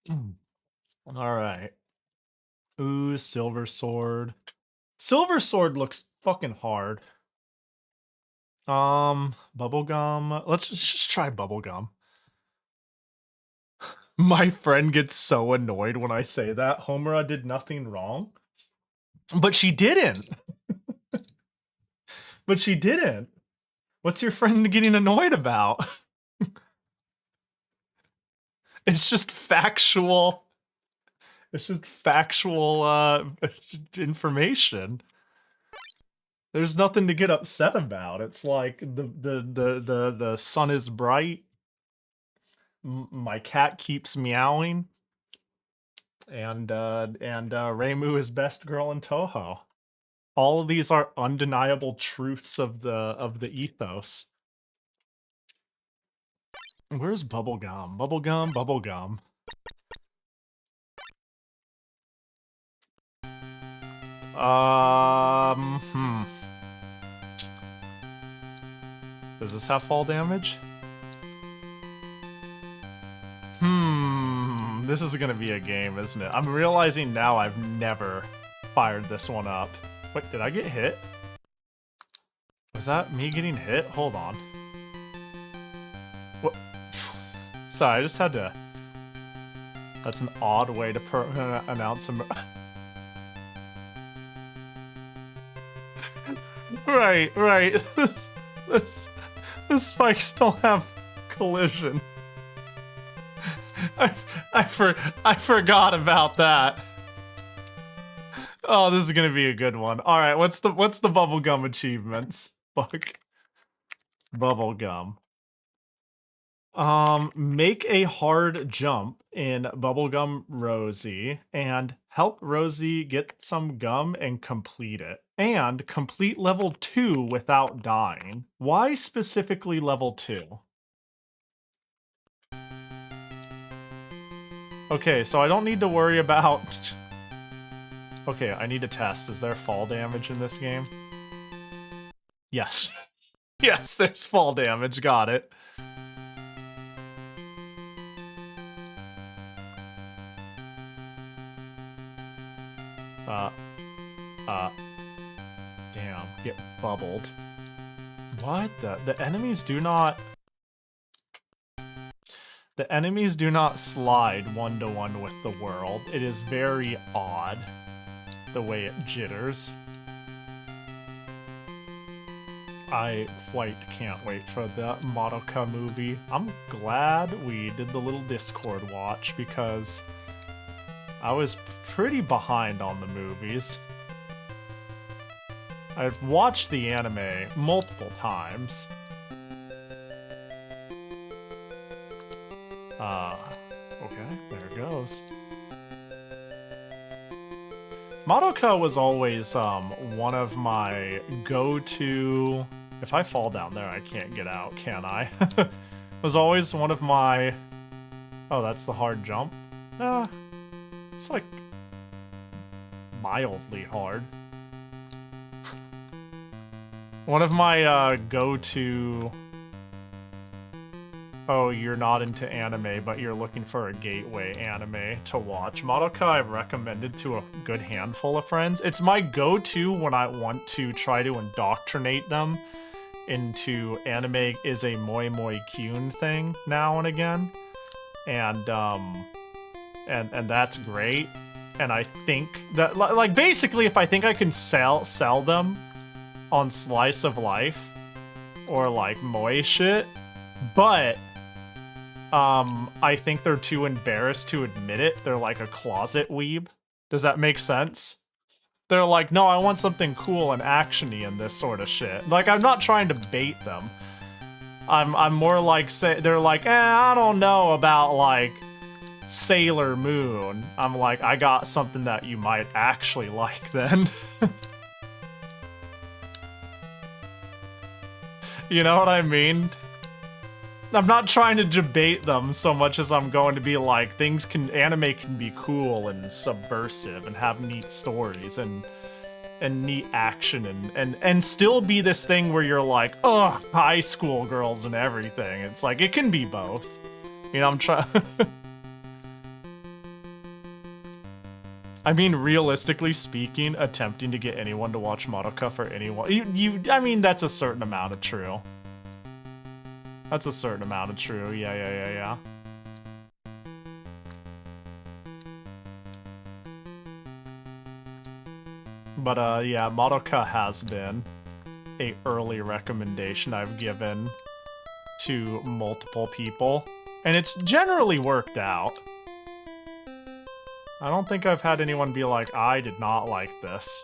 All right. Ooh, Silver Sword. Silver Sword looks fucking hard. Bubblegum. Let's just try bubblegum. My friend gets so annoyed when I say that. Homura did nothing wrong. But she didn't. But she didn't. What's your friend getting annoyed about? It's just factual. It's just factual information. There's nothing to get upset about. It's like the sun is bright. My cat keeps meowing. And Reimu is best girl in Toho. All of these are undeniable truths of the ethos. Where's Bubblegum? Bubblegum, Bubblegum. Does this have fall damage? This is gonna be a game, isn't it? I'm realizing now I've never fired this one up. Wait, did I get hit? Was that me getting hit? Hold on. What? Sorry, I just had to... That's an odd way to announce him. Right. This spikes don't have collision. I forgot about that. Oh, this is gonna be a good one. All right, what's the bubblegum achievements? Fuck. Bubblegum. Make a hard jump in Bubblegum Rosie and help Rosie get some gum and complete it. And complete level 2 without dying. Why specifically level 2? Okay, so I don't need to worry about... Okay, I need to test. Is there fall damage in this game? Yes. Yes, there's fall damage. Got it. Damn, get bubbled. What the? The enemies do not... The enemies do not slide one-to-one with the world. It is very odd the way it jitters. I quite can't wait for the Madoka movie. I'm glad we did the little Discord watch because I was pretty behind on the movies. I've watched the anime multiple times. Okay, there it goes. Madoka was always one of my go-to... If I fall down there, I can't get out, can I? Was always one of my... Oh, that's the hard jump? It's like... mildly hard. One of my go-to... Oh, you're not into anime, but you're looking for a gateway anime to watch. Madoka I've recommended to a good handful of friends. It's my go-to when I want to try to indoctrinate them into anime is a moi moi kyun thing now and again. And that's great. And I think that, like, basically if I think I can sell them on Slice of Life or like moe shit, but I think they're too embarrassed to admit it. They're like a closet weeb. Does that make sense? They're like, no, I want something cool and actiony and this sort of shit. Like, I'm not trying to bait them. I'm more like, they're like, I don't know about like Sailor Moon. I'm like, I got something that you might actually like then. You know what I mean? I'm not trying to debate them so much as I'm going to be like, anime can be cool and subversive and have neat stories and neat action and still be this thing where you're like, ugh, high school girls and everything. It's like, it can be both. You know, I'm trying... I mean, realistically speaking, attempting to get anyone to watch Madoka for anyone... I mean, that's a certain amount of true. That's a certain amount of true, yeah. But, yeah, Madoka has been a early recommendation I've given to multiple people, and it's generally worked out. I don't think I've had anyone be like, I did not like this.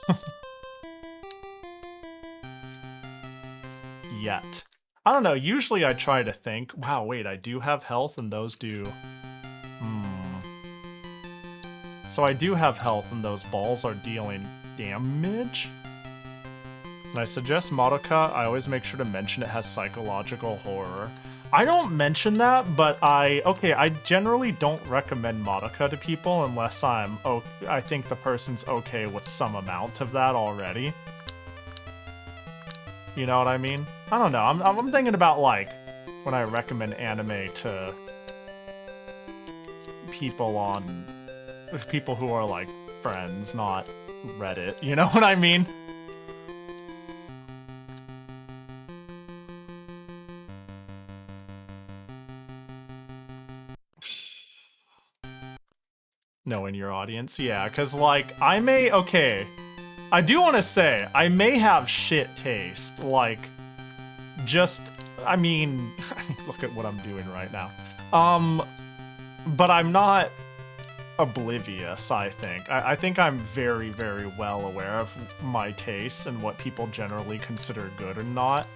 Yet. I don't know, usually I try to think, wow, wait, I do have health and those do... So I do have health and those balls are dealing damage? When I suggest Madoka, I always make sure to mention it has psychological horror. I don't mention that, but I generally don't recommend Madoka to people unless I think the person's okay with some amount of that already. You know what I mean? I don't know. I'm thinking about, like, when I recommend anime to people who are, like, friends, not Reddit. You know what I mean? Knowing your audience, yeah, because, like, I do want to say, I may have shit taste, like, I mean, look at what I'm doing right now. But I'm not oblivious, I think. I think I'm very, very well aware of my tastes and what people generally consider good or not.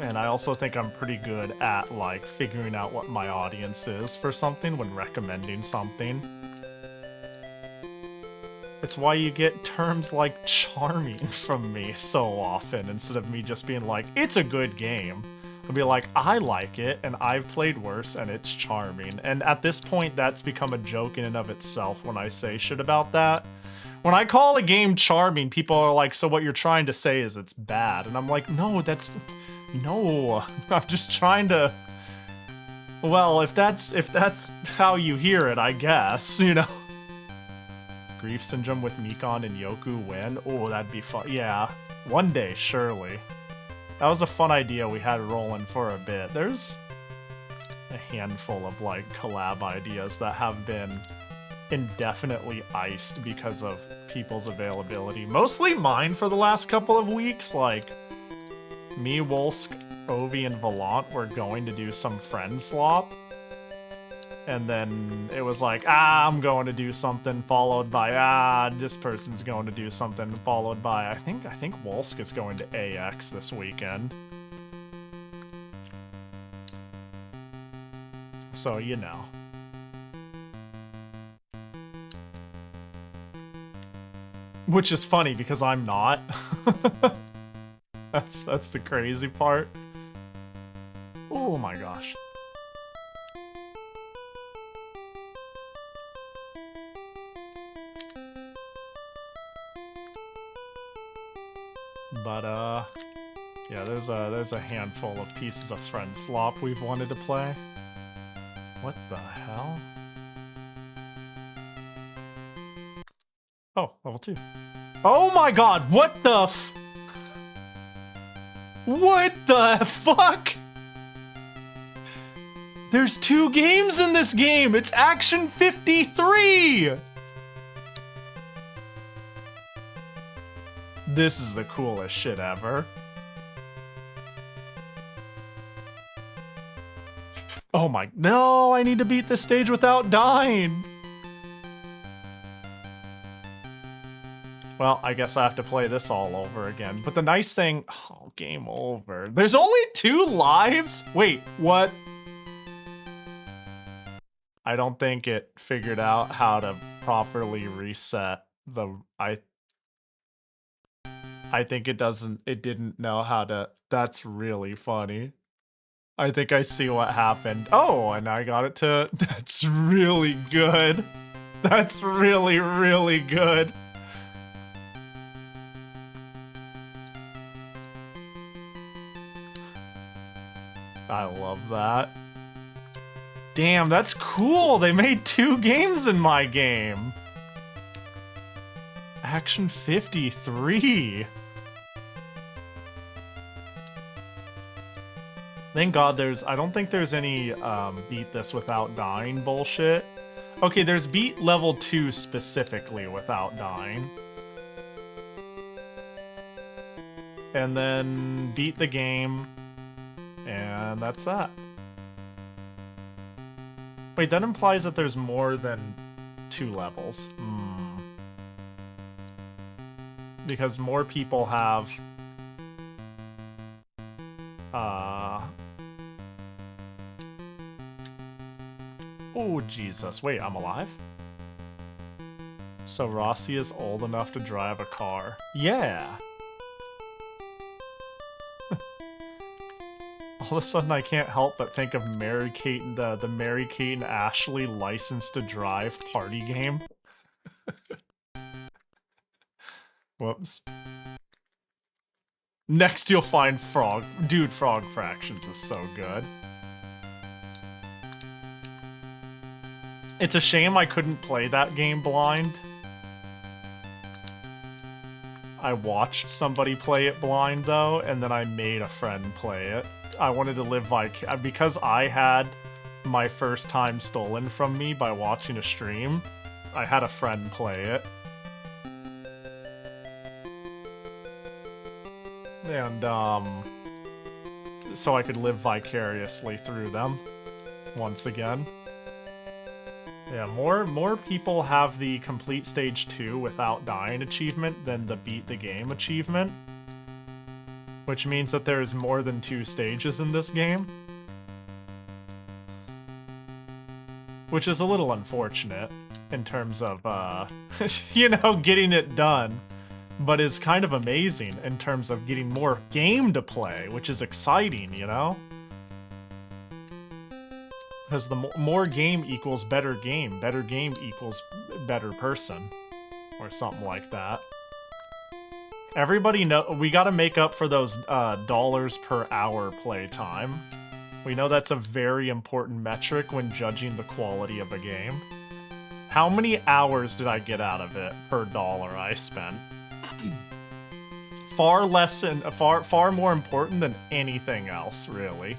And I also think I'm pretty good at, like, figuring out what my audience is for something when recommending something. It's why you get terms like charming from me so often, instead of me just being like, it's a good game. I'll be like, I like it, and I've played worse, and it's charming. And at this point, that's become a joke in and of itself when I say shit about that. When I call a game charming, people are like, so what you're trying to say is it's bad. And I'm like, no, no, I'm just trying to... Well, if that's how you hear it, I guess, you know? Grief Syndrome with Mikon and Yoku win? Oh, that'd be fun. Yeah, one day, surely. That was a fun idea we had rolling for a bit. There's a handful of like collab ideas that have been indefinitely iced because of people's availability. Mostly mine for the last couple of weeks. Like me, Wolsk, Ovi, and Volant were going to do some friend swap. And then it was like, I'm going to do something, followed by, this person's going to do something, followed by, I think Wolsk is going to AX this weekend. So, you know. Which is funny because I'm not. That's the crazy part. Oh my gosh. But yeah, there's a handful of pieces of friend slop we've wanted to play. What the hell? Oh, level 2. Oh my god, what the what the fuck? There's 2 games in this game! It's Action 53! This is the coolest shit ever. Oh my... No, I need to beat this stage without dying! Well, I guess I have to play this all over again. But the nice thing... Oh, game over. There's only 2 lives? Wait, what? I don't think it figured out how to properly reset the... I think it didn't know how to... That's really funny. I think I see what happened. Oh, and I got it to... That's really good. That's really, really good. I love that. Damn, that's cool. They made 2 games in my game. Action 53. Thank God I don't think there's any beat this without dying bullshit. Okay, there's beat level 2 specifically without dying. And then beat the game. And that's that. Wait, that implies that there's more than 2 levels. Because more people have... Oh, Jesus. Wait, I'm alive? So Rossi is old enough to drive a car. Yeah! All of a sudden I can't help but think of Mary-Kate and the Mary-Kate and Ashley License to Drive party game. Whoops. Next you'll find Frog. Dude, Frog Fractions is so good. It's a shame I couldn't play that game blind. I watched somebody play it blind though, and then I made a friend play it. I wanted to live because I had my first time stolen from me by watching a stream. I had a friend play it. And, so I could live vicariously through them, once again. Yeah, more people have the complete stage 2 without dying achievement than the beat the game achievement. Which means that there's more than 2 stages in this game. Which is a little unfortunate in terms of, you know, getting it done. But is kind of amazing in terms of getting more game to play, which is exciting, you know? Because the more game equals better game equals better person, or something like that. Everybody we gotta make up for those dollars per hour playtime. We know that's a very important metric when judging the quality of a game. How many hours did I get out of it per dollar I spent? far less and far more important than anything else, really.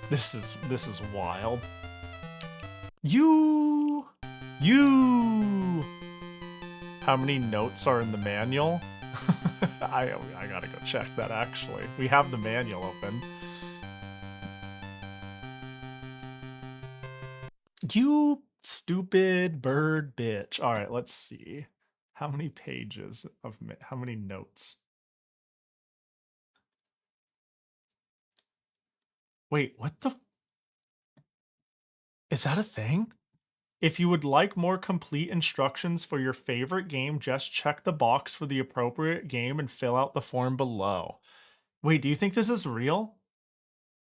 This is wild. You. How many notes are in the manual? I gotta go check that, actually. We have the manual open. You stupid bird bitch. All right, let's see. How many pages of how many notes? Wait, what the? Is that a thing? If you would like more complete instructions for your favorite game, just check the box for the appropriate game and fill out the form below. Wait, do you think this is real?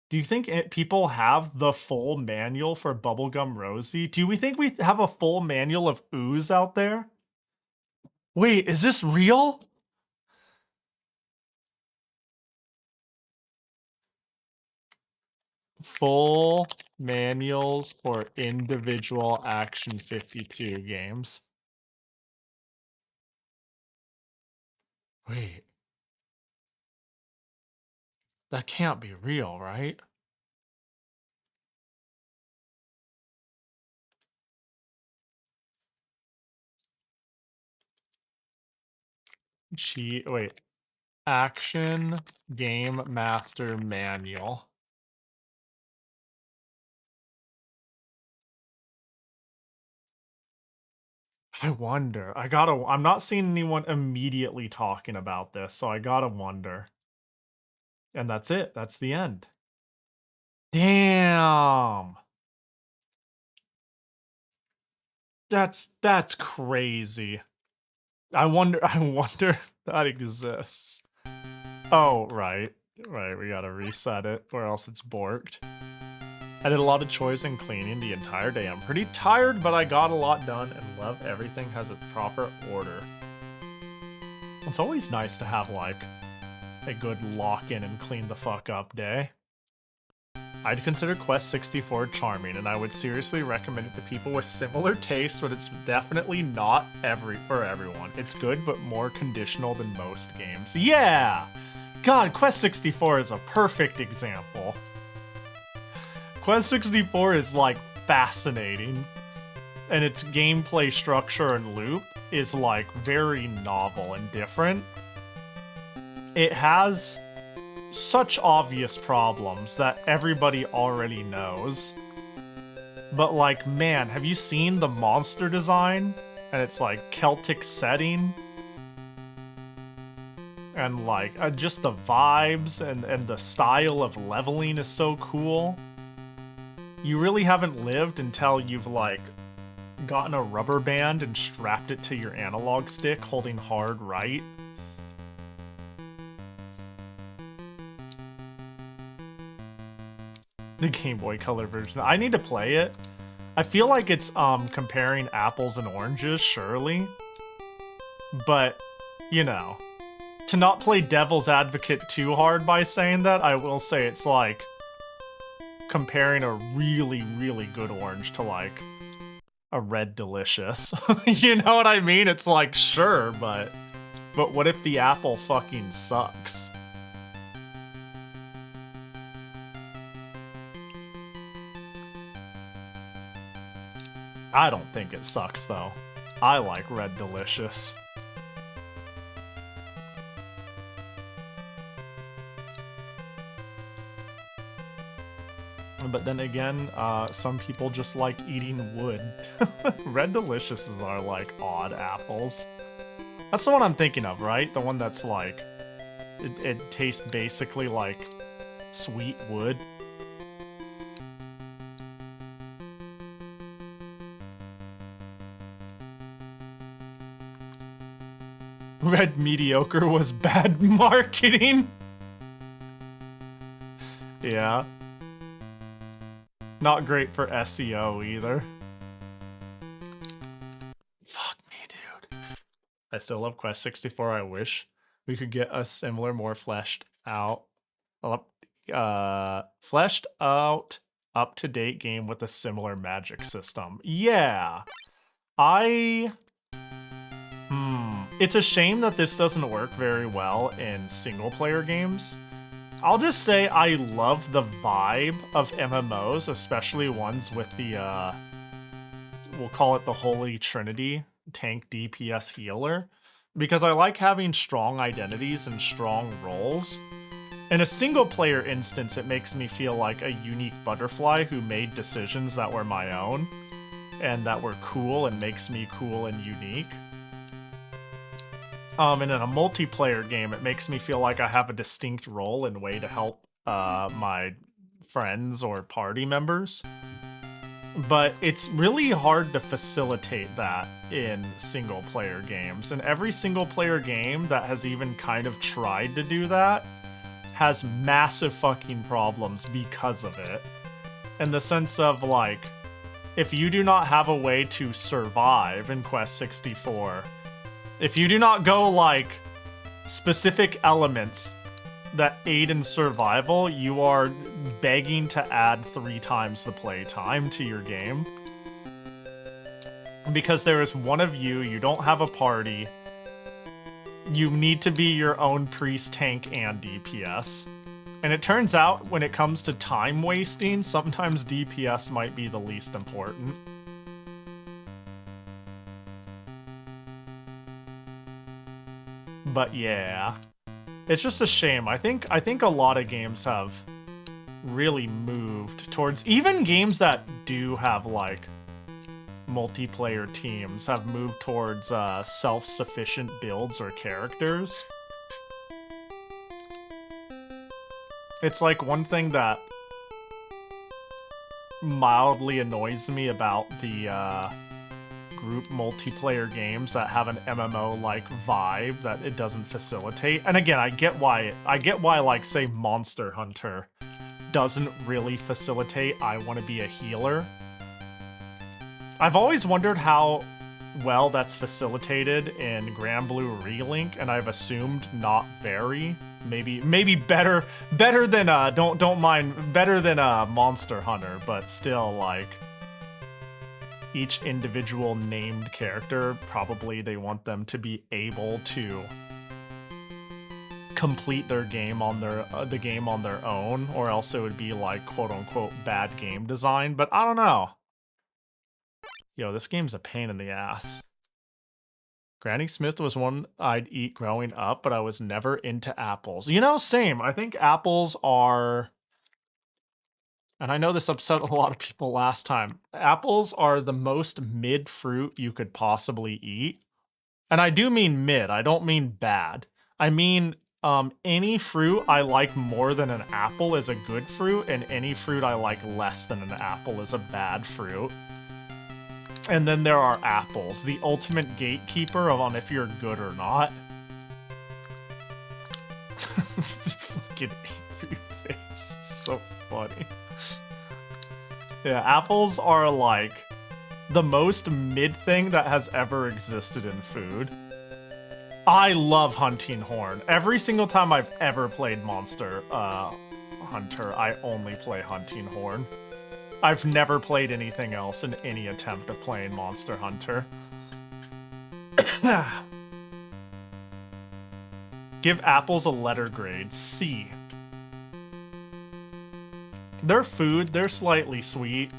Do you think people have the full manual for Bubblegum Rosie? Do we think we have a full manual of Ooze out there? Wait, is this real? Full manuals for individual Action 52 games. Wait. That can't be real, right? Wait. Action Game Master Manual. I wonder. I'm not seeing anyone immediately talking about this, so I gotta wonder. And that's it. That's the end. Damn. That's crazy. I wonder if that exists. Oh, right. Right, we gotta reset it, or else it's borked. I did a lot of choice and cleaning the entire day. I'm pretty tired, but I got a lot done and love everything has its proper order. It's always nice to have, like, a good lock-in and clean the fuck up day. I'd consider Quest 64 charming, and I would seriously recommend it to people with similar tastes, but it's definitely not for everyone. It's good, but more conditional than most games. Yeah! God, Quest 64 is a perfect example. Quest 64 is, like, fascinating, and its gameplay structure and loop is, like, very novel and different. It has such obvious problems that everybody already knows. But, like, man, have you seen the monster design? And it's, like, Celtic setting? And, like, just the vibes and the style of leveling is so cool. You really haven't lived until you've, like, gotten a rubber band and strapped it to your analog stick, holding hard right. The Game Boy Color version. I need to play it. I feel like it's comparing apples and oranges, surely. But, you know, to not play devil's advocate too hard by saying that, I will say it's like comparing a really, really good orange to, like, a red delicious. You know what I mean? It's like, sure, but what if the apple fucking sucks? I don't think it sucks, though. I like red delicious. But then again, some people just like eating wood. Red deliciouses are, like, odd apples. That's the one I'm thinking of, right? The one that's, like, it tastes basically like sweet wood. Red mediocre was bad marketing. Yeah. Not great for SEO either. Fuck me, dude. I still love Quest 64. I wish we could get a similar, more fleshed out, up-to-date game with a similar magic system. Yeah. It's a shame that this doesn't work very well in single-player games. I'll just say I love the vibe of MMOs, especially ones with the, we'll call it the Holy Trinity, tank, DPS, healer, because I like having strong identities and strong roles. In a single-player instance, it makes me feel like a unique butterfly who made decisions that were my own, and that were cool and makes me cool and unique. And in a multiplayer game, it makes me feel like I have a distinct role and way to help my friends or party members. But it's really hard to facilitate that in single-player games. And every single-player game that has even kind of tried to do that has massive fucking problems because of it. In the sense of, like, if you do not have a way to survive in Quest 64, if you do not go, like, specific elements that aid in survival, you are begging to add 3 times the playtime to your game. Because there is one of you, you don't have a party, you need to be your own priest, tank, and DPS. And it turns out, when it comes to time wasting, sometimes DPS might be the least important. But yeah, it's just a shame. I think a lot of games have really moved towards, even games that do have like multiplayer teams have moved towards self-sufficient builds or characters. It's like one thing that mildly annoys me about the group multiplayer games that have an MMO-like vibe that it doesn't facilitate. And again, I get why, like, say, Monster Hunter doesn't really facilitate I want to be a healer. I've always wondered how well that's facilitated in Grand Blue Relink, and I've assumed not very. Maybe better than don't mind, better than Monster Hunter, but still, like, each individual named character, probably they want them to be able to complete their game on their the game on their own, or else it would be like quote-unquote bad game design. But I don't know. Yo, this game's a pain in the ass. Granny Smith was one I'd eat growing up, but I was never into apples. You know, same. I think apples are, and I know this upset a lot of people last time, apples are the most mid fruit you could possibly eat. And I do mean mid, I don't mean bad. I mean, any fruit I like more than an apple is a good fruit, and any fruit I like less than an apple is a bad fruit. And then there are apples, the ultimate gatekeeper on if you're good or not. Fucking angry face, so funny. Yeah, apples are like the most mid thing that has ever existed in food. I love Hunting Horn. Every single time I've ever played Monster Hunter, I only play Hunting Horn. I've never played anything else in any attempt at playing Monster Hunter. Give apples a letter grade, C. They're food, they're slightly sweet.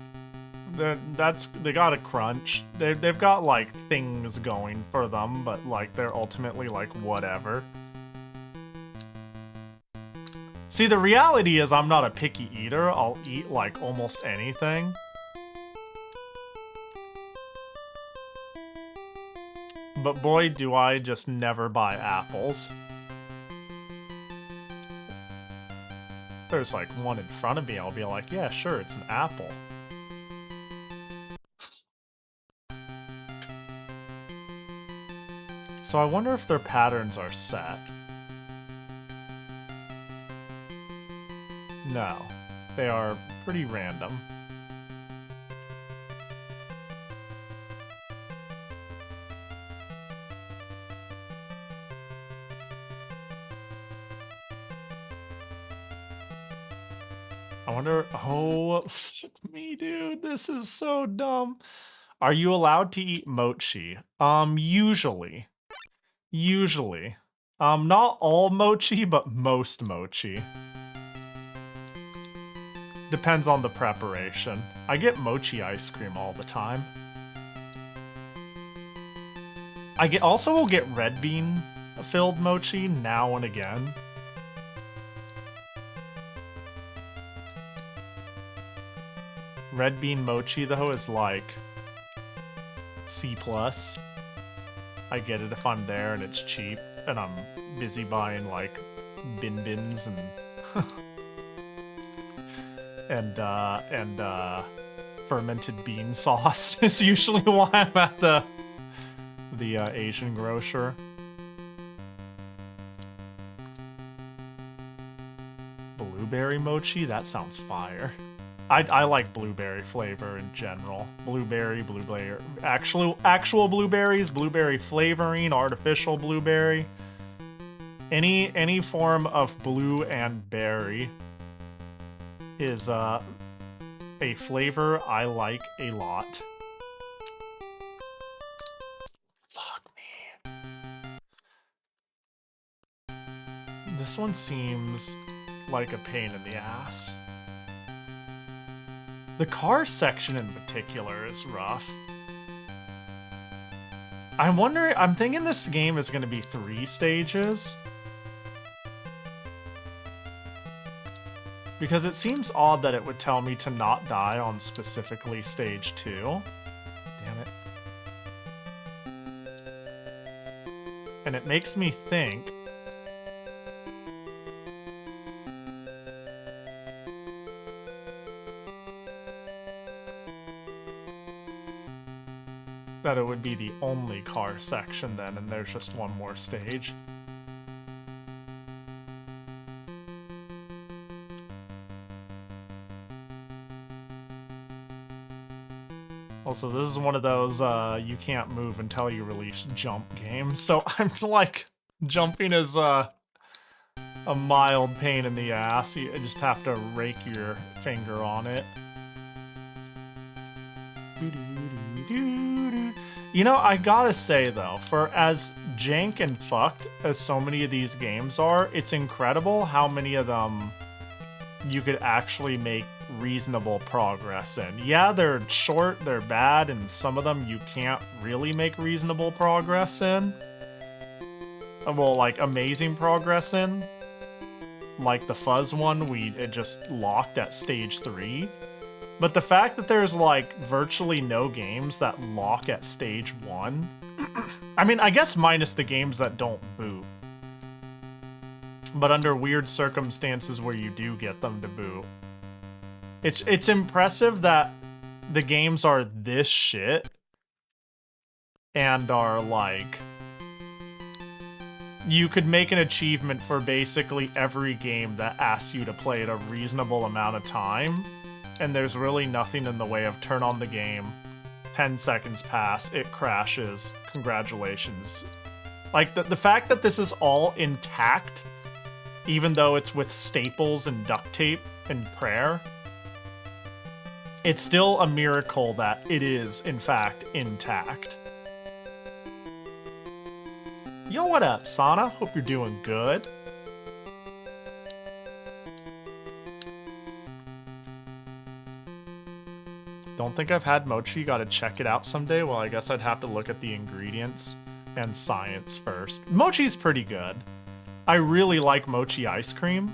They got a crunch. They've got like things going for them, but like they're ultimately like whatever. See, the reality is I'm not a picky eater. I'll eat like almost anything. But boy, do I just never buy apples. There's like one in front of me, I'll be like, yeah, sure, it's an apple. So I wonder if their patterns are set. No, they are pretty random. I wonder, oh, fuck me, dude, this is so dumb. Are you allowed to eat mochi? Usually. Usually. Not all mochi, but most mochi. Depends on the preparation. I get mochi ice cream all the time. I also will get red bean filled mochi now and again. Red bean mochi though is like C+. I get it if I'm there and it's cheap and I'm busy buying like bins and fermented bean sauce is usually why I'm at the Asian grocer. Blueberry mochi? That sounds fire. I like blueberry flavor in general. Blueberry, actual blueberries, blueberry flavoring, artificial blueberry. Any form of blue and berry is a flavor I like a lot. Fuck me. This one seems like a pain in the ass. The car section in particular is rough. I'm thinking this game is going to be 3 stages. Because it seems odd that it would tell me to not die on specifically stage 2. Damn it. And it makes me think that it would be the only car section then, and there's just one more stage. Also, this is one of those you can't move until you release jump games, so I'm like, jumping is a mild pain in the ass. You just have to rake your finger on it. You know, I gotta say though, for as jank and fucked as so many of these games are, it's incredible how many of them you could actually make reasonable progress in. Yeah, they're short, they're bad, and some of them you can't really make reasonable progress in. Well, like amazing progress in. Like the Fuzz one, it just locked at stage 3. But the fact that there's like virtually no games that lock at stage 1, I mean, I guess minus the games that don't boot. But under weird circumstances where you do get them to boot. It's impressive that the games are this shit and are like, you could make an achievement for basically every game that asks you to play it a reasonable amount of time, and there's really nothing in the way of turn on the game, 10 seconds pass, it crashes, congratulations. Like, the fact that this is all intact, even though it's with staples and duct tape and prayer, it's still a miracle that it is, in fact, intact. Yo, what up, Sana? Hope you're doing good. Don't think I've had mochi, gotta check it out someday. Well, I guess I'd have to look at the ingredients and science first. Mochi's pretty good. I really like mochi ice cream.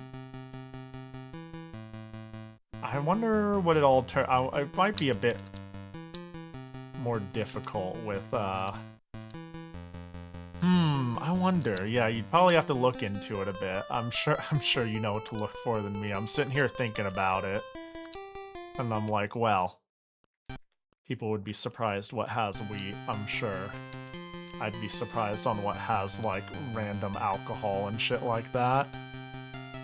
I wonder what it all it might be a bit more difficult with, I wonder. Yeah, you'd probably have to look into it a bit. I'm sure you know what to look for than me. I'm sitting here thinking about it, and I'm like, well, people would be surprised what has wheat, I'm sure. I'd be surprised on what has, like, random alcohol and shit like that.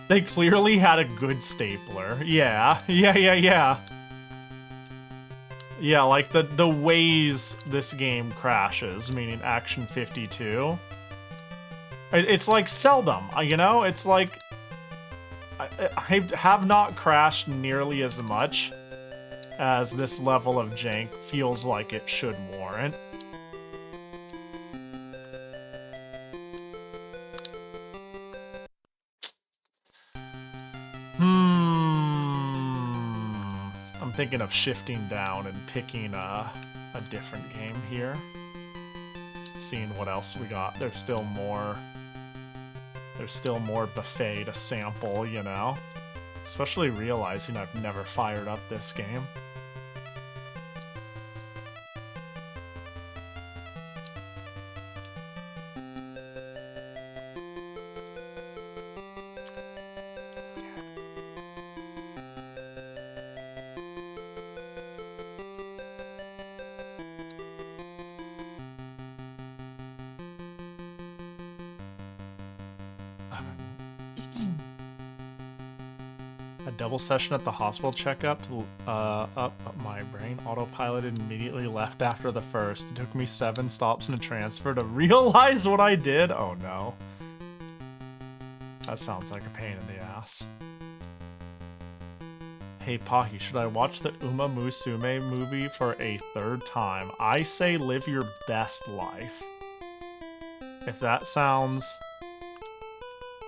They clearly had a good stapler. Yeah. Yeah, like, the ways this game crashes, meaning Action 52. It's like seldom, you know? It's like, I have not crashed nearly as much as this level of jank feels like it should warrant. thinking of shifting down and picking a different game here. Seeing what else we got. There's still more buffet to sample, you know? Especially realizing I've never fired up this game. Double session at the hospital checkup. Up my brain autopiloted immediately left after the first. It took me 7 stops and a transfer to realize what I did. Oh no. That sounds like a pain in the ass. Hey Pahi, should I watch the Uma Musume movie for a 3rd time? I say live your best life. If that sounds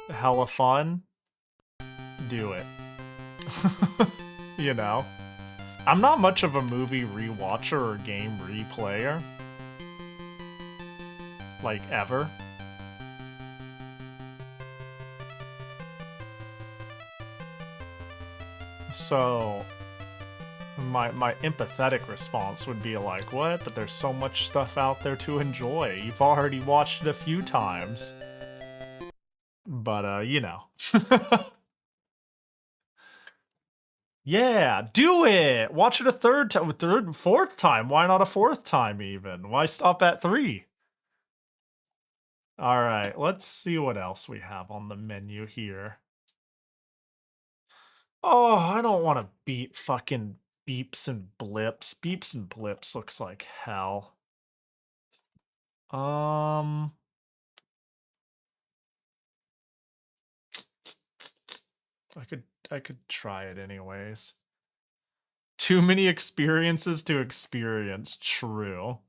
hella fun, do it. You know, I'm not much of a movie rewatcher or game replayer, like ever. So my empathetic response would be like, what? But there's so much stuff out there to enjoy. You've already watched it a few times. But you know. Yeah, do it! Watch it a 3rd time, 3rd, 4th time. Why not a 4th time even? Why stop at 3? Alright, let's see what else we have on the menu here. Oh, I don't want to beat fucking beeps and blips. Beeps and blips looks like hell. I could try it anyways. Too many experiences to experience. True.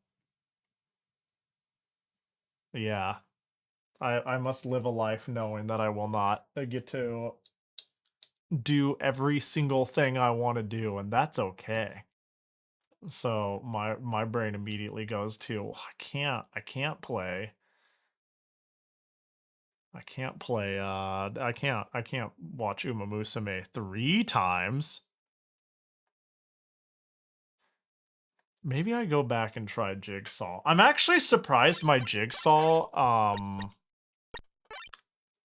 Yeah. I must live a life knowing that I will not get to do every single thing I want to do, and that's okay. So my brain immediately goes to, I can't play. I can't watch Uma Musume 3 times. Maybe I go back and try Jigsaw. I'm actually surprised my Jigsaw,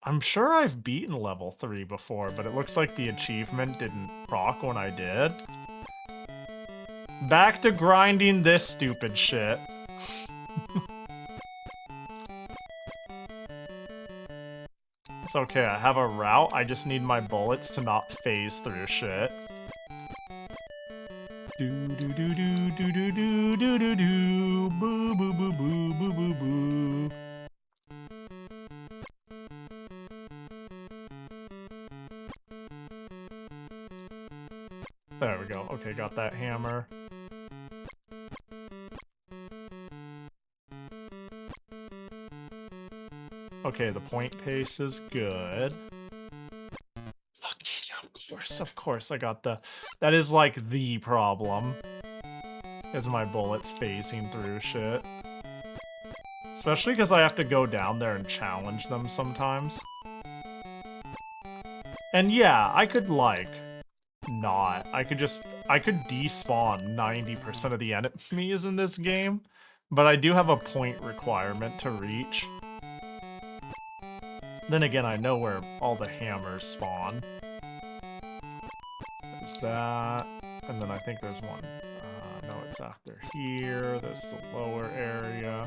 I'm sure I've beaten level 3 before, but it looks like the achievement didn't proc when I did. Back to grinding this stupid shit. It's okay, I have a route, I just need my bullets to not phase through shit. Do do do do do do do do do do boo boo boo boo boo boo boo. There we go. Okay, got that hammer. Okay, the point pace is good. Of course, I got the... That is, like, the problem. Is my bullets phasing through shit. Especially because I have to go down there and challenge them sometimes. And yeah, I could, like... not. I could despawn 90% of the enemies in this game. But I do have a point requirement to reach. Then again, I know where all the hammers spawn. There's that, and then I think there's one. No, it's after here. There's the lower area.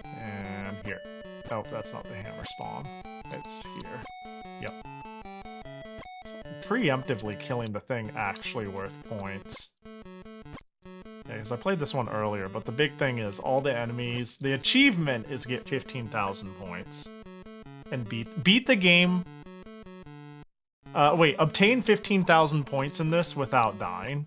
And here. Oh, that's not the hammer spawn. It's here. Yep. So preemptively killing the thing actually worth points. Because I played this one earlier, but the big thing is all the enemies... The achievement is get 15,000 points. And beat the game... wait, obtain 15,000 points in this without dying.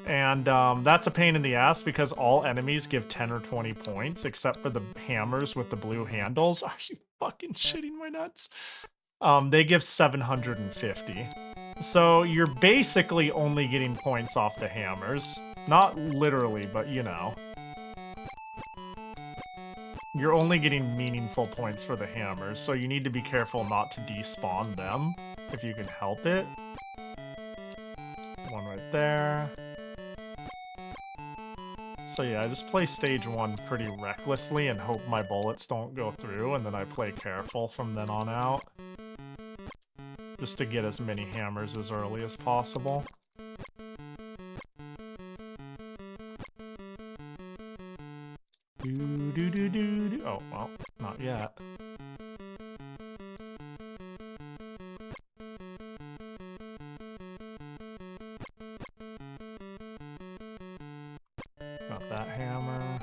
And that's a pain in the ass because all enemies give 10 or 20 points, except for the hammers with the blue handles. Are you fucking shitting my nuts? They give 750. So you're basically only getting points off the hammers. Not literally, but you know. You're only getting meaningful points for the hammers, so you need to be careful not to despawn them, if you can help it. One right there. So yeah, I just play stage 1 pretty recklessly and hope my bullets don't go through, and then I play careful from then on out. Just to get as many hammers as early as possible. Oh, well, not yet. Got that hammer.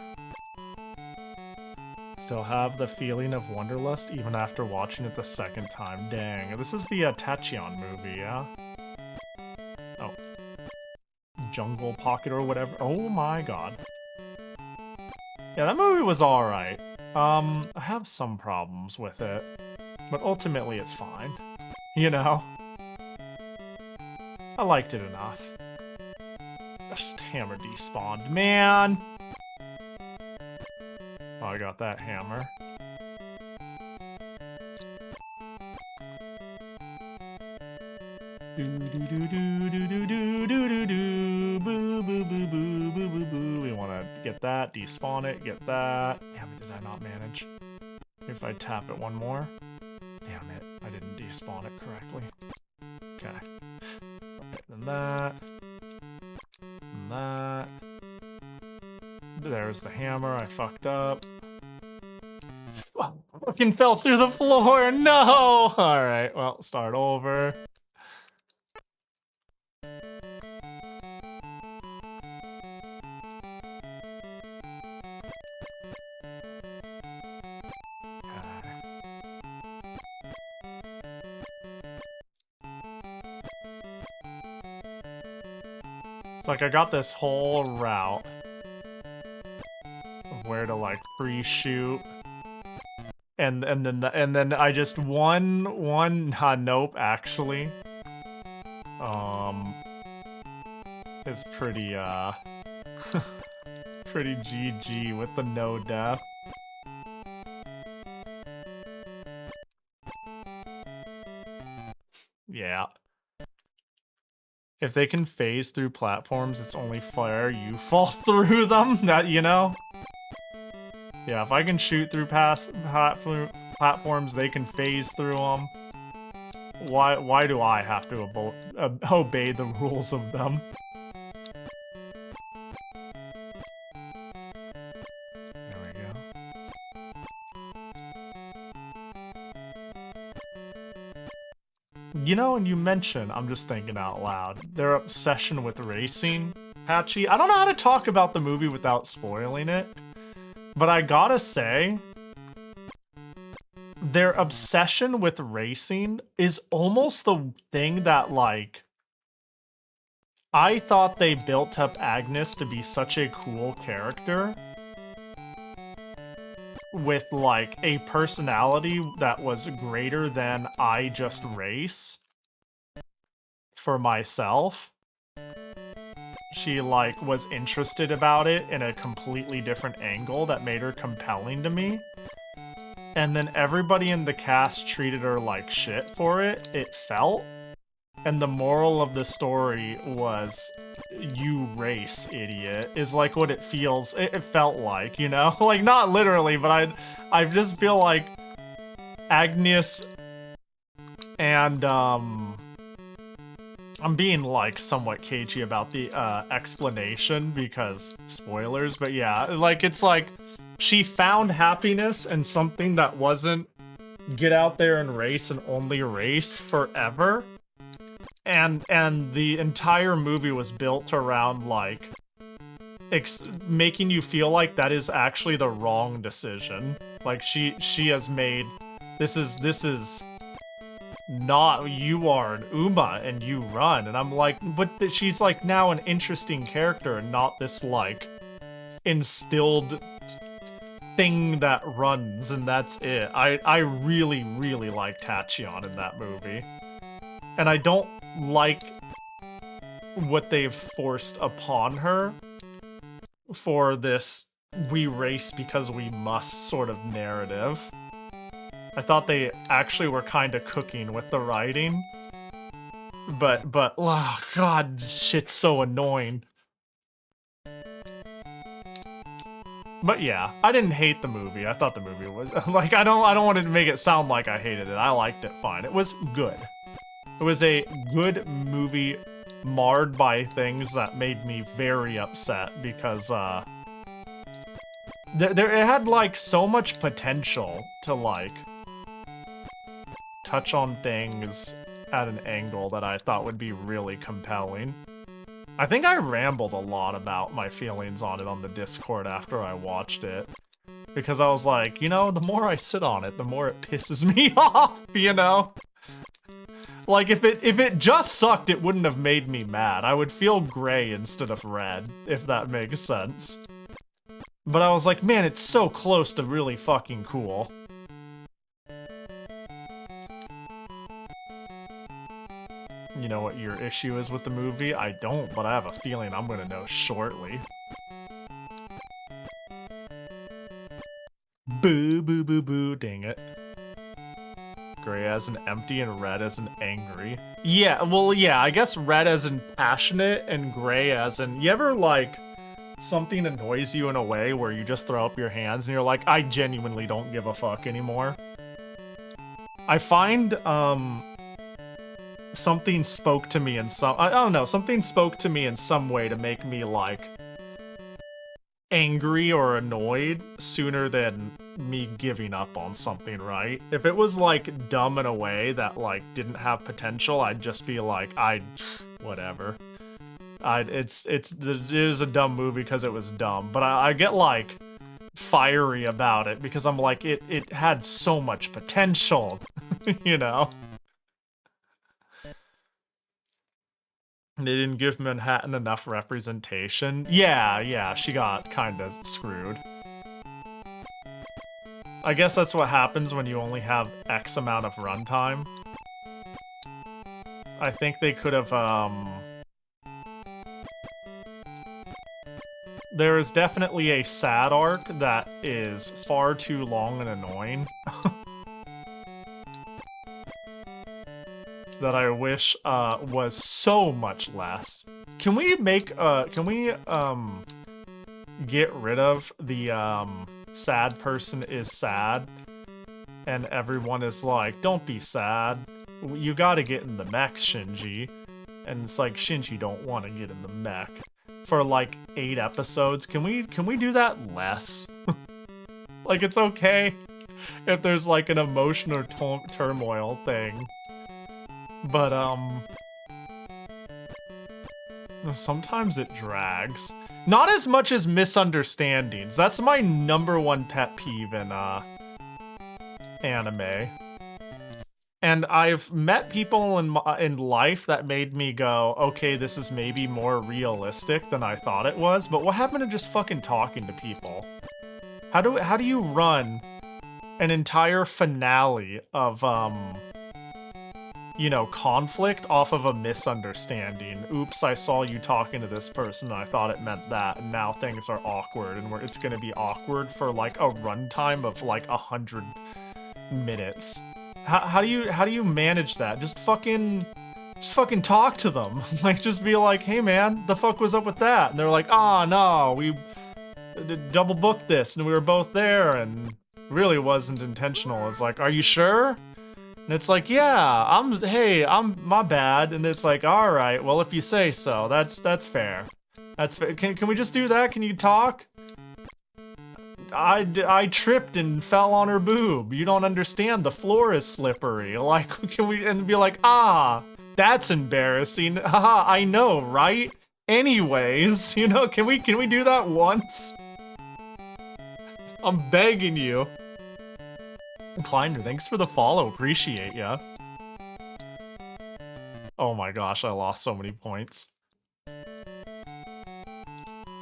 Still have the feeling of Wanderlust even after watching it the second time. Dang, this is the Tachyon movie, yeah? Oh. Jungle Pocket or whatever. Oh my god. Yeah, that movie was alright. I have some problems with it, but ultimately it's fine. You know? I liked it enough. Ugh, hammer despawned, man! Oh, I got that hammer. We want to get that, despawn it, get that. Damn it, did I not manage? If I tap it one more. Damn it, I didn't despawn it correctly. Okay. Okay, then that. And that. There's the hammer, I fucked up. Oh, fucking fell through the floor, no! Alright, well, start over. It's like I got this whole route of where to like pre-shoot, and then I just nope actually is pretty pretty GG with the no death. Yeah. If they can phase through platforms, it's only fair you fall through them, that, you know? Yeah, if I can shoot through past platforms, they can phase through them. Why do I have to obey the rules of them? There we go. You know, and you mentioned, I'm just thinking out loud, their obsession with racing, Patchy. I don't know how to talk about the movie without spoiling it, but I gotta say, their obsession with racing is almost the thing that, like, I thought they built up Agnes to be such a cool character with, like, a personality that was greater than I just race for myself. She, like, was interested about it in a completely different angle that made her compelling to me. And then everybody in the cast treated her like shit for it, it felt. And the moral of the story was, you race, idiot, is like what it feels, it felt like, you know? Like, not literally, but I just feel like Agnes and, I'm being, like, somewhat cagey about the, explanation because spoilers, but yeah, like, it's like, she found happiness in something that wasn't get out there and race and only race forever. And the entire movie was built around, like, making you feel like that is actually the wrong decision. Like, she has made, this is not, you are an Uma and you run. And I'm like, but she's, like, now an interesting character and not this, like, instilled thing that runs and that's it. I really, really like Tachyon in that movie. And I don't like what they've forced upon her for this we race because we must sort of narrative. I thought they actually were kind of cooking with the writing. But, oh god, shit's so annoying. But yeah, I didn't hate the movie. I thought the movie was, like, I don't want to make it sound like I hated it. I liked it fine. It was good. It was a good movie marred by things that made me very upset because, it had, like, so much potential to, like, touch on things at an angle that I thought would be really compelling. I think I rambled a lot about my feelings on it on the Discord after I watched it. Because I was like, you know, the more I sit on it, the more it pisses me off, you know? Like, if it just sucked, it wouldn't have made me mad. I would feel gray instead of red, if that makes sense. But I was like, man, it's so close to really fucking cool. You know what your issue is with the movie? I don't, but I have a feeling I'm gonna know shortly. Boo, boo, boo, boo, dang it. Gray as an empty and red as an angry. Yeah, well, yeah, I guess red as in passionate and gray as in... You ever, like, something annoys you in a way where you just throw up your hands and you're like, I genuinely don't give a fuck anymore? I find, something spoke to me in some... I don't know, something spoke to me in some way to make me, like, angry or annoyed sooner than me giving up on something, right? If it was, like, dumb in a way that, like, didn't have potential, I'd just be like, whatever. It was a dumb movie because it was dumb, but I get, like, fiery about it because I'm like, it had so much potential, you know? They didn't give Manhattan enough representation. Yeah, she got kinda screwed. I guess that's what happens when you only have X amount of runtime. I think they could have, there is definitely a sad arc that is far too long and annoying. That I wish was so much less. Can we make get rid of the sad person is sad and everyone is like, don't be sad, you gotta get in the mech, Shinji, and it's like, Shinji don't want to get in the mech for like 8 episodes. Can we do that less? Like, it's okay if there's like an emotional turmoil thing. But, sometimes it drags. Not as much as misunderstandings. That's my #1 pet peeve in, anime. And I've met people in life that made me go, okay, this is maybe more realistic than I thought it was, but what happened to just fucking talking to people? How do you run an entire finale of, you know, conflict off of a misunderstanding? Oops, I saw you talking to this person and I thought it meant that, and now things are awkward, and it's gonna be awkward for like a runtime of like 100 minutes. How do you manage that? Just fucking talk to them. Like, just be like, hey man, the fuck was up with that? And they're like, ah, no, we double booked this and we were both there and really wasn't intentional. It's like, are you sure? And it's like, yeah, I'm my bad. And it's like, all right, well, if you say so, that's fair. That's fair. Can we just do that? Can you talk? I tripped and fell on her boob. You don't understand. The floor is slippery. Like, can we, and be like, ah, that's embarrassing. Haha, I know, right? Anyways, you know, can we do that once? I'm begging you. Kleiner, thanks for the follow. Appreciate ya. Oh my gosh, I lost so many points.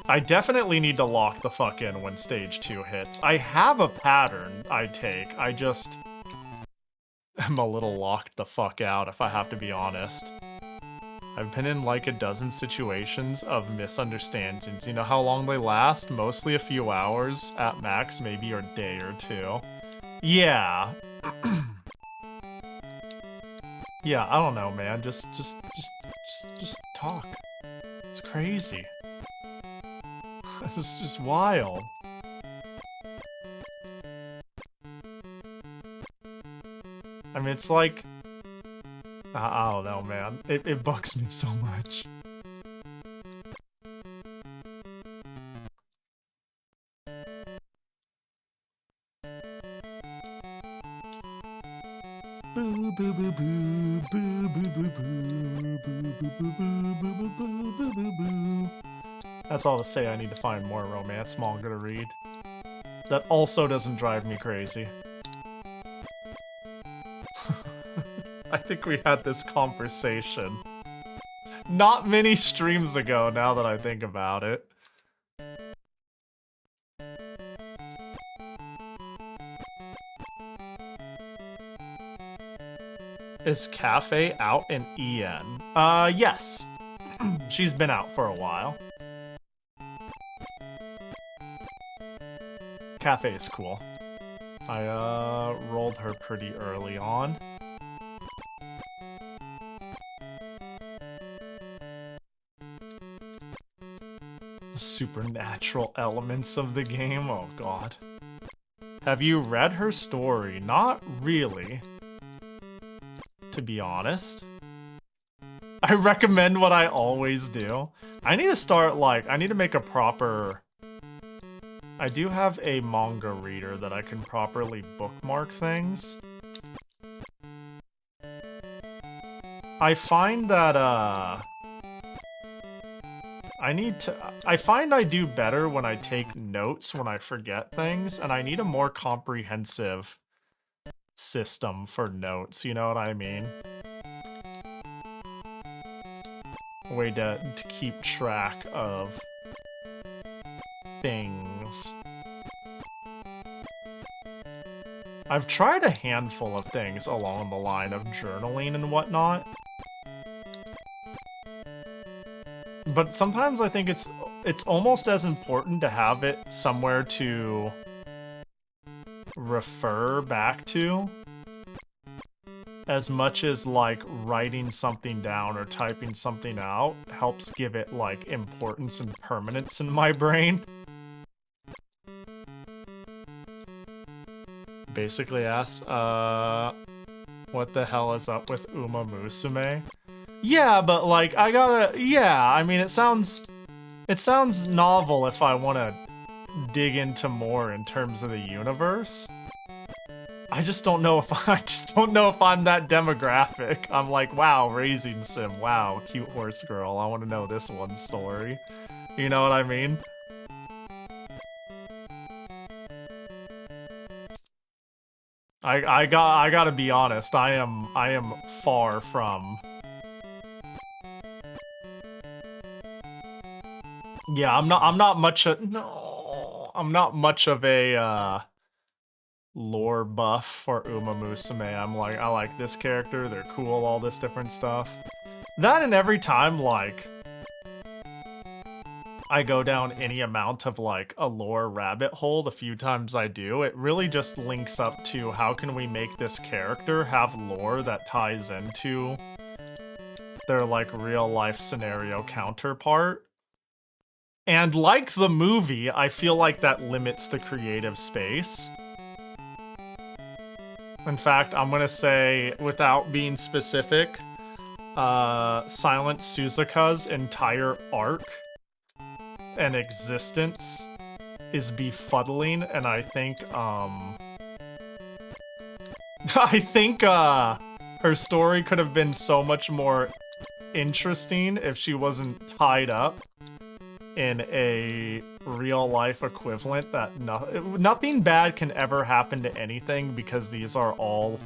I definitely need to lock the fuck in when stage 2 hits. I have a pattern I take. I just am a little locked the fuck out, if I have to be honest. I've been in like a dozen situations of misunderstandings. You know how long they last? Mostly a few hours at max, maybe a day or two. Yeah. Yeah, I don't know, man. Just talk. It's crazy. This is just wild. I mean, it's like... I don't know, man. It bugs me so much. Boo boo boo boo boo boo boo boo boo boo boo boo boo boo boo boo. That's all to say. I need to find more romance manga to read. That also doesn't drive me crazy. I think we had this conversation not many streams ago, now that I think about it. Is Cafe out in EN? Yes. She's been out for a while. Cafe is cool. I, rolled her pretty early on. Supernatural elements of the game? Oh god. Have you read her story? Not really. To be honest. I recommend what I always do. I need to start, like, I need to make a proper... I do have a manga reader that I can properly bookmark things. I find that, I find I do better when I take notes when I forget things, and I need a more comprehensive system for notes, you know what I mean? A way to keep track of things. I've tried a handful of things along the line of journaling and whatnot. But sometimes I think it's almost as important to have it somewhere to refer back to as much as like writing something down or typing something out helps give it like importance and permanence in my brain. Basically asks, what the hell is up with Uma Musume? Yeah, but like, I mean, it sounds novel if I want to dig into more in terms of the universe. I just don't know if I'm that demographic. I'm like, wow, Raising Sim, wow, cute horse girl. I want to know this one story. You know what I mean? I gotta be honest. I am far from. Yeah, I'm not much of a lore buff for Uma Musume. I like this character, they're cool, all this different stuff. That, and every time like I go down any amount of like a lore rabbit hole, the few times I do, it really just links up to how can we make this character have lore that ties into their like real life scenario counterpart. And like the movie, I feel like that limits the creative space. In fact, I'm gonna say, without being specific, Silent Suzuka's entire arc and existence is befuddling, and I think, her story could have been so much more interesting if she wasn't tied up in a real-life equivalent that nothing bad can ever happen to anything because these are all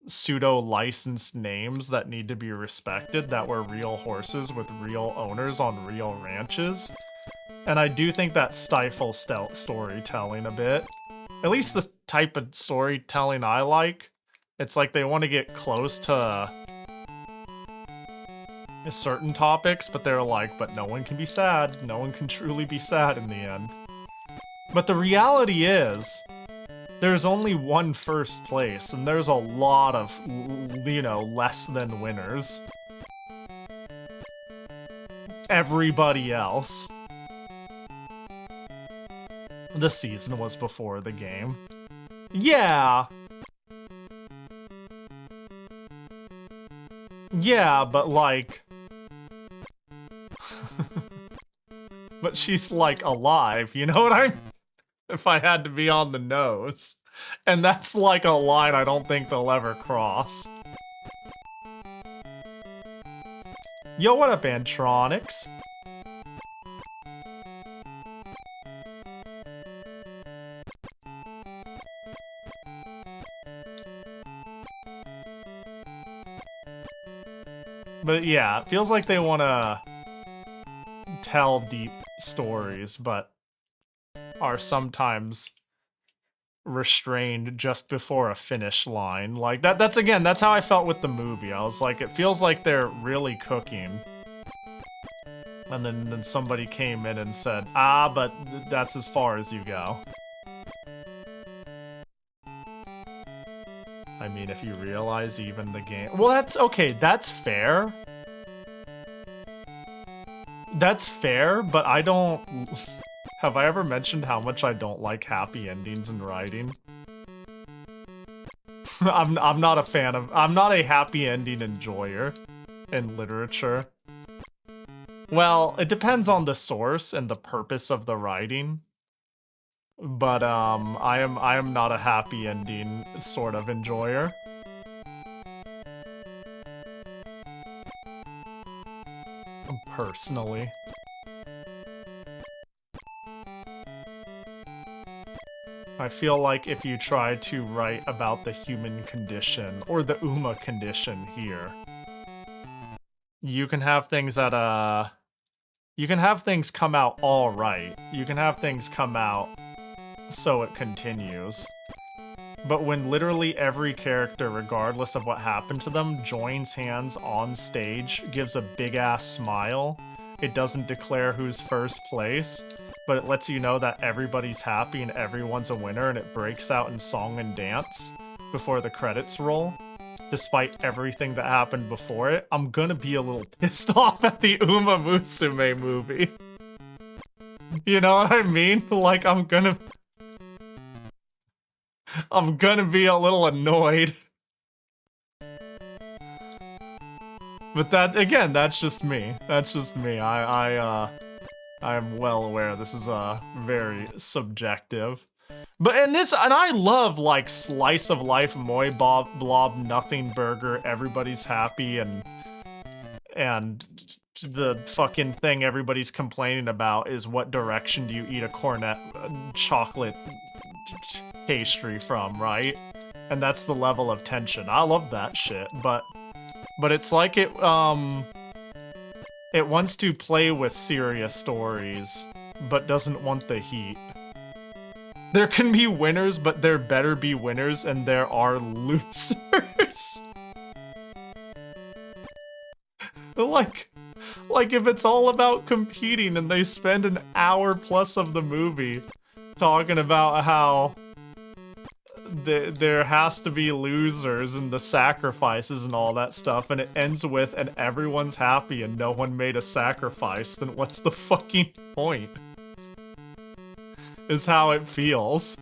pseudo-licensed names that need to be respected that were real horses with real owners on real ranches. And I do think that stifles storytelling a bit. At least the type of storytelling I like. It's like they want to get close to... certain topics, but they're like, but no one can be sad. No one can truly be sad in the end. But the reality is, there's only one first place, and there's a lot of, you know, less than winners. Everybody else. The season was before the game. Yeah. Yeah, but like... but she's like alive, you know what I mean? If I had to be on the nose. And that's like a line I don't think they'll ever cross. Yo, what up, Antronics? But yeah, it feels like they want to tell deep stories, but are sometimes restrained just before a finish line. Like, that's again, that's how I felt with the movie. I was like, it feels like they're really cooking. And then somebody came in and said, ah, but that's as far as you go. I mean, if you realize even the game... Well, that's... Okay, that's fair. That's fair, but I don't... Have I ever mentioned how much I don't like happy endings in writing? I'm not a fan of... I'm not a happy ending enjoyer in literature. Well, it depends on the source and the purpose of the writing. But I am not a happy ending sort of enjoyer. Personally. I feel like if you try to write about the human condition, or the Uma condition here, you can have things that, you can have things come out all right. You can have things come out so it continues. But when literally every character, regardless of what happened to them, joins hands on stage, gives a big-ass smile, it doesn't declare who's first place, but it lets you know that everybody's happy and everyone's a winner, and it breaks out in song and dance before the credits roll, despite everything that happened before it, I'm gonna be a little pissed off at the Uma Musume movie. You know what I mean? Like, I'm gonna be a little annoyed. But that, again, that's just me. That's just me. I am well aware this is very subjective. But and I love like slice of life, moi blob, nothing burger, everybody's happy, and the fucking thing everybody's complaining about is what direction do you eat a cornet chocolate pastry from, right? And that's the level of tension. I love that shit, but it's like it wants to play with serious stories, but doesn't want the heat. There can be winners, but there better be winners, and there are losers. Like if it's all about competing and they spend an hour plus of the movie talking about how there has to be losers and the sacrifices and all that stuff, and it ends with, and everyone's happy and no one made a sacrifice, then what's the fucking point? Is how it feels.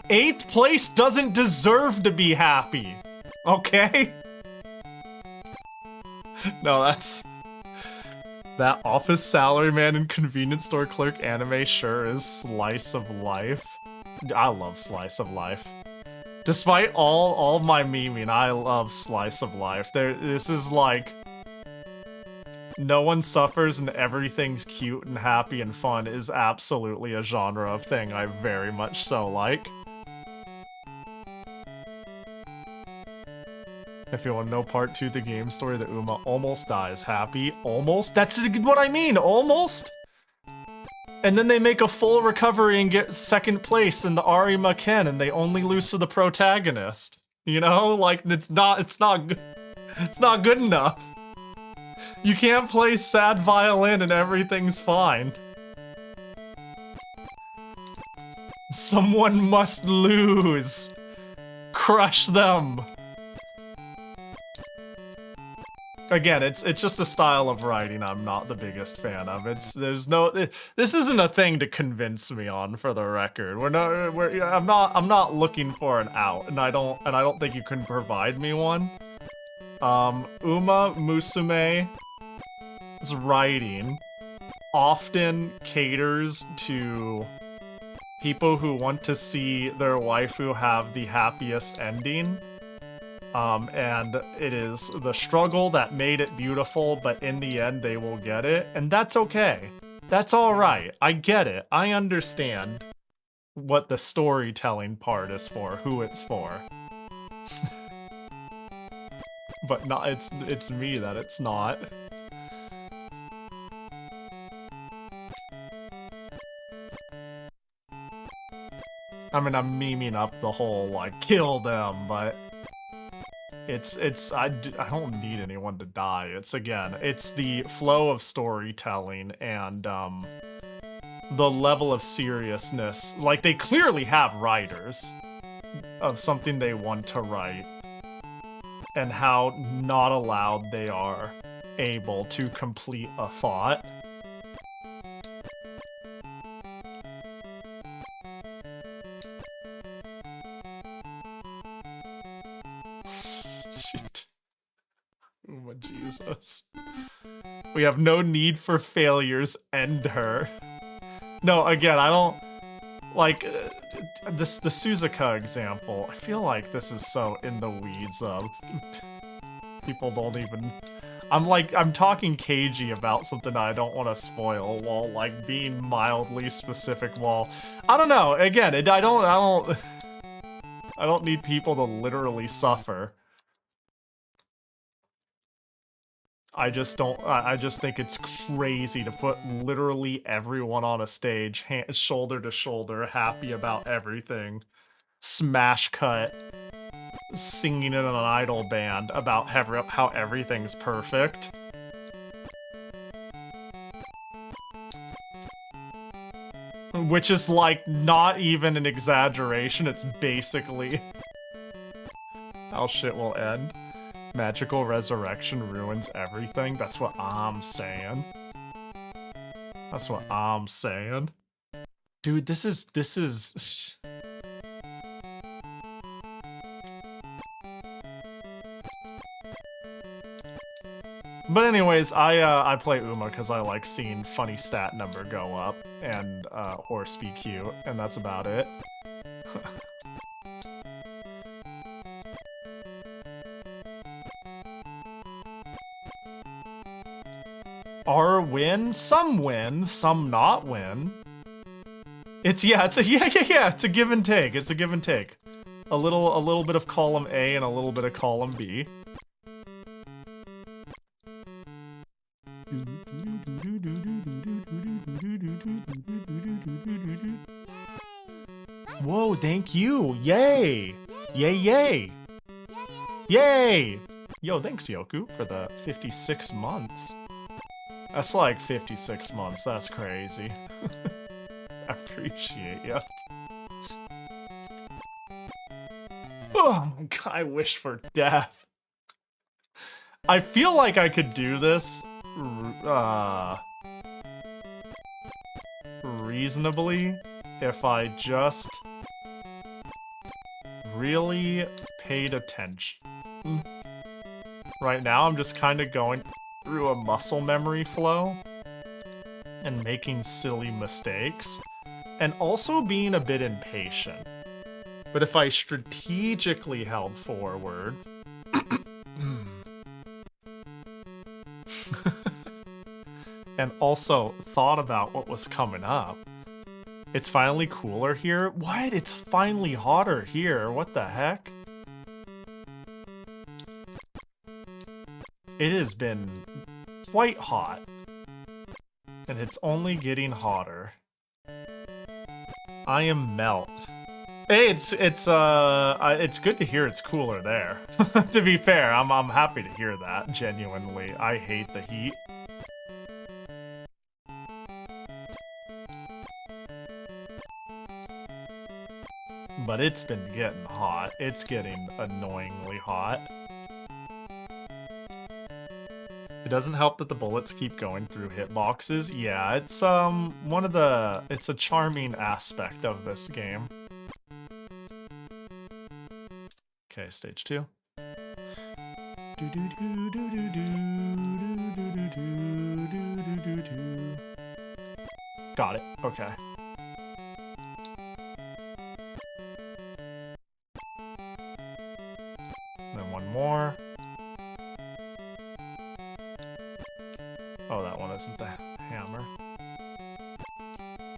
Eighth place doesn't deserve to be happy, okay? No, that's... That office salaryman and convenience store clerk anime sure is slice of life. I love slice of life. Despite all my memeing, I love slice of life. This is like... No one suffers and everything's cute and happy and fun is absolutely a genre of thing I very much so like. If you want to know part 2 the game story, the Uma almost dies happy. Almost? That's what I mean, almost? And then they make a full recovery and get second place in the Arima Ken, and they only lose to the protagonist. You know, like it's not good enough. You can't play sad violin and everything's fine. Someone must lose. Crush them. Again, it's just a style of writing I'm not the biggest fan of. This isn't a thing to convince me on, for the record. I'm not looking for an out, and I don't think you can provide me one. Uma Musume's writing often caters to people who want to see their waifu have the happiest ending. And it is the struggle that made it beautiful, but in the end they will get it, and that's okay. That's alright. I get it. I understand what the storytelling part is for, who it's for. But not, it's me that it's not. I mean, I'm memeing up the whole, like, kill them, but I don't need anyone to die. It's the flow of storytelling and, the level of seriousness. Like, they clearly have writers of something they want to write, and how not allowed they are able to complete a thought. Shit. Oh, Jesus. We have no need for failures. End her. No, again, I don't... Like, the Suzuka example, I feel like this is so in the weeds of... People don't even... I'm talking cagey about something I don't want to spoil while, like, being mildly specific while... I don't know, again, I don't need people to literally suffer. I just think it's crazy to put literally everyone on a stage, shoulder to shoulder, happy about everything. Smash cut, singing in an idol band about how everything's perfect. Which is, like, not even an exaggeration, it's basically how shit will end. Magical resurrection ruins everything. That's what I'm saying. That's what I'm saying. Dude, this is... But anyways, I play Uma because I like seeing funny stat number go up and horse be cute, and that's about it. Our win, some not win. It's a give and take. It's a give and take. A little bit of column A and a little bit of column B. Whoa, thank you. Yay. Yay, yay. Yay. Yo, thanks, Yoku, for the 56 months. That's like 56 months. That's crazy. I appreciate you. Oh, I wish for death. I feel like I could do this reasonably if I just really paid attention. Right now, I'm just kind of going through a muscle memory flow and making silly mistakes, and also being a bit impatient. But if I strategically held forward and also thought about what was coming up. It's finally cooler here? What? It's finally hotter here. What the heck? It has been quite hot, and it's only getting hotter. I am melt. Hey, it's good to hear it's cooler there. To be fair, I'm happy to hear that. Genuinely, I hate the heat. But it's been getting hot. It's getting annoyingly hot. It doesn't help that the bullets keep going through hitboxes. Yeah, it's it's a charming aspect of this game. Okay, stage 2. Got it. Okay. Then one more. Oh, that one isn't the hammer.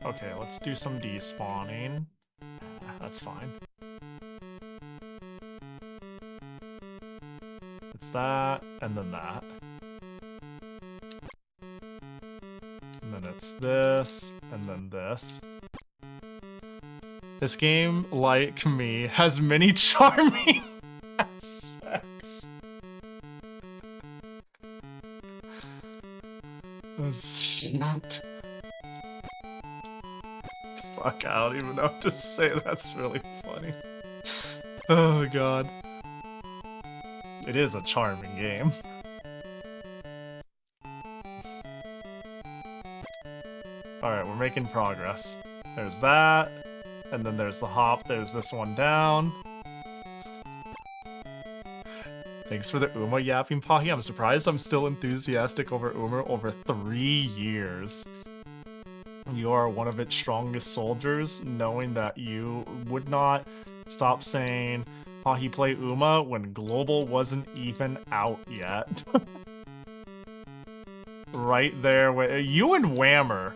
Okay, let's do some despawning. That's fine. It's that, and then that. And then it's this, and then this. This game, like me, has many charming aspects. Shoot. Fuck, I don't even know what to say. That's really funny. Oh god. It is a charming game. Alright, we're making progress. There's that, and then there's the hop, there's this one down. Thanks for the Uma yapping, Pahi. I'm surprised I'm still enthusiastic over Uma over 3 years. You are one of its strongest soldiers, knowing that you would not stop saying Pahi play Uma when Global wasn't even out yet. Right there, you and Whammer.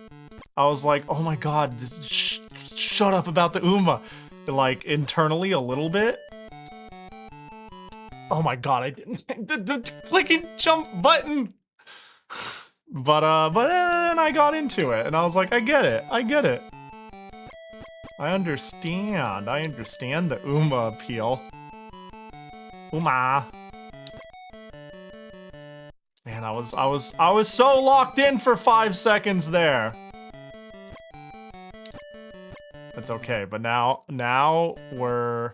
I was like, oh my god, shut up about the Uma. Like, internally a little bit. Oh my god, I didn't the clicking jump button. But then I got into it and I was like, I get it. I understand the Uma appeal. Uma. Man, I was so locked in for 5 seconds there. That's okay, but now we're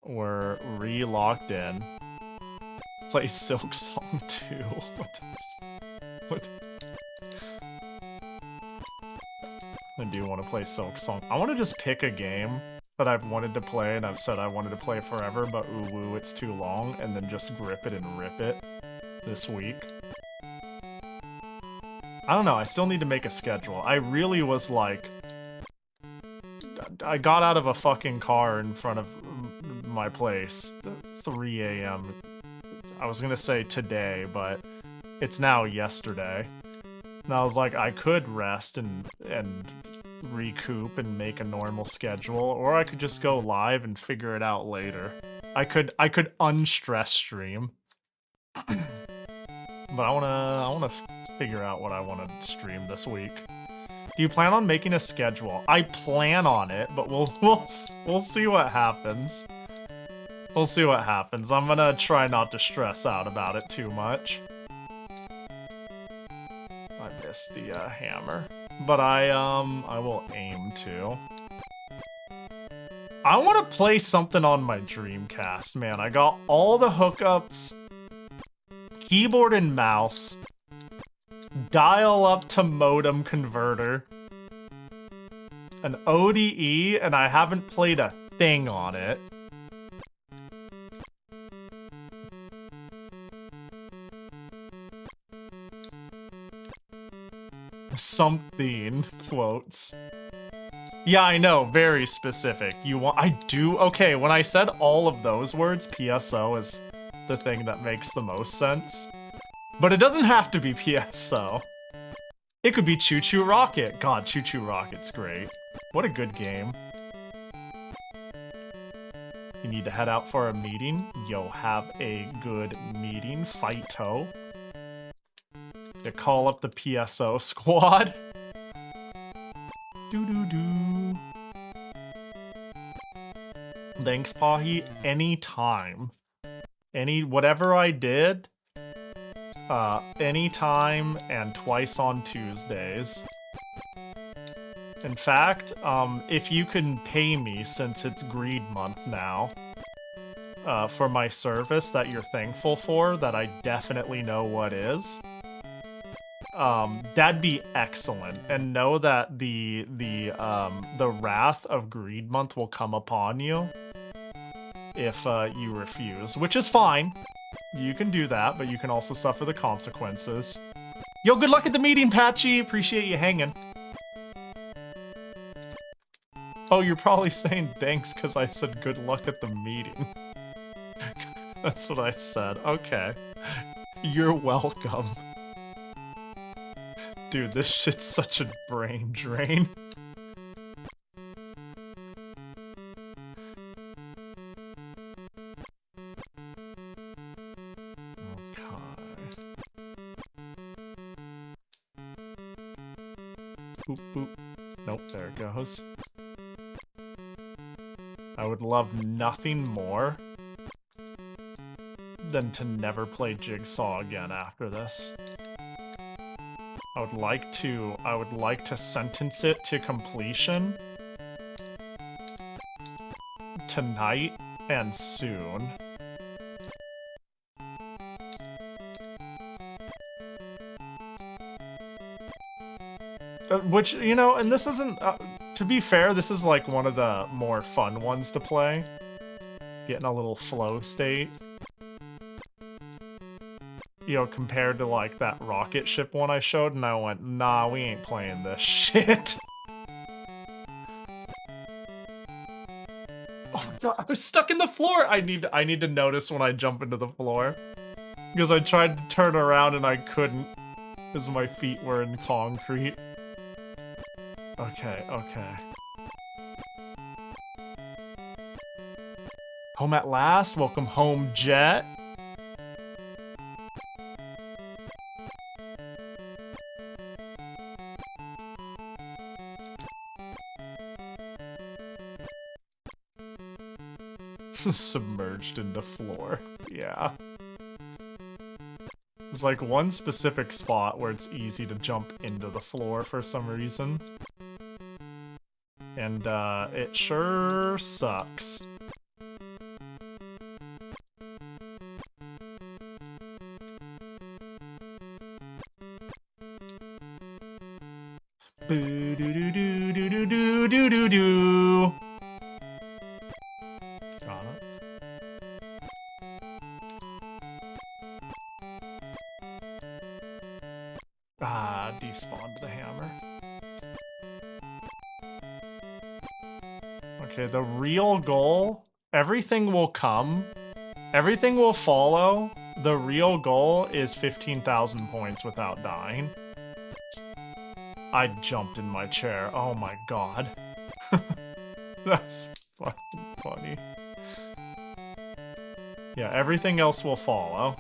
re-locked in. Play Silk Song 2. What? I do want to play Silk Song. I want to just pick a game that I've wanted to play and I've said I wanted to play forever, but ooh woo, it's too long, and then just grip it and rip it this week. I don't know, I still need to make a schedule. I really was like... I got out of a fucking car in front of my place at 3 a.m. I was gonna say today, but it's now yesterday. And I was like, I could rest and recoup and make a normal schedule, or I could just go live and figure it out later. I could unstress stream. But I wanna figure out what I wanna stream this week. Do you plan on making a schedule? I plan on it, but we'll see what happens. We'll see what happens. I'm gonna try not to stress out about it too much. I missed the hammer, but I will aim to. I want to play something on my Dreamcast, man. I got all the hookups, keyboard and mouse, dial-up to modem converter, an ODE, and I haven't played a thing on it. Something, quotes. Yeah, I know, very specific. Okay, when I said all of those words, PSO is the thing that makes the most sense. But it doesn't have to be PSO. It could be Choo Choo Rocket. God, Choo Choo Rocket's great. What a good game. You need to head out for a meeting? Yo, have a good meeting. Fight-o. You call up the PSO squad. Doo-doo-doo. Thanks, Pahi. Anytime. Whatever I did, anytime and twice on Tuesdays. In fact, if you can pay me, since it's greed month now, for my service that you're thankful for, that I definitely know what is, that'd be excellent. And know that the wrath of greed month will come upon you if you refuse, which is fine. You can do that, but you can also suffer the consequences. Yo, good luck at the meeting, Patchy. Appreciate you hanging. Oh, you're probably saying thanks because I said good luck at the meeting. That's what I said. Okay. You're welcome. Dude, this shit's such a brain drain. Boop, boop. Nope, there it goes. I would love nothing more than to never play Jigsaw again after this. I would like to sentence it to completion tonight and soon. Which, you know, and this isn't, to be fair, this is like one of the more fun ones to play. Getting a little flow state. You know, compared to like that rocket ship one I showed, and I went, nah, we ain't playing this shit. Oh my god, I was stuck in the floor! I need to notice when I jump into the floor. Because I tried to turn around and I couldn't. Because my feet were in concrete. Okay, okay. Home at last. Welcome home, Jet. Submerged into floor. Yeah. There's like one specific spot where it's easy to jump into the floor for some reason. And it sure sucks. Boo doo doo doo doo doo doo doo doo doo. Got it. Ah, despawned the hammer. Okay, the real goal, everything will come, everything will follow. The real goal is 15,000 points without dying. I jumped in my chair. Oh my god. That's fucking funny. Yeah, everything else will follow.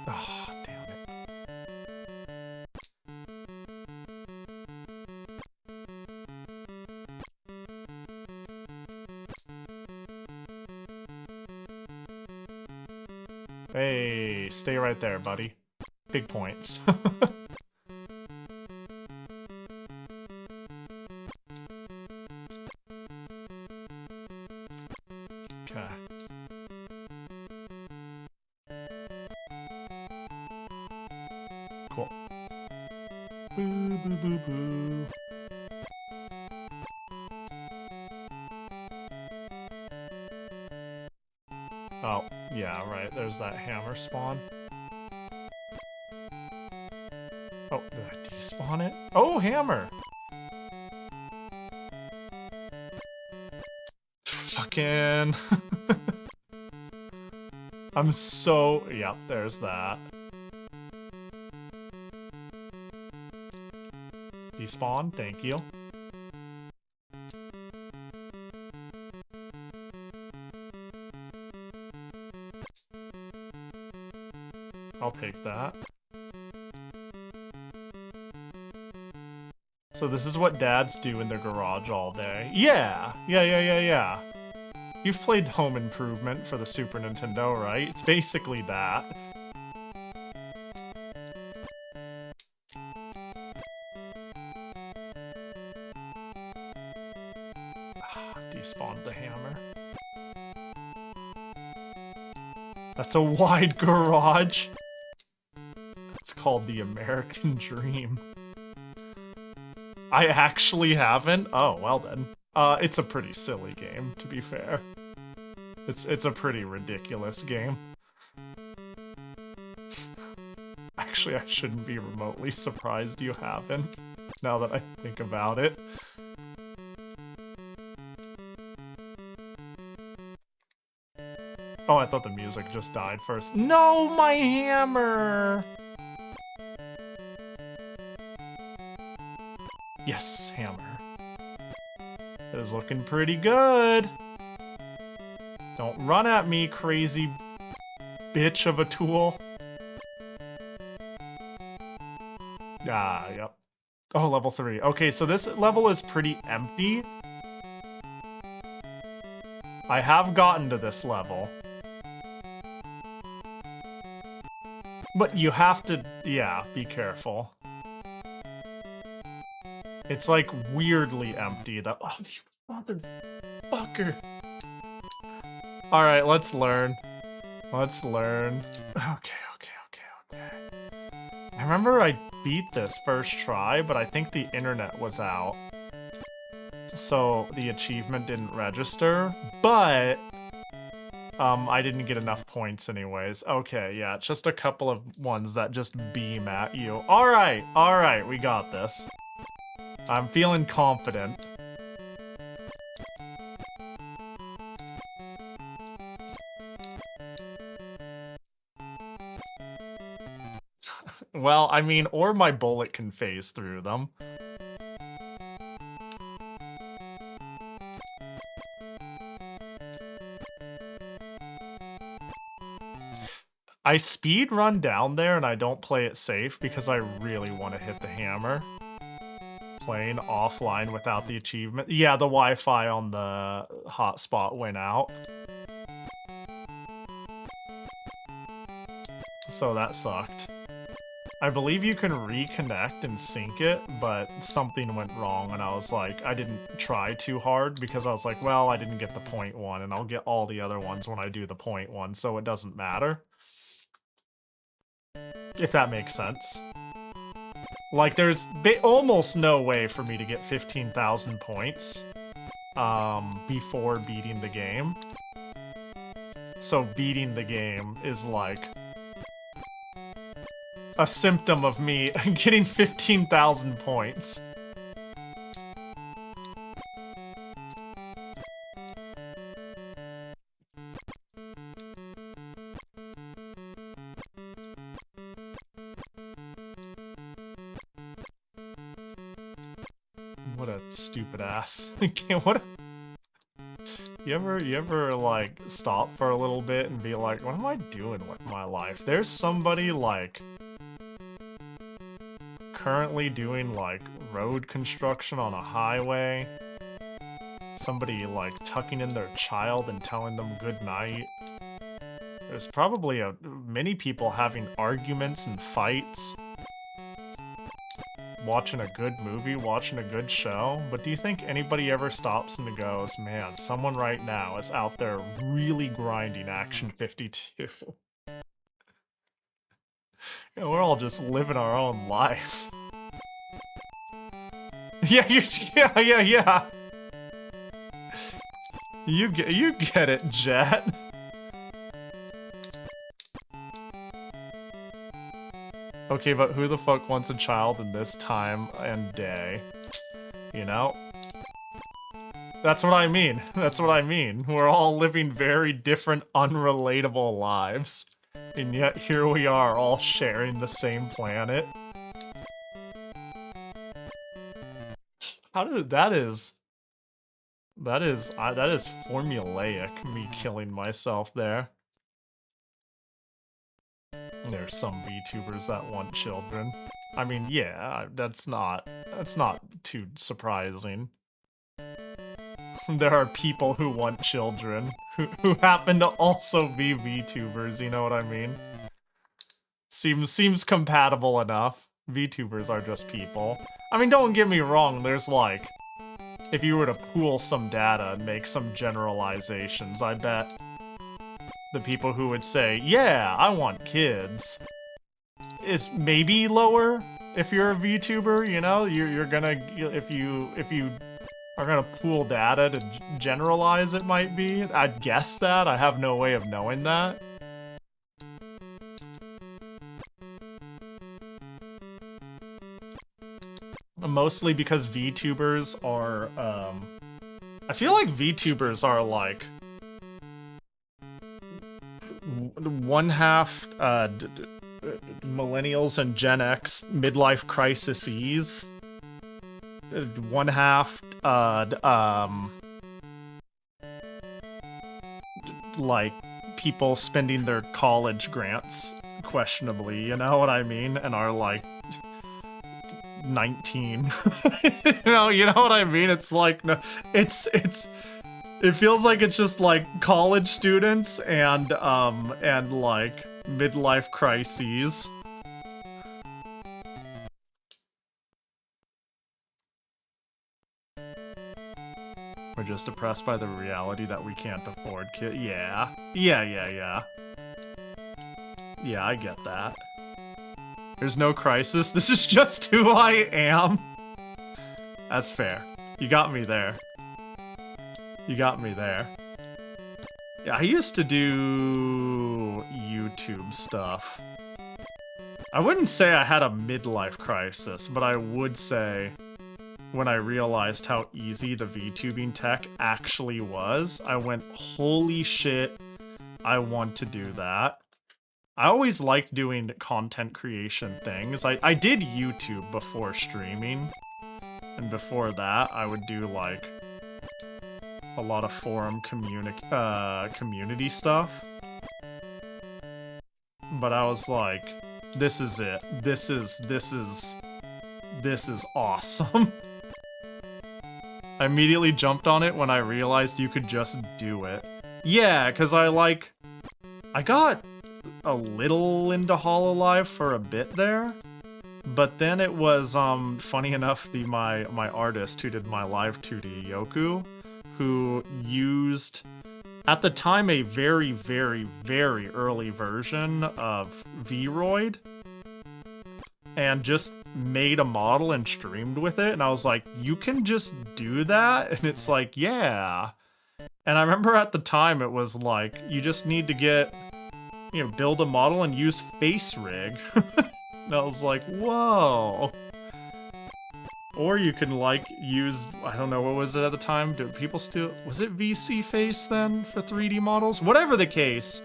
Oh, damn it. Hey, stay right there, buddy. Big points. Okay. Cool. Boo, boo, boo, boo. Oh, yeah, right. There's that hammer spawn. Oh, did I despawn it? Oh, hammer! Fucking... I'm so... Yep, there's that. Despawn, thank you. I'll take that. So this is what dads do in their garage all day. Yeah. You've played Home Improvement for the Super Nintendo, right? It's basically that. Despawned the hammer. That's a wide garage. It's called the American Dream. I actually haven't? Oh, well then. It's a pretty silly game, to be fair. It's a pretty ridiculous game. Actually, I shouldn't be remotely surprised you haven't, now that I think about it. Oh, I thought the music just died first. No, my hammer! Yes, hammer. It is looking pretty good. Don't run at me, crazy bitch of a tool. Ah, yep. Oh, level 3. Okay, so this level is pretty empty. I have gotten to this level. But you have to, yeah, be careful. It's like weirdly empty. That, oh, you motherfucker. Alright, let's learn. Let's learn. Okay. I remember I beat this first try, but I think the internet was out. So the achievement didn't register, but I didn't get enough points anyways. Okay, yeah, it's just a couple of ones that just beam at you. Alright, we got this. I'm feeling confident. Well, I mean, or my bullet can phase through them. I speed run down there and I don't play it safe because I really want to hit the hammer. Playing offline without the achievement. Yeah, the Wi-Fi on the hotspot went out. So that sucked. I believe you can reconnect and sync it, but something went wrong and I was like, I didn't try too hard because I was like, well, I didn't get the point one and I'll get all the other ones when I do the point one, so it doesn't matter. If that makes sense. Like, there's almost no way for me to get 15,000 points before beating the game. So beating the game is like a symptom of me getting 15,000 points. What a stupid ass. What? You ever like stop for a little bit and be like, what am I doing with my life? There's somebody like currently doing like road construction on a highway. Somebody like tucking in their child and telling them good night. There's probably many people having arguments and fights. Watching a good movie, watching a good show, but do you think anybody ever stops and goes, man, someone right now is out there really grinding Action 52? Yeah, we're all just living our own life. Yeah, yeah. You get it, Jet. Okay, but who the fuck wants a child in this time and day? You know? That's what I mean. That's what I mean. We're all living very different, unrelatable lives. And yet here we are, all sharing the same planet. How did that is formulaic, me killing myself there. There's some VTubers that want children. I mean, yeah, that's not too surprising. There are people who want children who happen to also be VTubers, you know what I mean? Seems compatible enough. VTubers are just people. I mean, don't get me wrong, there's like, if you were to pool some data and make some generalizations, I bet the people who would say, yeah, I want kids, is maybe lower if you're a VTuber, you know? You're gonna, if you are gonna pool data to generalize, it might be. I'd guess that. I have no way of knowing that. Mostly because VTubers are, I feel like VTubers are like one half millennials and Gen X midlife crises, one half like people spending their college grants questionably, you know what I mean, and are like 19. you know what I mean? It's like, no, it feels like it's just like college students and like midlife crises. We're just depressed by the reality that we can't afford kids. Yeah, I get that. There's no crisis. This is just who I am. That's fair. You got me there. You got me there. Yeah, I used to do YouTube stuff. I wouldn't say I had a midlife crisis, but I would say when I realized how easy the VTubing tech actually was, I went, holy shit, I want to do that. I always liked doing content creation things. I did YouTube before streaming, and before that I would do like a lot of forum community stuff. But I was like, this is it. This is awesome. I immediately jumped on it when I realized you could just do it. Yeah, because I got a little into Hololive for a bit there, but then it was funny enough, my artist who did my live 2D, Yoku, who used at the time a very, very, very early version of Vroid and just made a model and streamed with it, and I was like, you can just do that? And it's like, yeah. And I remember at the time it was like, you just need to get, you know, build a model and use Pahi Rig. And I was like, whoa. Or you can like use, I don't know, what was it at the time? Do people still, was it VC Face then for 3D models? Whatever the case,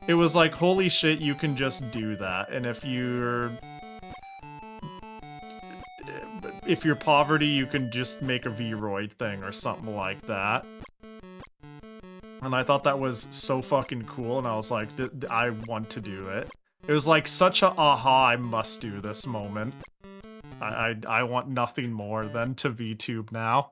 it was like, holy shit, you can just do that. And if you're poverty, you can just make a Vroid thing or something like that. And I thought that was so fucking cool, and I was like, I want to do it. It was like such a aha, I must do this moment. I want nothing more than to VTube now.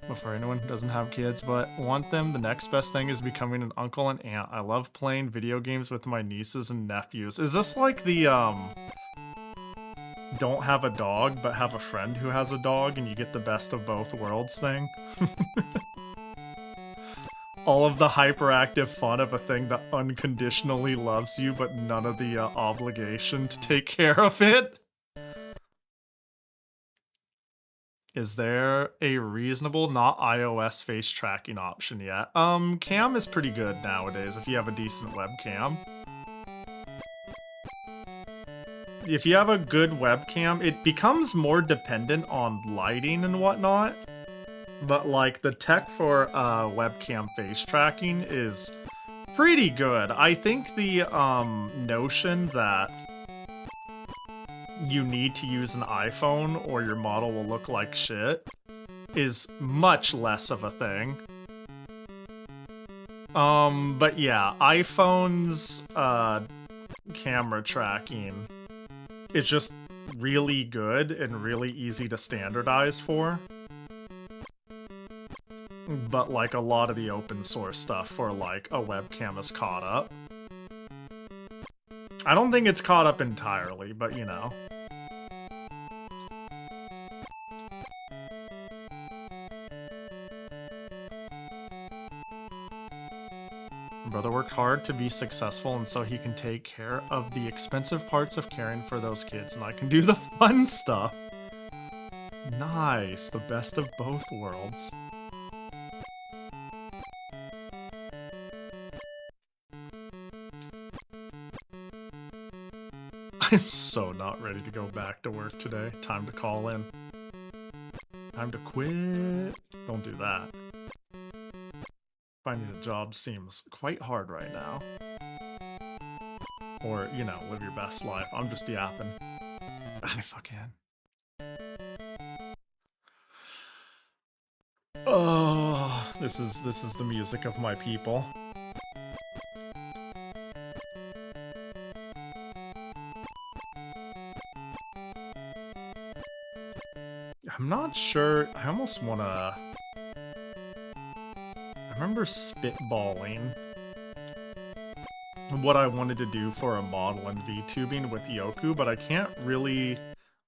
But for anyone who doesn't have kids but want them, the next best thing is becoming an uncle and aunt. I love playing video games with my nieces and nephews. Is this like the, don't have a dog, but have a friend who has a dog and you get the best of both worlds thing? All of the hyperactive fun of a thing that unconditionally loves you, but none of the obligation to take care of it. Is there a reasonable, not iOS face tracking option yet? Cam is pretty good nowadays if you have a decent webcam. If you have a good webcam, it becomes more dependent on lighting and whatnot. But like the tech for webcam face tracking is pretty good. I think the notion that you need to use an iPhone or your model will look like shit is much less of a thing. But yeah, iPhone's camera tracking is just really good and really easy to standardize for. But like a lot of the open source stuff for like a webcam is caught up. I don't think it's caught up entirely, but you know. Brother worked hard to be successful, and so he can take care of the expensive parts of caring for those kids, and I can do the fun stuff. Nice, the best of both worlds. I'm so not ready to go back to work today. Time to call in. Time to quit. Don't do that. Finding a job seems quite hard right now. Or, you know, live your best life. I'm just yapping. I fucking... Oh, this is the music of my people. I'm not sure. I almost wanna... I remember spitballing what I wanted to do for a model in VTubing with Yoku, but I can't really...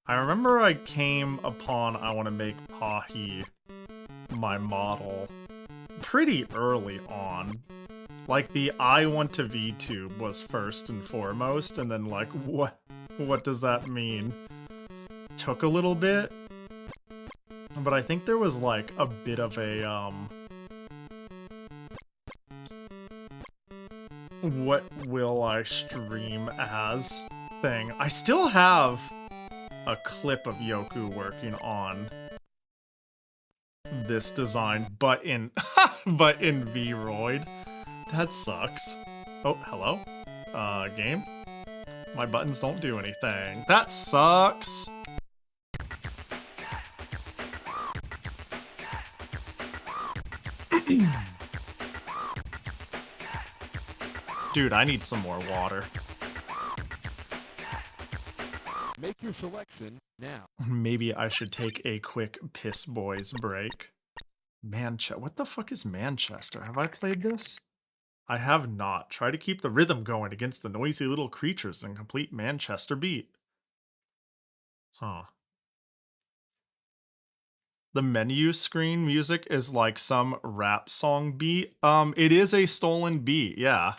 I remember I came upon I want to make Pahi my model pretty early on. Like, the I want to VTube was first and foremost, and then like, what does that mean? Took a little bit. But I think there was like a bit of a, what will I stream as thing. I still have a clip of Yoku working on this design, but in but in Vroid. That sucks. Oh, hello? Game? My buttons don't do anything. That sucks! Dude, I need some more water. Make your selection now. Maybe I should take a quick Piss Boys break. What the fuck is Manchester? Have I played this? I have not. Try to keep the rhythm going against the noisy little creatures and complete Manchester beat. Huh. The menu screen music is like some rap song beat. It is a stolen beat, yeah.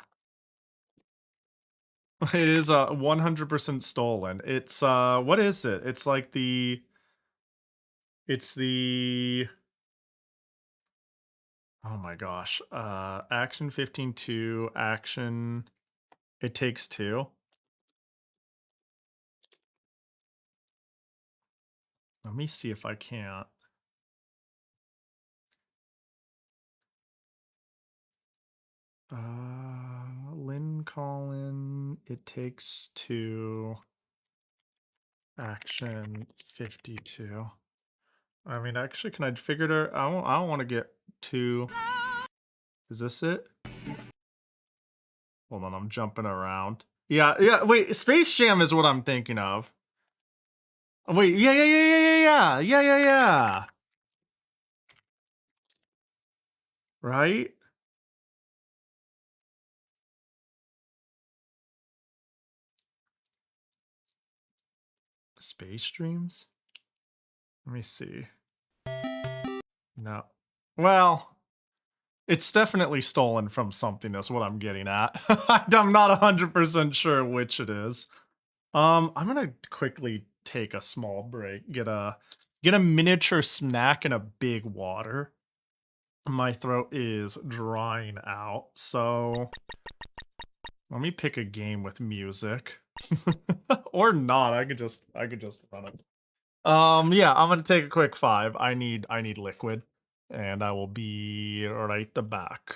It is 100% stolen. It's what is it? It's like the oh my gosh. Action 15-2, action It Takes Two. Let me see if I can't. Lynn Collin, It Takes Two, action 52. I mean, actually, can I figure it out? I don't want to get too... Is this it? Hold on, I'm jumping around. Yeah, wait, Space Jam is what I'm thinking of. Wait, yeah. Right? Space Dreams? Let me see. No. Well, it's definitely stolen from something, that's what I'm getting at. I'm not 100% sure which it is. I'm gonna quickly take a small break, get a miniature snack and a big water. My throat is drying out, so let me pick a game with music. Or not, I could just run it. Yeah, I'm gonna take a quick 5. I need liquid, and I will be right the back.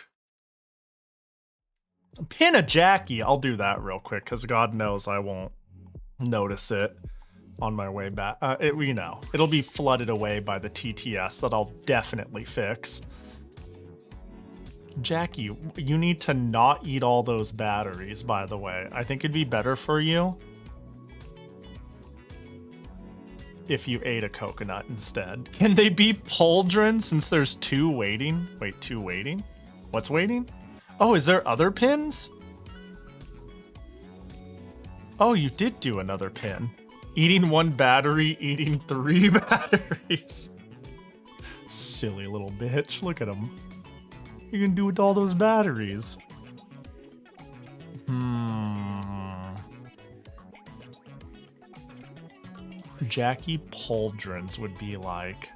Pin a Jackie, I'll do that real quick, because God knows I won't notice it on my way back. You know, it'll be flooded away by the TTS that I'll definitely fix. Jackie, you need to not eat all those batteries, by the way. I think it'd be better for you if you ate a coconut instead. Can they be pauldron since there's 2 waiting? Wait, 2 waiting? What's waiting? Oh, is there other pins? Oh, you did do another pin. Eating 1 battery, eating 3 batteries. Silly little bitch. Look at him. You can do with all those batteries. Jackie pauldrons would be like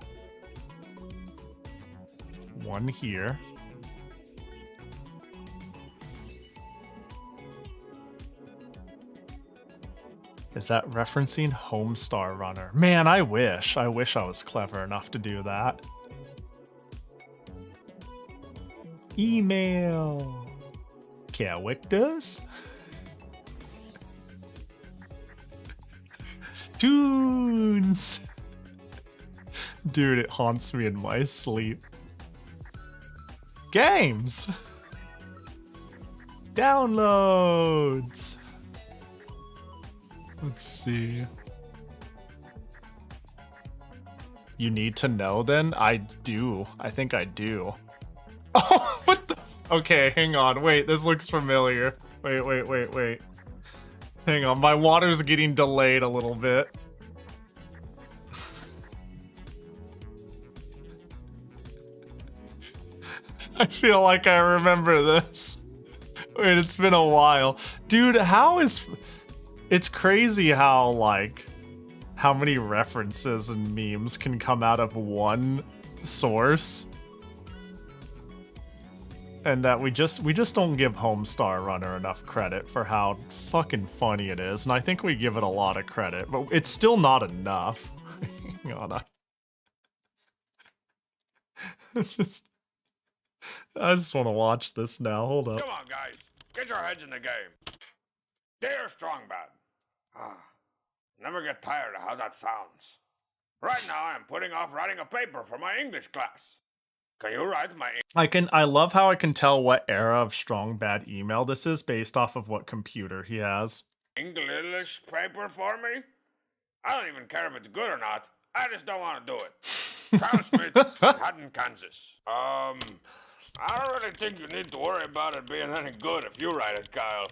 1 here. Is that referencing Homestar Runner? Man, I wish I was clever enough to do that. Email. Characters. Tunes. Dude, it haunts me in my sleep. Games. Downloads. Let's see. You need to know then? I do. I think I do. Oh, what the? Okay, hang on. Wait, this looks familiar. Wait. Hang on, my water's getting delayed a little bit. I feel like I remember this. Wait, it's been a while. Dude, how is... It's crazy how, like, how many references and memes can come out of one source. And that we just don't give Homestar Runner enough credit for how fucking funny it is. And I think we give it a lot of credit, but it's still not enough. Hang on. I just want to watch this now. Hold up. Come on, guys. Get your heads in the game. Dear Strongbad. Never get tired of how that sounds. Right now, I'm putting off writing a paper for my English class. Can you write my... I love how I can tell what era of Strong Bad email this is based off of what computer he has. English paper for me? I don't even care if it's good or not. I just don't want to do it. Kyle Smith, Haddon, Kansas. I don't really think you need to worry about it being any good if you write it, Kyle.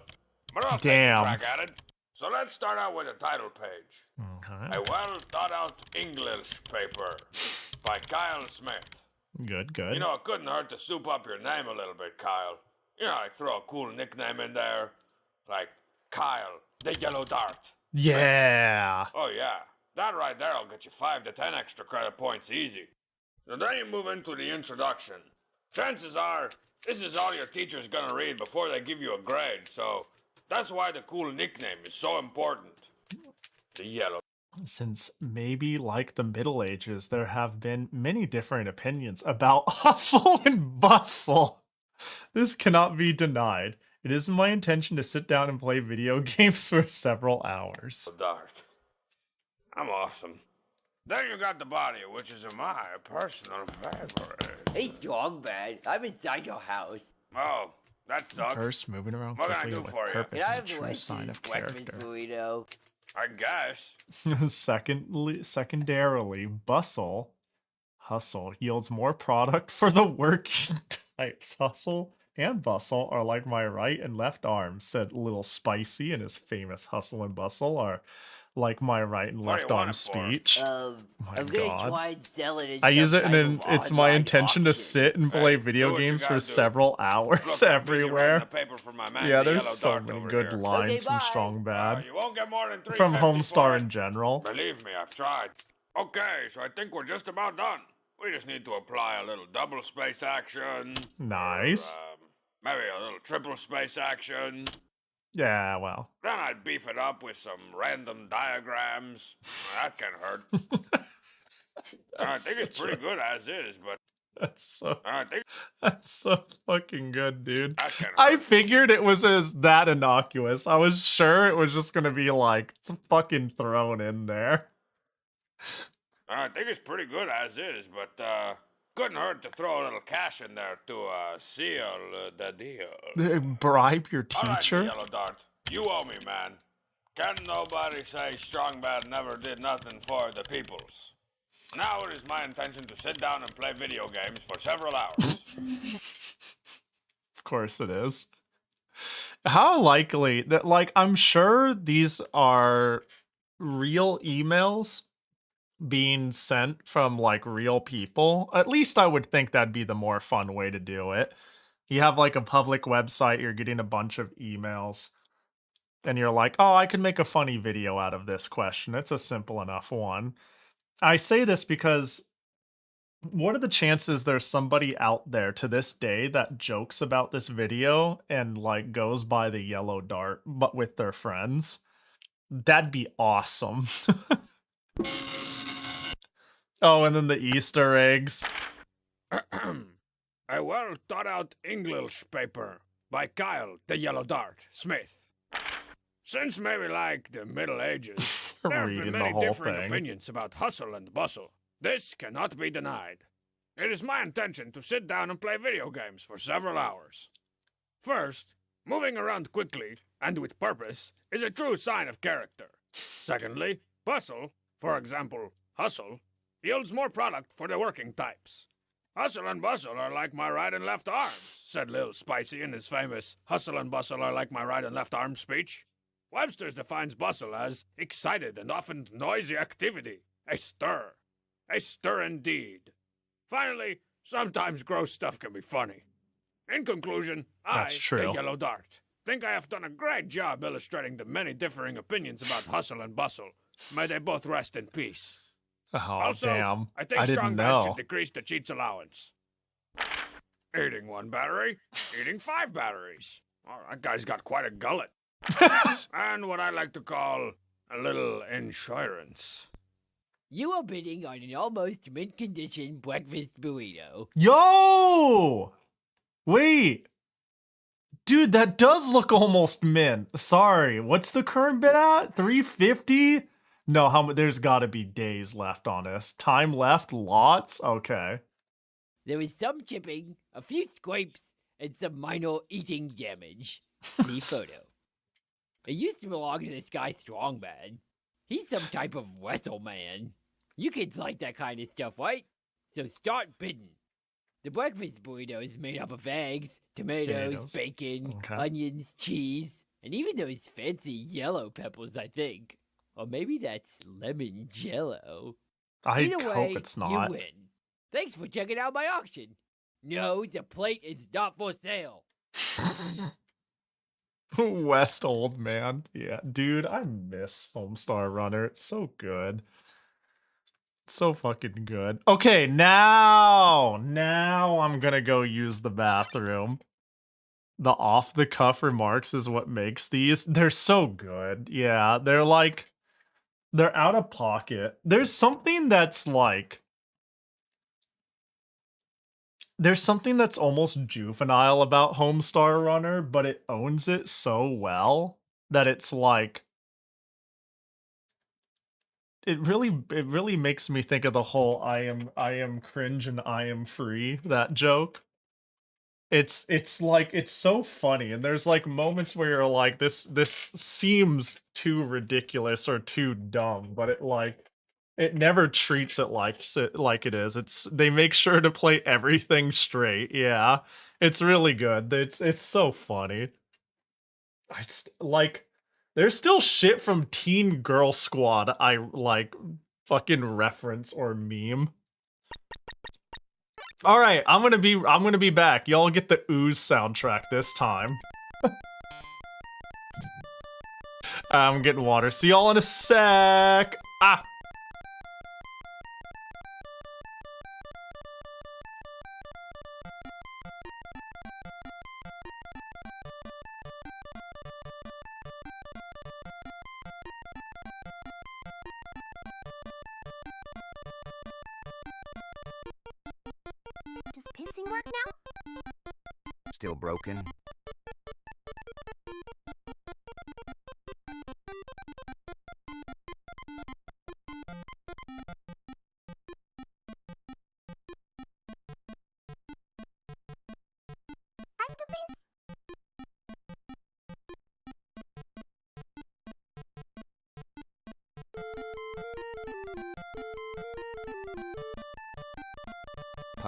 But I'll take a crack at it. So let's start out with the title page. Okay. A well-thought-out English paper by Kyle Smith. Good. You know, it couldn't hurt to soup up your name a little bit, Kyle. You know, like throw a cool nickname in there. Like Kyle, the Yellow Dart. Yeah. Oh, yeah. That right there will get you 5 to 10 extra credit points easy. So then you move into the introduction. Chances are, this is all your teacher's gonna read before they give you a grade, so that's why the cool nickname is so important. The Yellow. Since maybe like the Middle Ages, there have been many different opinions about hustle and bustle. This cannot be denied. It isn't my intention to sit down and play video games for several hours. Dart. I'm awesome. Then you got the body, which is my personal favorite. Hey, Strongbad, I'm inside your house. Oh, that sucks. First, moving around What can I quickly do with for you? purpose Can I is a have the true rest sign of of this breakfast character. burrito? I guess. Secondarily, hustle yields more product for the working types. Hustle and bustle are like my right and left arms, said Little Spicy in his famous Hustle and Bustle are like my right and What do left you want arm it for? speech. I'm gonna try and sell it in I use some it and kind then of it's my online intention to auction. sit and Hey, play do video what you games for gotta do. several Look, hours I'm busy writing everywhere. the paper for my man, Yeah, the there's Yellow so Dart many over good here. lines Okay, from bye. Strong Bad. You won't get more than 3 From Homestar in general. Believe me, I've tried. Okay, so I think we're just about done. We just need to apply a little double space action. Nice. Or, maybe a little triple space action. Yeah, well. Then I'd beef it up with some random diagrams. That can hurt. I think it's pretty good as is, but I think That's so fucking good, dude. that can I hurt. figured it was as that innocuous. I was sure it was just gonna be like fucking thrown in there. I think it's pretty good as is, but couldn't hurt to throw a little cash in there to seal the deal. Bribe your All right, teacher? Yellow Dart, you owe me, man. Can nobody say Strong Bad never did nothing for the peoples? Now it is my intention to sit down and play video games for several hours. Of course it is. How likely that, like, I'm sure these are real emails being sent from, like, real people. At least I would think that'd be the more fun way to do it. You have, like, a public website, you're getting a bunch of emails, and you're like, oh, I could make a funny video out of this question. It's a simple enough one. I say this because what are the chances there's somebody out there to this day that jokes about this video and like goes by the yellow dart but with their friends? That'd be awesome. Oh, and then the Easter eggs. A well thought out English paper by Kyle the Yellow Dart Smith. Since maybe like the Middle Ages, there have Reading been the many whole differing thing. opinions about hustle and bustle. This cannot be denied. It is my intention to sit down and play video games for several hours. First, moving around quickly and with purpose is a true sign of character. Secondly, bustle, for example, hustle, yields more product for the working types. Hustle and bustle are like my right and left arms, said Lil Spicy in his famous Hustle and bustle are like my right and left arm speech. Webster's defines bustle as excited and often noisy activity, a stir. A stir indeed. Finally, sometimes gross stuff can be funny. In conclusion, That's I, true. the Yellow Dart, think I have done a great job illustrating the many differing opinions about hustle and bustle. May they both rest in peace. Oh, Also, damn. I think I didn't Strong Bad know. should decrease the cheats allowance. Eating 1 battery, eating 5 batteries. Well, that guy's got quite a gullet. And what I like to call a little insurance. You are bidding on an almost mint condition breakfast burrito. Yo! Wait. Dude, that does look almost mint. Sorry. What's the current bid at? 350? No, how there's got to be days left on this. Time left? Lots? Okay. There is some chipping, a few scrapes, and some minor eating damage. See photo. It used to belong to this guy Strongbad. He's some type of wrestle man. You kids like that kind of stuff, right? So start bidding. The breakfast burrito is made up of eggs, tomatoes, bacon, Okay. onions, cheese, and even those fancy yellow peppers, I think. Or maybe that's lemon jello. I Either hope way, it's not. you win. Thanks for checking out my auction. No, the plate is not for sale. West Old Man. Yeah, dude, I miss Homestar Runner. It's so good. It's so fucking good. Okay, now I'm gonna go use the bathroom. The off-the-cuff remarks is what makes these. They're so good. Yeah, they're like, they're out of pocket. There's something that's like, there's something that's almost juvenile about Homestar Runner, but it owns it so well that it's like, it really makes me think of the whole I am cringe and I am free, that joke. It's like, it's so funny, and there's like moments where you're like, this seems too ridiculous or too dumb, but it like, it never treats it like it is. They make sure to play everything straight. Yeah, it's really good. It's so funny. It's like, there's still shit from Teen Girl Squad I like fucking reference or meme. All right, I'm gonna be back. Y'all get the Ooze soundtrack this time. I'm getting water. See y'all in a sec. Ah. Does pissing work now? Still broken?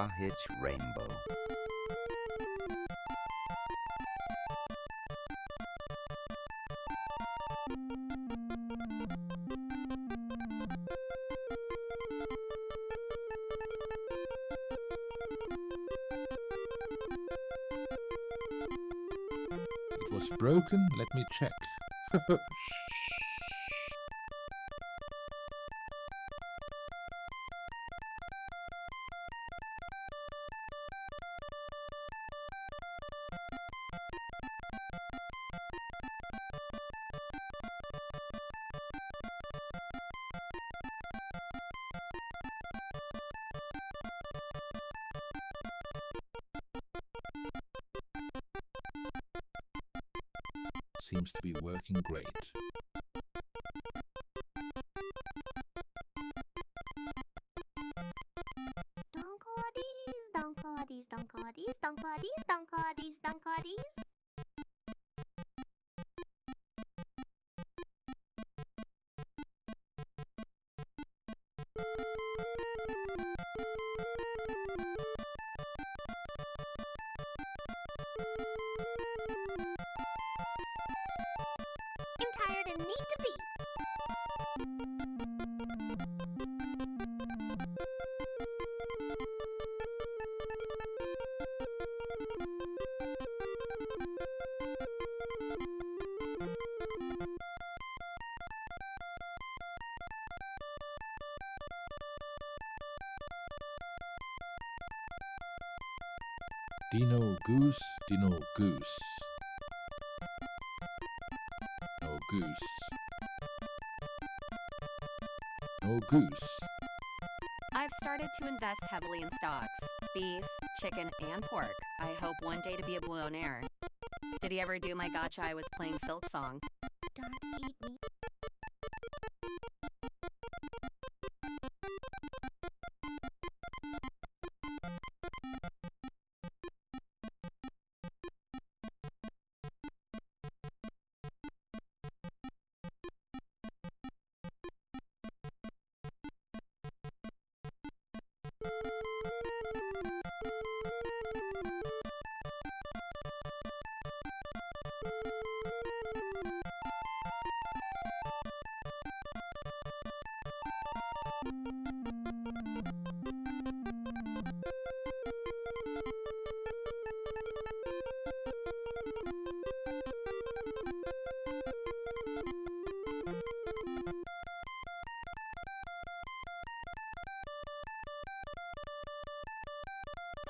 Pahich Rainbow. It was broken. Let me check. Seems to be working great. Donkodis, donkodis, donkodis, donkodis, donkodis, donkodis. I'm tired and need to pee. Dino goose, Dino goose. No goose. No goose. I've started to invest heavily in stocks. Beef, chicken, and pork. I hope one day to be a billionaire. Did he ever do my gotcha I was playing Silk Song? Don't eat me.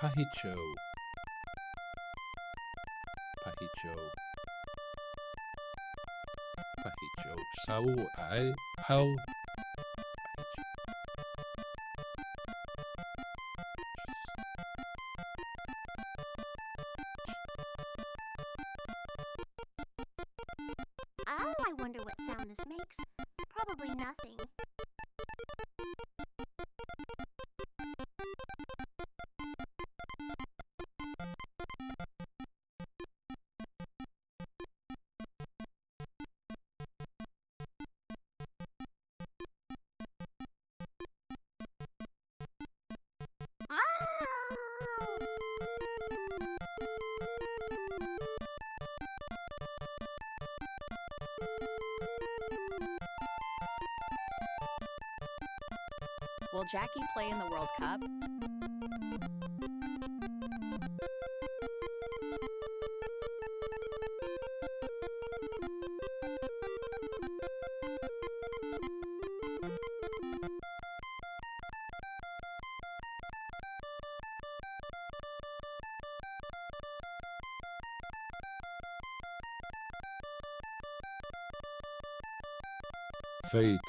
Pahicho. Pahicho. Pahicho. Sao I how Oh, I wonder what sound this makes. Probably nothing. Will Jackie play in the World Cup? Fate.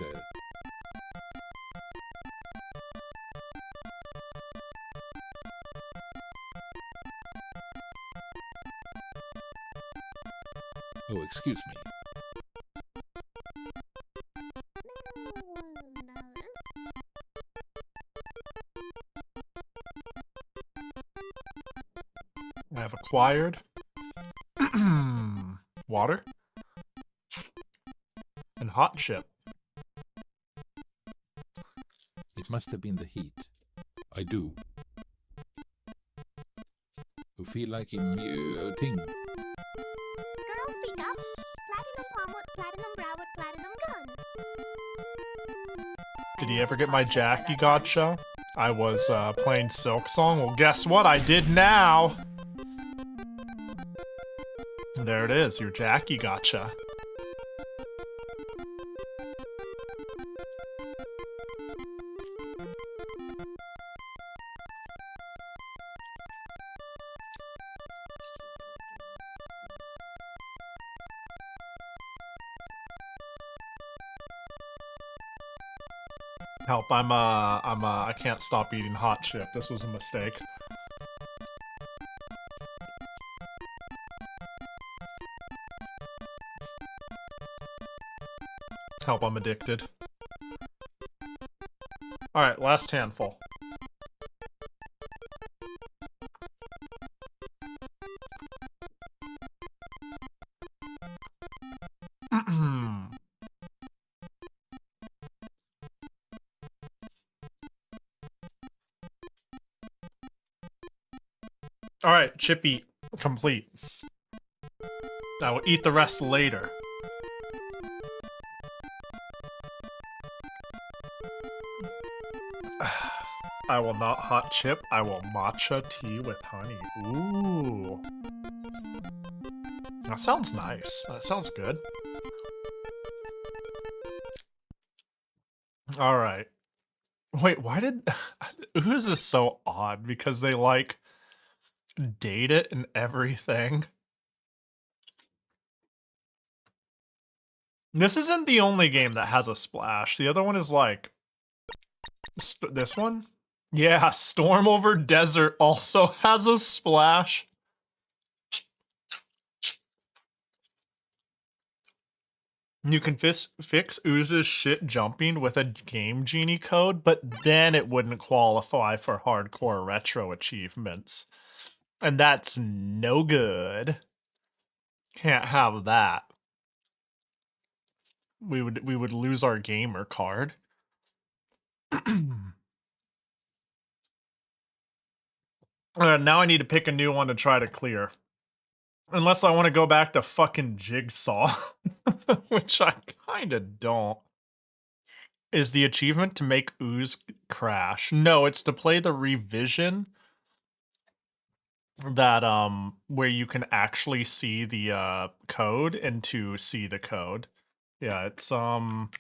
Oh, excuse me. I have acquired water and hot chip. It must have been the heat. I do. who feel like emoting. Girls speak up. Platinum palm with platinum brow with platinum gun. Did he ever get my Jackie gotcha? I was playing Silk Song. Well, guess what? I did now. There it is, your Jackie gotcha. Help, I can't stop eating hot chip. This was a mistake. Help, I'm addicted. Alright, last handful. Alright, chip eat. Complete. I will eat the rest later. I will not hot chip. I will matcha tea with honey. Ooh. That sounds nice. That sounds good. Alright. Wait, why did... Ooze is so odd because they, like, date it and everything. This isn't the only game that has a splash. The other one is, like... this one? Yeah, Storm Over Desert also has a splash. You can fix Ooze's shit jumping with a Game Genie code, but then it wouldn't qualify for hardcore retro achievements. And that's no good. Can't have that. We would lose our gamer card. Now I need to pick a new one to try to clear. Unless I want to go back to fucking Jigsaw. Which I kinda don't. Is the achievement to make Ooze crash? No, it's to play the revision that, where you can actually see the, code and to see the code. Yeah, it's, avoid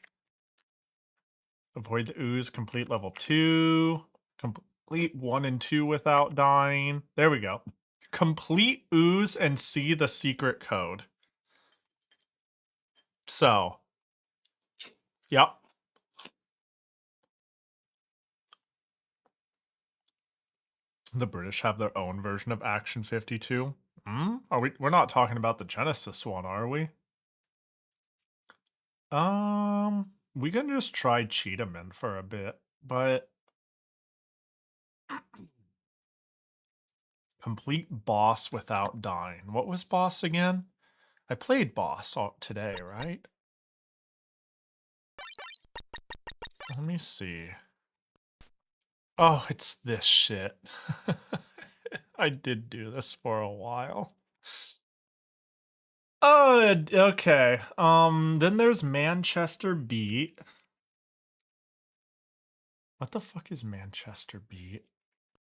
the Ooze, complete level 2, complete 1 and 2 without dying. There we go. Complete Ooze and see the secret code. So, yep. The British have their own version of Action 52. We're not talking about the Genesis one, are we? We can just try Cheetahman for a bit, but complete boss without dying. What was boss again? I played boss today, right? Let me see. Oh, it's this shit. I did do this for a while. Oh, okay. Then there's Manchester Beat. What the fuck is Manchester Beat?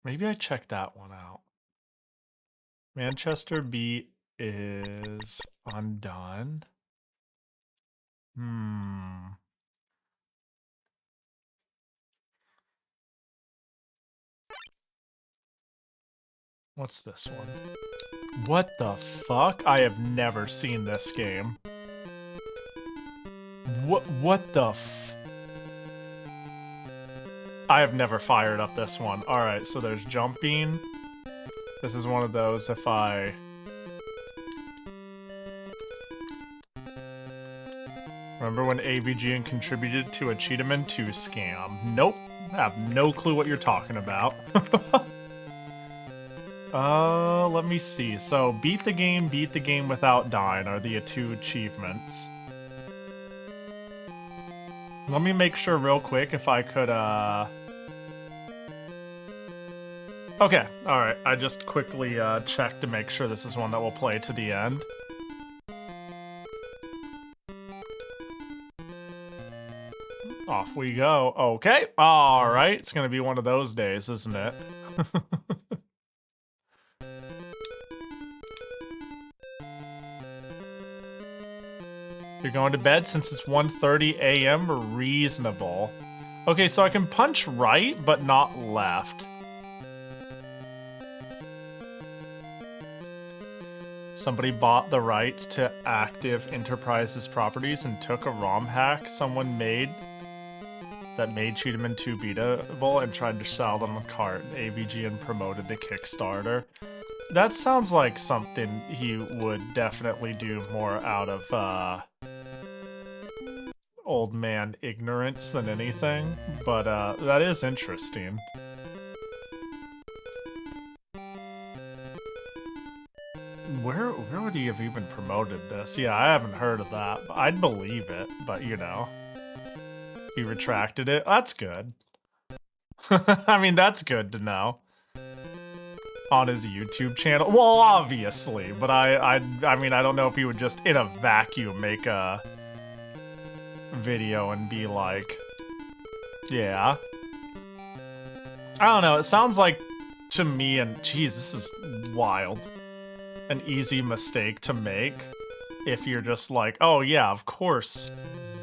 Maybe I checked that one out. Manchester Beat is undone. What's this one? What the fuck? I have never seen this game. What the I have never fired up this one. Alright, so there's jumping. This is one of those if I... Remember when AVGN contributed to a Cheetahman 2 scam? Nope. I have no clue what you're talking about. Let me see. So, beat the game without dying are the two achievements. Let me make sure real quick if I could, Okay, alright. I just quickly checked to make sure this is one that will play to the end. Off we go. Okay, alright. It's gonna be one of those days, isn't it? You're going to bed since it's 1:30 a.m. Reasonable. Okay, so I can punch right, but not left. Somebody bought the rights to Active Enterprises properties and took a ROM hack someone made that made Cheat 'em in 2 beatable and tried to sell them a cart. AVG and promoted the Kickstarter. That sounds like something he would definitely do more out of old man ignorance than anything, but that is interesting. Where would he have even promoted this? Yeah, I haven't heard of that. I'd believe it, but you know. He retracted it. That's good. I mean, that's good to know. On his YouTube channel. Well, obviously, but I mean, I don't know if he would just in a vacuum make a video and be like, yeah. I don't know, it sounds like to me, and geez, this is wild, an easy mistake to make if you're just like, oh yeah, of course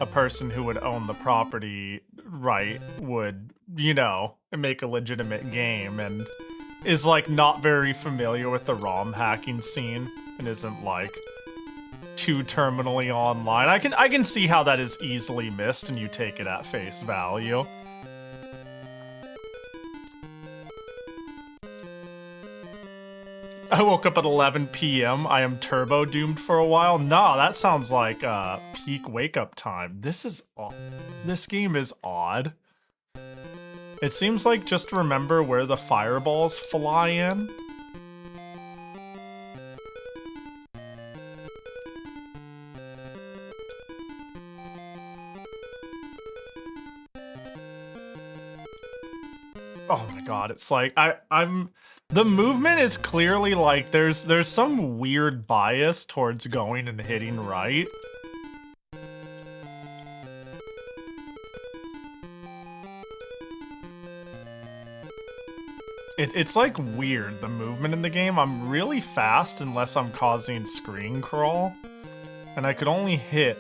a person who would own the property right would, you know, make a legitimate game and is like not very familiar with the ROM hacking scene and isn't like too terminally online. I can see how that is easily missed and you take it at face value. I woke up at 11 p.m. I am turbo doomed for a while. Nah, that sounds like peak wake up time. This game is odd. It seems like just remember where the fireballs fly in. Oh my god, it's like I'm the movement is clearly like there's some weird bias towards going and hitting right. It's like weird, the movement in the game. I'm really fast unless I'm causing screen crawl. And I could only hit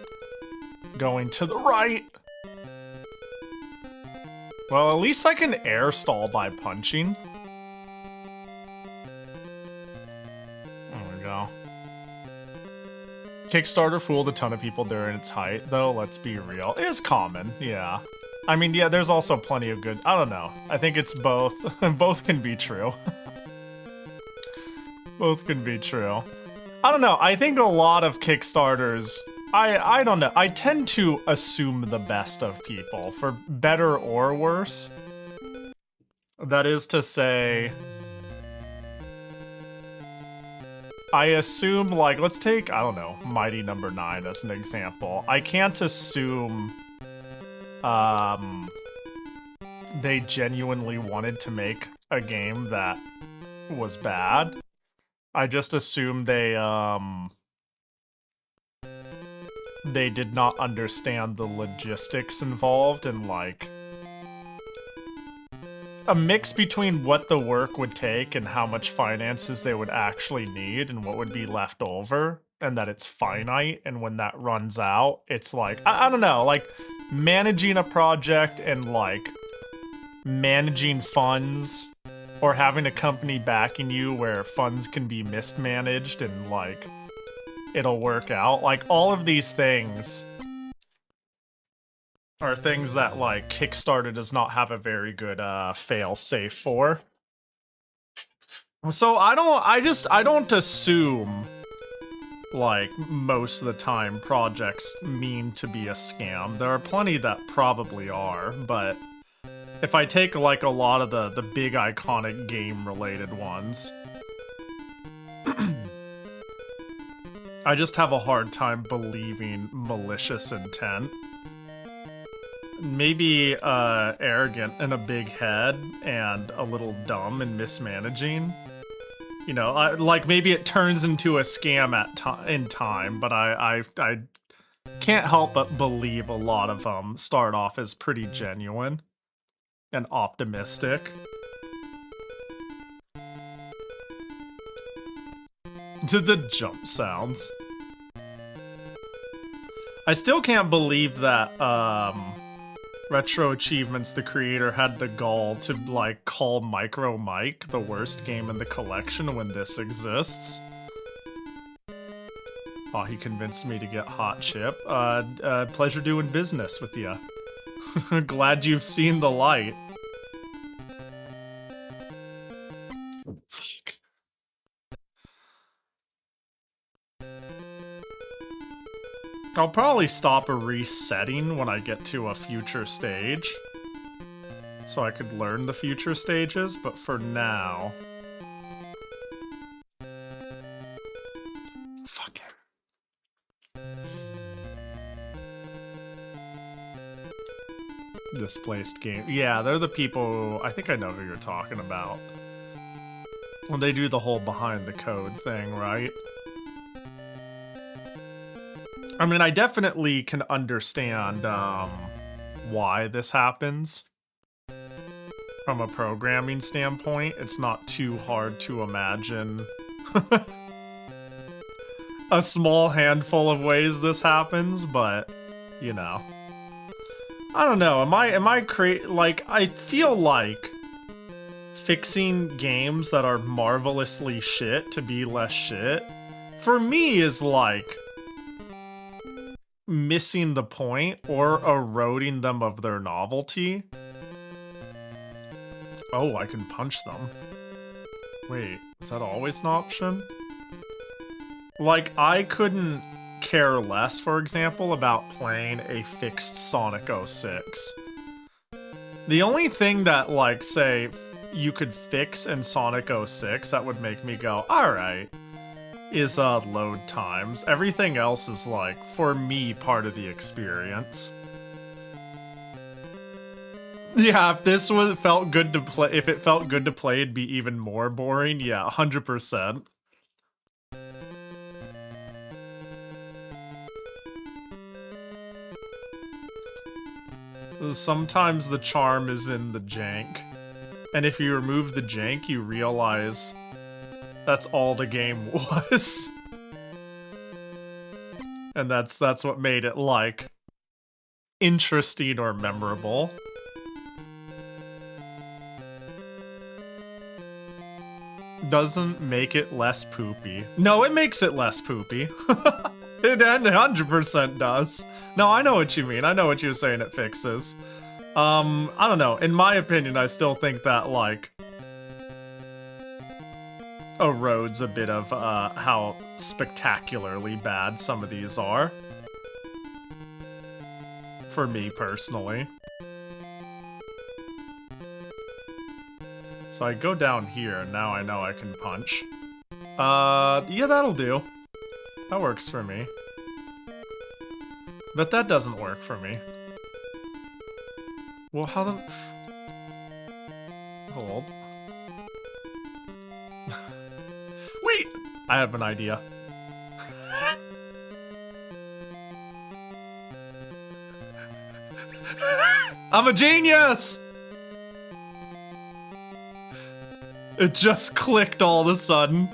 going to the right. Well, at least I can air stall by punching. There we go. Kickstarter fooled a ton of people during its height, though, let's be real. It is common, yeah. I mean, yeah, there's also plenty of good... I don't know. I think it's both. Both can be true. Both can be true. I don't know. I think a lot of Kickstarters... I don't know. I tend to assume the best of people, for better or worse. That is to say... I assume, like, let's take, I don't know, Mighty Number 9 as an example. I can't assume... they genuinely wanted to make a game that was bad. I just assume they did not understand the logistics involved and, like, a mix between what the work would take and how much finances they would actually need and what would be left over, and that it's finite, and when that runs out, it's like, I don't know, like, managing a project and, like, managing funds, or having a company backing you where funds can be mismanaged and, like, it'll work out. Like, all of these things are things that, like, Kickstarter does not have a very good fail-safe for. So I don't assume, like, most of the time projects mean to be a scam. There are plenty that probably are, but if I take, like, a lot of the big iconic game-related ones, I just have a hard time believing malicious intent. maybe arrogant and a big head and a little dumb and mismanaging. You know, like maybe it turns into a scam in time, but I can't help but believe a lot of them start off as pretty genuine and optimistic. To the jump sounds. I still can't believe that Retroachievements, the creator, had the gall to like call Micro Mike the worst game in the collection when this exists. Oh, he convinced me to get Hot Chip. Pleasure doing business with you. Glad you've seen the light. Fuck. I'll probably stop a resetting when I get to a future stage. So I could learn the future stages, but for now... Fuck it. Displaced game. Yeah, they're the people... I think I know who you're talking about. When they do the whole behind the code thing, right? I mean, I definitely can understand why this happens. From a programming standpoint, it's not too hard to imagine a small handful of ways this happens, but, you know. I don't know, like, I feel like fixing games that are marvelously shit to be less shit, for me is like missing the point or eroding them of their novelty. Oh, I can punch them. Wait, is that always an option? Like, I couldn't care less, for example, about playing a fixed Sonic 06. The only thing that, like, say, you could fix in Sonic 06 that would make me go, alright, is load times. Everything else is, like, for me, part of the experience. Yeah, if this felt good to play, if it felt good to play, it'd be even more boring. Yeah, 100%. Sometimes the charm is in the jank. And if you remove the jank, you realize that's all the game was. And that's what made it, like, interesting or memorable. Doesn't make it less poopy. No, it makes it less poopy. It 100% does. No, I know what you mean. I know what you're saying it fixes. I don't know. In my opinion, I still think that, like, erodes a bit of how spectacularly bad some of these are. For me, personally. So I go down here, and now I know I can punch. Yeah, that'll do. That works for me. But that doesn't work for me. Well, how the... Hold. Wait! I have an idea. I'm a genius! It just clicked all of a sudden.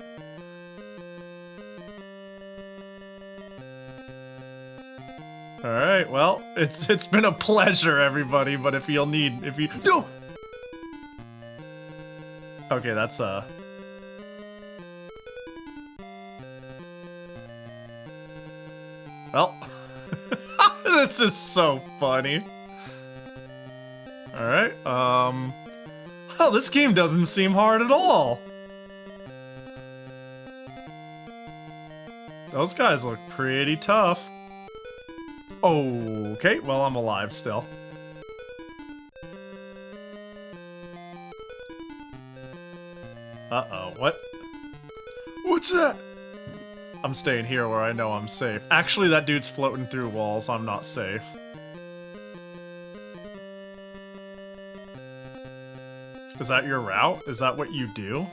Alright, well, it's been a pleasure, everybody, but if you... No! Okay, that's, Well, this is so funny. Alright, well, this game doesn't seem hard at all. Those guys look pretty tough. Okay, well, I'm alive still. Uh-oh, what? What's that? I'm staying here where I know I'm safe. Actually, that dude's floating through walls. I'm not safe. Is that your route? Is that what you do?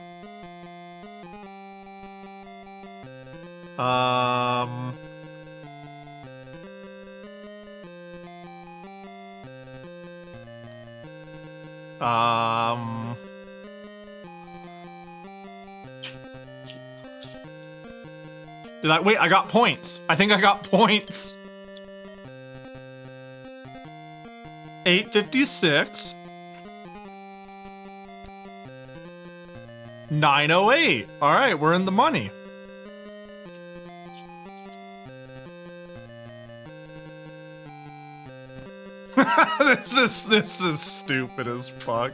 Wait, I got points. I think I got points. 856. 908. All right, we're in the money. This is stupid as fuck.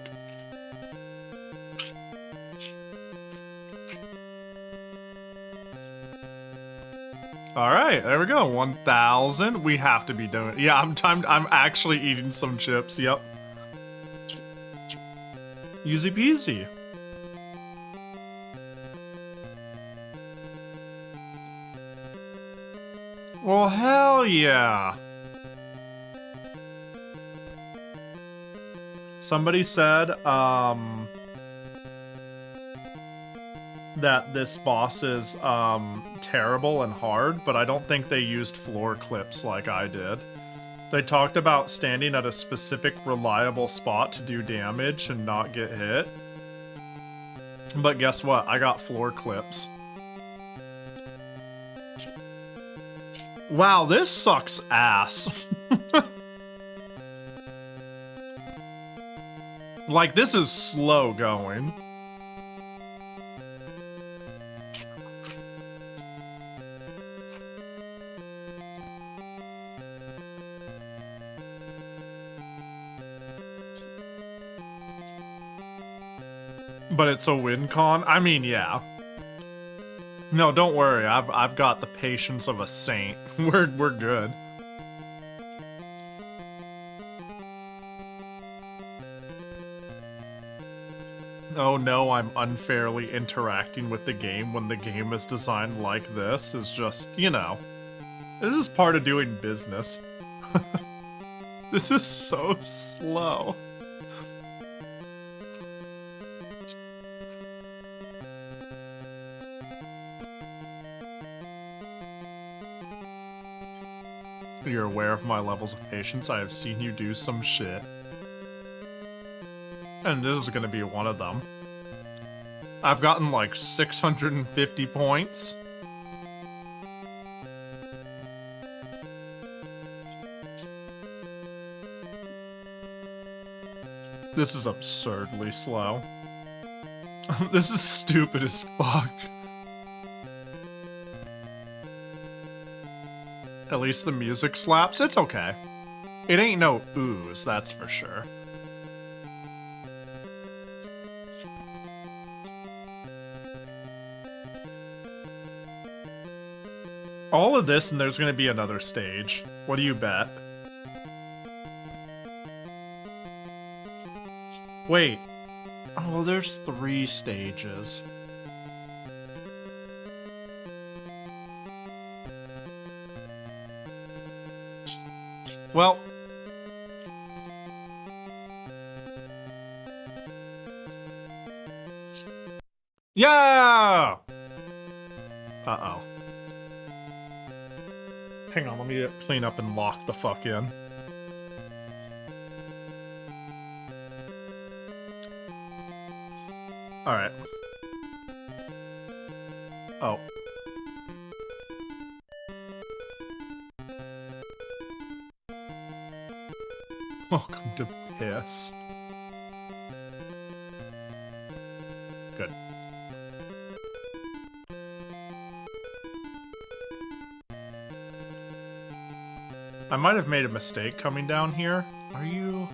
All right, there we go. 1,000. We have to be doing. Yeah, I'm actually eating some chips. Yep. Easy peasy. Well, hell yeah. Somebody said, that this boss is, terrible and hard, but I don't think they used floor clips like I did. They talked about standing at a specific reliable spot to do damage and not get hit. But guess what? I got floor clips. Wow, this sucks ass. Like, this is slow going. But it's a win con? I mean, yeah. No, don't worry. I've got the patience of a saint. We're good. Oh no, I'm unfairly interacting with the game when the game is designed like this. Is just, you know. This is part of doing business. This is so slow. You're aware of my levels of patience. I have seen you do some shit. And this is gonna be one of them. I've gotten like 650 points. This is absurdly slow. This is stupid as fuck. At least the music slaps. It's okay. It ain't no ooze, that's for sure. All of this and there's gonna be another stage. What do you bet? Wait. Oh, well, there's 3 stages. Well. Yeah! Uh-oh. Hang on, let me clean up and lock the fuck in. Alright. Oh. Welcome to piss. Good. I might have made a mistake coming down here. Are you...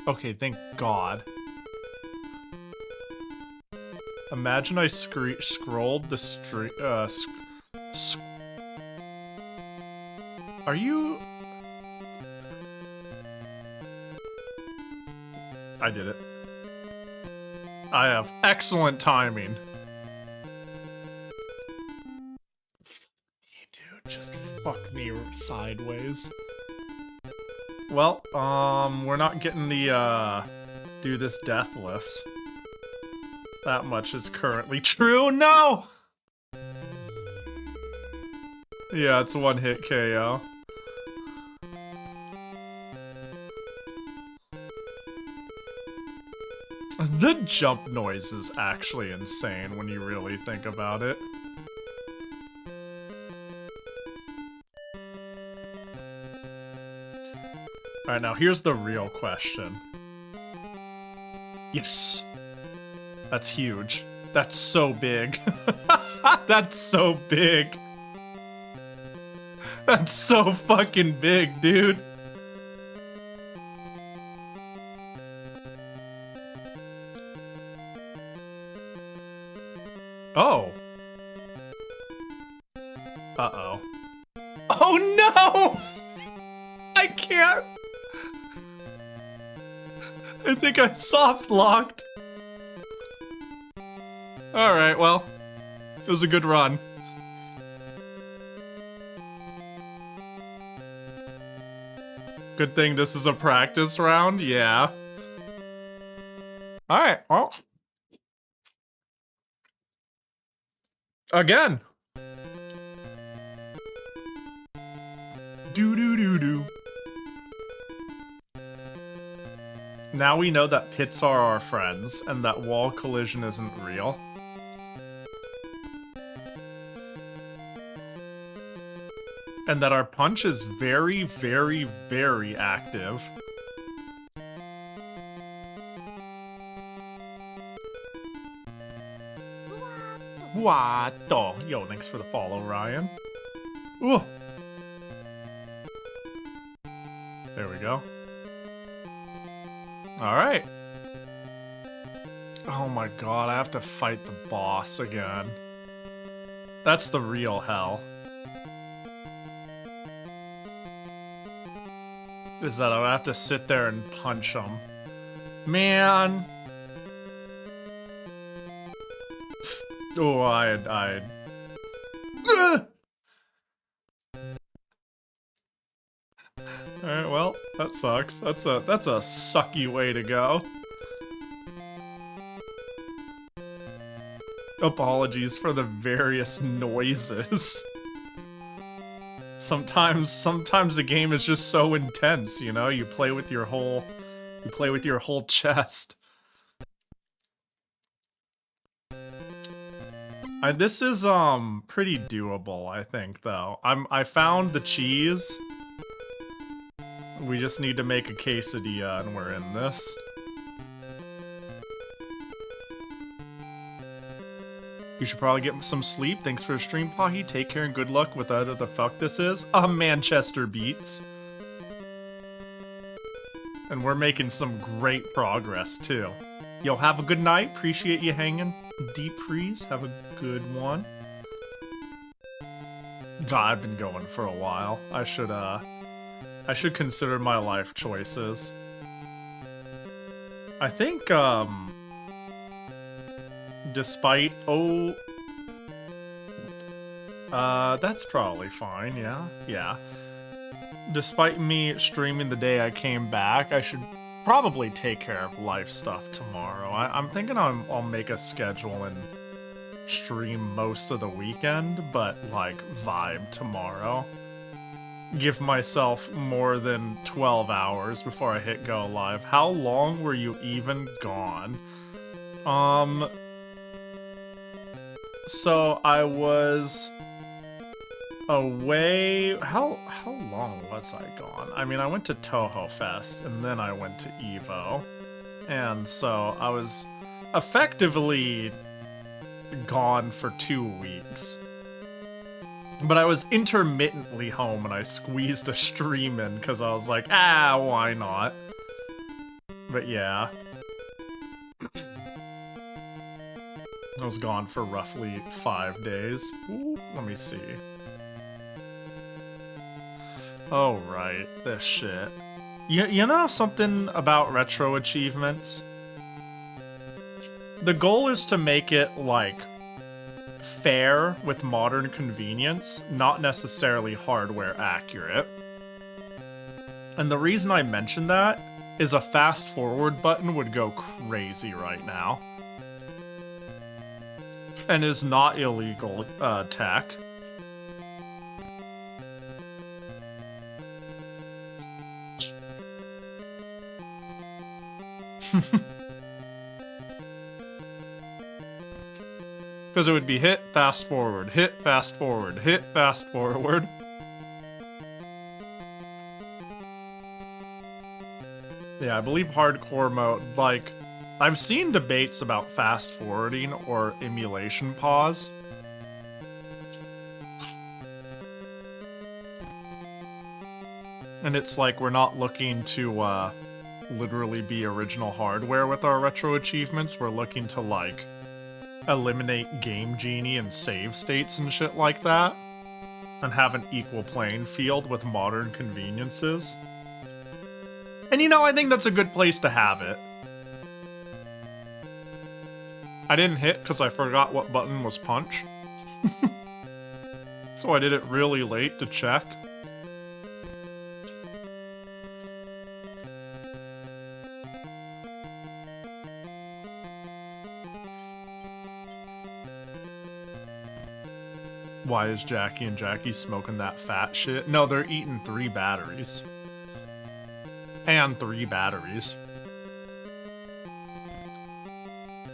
Okay, thank God. Imagine I scrolled the street, Are you... I did it. I have excellent timing. Dude, just fuck me sideways. Well, we're not getting the, do this deathless. That much is currently true. No! Yeah, it's one hit KO. The jump noise is actually insane when you really think about it. Alright, now here's the real question. Yes! That's huge. That's so big. That's so big. That's so fucking big, dude. Oh. Uh-oh. Oh no! I can't. I think I soft locked. Alright, well. It was a good run. Good thing this is a practice round, yeah. Alright, well. Again. Do. Now we know that pits are our friends, and that wall collision isn't real. And that our punch is very, very, very active. What? Yo, thanks for the follow, Ryan. Ooh. There we go. Alright. Oh my god, I have to fight the boss again. That's the real hell. Is that I have to sit there and punch him. Man. Oh, I died. Alright, well, that sucks. That's a sucky way to go. Apologies for the various noises. Sometimes the game is just so intense, you know? You play with your whole chest. This is pretty doable, I think, though. I found the cheese. We just need to make a quesadilla and we're in this. You should probably get some sleep. Thanks for the stream, Pahi. Take care and good luck with whatever the fuck this is. Manchester Beats. And we're making some great progress, too. Yo, have a good night. Appreciate you hanging. Deep freeze. Have a good one. God, I've been going for a while. I should consider my life choices. I think, despite... Oh... that's probably fine, yeah? Yeah. Despite me streaming the day I came back, I should probably take care of life stuff tomorrow. I'm thinking I'll make a schedule and stream most of the weekend, but, like, vibe tomorrow. Give myself more than 12 hours before I hit go live. How long were you even gone? So I was away. How long was I gone? I mean, I went to Toho Fest and then I went to Evo, and so I was effectively gone for 2 weeks. But I was intermittently home and I squeezed a stream in because I was like, why not? But yeah. I was gone for roughly 5 days. Ooh, let me see. Oh, right. This shit. You know something about retro achievements? The goal is to make it, like, fair with modern convenience, not necessarily hardware accurate. And the reason I mention that is a fast forward button would go crazy right now. and is not illegal tech. Because it would be hit, fast forward, hit, fast forward, hit, fast forward. Yeah, I believe hardcore mode, like, I've seen debates about fast forwarding or emulation pause. And it's like we're not looking to literally be original hardware with our retro achievements. We're looking to like eliminate Game Genie and save states and shit like that, and have an equal playing field with modern conveniences. And you know, I think that's a good place to have it. I didn't hit because I forgot what button was punch. So I did it really late to check. Why is Jackie and Jackie smoking that fat shit? No, they're eating 3 batteries. And 3 batteries.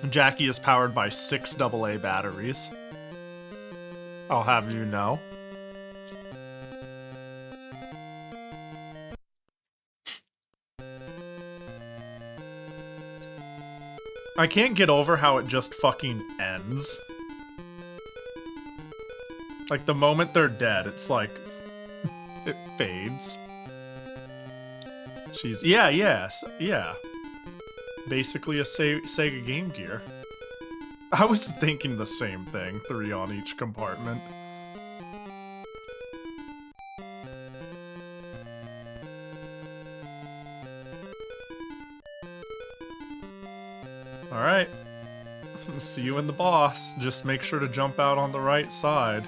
Jackie is powered by 6 AA batteries. I'll have you know. I can't get over how it just fucking ends. Like, the moment they're dead, it's like... it fades. She's... Yeah. Basically a Sega Game Gear. I was thinking the same thing. 3 on each compartment. Alright. See you in the boss. Just make sure to jump out on the right side.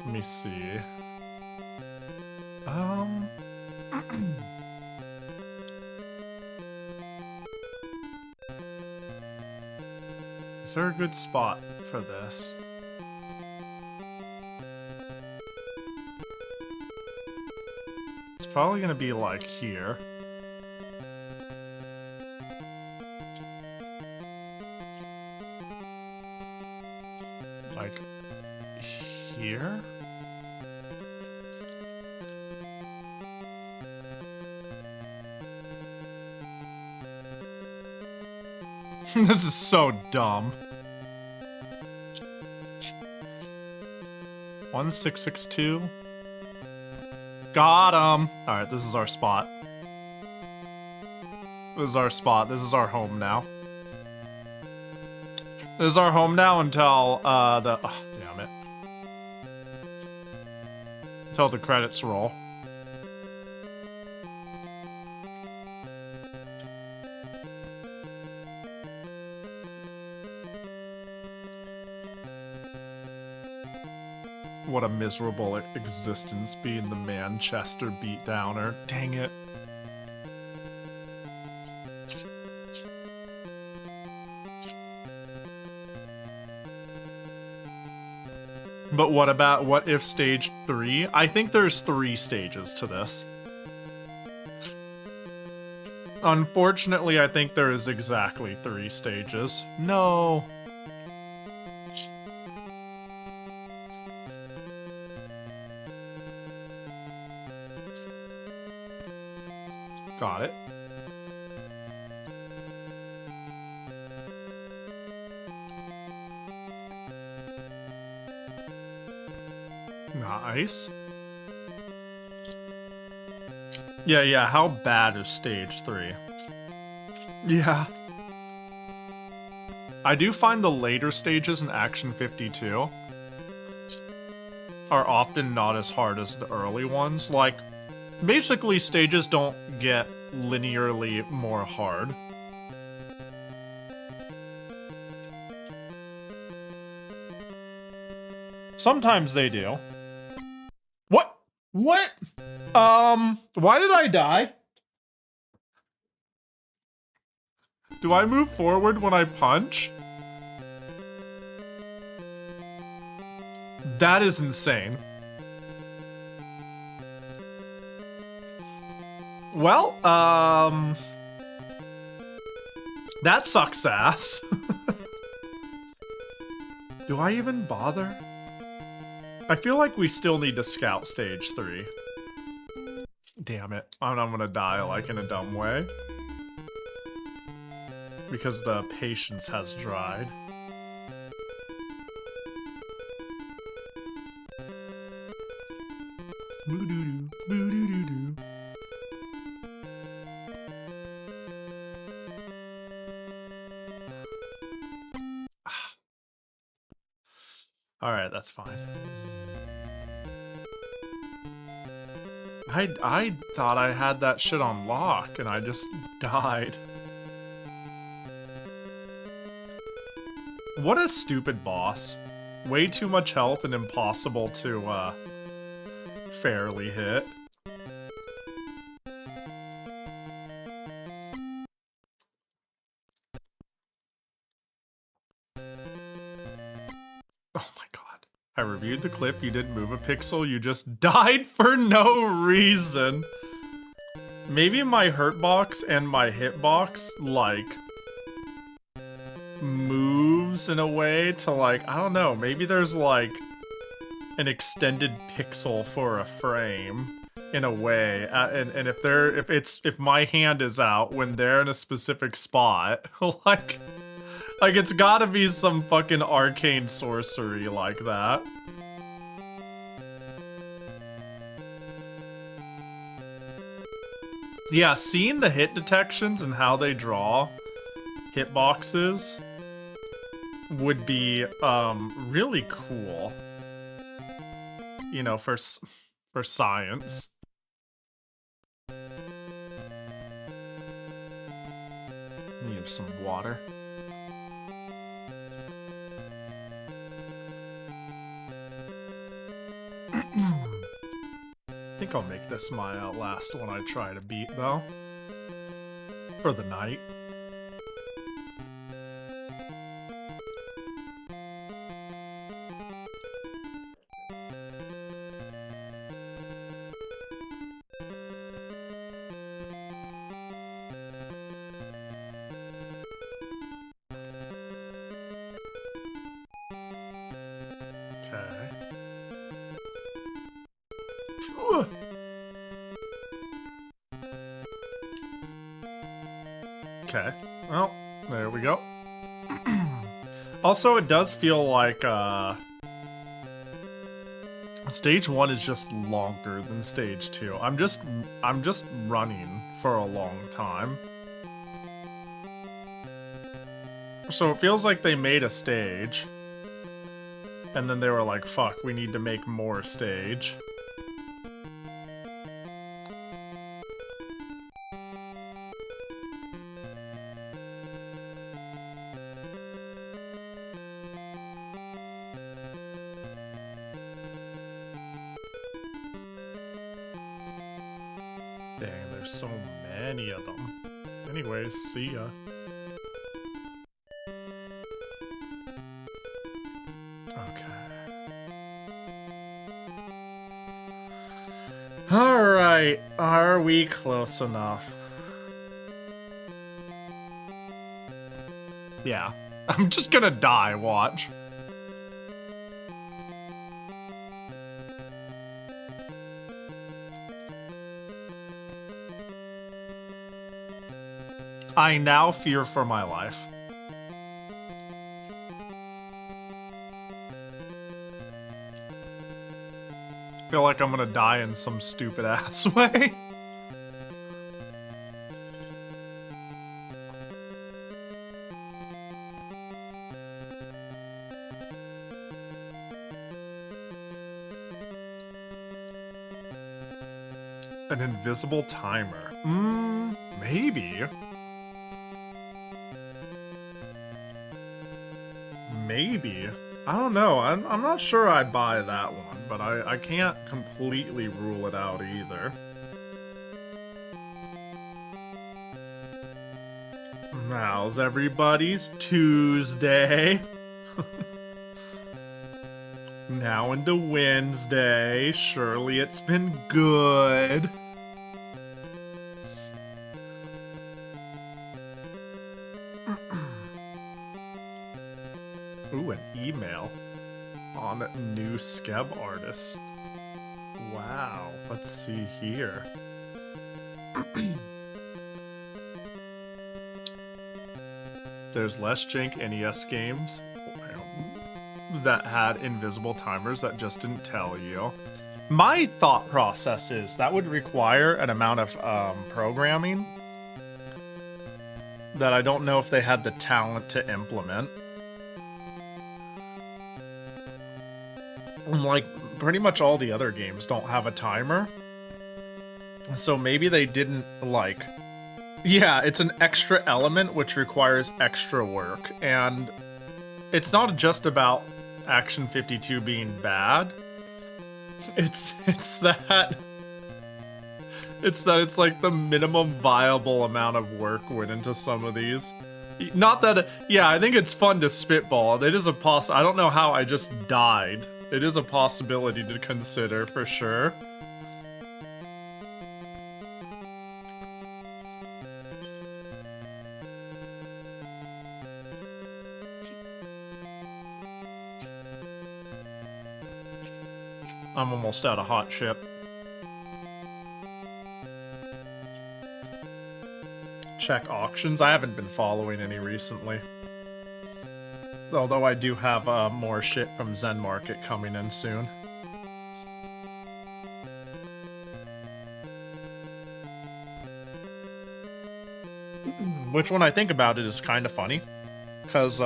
Let me see. Is there a good spot for this? It's probably gonna be like here. Like here? This is so dumb. 1662. Got him! Alright, this is our spot. This is our spot. This is our home now. This is our home now until, the... Oh, damn it. Until the credits roll. What a miserable existence being the Manchester beatdowner. Dang it. But what if stage 3? I think there's 3 stages to this. Unfortunately, I think there is exactly 3 stages. No. Got it. Nice. Yeah, how bad is stage 3? Yeah. I do find the later stages in Action 52 are often not as hard as the early ones. Like, basically, stages don't get linearly more hard. Sometimes they do. What? Why did I die? Do I move forward when I punch? That is insane. Well, that sucks ass. Do I even bother? I feel like we still need to scout stage 3. Damn it. I'm gonna die like in a dumb way. Because the patience has dried. Boo-doo-doo, boo-doo-doo-doo. Alright, that's fine. I thought I had that shit on lock and I just died. What a stupid boss. Way too much health and impossible to fairly hit. Oh my god. I reviewed the clip, you didn't move a pixel, you just died for no reason. Maybe my hurt box and my hitbox, like, moves in a way to, like, I don't know, maybe there's, like, an extended pixel for a frame in a way, and if my hand is out when they're in a specific spot, like it's gotta be some fucking arcane sorcery like that. Yeah, seeing the hit detections and how they draw hitboxes would be really cool. You know, for science. Need some water. I think I'll make this my last one I try to beat, though. For the night. Okay, well, there we go. Also, it does feel like, stage 1 is just longer than stage 2. I'm just running for a long time. So it feels like they made a stage. And then they were like, fuck, we need to make more stage. Dang, there's so many of them. Anyways, see ya. Alright, are we close enough? Yeah, I'm just gonna die, watch. I now fear for my life. I feel like I'm gonna die in some stupid ass way. An invisible timer. Maybe. Maybe. I don't know. I'm not sure I'd buy that one. but I can't completely rule it out either. How's everybody's Tuesday? Now into Wednesday. Surely it's been good. Ooh, an email on new Skeb artists. Wow, let's see here. There's less jank NES games that had invisible timers that just didn't tell you. My thought process is that would require an amount of programming that I don't know if they had the talent to implement. Like, pretty much all the other games don't have a timer. So maybe they didn't, like... Yeah, it's an extra element which requires extra work. And it's not just about Action 52 being bad. It's that it's like the minimum viable amount of work went into some of these. Not that... Yeah, I think it's fun to spitball. It is a I don't know how I just died. It is a possibility to consider, for sure. I'm almost out of hot chip. Check auctions. I haven't been following any recently. Although I do have more shit from Zen Market coming in soon. Which, when I think about it, is kind of funny. Because,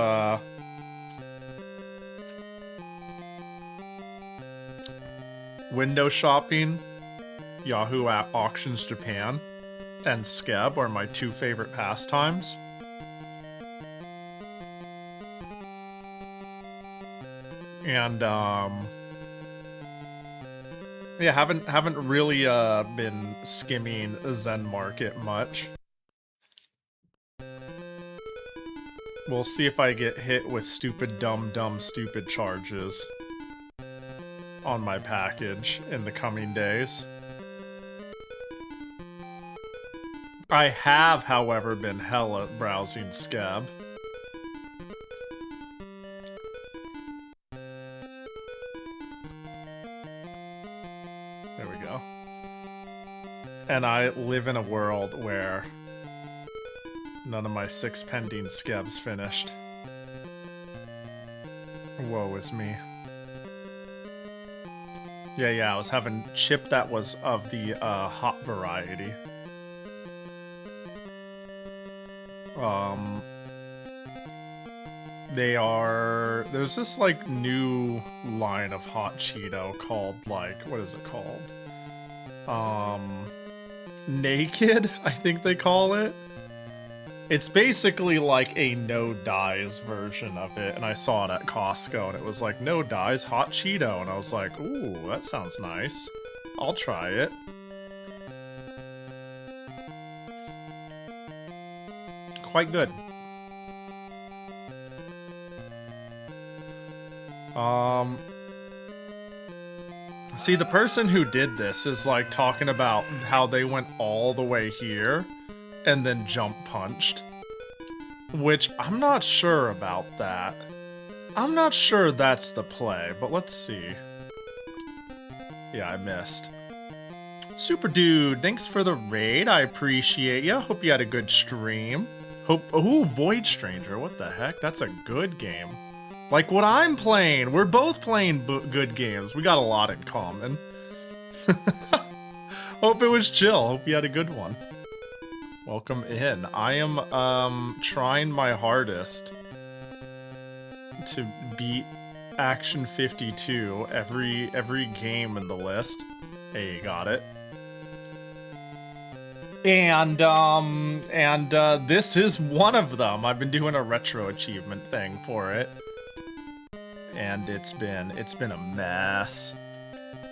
window shopping, Yahoo Auctions Japan, and Skeb are my two favorite pastimes. And yeah, haven't really been skimming Zen Market much. We'll see if I get hit with stupid stupid charges on my package in the coming days. I have, however, been hella browsing Skeb. There we go. And I live in a world where none of my 6 pending Skebs finished. Woe is me. Yeah, I was having chip that was of the hot variety. There's this like new line of hot Cheeto called, like, what is it called? Naked, I think they call it. It's basically like a no dyes version of it, and I saw it at Costco, and it was like, no dyes, hot Cheeto, and I was like, ooh, that sounds nice. I'll try it. Quite good. See, the person who did this is like talking about how they went all the way here and then jump punched, which I'm not sure about that. I'm not sure that's the play, but let's see. Yeah, I missed. Super Dude, thanks for the raid. I appreciate ya. Hope you had a good stream. Ooh, Void Stranger, what the heck? That's a good game. Like what I'm playing. We're both playing good games. We got a lot in common. Hope it was chill. Hope you had a good one. Welcome in. I am trying my hardest to beat Action 52 every game in the list. Hey, you got it. And this is one of them. I've been doing a retro achievement thing for it. And it's been a mess.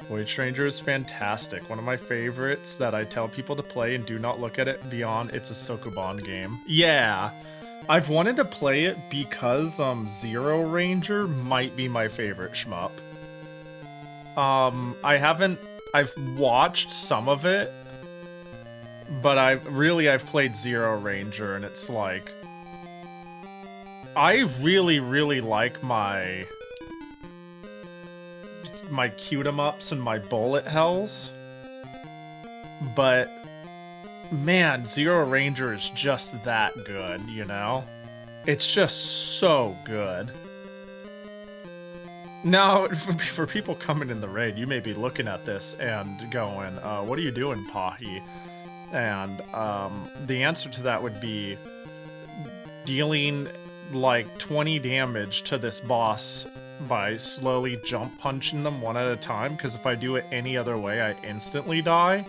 Void Stranger is fantastic. One of my favorites that I tell people to play and do not look at it beyond it's a Sokoban game. Yeah, I've wanted to play it because Zero Ranger might be my favorite shmup. I've watched some of it, but I've played Zero Ranger, and it's like, I really like my cute 'em ups and my bullet hells, but man, Zero Ranger is just that good, you know? It's just so good. Now, for people coming in the raid, you may be looking at this and going, what are you doing, Pahi? And the answer to that would be dealing like 20 damage to this boss by slowly jump punching them one at a time, because if I do it any other way, I instantly die,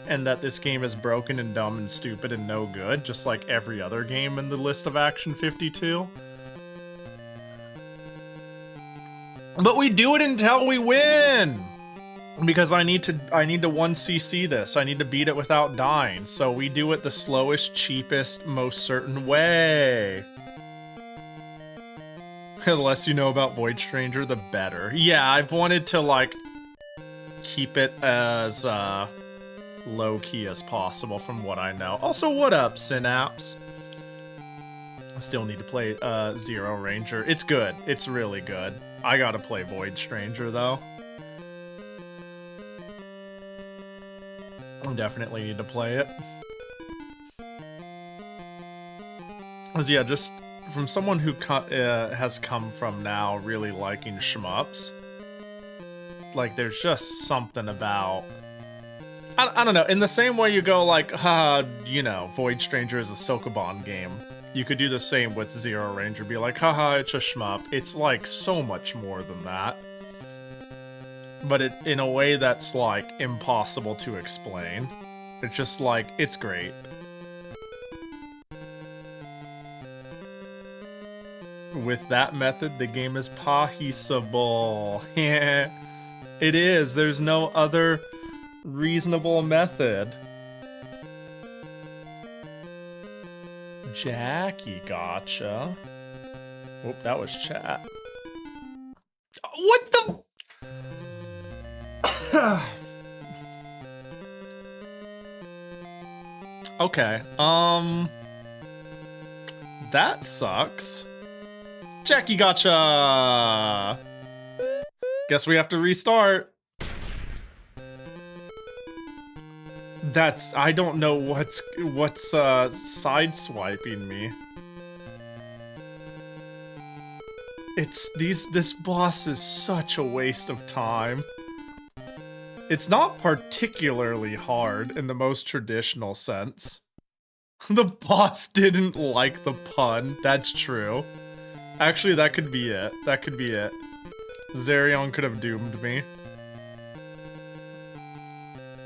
and that this game is broken and dumb and stupid and no good, just like every other game in the list of Action 52. But we do it until we win! Because I need to 1cc this. I need to beat it without dying. So we do it the slowest, cheapest, most certain way. The less you know about Void Stranger, the better. Yeah, I've wanted to, like, keep it as low-key as possible from what I know. Also, what up, Synapse? I still need to play Zero Ranger. It's good. It's really good. I gotta play Void Stranger, though. I definitely need to play it. Because, yeah, just from someone who has come from now really liking shmups, like, there's just something about... I don't know, in the same way you go, like, you know, Void Stranger is a Sokoban game. You could do the same with Zero Ranger, be like, haha, it's a shmup. It's, like, so much more than that. But it in a way that's, like, impossible to explain. It's just, like, it's great. With that method, the game is pahisable. It is. There's no other reasonable method. Jackie, gotcha. Whoop, that was chat. What the? Okay, that sucks. Jackie, gotcha. Guess we have to restart. I don't know what's sideswiping me. This boss is such a waste of time. It's not particularly hard in the most traditional sense. The boss didn't like the pun. That's true. Actually, that could be it. That could be it. Zerion could have doomed me.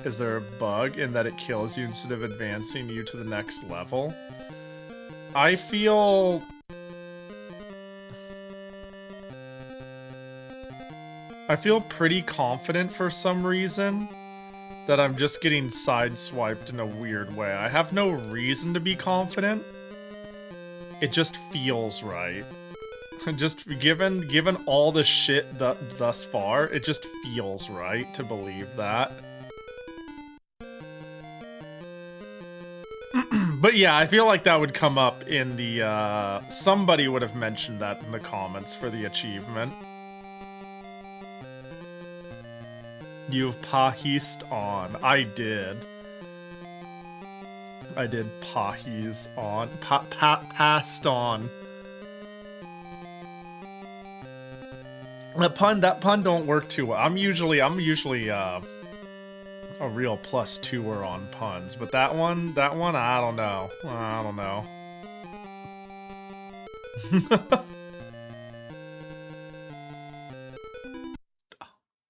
Is there a bug in that it kills you instead of advancing you to the next level? I feel pretty confident for some reason that I'm just getting sideswiped in a weird way. I have no reason to be confident. It just feels right. Just given all the shit thus far, it just feels right to believe that. But yeah, I feel like that would come up in the, somebody would have mentioned that in the comments for the achievement. You've pahist on. I did. I did pahis on. Passed on. That pun don't work too well. I'm usually a real +2er on puns, but that one, I don't know. I don't know.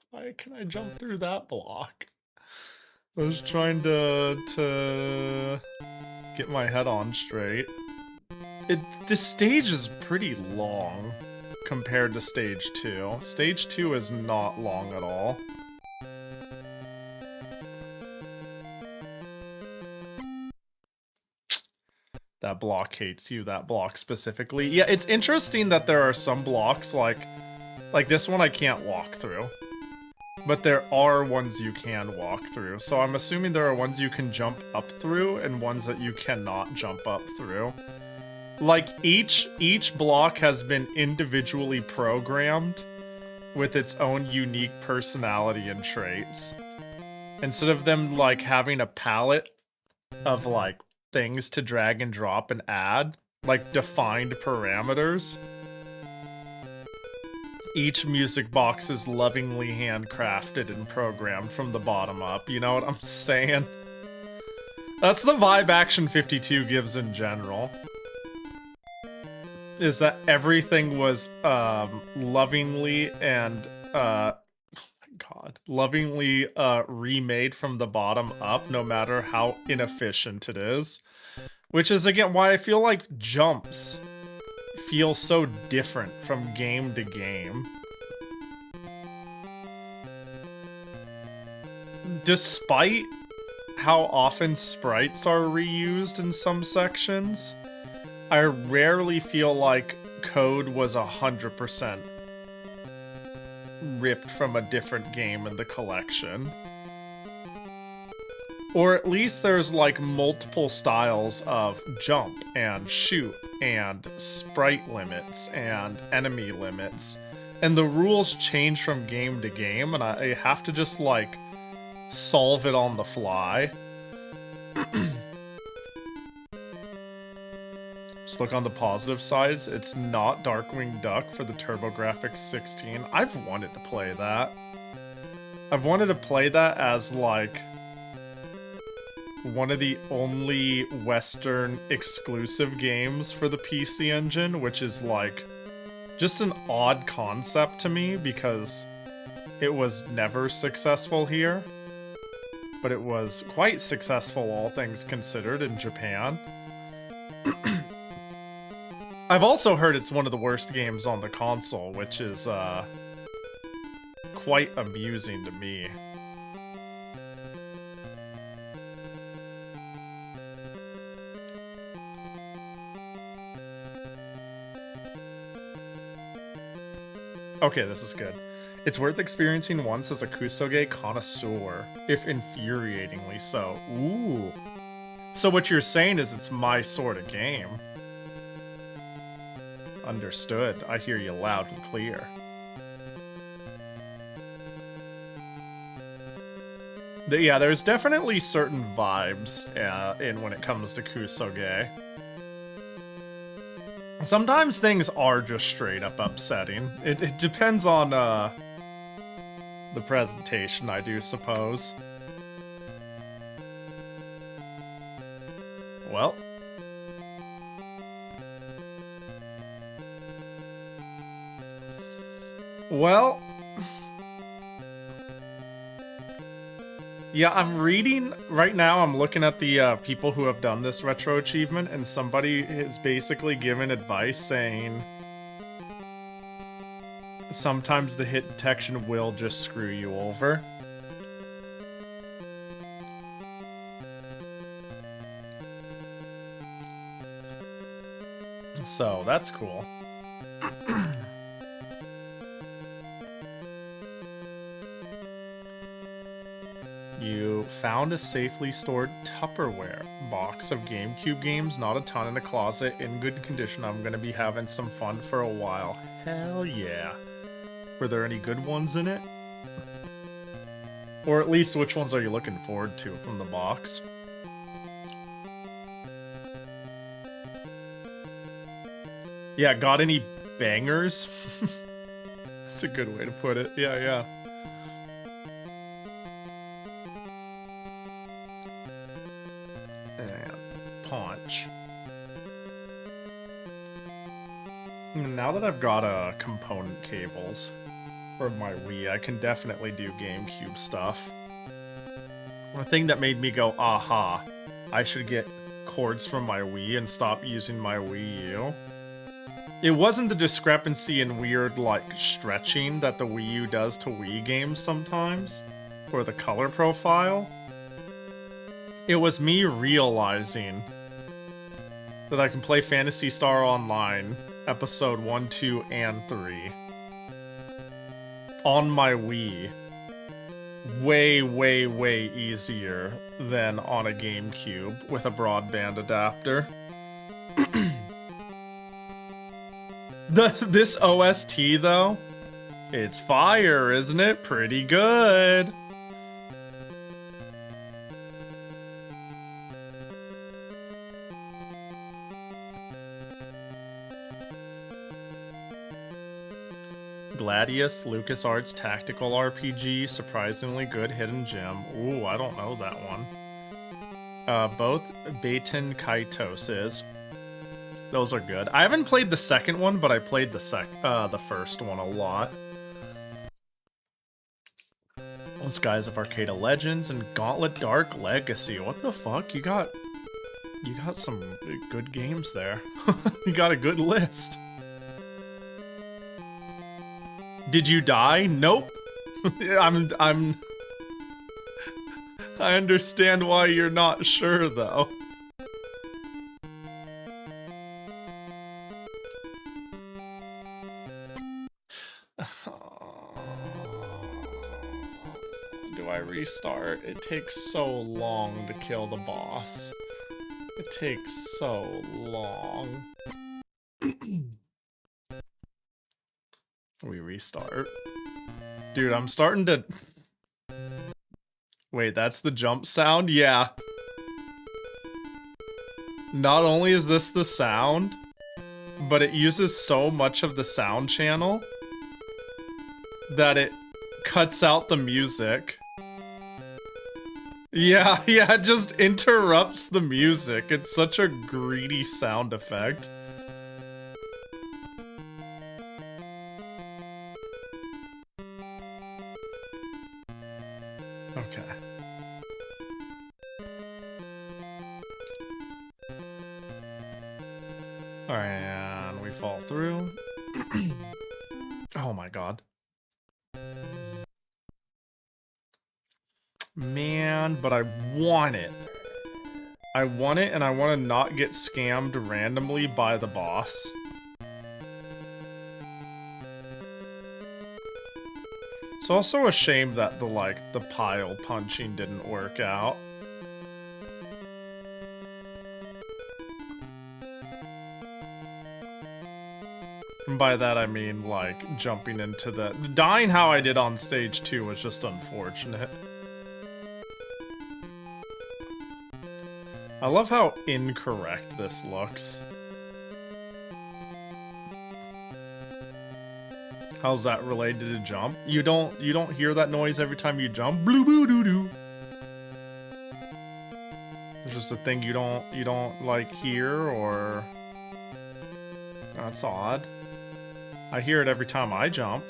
Why can I jump through that block? I was trying to get my head on straight. This stage is pretty long compared to stage 2. Stage 2 is not long at all. That block hates you, that block specifically. Yeah, it's interesting that there are some blocks like this one I can't walk through. But there are ones you can walk through. So I'm assuming there are ones you can jump up through and ones that you cannot jump up through. Like each block has been individually programmed with its own unique personality and traits. Instead of them like having a palette of like things to drag and drop and add, like defined parameters, each music box is lovingly handcrafted and programmed from the bottom up. You know what I'm saying? That's the vibe Action 52 gives in general. Is that everything was lovingly and lovingly remade from the bottom up, no matter how inefficient it is. Which is again why I feel like jumps feel so different from game to game. Despite how often sprites are reused in some sections, I rarely feel like code was 100% ripped from a different game in the collection. Or at least there's like multiple styles of jump and shoot and sprite limits and enemy limits. And the rules change from game to game and I have to just like solve it on the fly. Just look on the positive sides. It's not Darkwing Duck for the TurboGrafx 16. I've wanted to play that. I've wanted to play that as like one of the only Western exclusive games for the PC Engine, which is like just an odd concept to me because it was never successful here, but it was quite successful, all things considered, in Japan. I've also heard it's one of the worst games on the console, which is quite amusing to me. Okay, this is good. It's worth experiencing once as a Kusoge connoisseur, if infuriatingly so. Ooh. So what you're saying is it's my sort of game. Understood. I hear you loud and clear. Yeah, there's definitely certain vibes in when it comes to Kusoge. Sometimes things are just straight up upsetting. It depends on the presentation, I do suppose. Well. Well. Yeah, I'm reading right now. I'm looking at the people who have done this retro achievement, and somebody is basically given advice saying sometimes the hit detection will just screw you over. So that's cool. You found a safely stored Tupperware box of GameCube games, not a ton in a closet, in good condition. I'm gonna be having some fun for a while. Hell yeah. Were there any good ones in it? Or at least which ones are you looking forward to from the box? Yeah, got any bangers? That's a good way to put it. Yeah. Punch. Now that I've got component cables for my Wii, I can definitely do GameCube stuff. The thing that made me go, aha, I should get cords from my Wii and stop using my Wii U. It wasn't the discrepancy in weird, like, stretching that the Wii U does to Wii games sometimes, or the color profile. It was me realizing that I can play Phantasy Star Online, episode 1, 2, and 3 on my Wii. Way, way, way easier than on a GameCube with a broadband adapter. This OST, though, it's fire, isn't it? Pretty good. Gladius, LucasArts tactical RPG, surprisingly good hidden gem. Ooh, I don't know that one. Both Baten Kaitoses. Those are good. I haven't played the second one, but I played the first one a lot. Those guys of Arcada Legends and Gauntlet Dark Legacy. What the fuck? You got some good games there. You got a good list. Did you die? Nope. I understand why you're not sure, though. Do I restart? It takes so long to kill the boss. It takes so long. We restart. Dude, I'm starting to... Wait, that's the jump sound? Yeah. Not only is this the sound, but it uses so much of the sound channel that it cuts out the music. Yeah, it just interrupts the music. It's such a greedy sound effect. Okay. Alright, and we fall through. Oh my god. Man, but I want it. I want it, and I want to not get scammed randomly by the boss. It's also a shame that the pile punching didn't work out. And by that I mean, jumping into the... Dying how I did on stage 2 was just unfortunate. I love how incorrect this looks. How's that related to jump? You don't hear that noise every time you jump? Blue boo doo doo. It's just a thing you don't hear, or that's odd. I hear it every time I jump.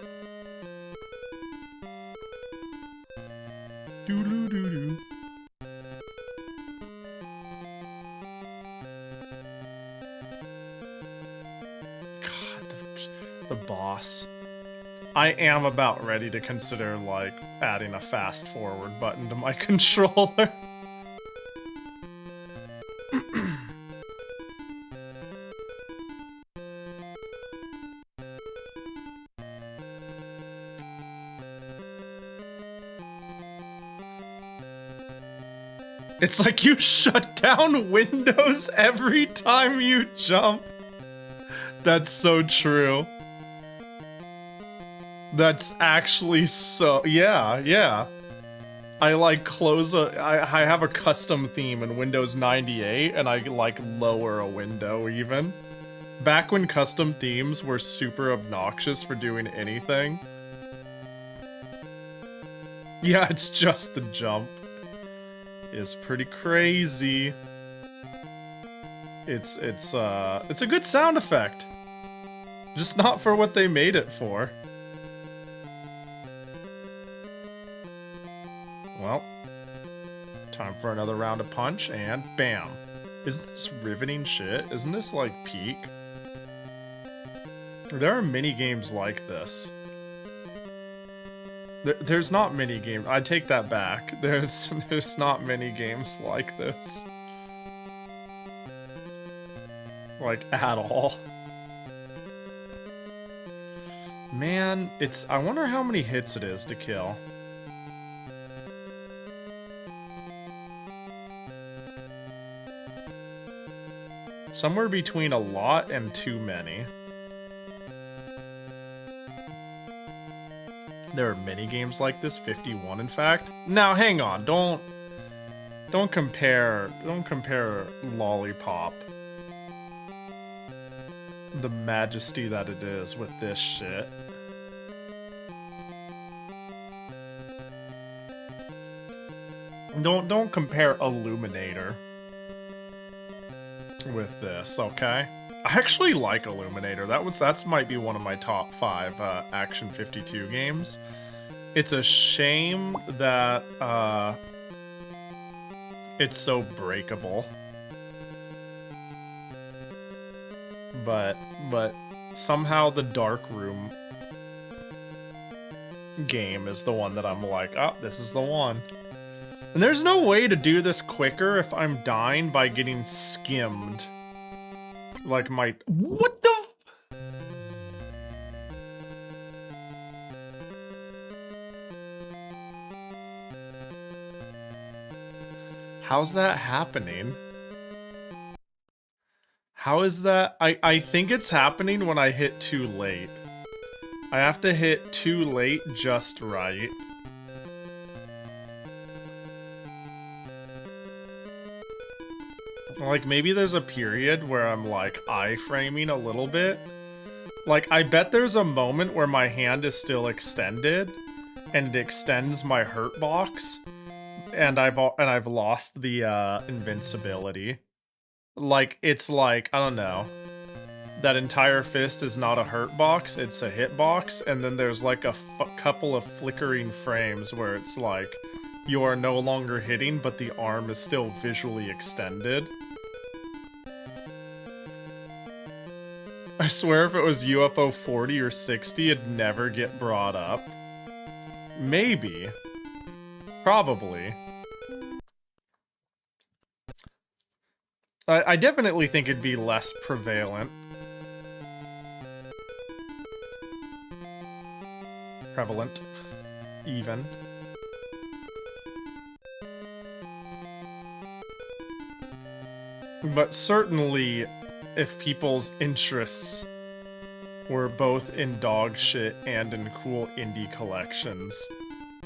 Doo doo doo doo. The boss. I am about ready to consider, adding a fast forward button to my controller. It's like you shut down Windows every time you jump. That's so true. That's actually so... Yeah. I close I have a custom theme in Windows 98, and I lower a window even. Back when custom themes were super obnoxious for doing anything. Yeah, it's just the jump. It's pretty crazy. It's a good sound effect. Just not for what they made it for. Well, time for another round of punch, and bam. Isn't this riveting shit? Isn't this peak? There are mini games like this. There's not many games. I take that back. There's not many games like this. Like, at all. Man, I wonder how many hits it is to kill. Somewhere between a lot and too many. There are many games like this, 51 in fact. Now hang on, don't compare Lollipop, the majesty that it is, with this shit. Don't compare Illuminator with this, okay? I actually like Illuminator. That's might be one of my top 5 Action 52 games. It's a shame that it's so breakable. But somehow the Dark Room game is the one that I'm like, oh, this is the one. And there's no way to do this quicker if I'm dying by getting skimmed. Like my... What the... How's that happening? How is that? I think it's happening when I hit too late. I have to hit too late just right. Like, maybe there's a period where I'm, like, iframing a little bit. Like, I bet there's a moment where my hand is still extended, and it extends my hurt box, and I've lost the, invincibility. Like, it's like, I don't know. That entire fist is not a hurt box, it's a hit box, and then there's, like, a couple of flickering frames where it's like, you are no longer hitting, but the arm is still visually extended. I swear if it was UFO 40 or 60, it'd never get brought up. Maybe. Probably. I definitely think it'd be less prevalent. Prevalent. Even. But certainly, if people's interests were both in dog shit and in cool indie collections,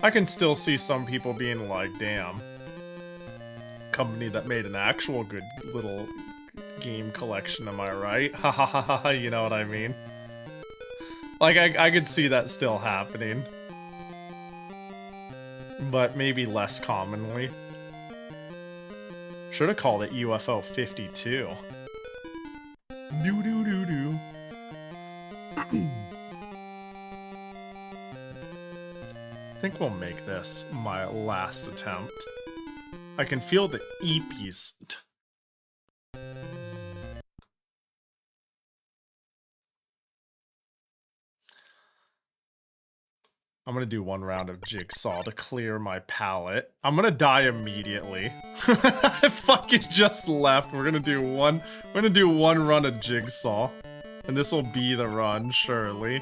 I can still see some people being like, damn, company that made an actual good little game collection, am I right? Ha ha ha ha ha, you know what I mean? Like, I could see that still happening. But maybe less commonly. Should have called it UFO 52. Do. I think we'll make this my last attempt. I can feel the eepies. I'm gonna do one round of Jigsaw to clear my palate. I'm gonna die immediately. I fucking just left. We're gonna do one run of Jigsaw. And this will be the run, surely.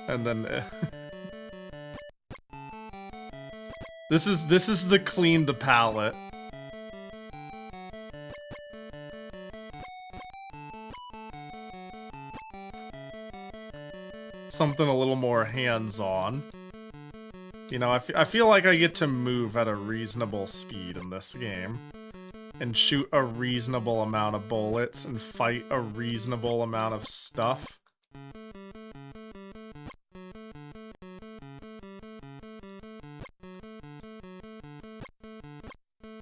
And then This is the clean the palate. Something a little more hands-on. You know, I feel like I get to move at a reasonable speed in this game. And shoot a reasonable amount of bullets and fight a reasonable amount of stuff.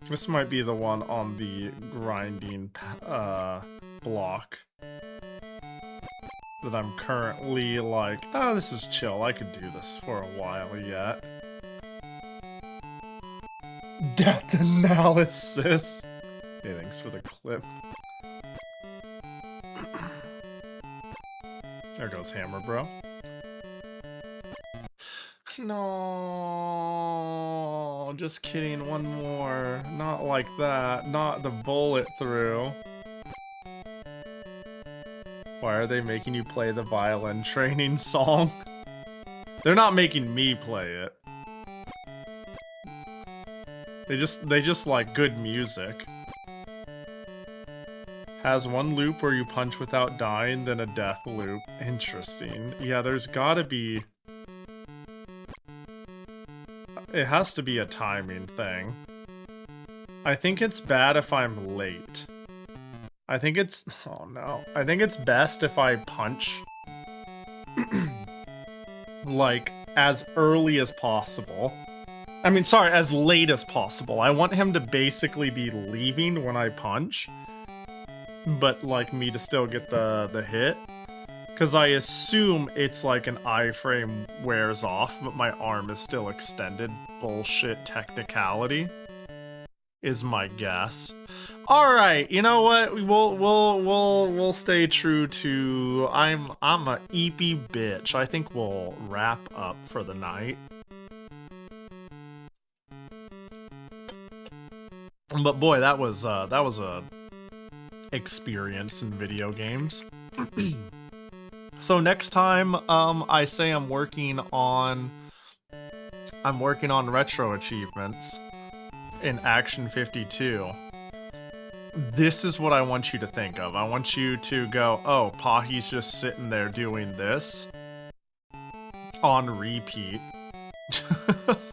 This might be the one on the grinding block. That I'm currently like, oh, this is chill, I could do this for a while yet. Death analysis! Hey, thanks for the clip. There goes Hammer Bro. No, just kidding, one more. Not like that, not the bullet through. Why are they making you play the violin training song? They're not making me play it. They just like good music. Has one loop where you punch without dying, then a death loop. Interesting. Yeah, there's gotta be... It has to be a timing thing. I think it's bad if I'm late. I think it's... Oh no. I think it's best if I punch... like, as early as possible. I mean, sorry, as late as possible. I want him to basically be leaving when I punch. But, like, me to still get the hit. Because I assume it's like an iframe wears off, but my arm is still extended. Bullshit technicality is my guess. All right, you know what? We'll stay true to I'm a eepy bitch. I think we'll wrap up for the night. But boy, that was a experience in video games. So next time, I say I'm working on retro achievements in Action 52. This is what I want you to think of. I want you to go, oh, Pahi's just sitting there doing this on repeat,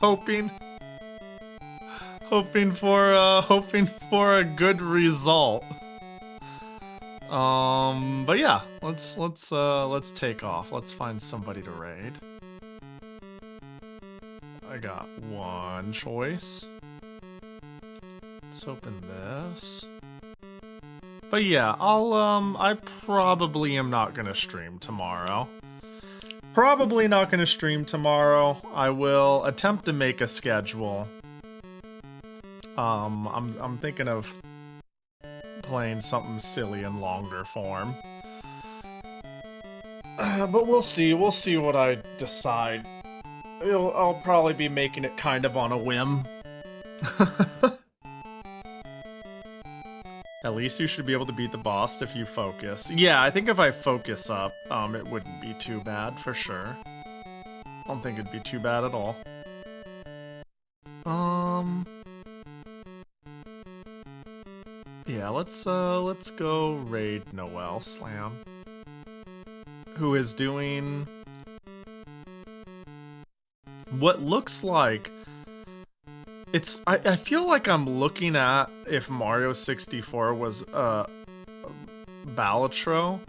hoping for a good result. But yeah, let's take off. Let's find somebody to raid. I got one choice. Let's open this. But yeah, I probably am not gonna stream tomorrow. Probably not gonna stream tomorrow. I will attempt to make a schedule. I'm thinking of playing something silly in longer form. But we'll see what I decide. I'll probably be making it kind of on a whim. At least you should be able to beat the boss if you focus. Yeah, I think if I focus up, it wouldn't be too bad for sure. I don't think it'd be too bad at all. Yeah, let's go raid Noel Slam, who is doing what looks like it's. I feel like I'm looking at if Mario 64 was a Balatro.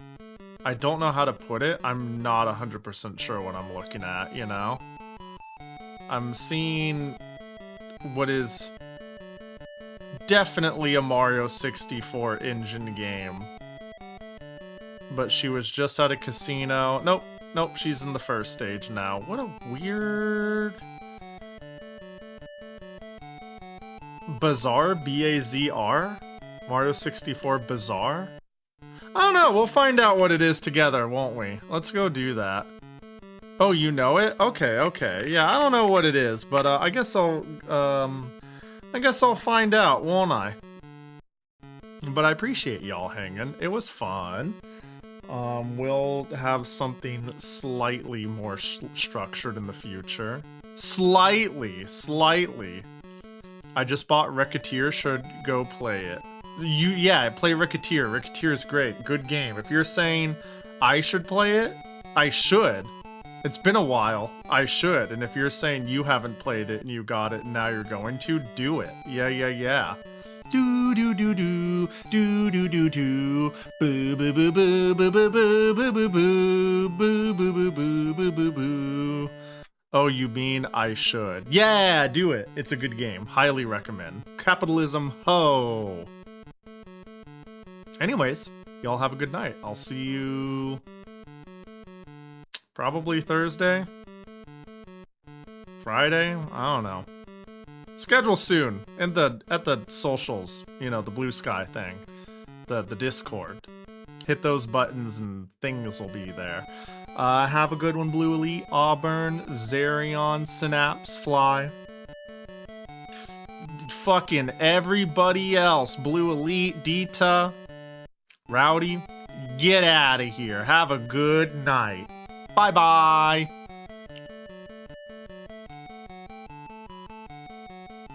I don't know how to put it. I'm not 100% sure what I'm looking at. You know, I'm seeing what is definitely a Mario 64 engine game. But she was just at a casino. Nope, she's in the first stage now. What a weird... Bizarre? B-A-Z-R? Mario 64 Bizarre? I don't know, we'll find out what it is together, won't we? Let's go do that. Oh, you know it? Okay. Yeah, I don't know what it is, but I guess I'll find out, won't I? But I appreciate y'all hanging. It was fun. We'll have something slightly more structured in the future. Slightly. I just bought Racketeer, should go play it. Yeah, play Racketeer. Racketeer is great. Good game. If you're saying I should play it, I should. It's been a while. I should. And if you're saying you haven't played it and you got it and now you're going to, do it. Yeah. Do do do do do do do do boo boo boo boo boo boo boo boo boo boo boo boo boo boo boo boo. Oh, you mean I should? Yeah, do it. It's a good game. Highly recommend. Capitalism ho. Anyways, y'all have a good night. I'll see you probably Thursday, Friday. I don't know. Schedule soon at the socials, you know, the blue sky thing, the Discord. Hit those buttons and things will be there. Have a good one, Blue Elite, Auburn, Zerion, Synapse, Fly. Fucking everybody else, Blue Elite, Dita, Rowdy. get out of here. Have a good night. Bye-bye.